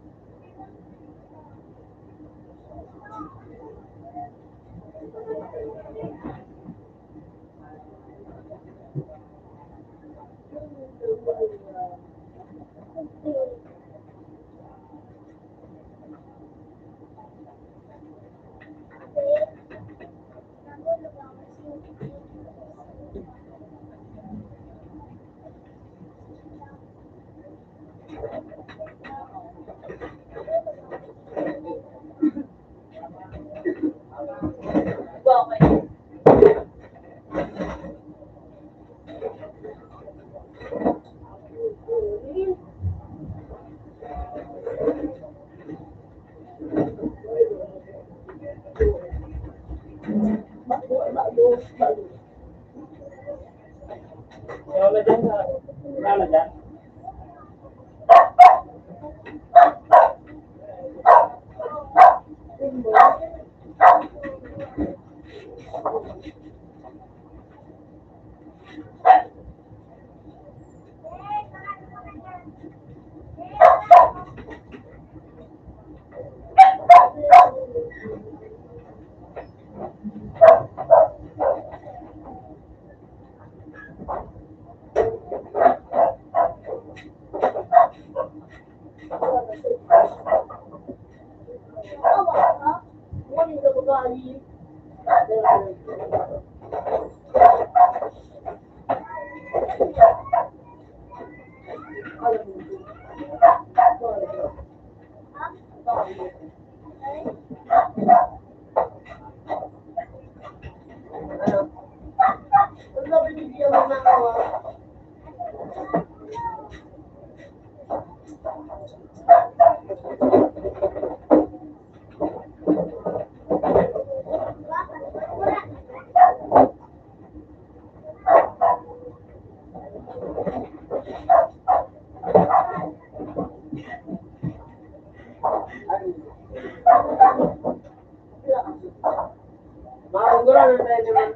Speaker 3: Mga kunggulo, ano tayo naman?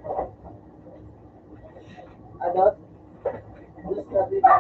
Speaker 3: Adult? Just sabi na.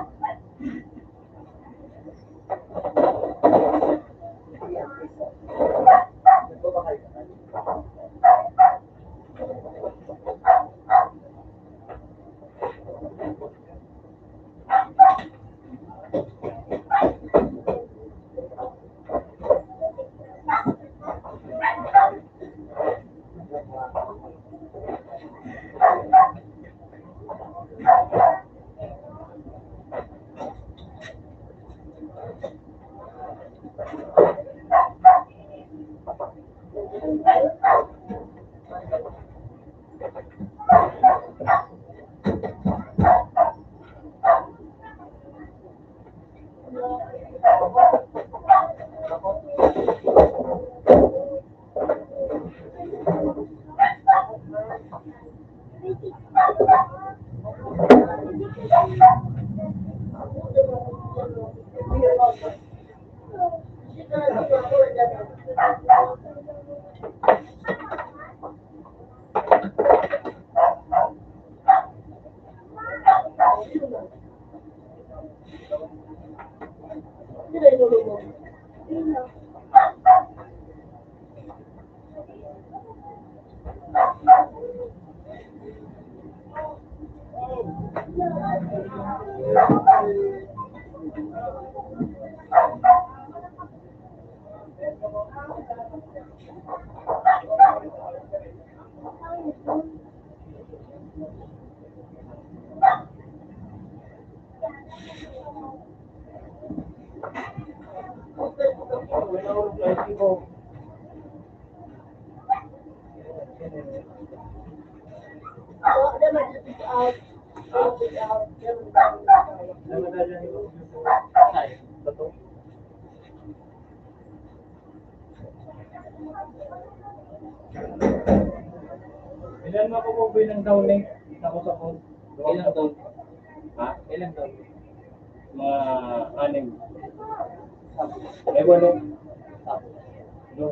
Speaker 6: Ilan makukuha ng down link? Ako sa phone. Ilang down? Ha? Ilang down? Mga anim. May walo. No.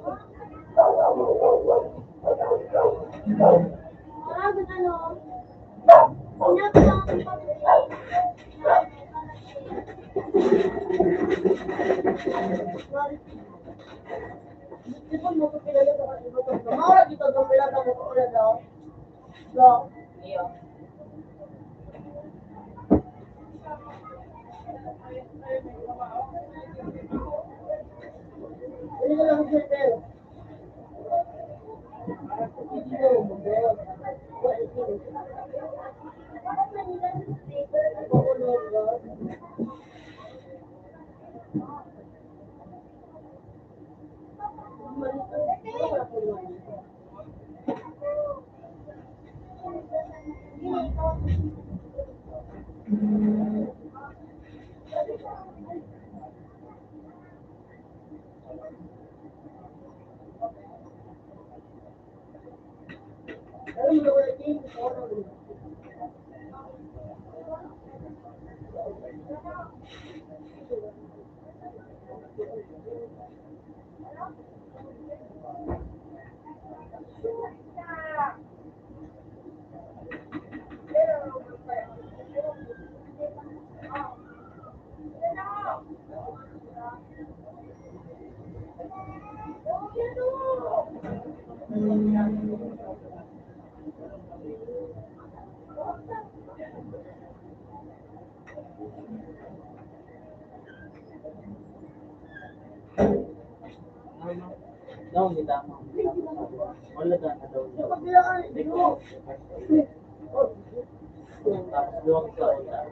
Speaker 6: Daw, hindi tama. Wala ka na daw. Tapos luwag sa utak.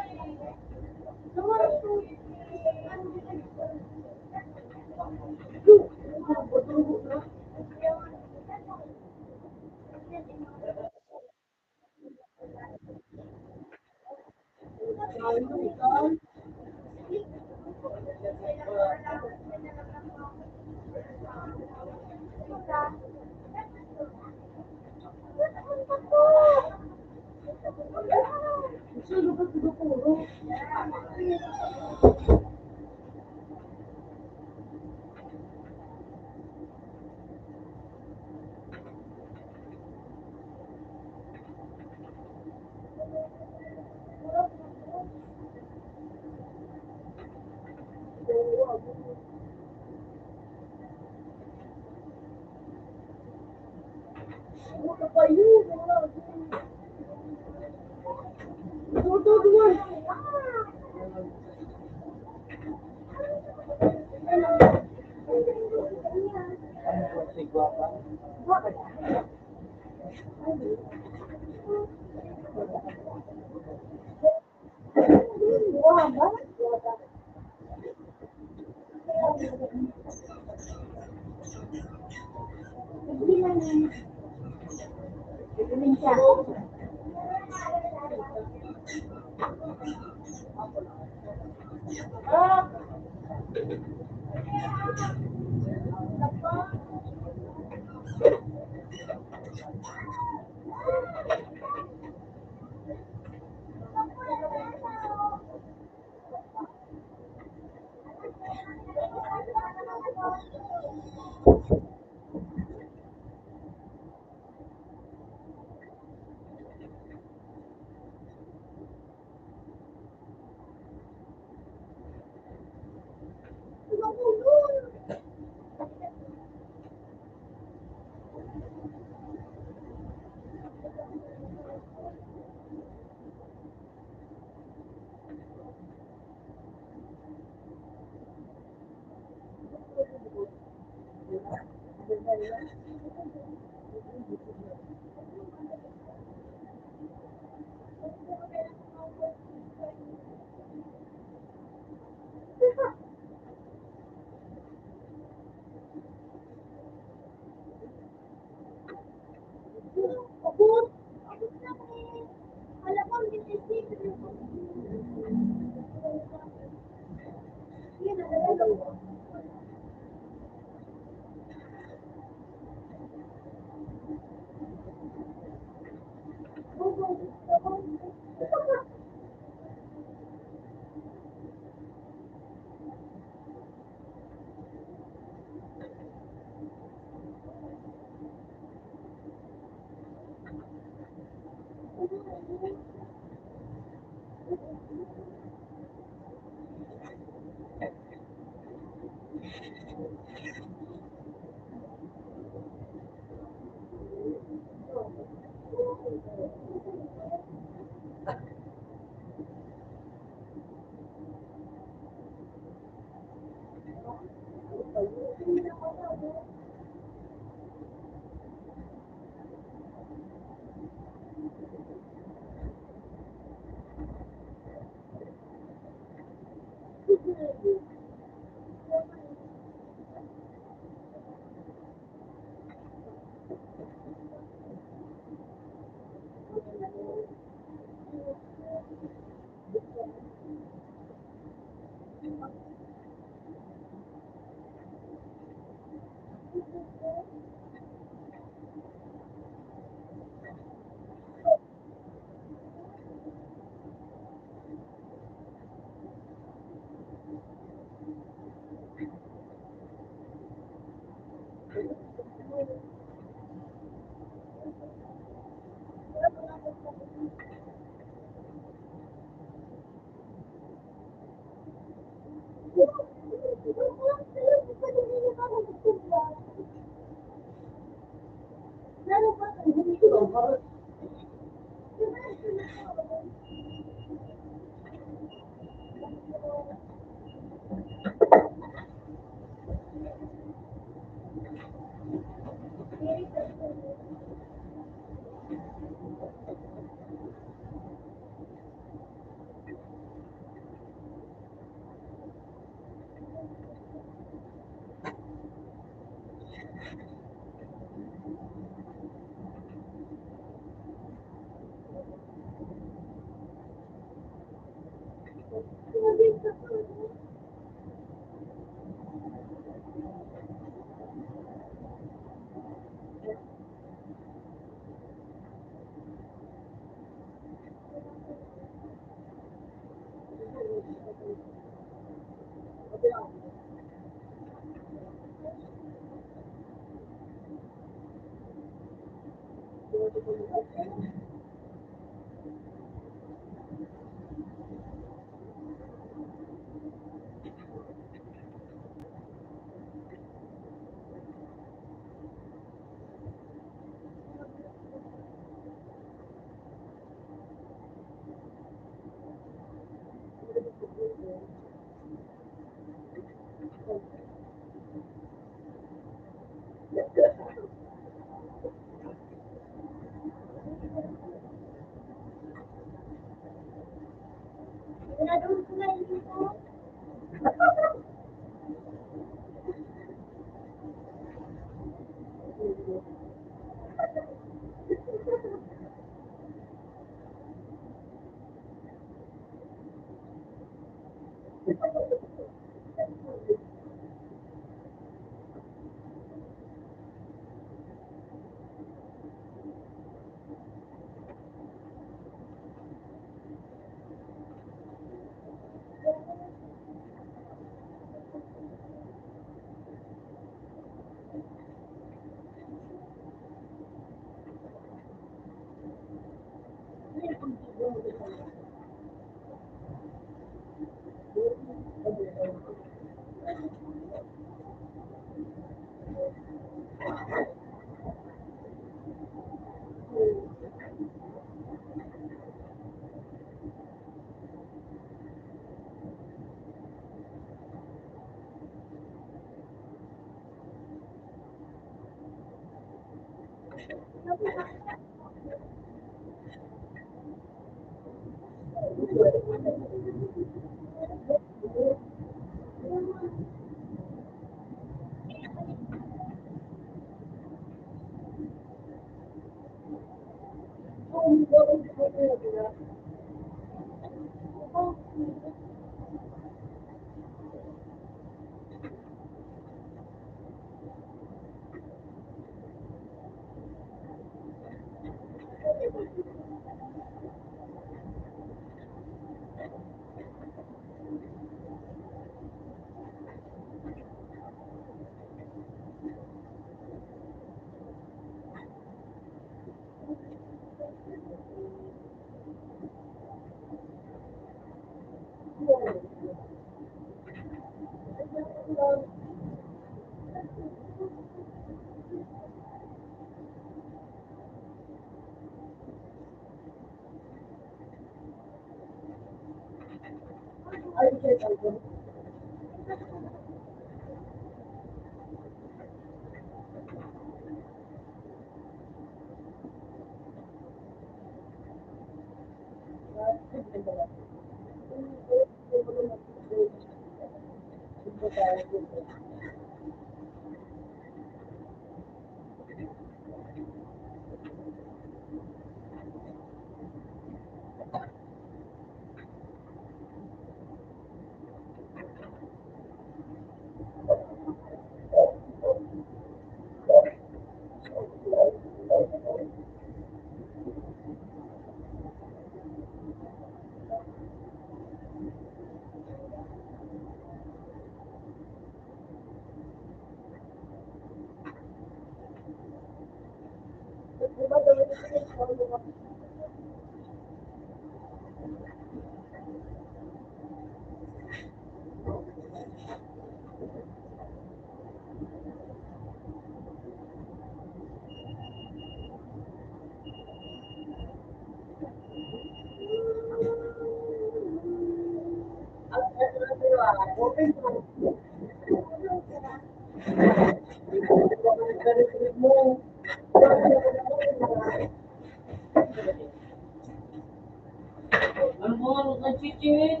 Speaker 2: Ano mo ano ng chicken?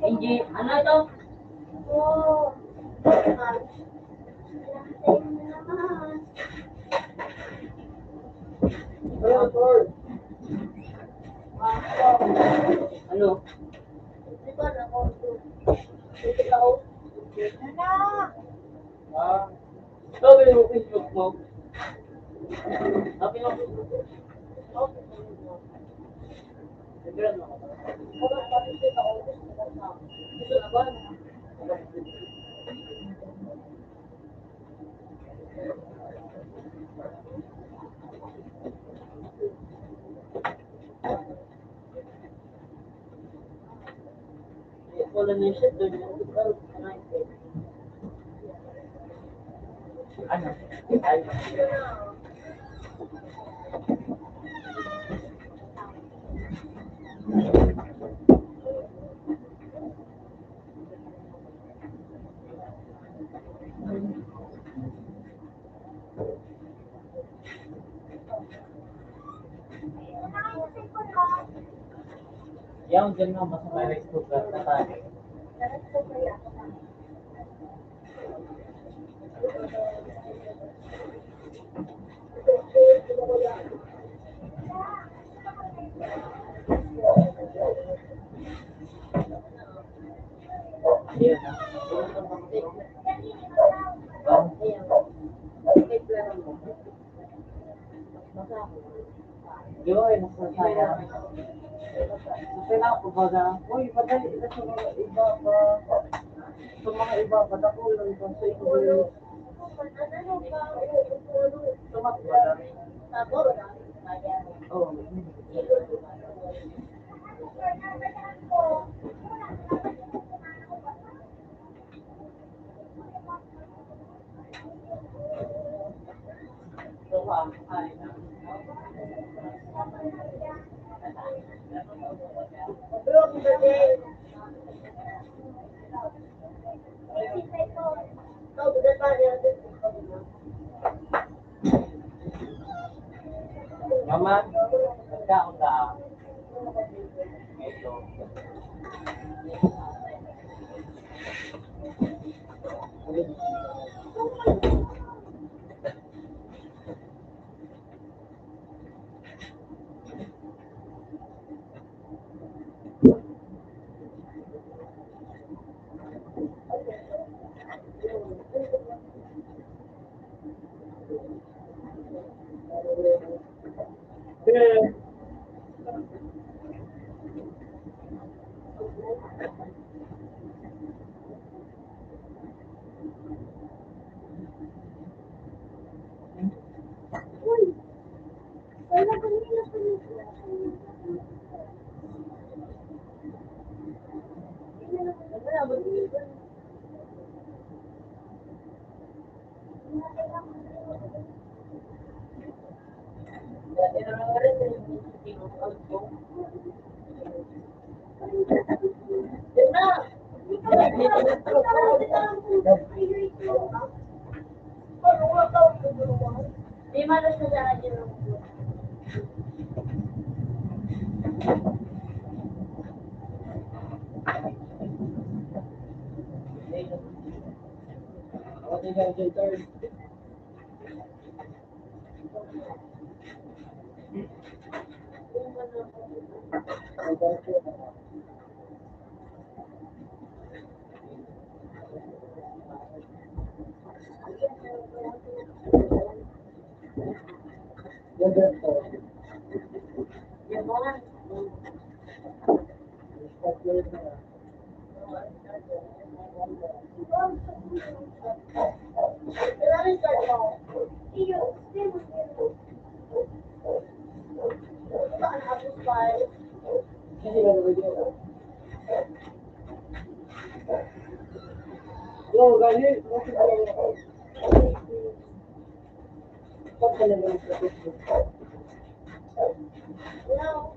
Speaker 2: Hindi, ano ito?
Speaker 1: Oh, naman. Sa'yo na naman.
Speaker 4: Ayan, sir.
Speaker 2: Ano?
Speaker 1: Di ba na ako? Ikaw? Ano?
Speaker 4: Ah,
Speaker 2: Sabi mo Facebook mo. Sabi mo Facebook mo. Sigurado mo. Gusto na ba? Wala na yung shit doon.
Speaker 5: Ano?
Speaker 2: Ay,
Speaker 5: Yung dyan mo, mas may rice cooker na tayo. Ayan na. Di ba kayo nasasaya? Kailangan ko ba na, uy, madali, ito sa mga iba pa. Sa mga iba pa, ako lang ito sa ito. Tumak ba na? Oo. Mama, magkaon ka. Ito.
Speaker 2: Di malas na sa akin.
Speaker 4: what did I say, sir? Yan, sir.
Speaker 2: Yan mga.
Speaker 4: Start yun na.
Speaker 1: Pero ano start mo? Iyo,
Speaker 6: Yo, galing.
Speaker 1: Hello.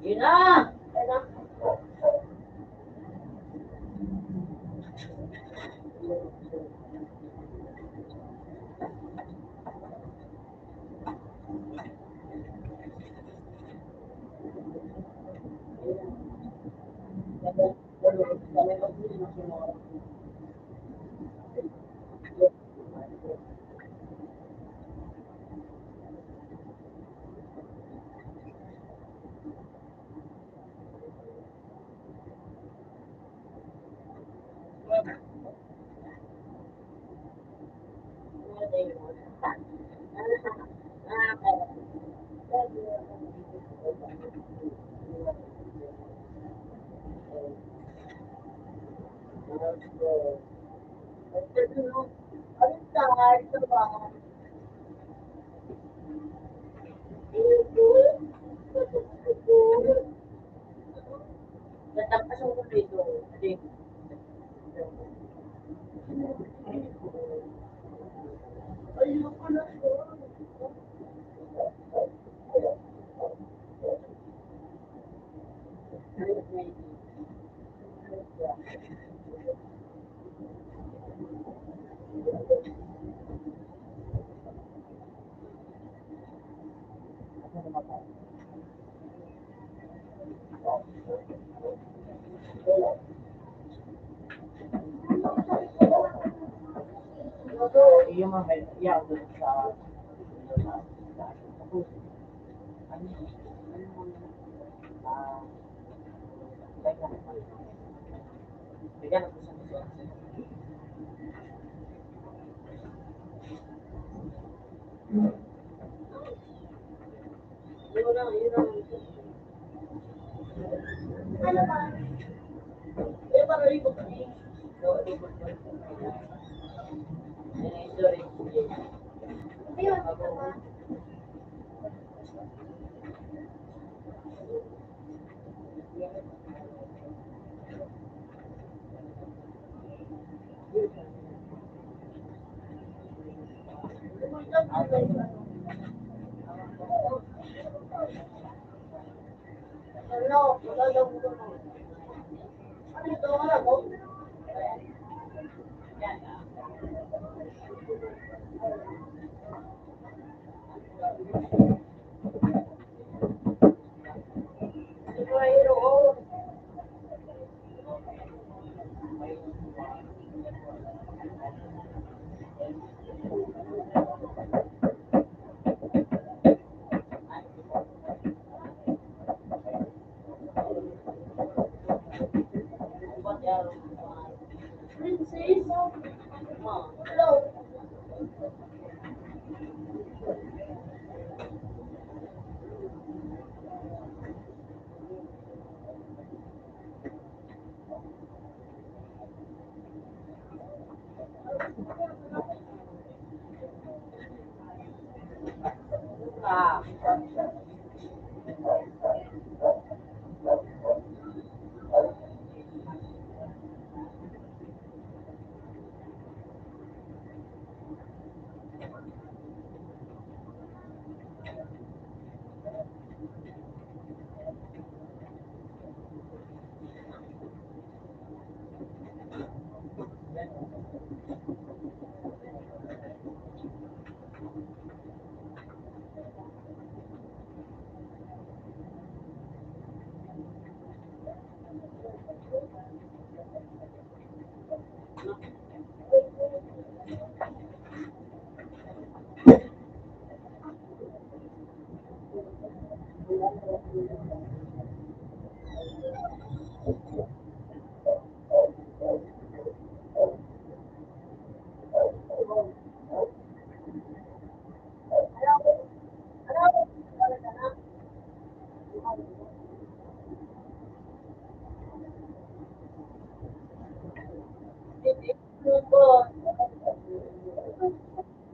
Speaker 2: Yun na!
Speaker 1: Hello.
Speaker 2: Natapos ko dito.
Speaker 1: Ayoko na po.
Speaker 6: Yung mga yan doon sa bigyan ako sa mga
Speaker 2: Yun lang, yun lang.
Speaker 1: Ano ba?
Speaker 2: Eh, para rin ko pa eh. Sorry.
Speaker 1: Ayun, ito ba? Ano? Magagawa ko na. Ano ito? Wala mo? Superhero ko. Princess? Hello?
Speaker 2: Ah.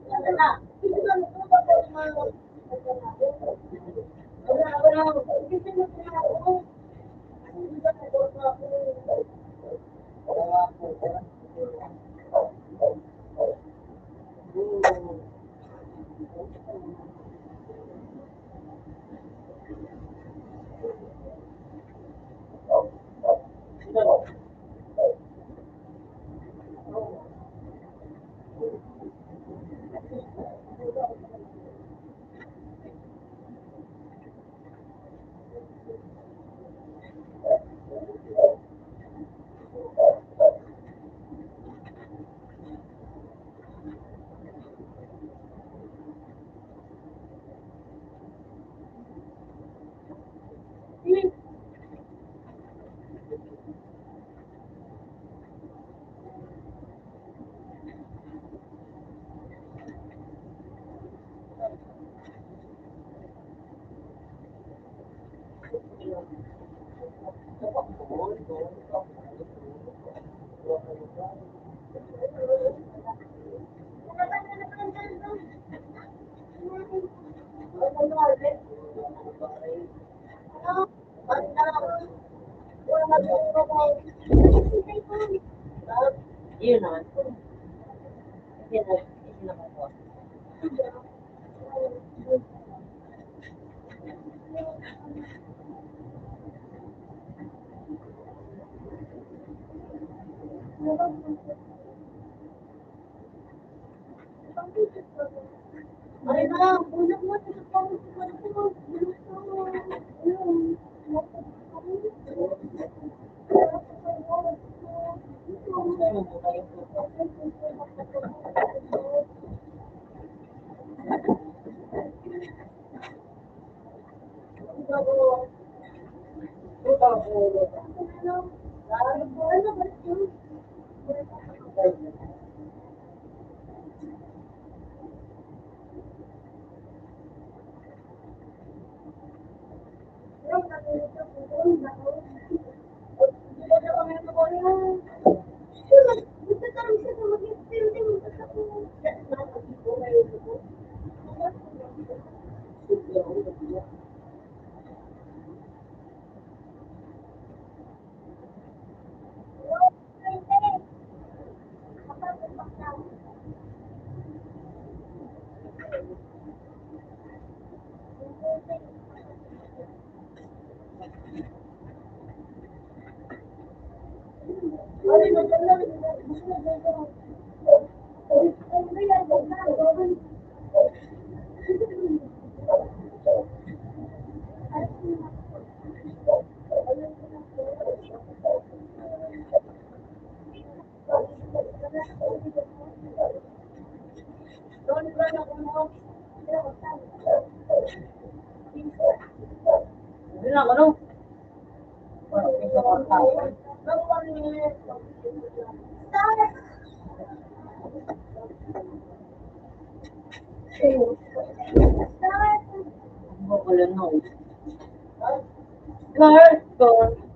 Speaker 2: Ano na? Yun naman po. Kasi naman po.
Speaker 1: Ay na, bunak mo sa pangit ko.
Speaker 2: Yun lang, ano? Wala na. Carton.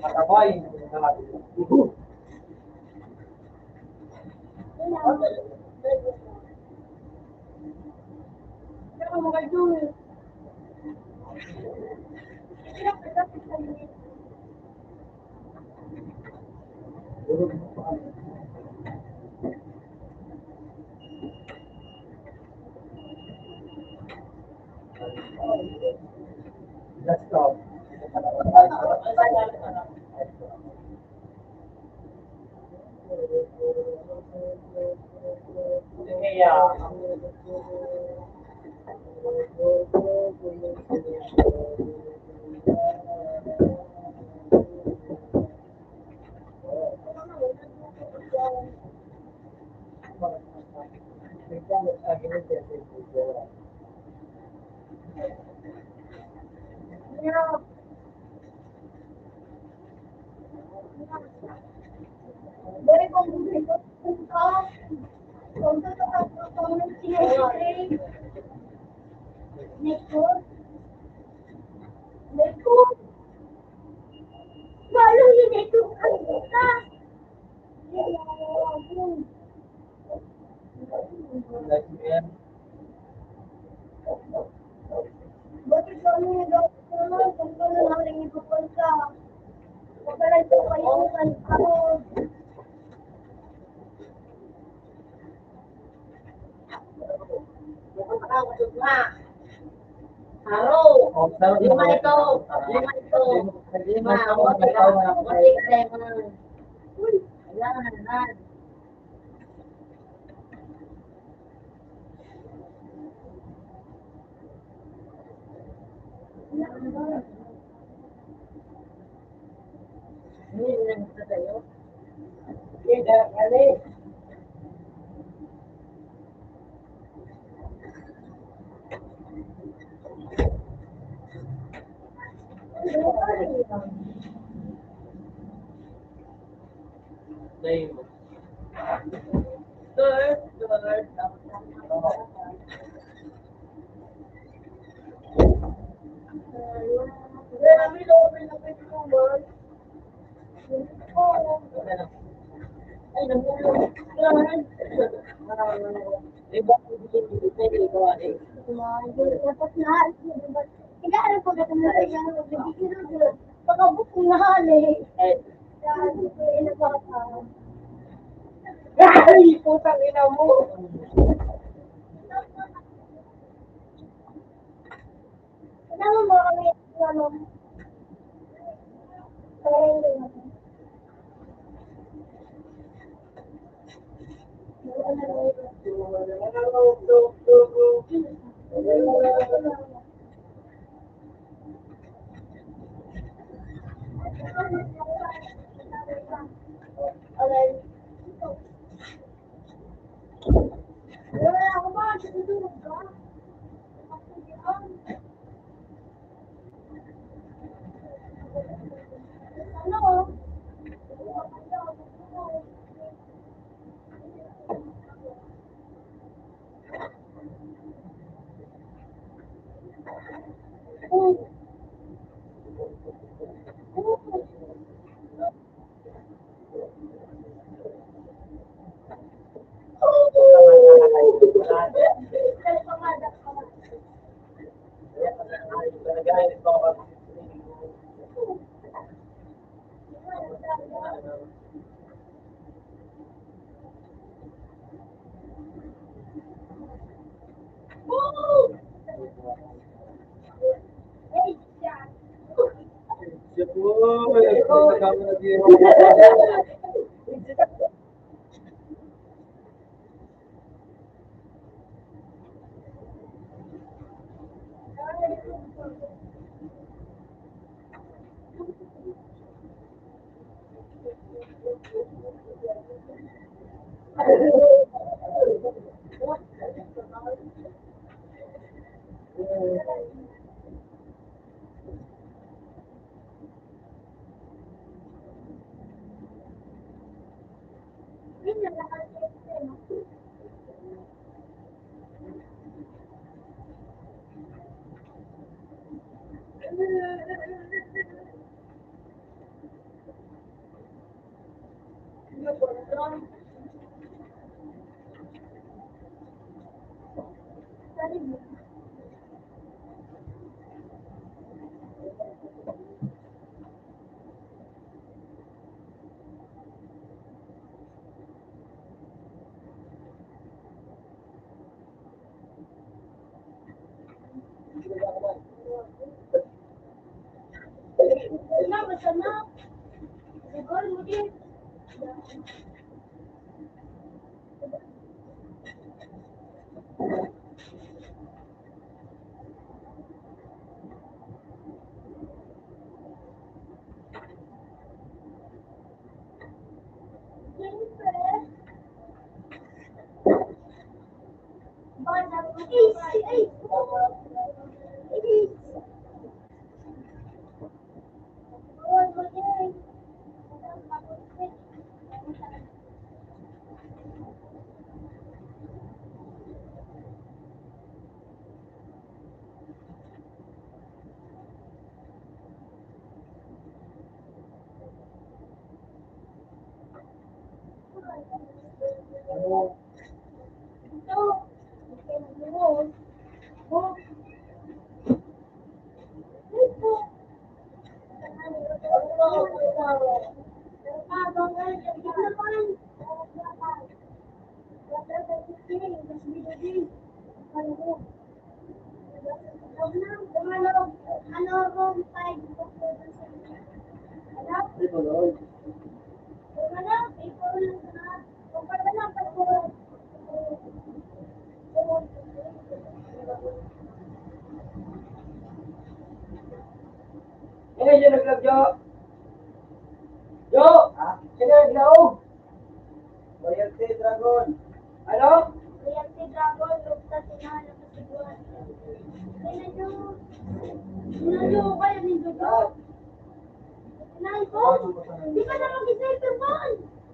Speaker 4: Matabay. Let's go.
Speaker 1: Dari pembeli untuk Neko, malu ini tuh kan kita. Buat kami dokter, kalau hari ini berpuasa, bakalan terbayangkan aku.
Speaker 2: Haro, lima itu, lima, motik lemon, jangan, ini yang saya,
Speaker 6: Tidak kali.
Speaker 1: Kami lobby na pinumban.
Speaker 2: ay namulo, kailangan, iba ko hindi pwede gawa eh.
Speaker 1: Dapat lahat. Tidak ada pagkatapos yang begitu. Pagkabuk na hali. Dan inabata.
Speaker 6: Ay, putang ina mo.
Speaker 1: Kenapa mau kami ngomong? Aku mah itu enggak. Ano? Yun na lahat ng Masama. Siguro mo din.
Speaker 6: Sino yung naglag, Jo? Jo! Sino yung naglag? Royalty Dragon. Ano?
Speaker 1: Royalty Dragon, lukta tinala sa siguan. Kaya nyo. Sinadyo ko kayo ni Jojo. Sinay ko. Di ka na mag-isay ka ba?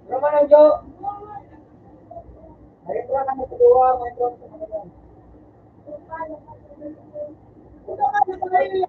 Speaker 6: Ano man ang Jo? Ayun ko lang ang kedua, may drone sa mga yan.
Speaker 1: Ito ka na ba rin?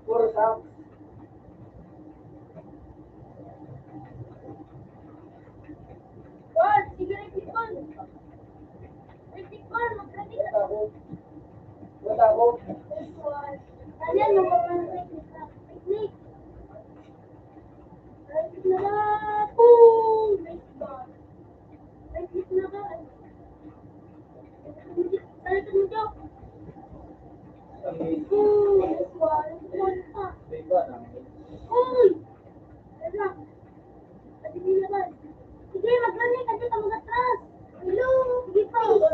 Speaker 6: Puro sa.
Speaker 1: Ball, sige repeat ball. Repeat ball, mag-repeat
Speaker 6: Wala ako. Wala ako.
Speaker 1: This one. Ayan, mag-repeat na. Technique. Repeat na lang. Boom! Nice ball. Repeat na lang. Balikan mo, Joe. Boom! Nice one. Nice one pa. Uy! Wala. Pati din naman. Sige, mag-running kasi ka mag-atras. Hello! Sige pa. Nice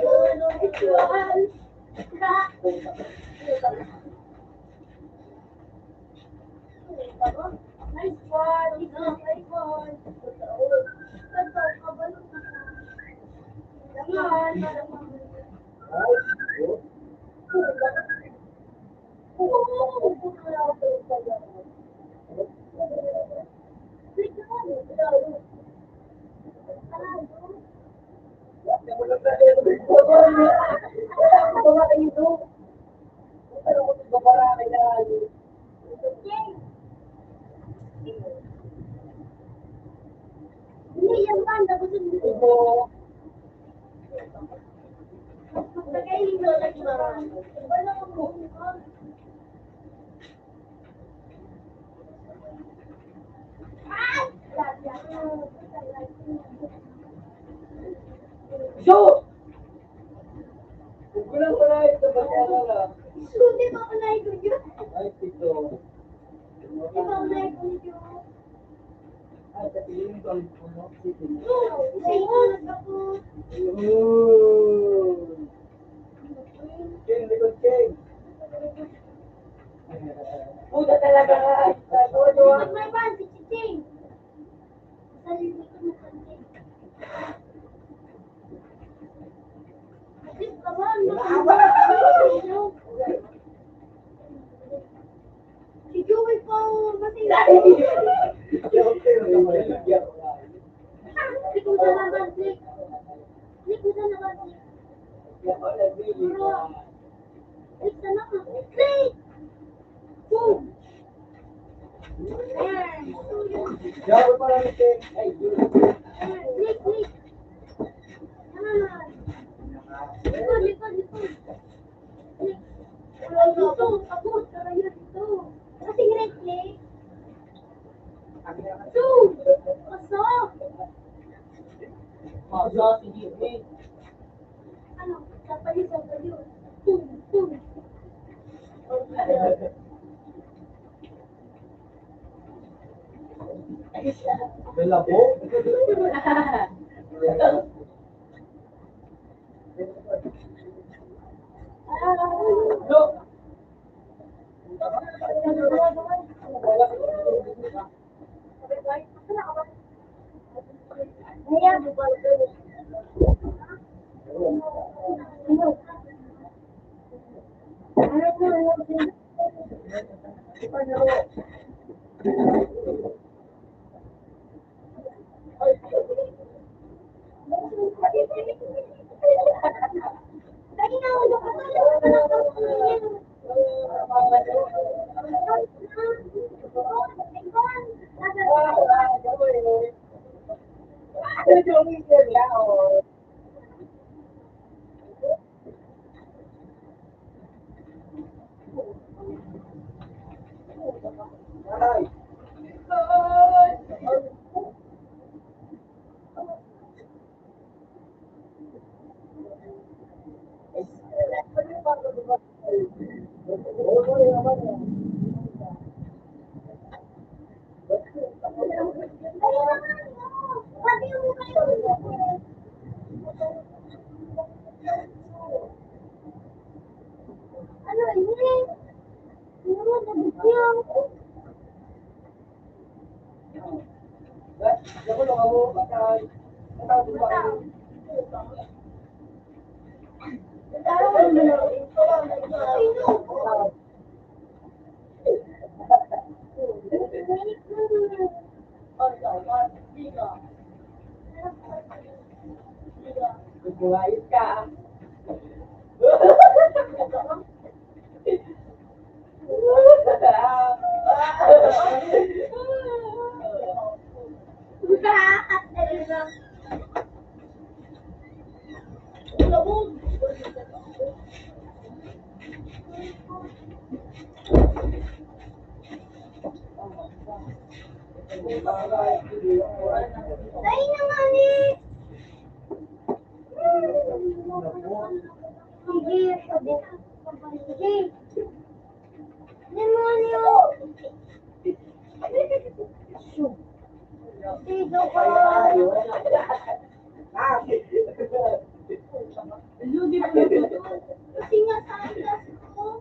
Speaker 1: one. Nice one. Nice one. Hindi, yan ba? Tapos hindi ko. Magkakainin mo lang yun. Wala akong buhok. Ay!
Speaker 6: Shoot! Kulang ko na ito. Ba't
Speaker 1: Hindi ba ako naikot yun?
Speaker 6: ay, ito.
Speaker 1: Hindi ba ako naikot yun?
Speaker 6: Ay, sabihin ko ang puno. Sige.
Speaker 1: Oo, nagkapot.
Speaker 6: Yun. King, likod King. Puta talaga.
Speaker 1: Likod may ban, si Chiching. Sa likod mo kantin. Asip ka ba? Si Joey pa masira. Klik mo sa laban, klik. Klik mo sa laban, klik. Klik sa laban. Klik! Boom! Ayan.
Speaker 6: Jawab pa lang King. Ay, yun.
Speaker 1: Ayan, klik, klik. Ayan. Likod, likod, likod. Klik. Dito, tapos. Tara yun, dito. Kasi great klik. Two! Pasok!
Speaker 6: Masa si Jimmy.
Speaker 1: Ano? Sapali. Boom, boom.
Speaker 6: Belabo? Look!
Speaker 1: Ano ini? Ano nabigyan?
Speaker 6: Bumayos ka.
Speaker 1: Ay naman eh! Sige, sabi. Sige. Demonyo! Dito ka! Kasi nga sa atas ko.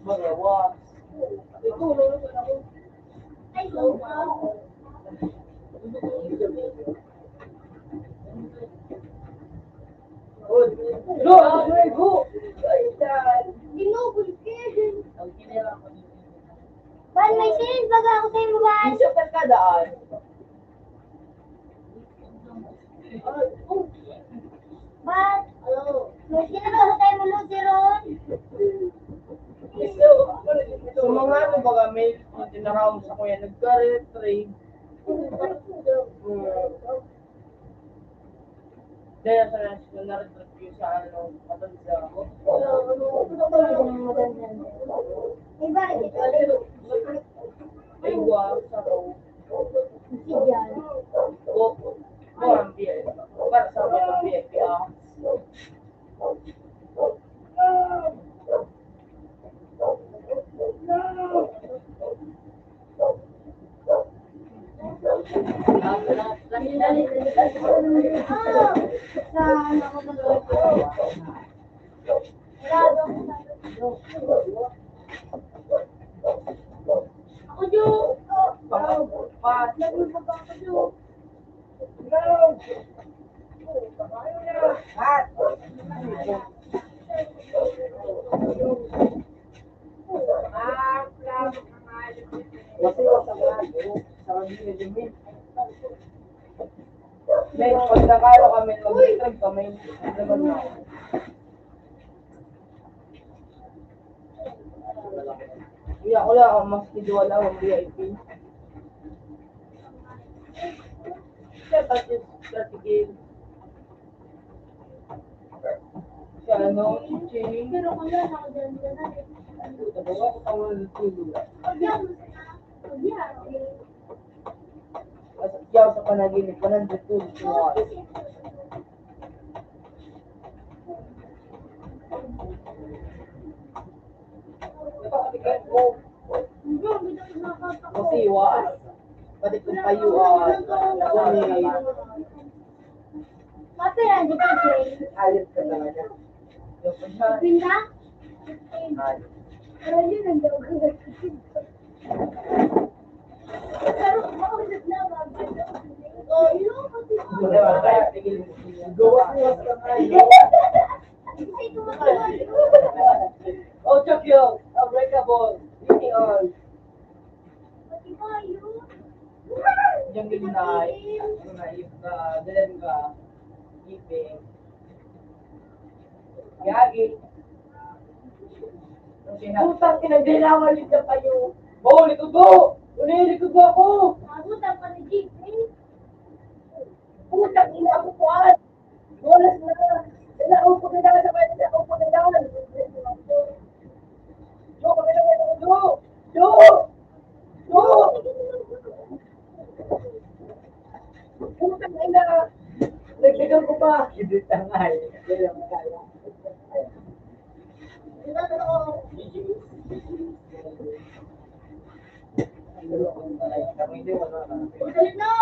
Speaker 4: Magawa.
Speaker 1: Ay, wow. Ginugol ka. Ban, may sinis baga ako sa imo, Ban.
Speaker 3: Isa ka kadaan.
Speaker 1: Ban, may sinis baga sa imo, Lucy Ron.
Speaker 3: So mga ano baga may tinaraw sa kuya nagka-retrade. Dahil sa national na-retrade sa ano, matanda ako.
Speaker 1: May bakit ito?
Speaker 3: Ay, wow, sa raw.
Speaker 1: Si Jan.
Speaker 3: Ang biya. Para sa amin ang biya. Kaya,
Speaker 1: Ah! Sa ano ko ba? Grado ako. Ako, Jo! Nagulbog ako, Jo.
Speaker 3: may pagkakalo kami mag-retrade kami. Naman na. Iya, wala ako mas kiduwala ang VIP. Siya pati 30 game. Siya ano, ching.
Speaker 1: Pero kung yan ako dyan, dyan na rin.
Speaker 3: Tabawa ko pa wala ng tulo.
Speaker 1: Pag-yan. Pag-yan.
Speaker 3: At yaw sa panaginip, panandit tulo. Napakatikat mo. Kasi wa. Pati kung payuan. Gani.
Speaker 1: Mapira, di ba, Jay?
Speaker 3: Ayos ka talaga. Yung pagka.
Speaker 1: Pinda?
Speaker 3: Ayos.
Speaker 1: Pero yun ang daw ko. Pero makausap na ba? Oh, yun kasi
Speaker 3: Gawa mo sa kayo.
Speaker 1: Kasi kumakawa.
Speaker 3: Oh, Chokyo. Unbreakable. Beauty on.
Speaker 1: Pati ba yun?
Speaker 3: Yung ginay. Yung naib ka. Dalan ka. Iping. Yagi. Putang kinagdilawan nito kayo. Oh, likod mo! Likod mo ako!
Speaker 1: Mabuta pa ni Jeep, eh.
Speaker 3: Putang ina ako kuwan! Bolas na! Upo na daw sa kanya! Upo na daw! Jo, kami na kayo! Jo! Jo! Jo! Putang ina! Nagbigang ko pa! Hindi tangay. Kaya makaya.
Speaker 1: Diba, ako? Ulit na!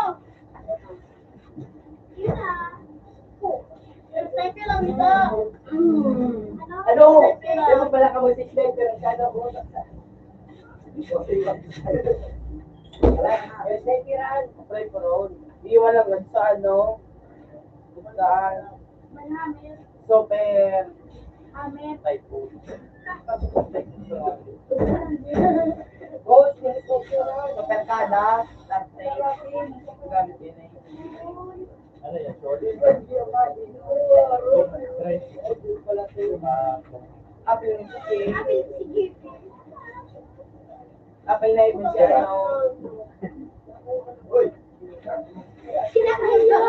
Speaker 1: Yun na. Sniper lang dito.
Speaker 3: Ano? Ano pala ka mo si Sniper? Kano ko? Sniperan. Try ko ron. Iwan lang sa ano? Saan?
Speaker 1: Manhamit.
Speaker 3: Super.
Speaker 1: Hamit.
Speaker 3: Typhoon. Ghost, super kada. Last day. Gamit yun eh.
Speaker 4: Ano yan, short?
Speaker 3: Apple ni Sige.
Speaker 1: Happy, sige.
Speaker 3: Apple na yun siya. Ano?
Speaker 4: Uy!
Speaker 1: Sinakay ko.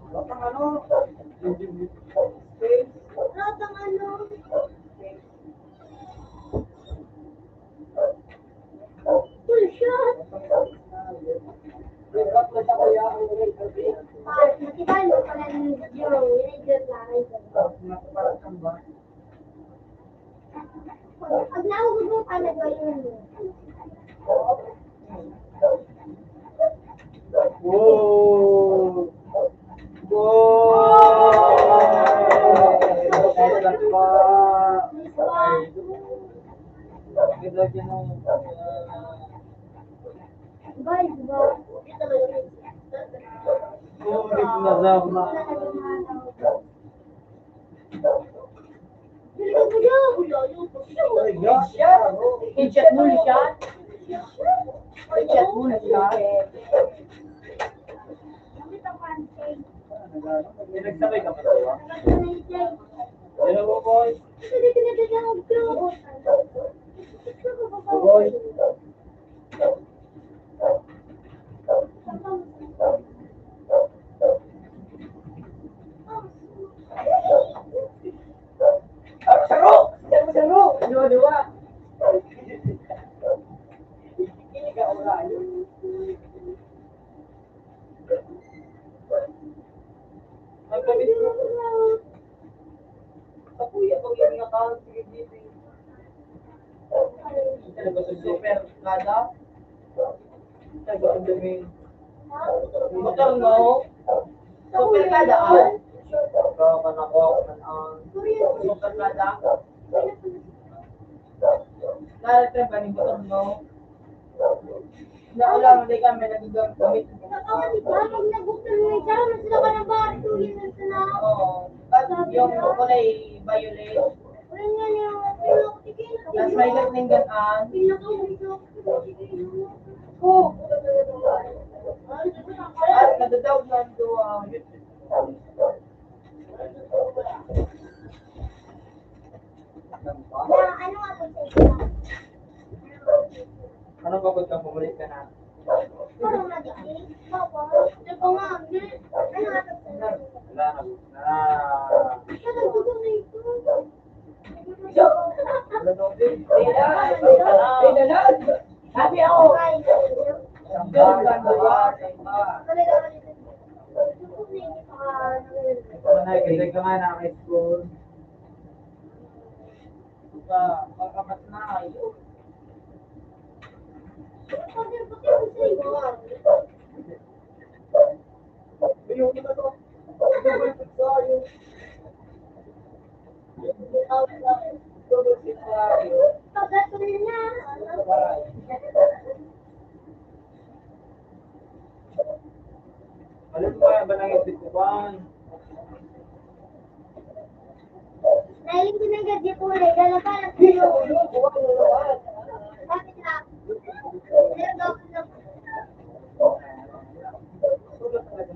Speaker 6: Batang ano? Space.
Speaker 1: Lahat ng ano. Full shot. Matibay mo pala ng video. Winigyan lang. Pag naugod mo pa na yun.
Speaker 6: Wow! Wow! Nice lang po. Ganda dyan ang
Speaker 1: Bye, diba?
Speaker 6: hindi ko nasama.
Speaker 2: Headshot mo siya. Headshot mo siya.
Speaker 6: Pinagsabay ka pa tayo? Hello po, boy. Boy. Saro! Saro!
Speaker 2: Dua-dua.
Speaker 6: Ini ka wala. Ang gamit mo. Sa kuya, pag yung nakahal, sige dito. Ano ba sa super? Kada? Ano ba ang gamit? Motor mo? Super kada ah? Ikaw ka na ko, kanang super kada? Narating ba ni motor mo? Naulang, hindi kami nagagamit. Oo. Yung kulay violet. Tapos may gatling gataan. Oo. At nadadawag lang doon. Anong kapag kang bumalik ka na? Wala na. Wala na din.
Speaker 2: Sabi ako.
Speaker 6: Doon ka na ba? Kasi ka nga na high school. Pagkapat na kayo. Yung iba to. Double six tayo. Double six tayo. Alam mo kaya ba nang isip ko ba?
Speaker 1: Nailing ko ng gadget ko ulit. Dala pa lang sa'yo. Bakit lang? Meron daw ako na.
Speaker 6: Sulat talaga.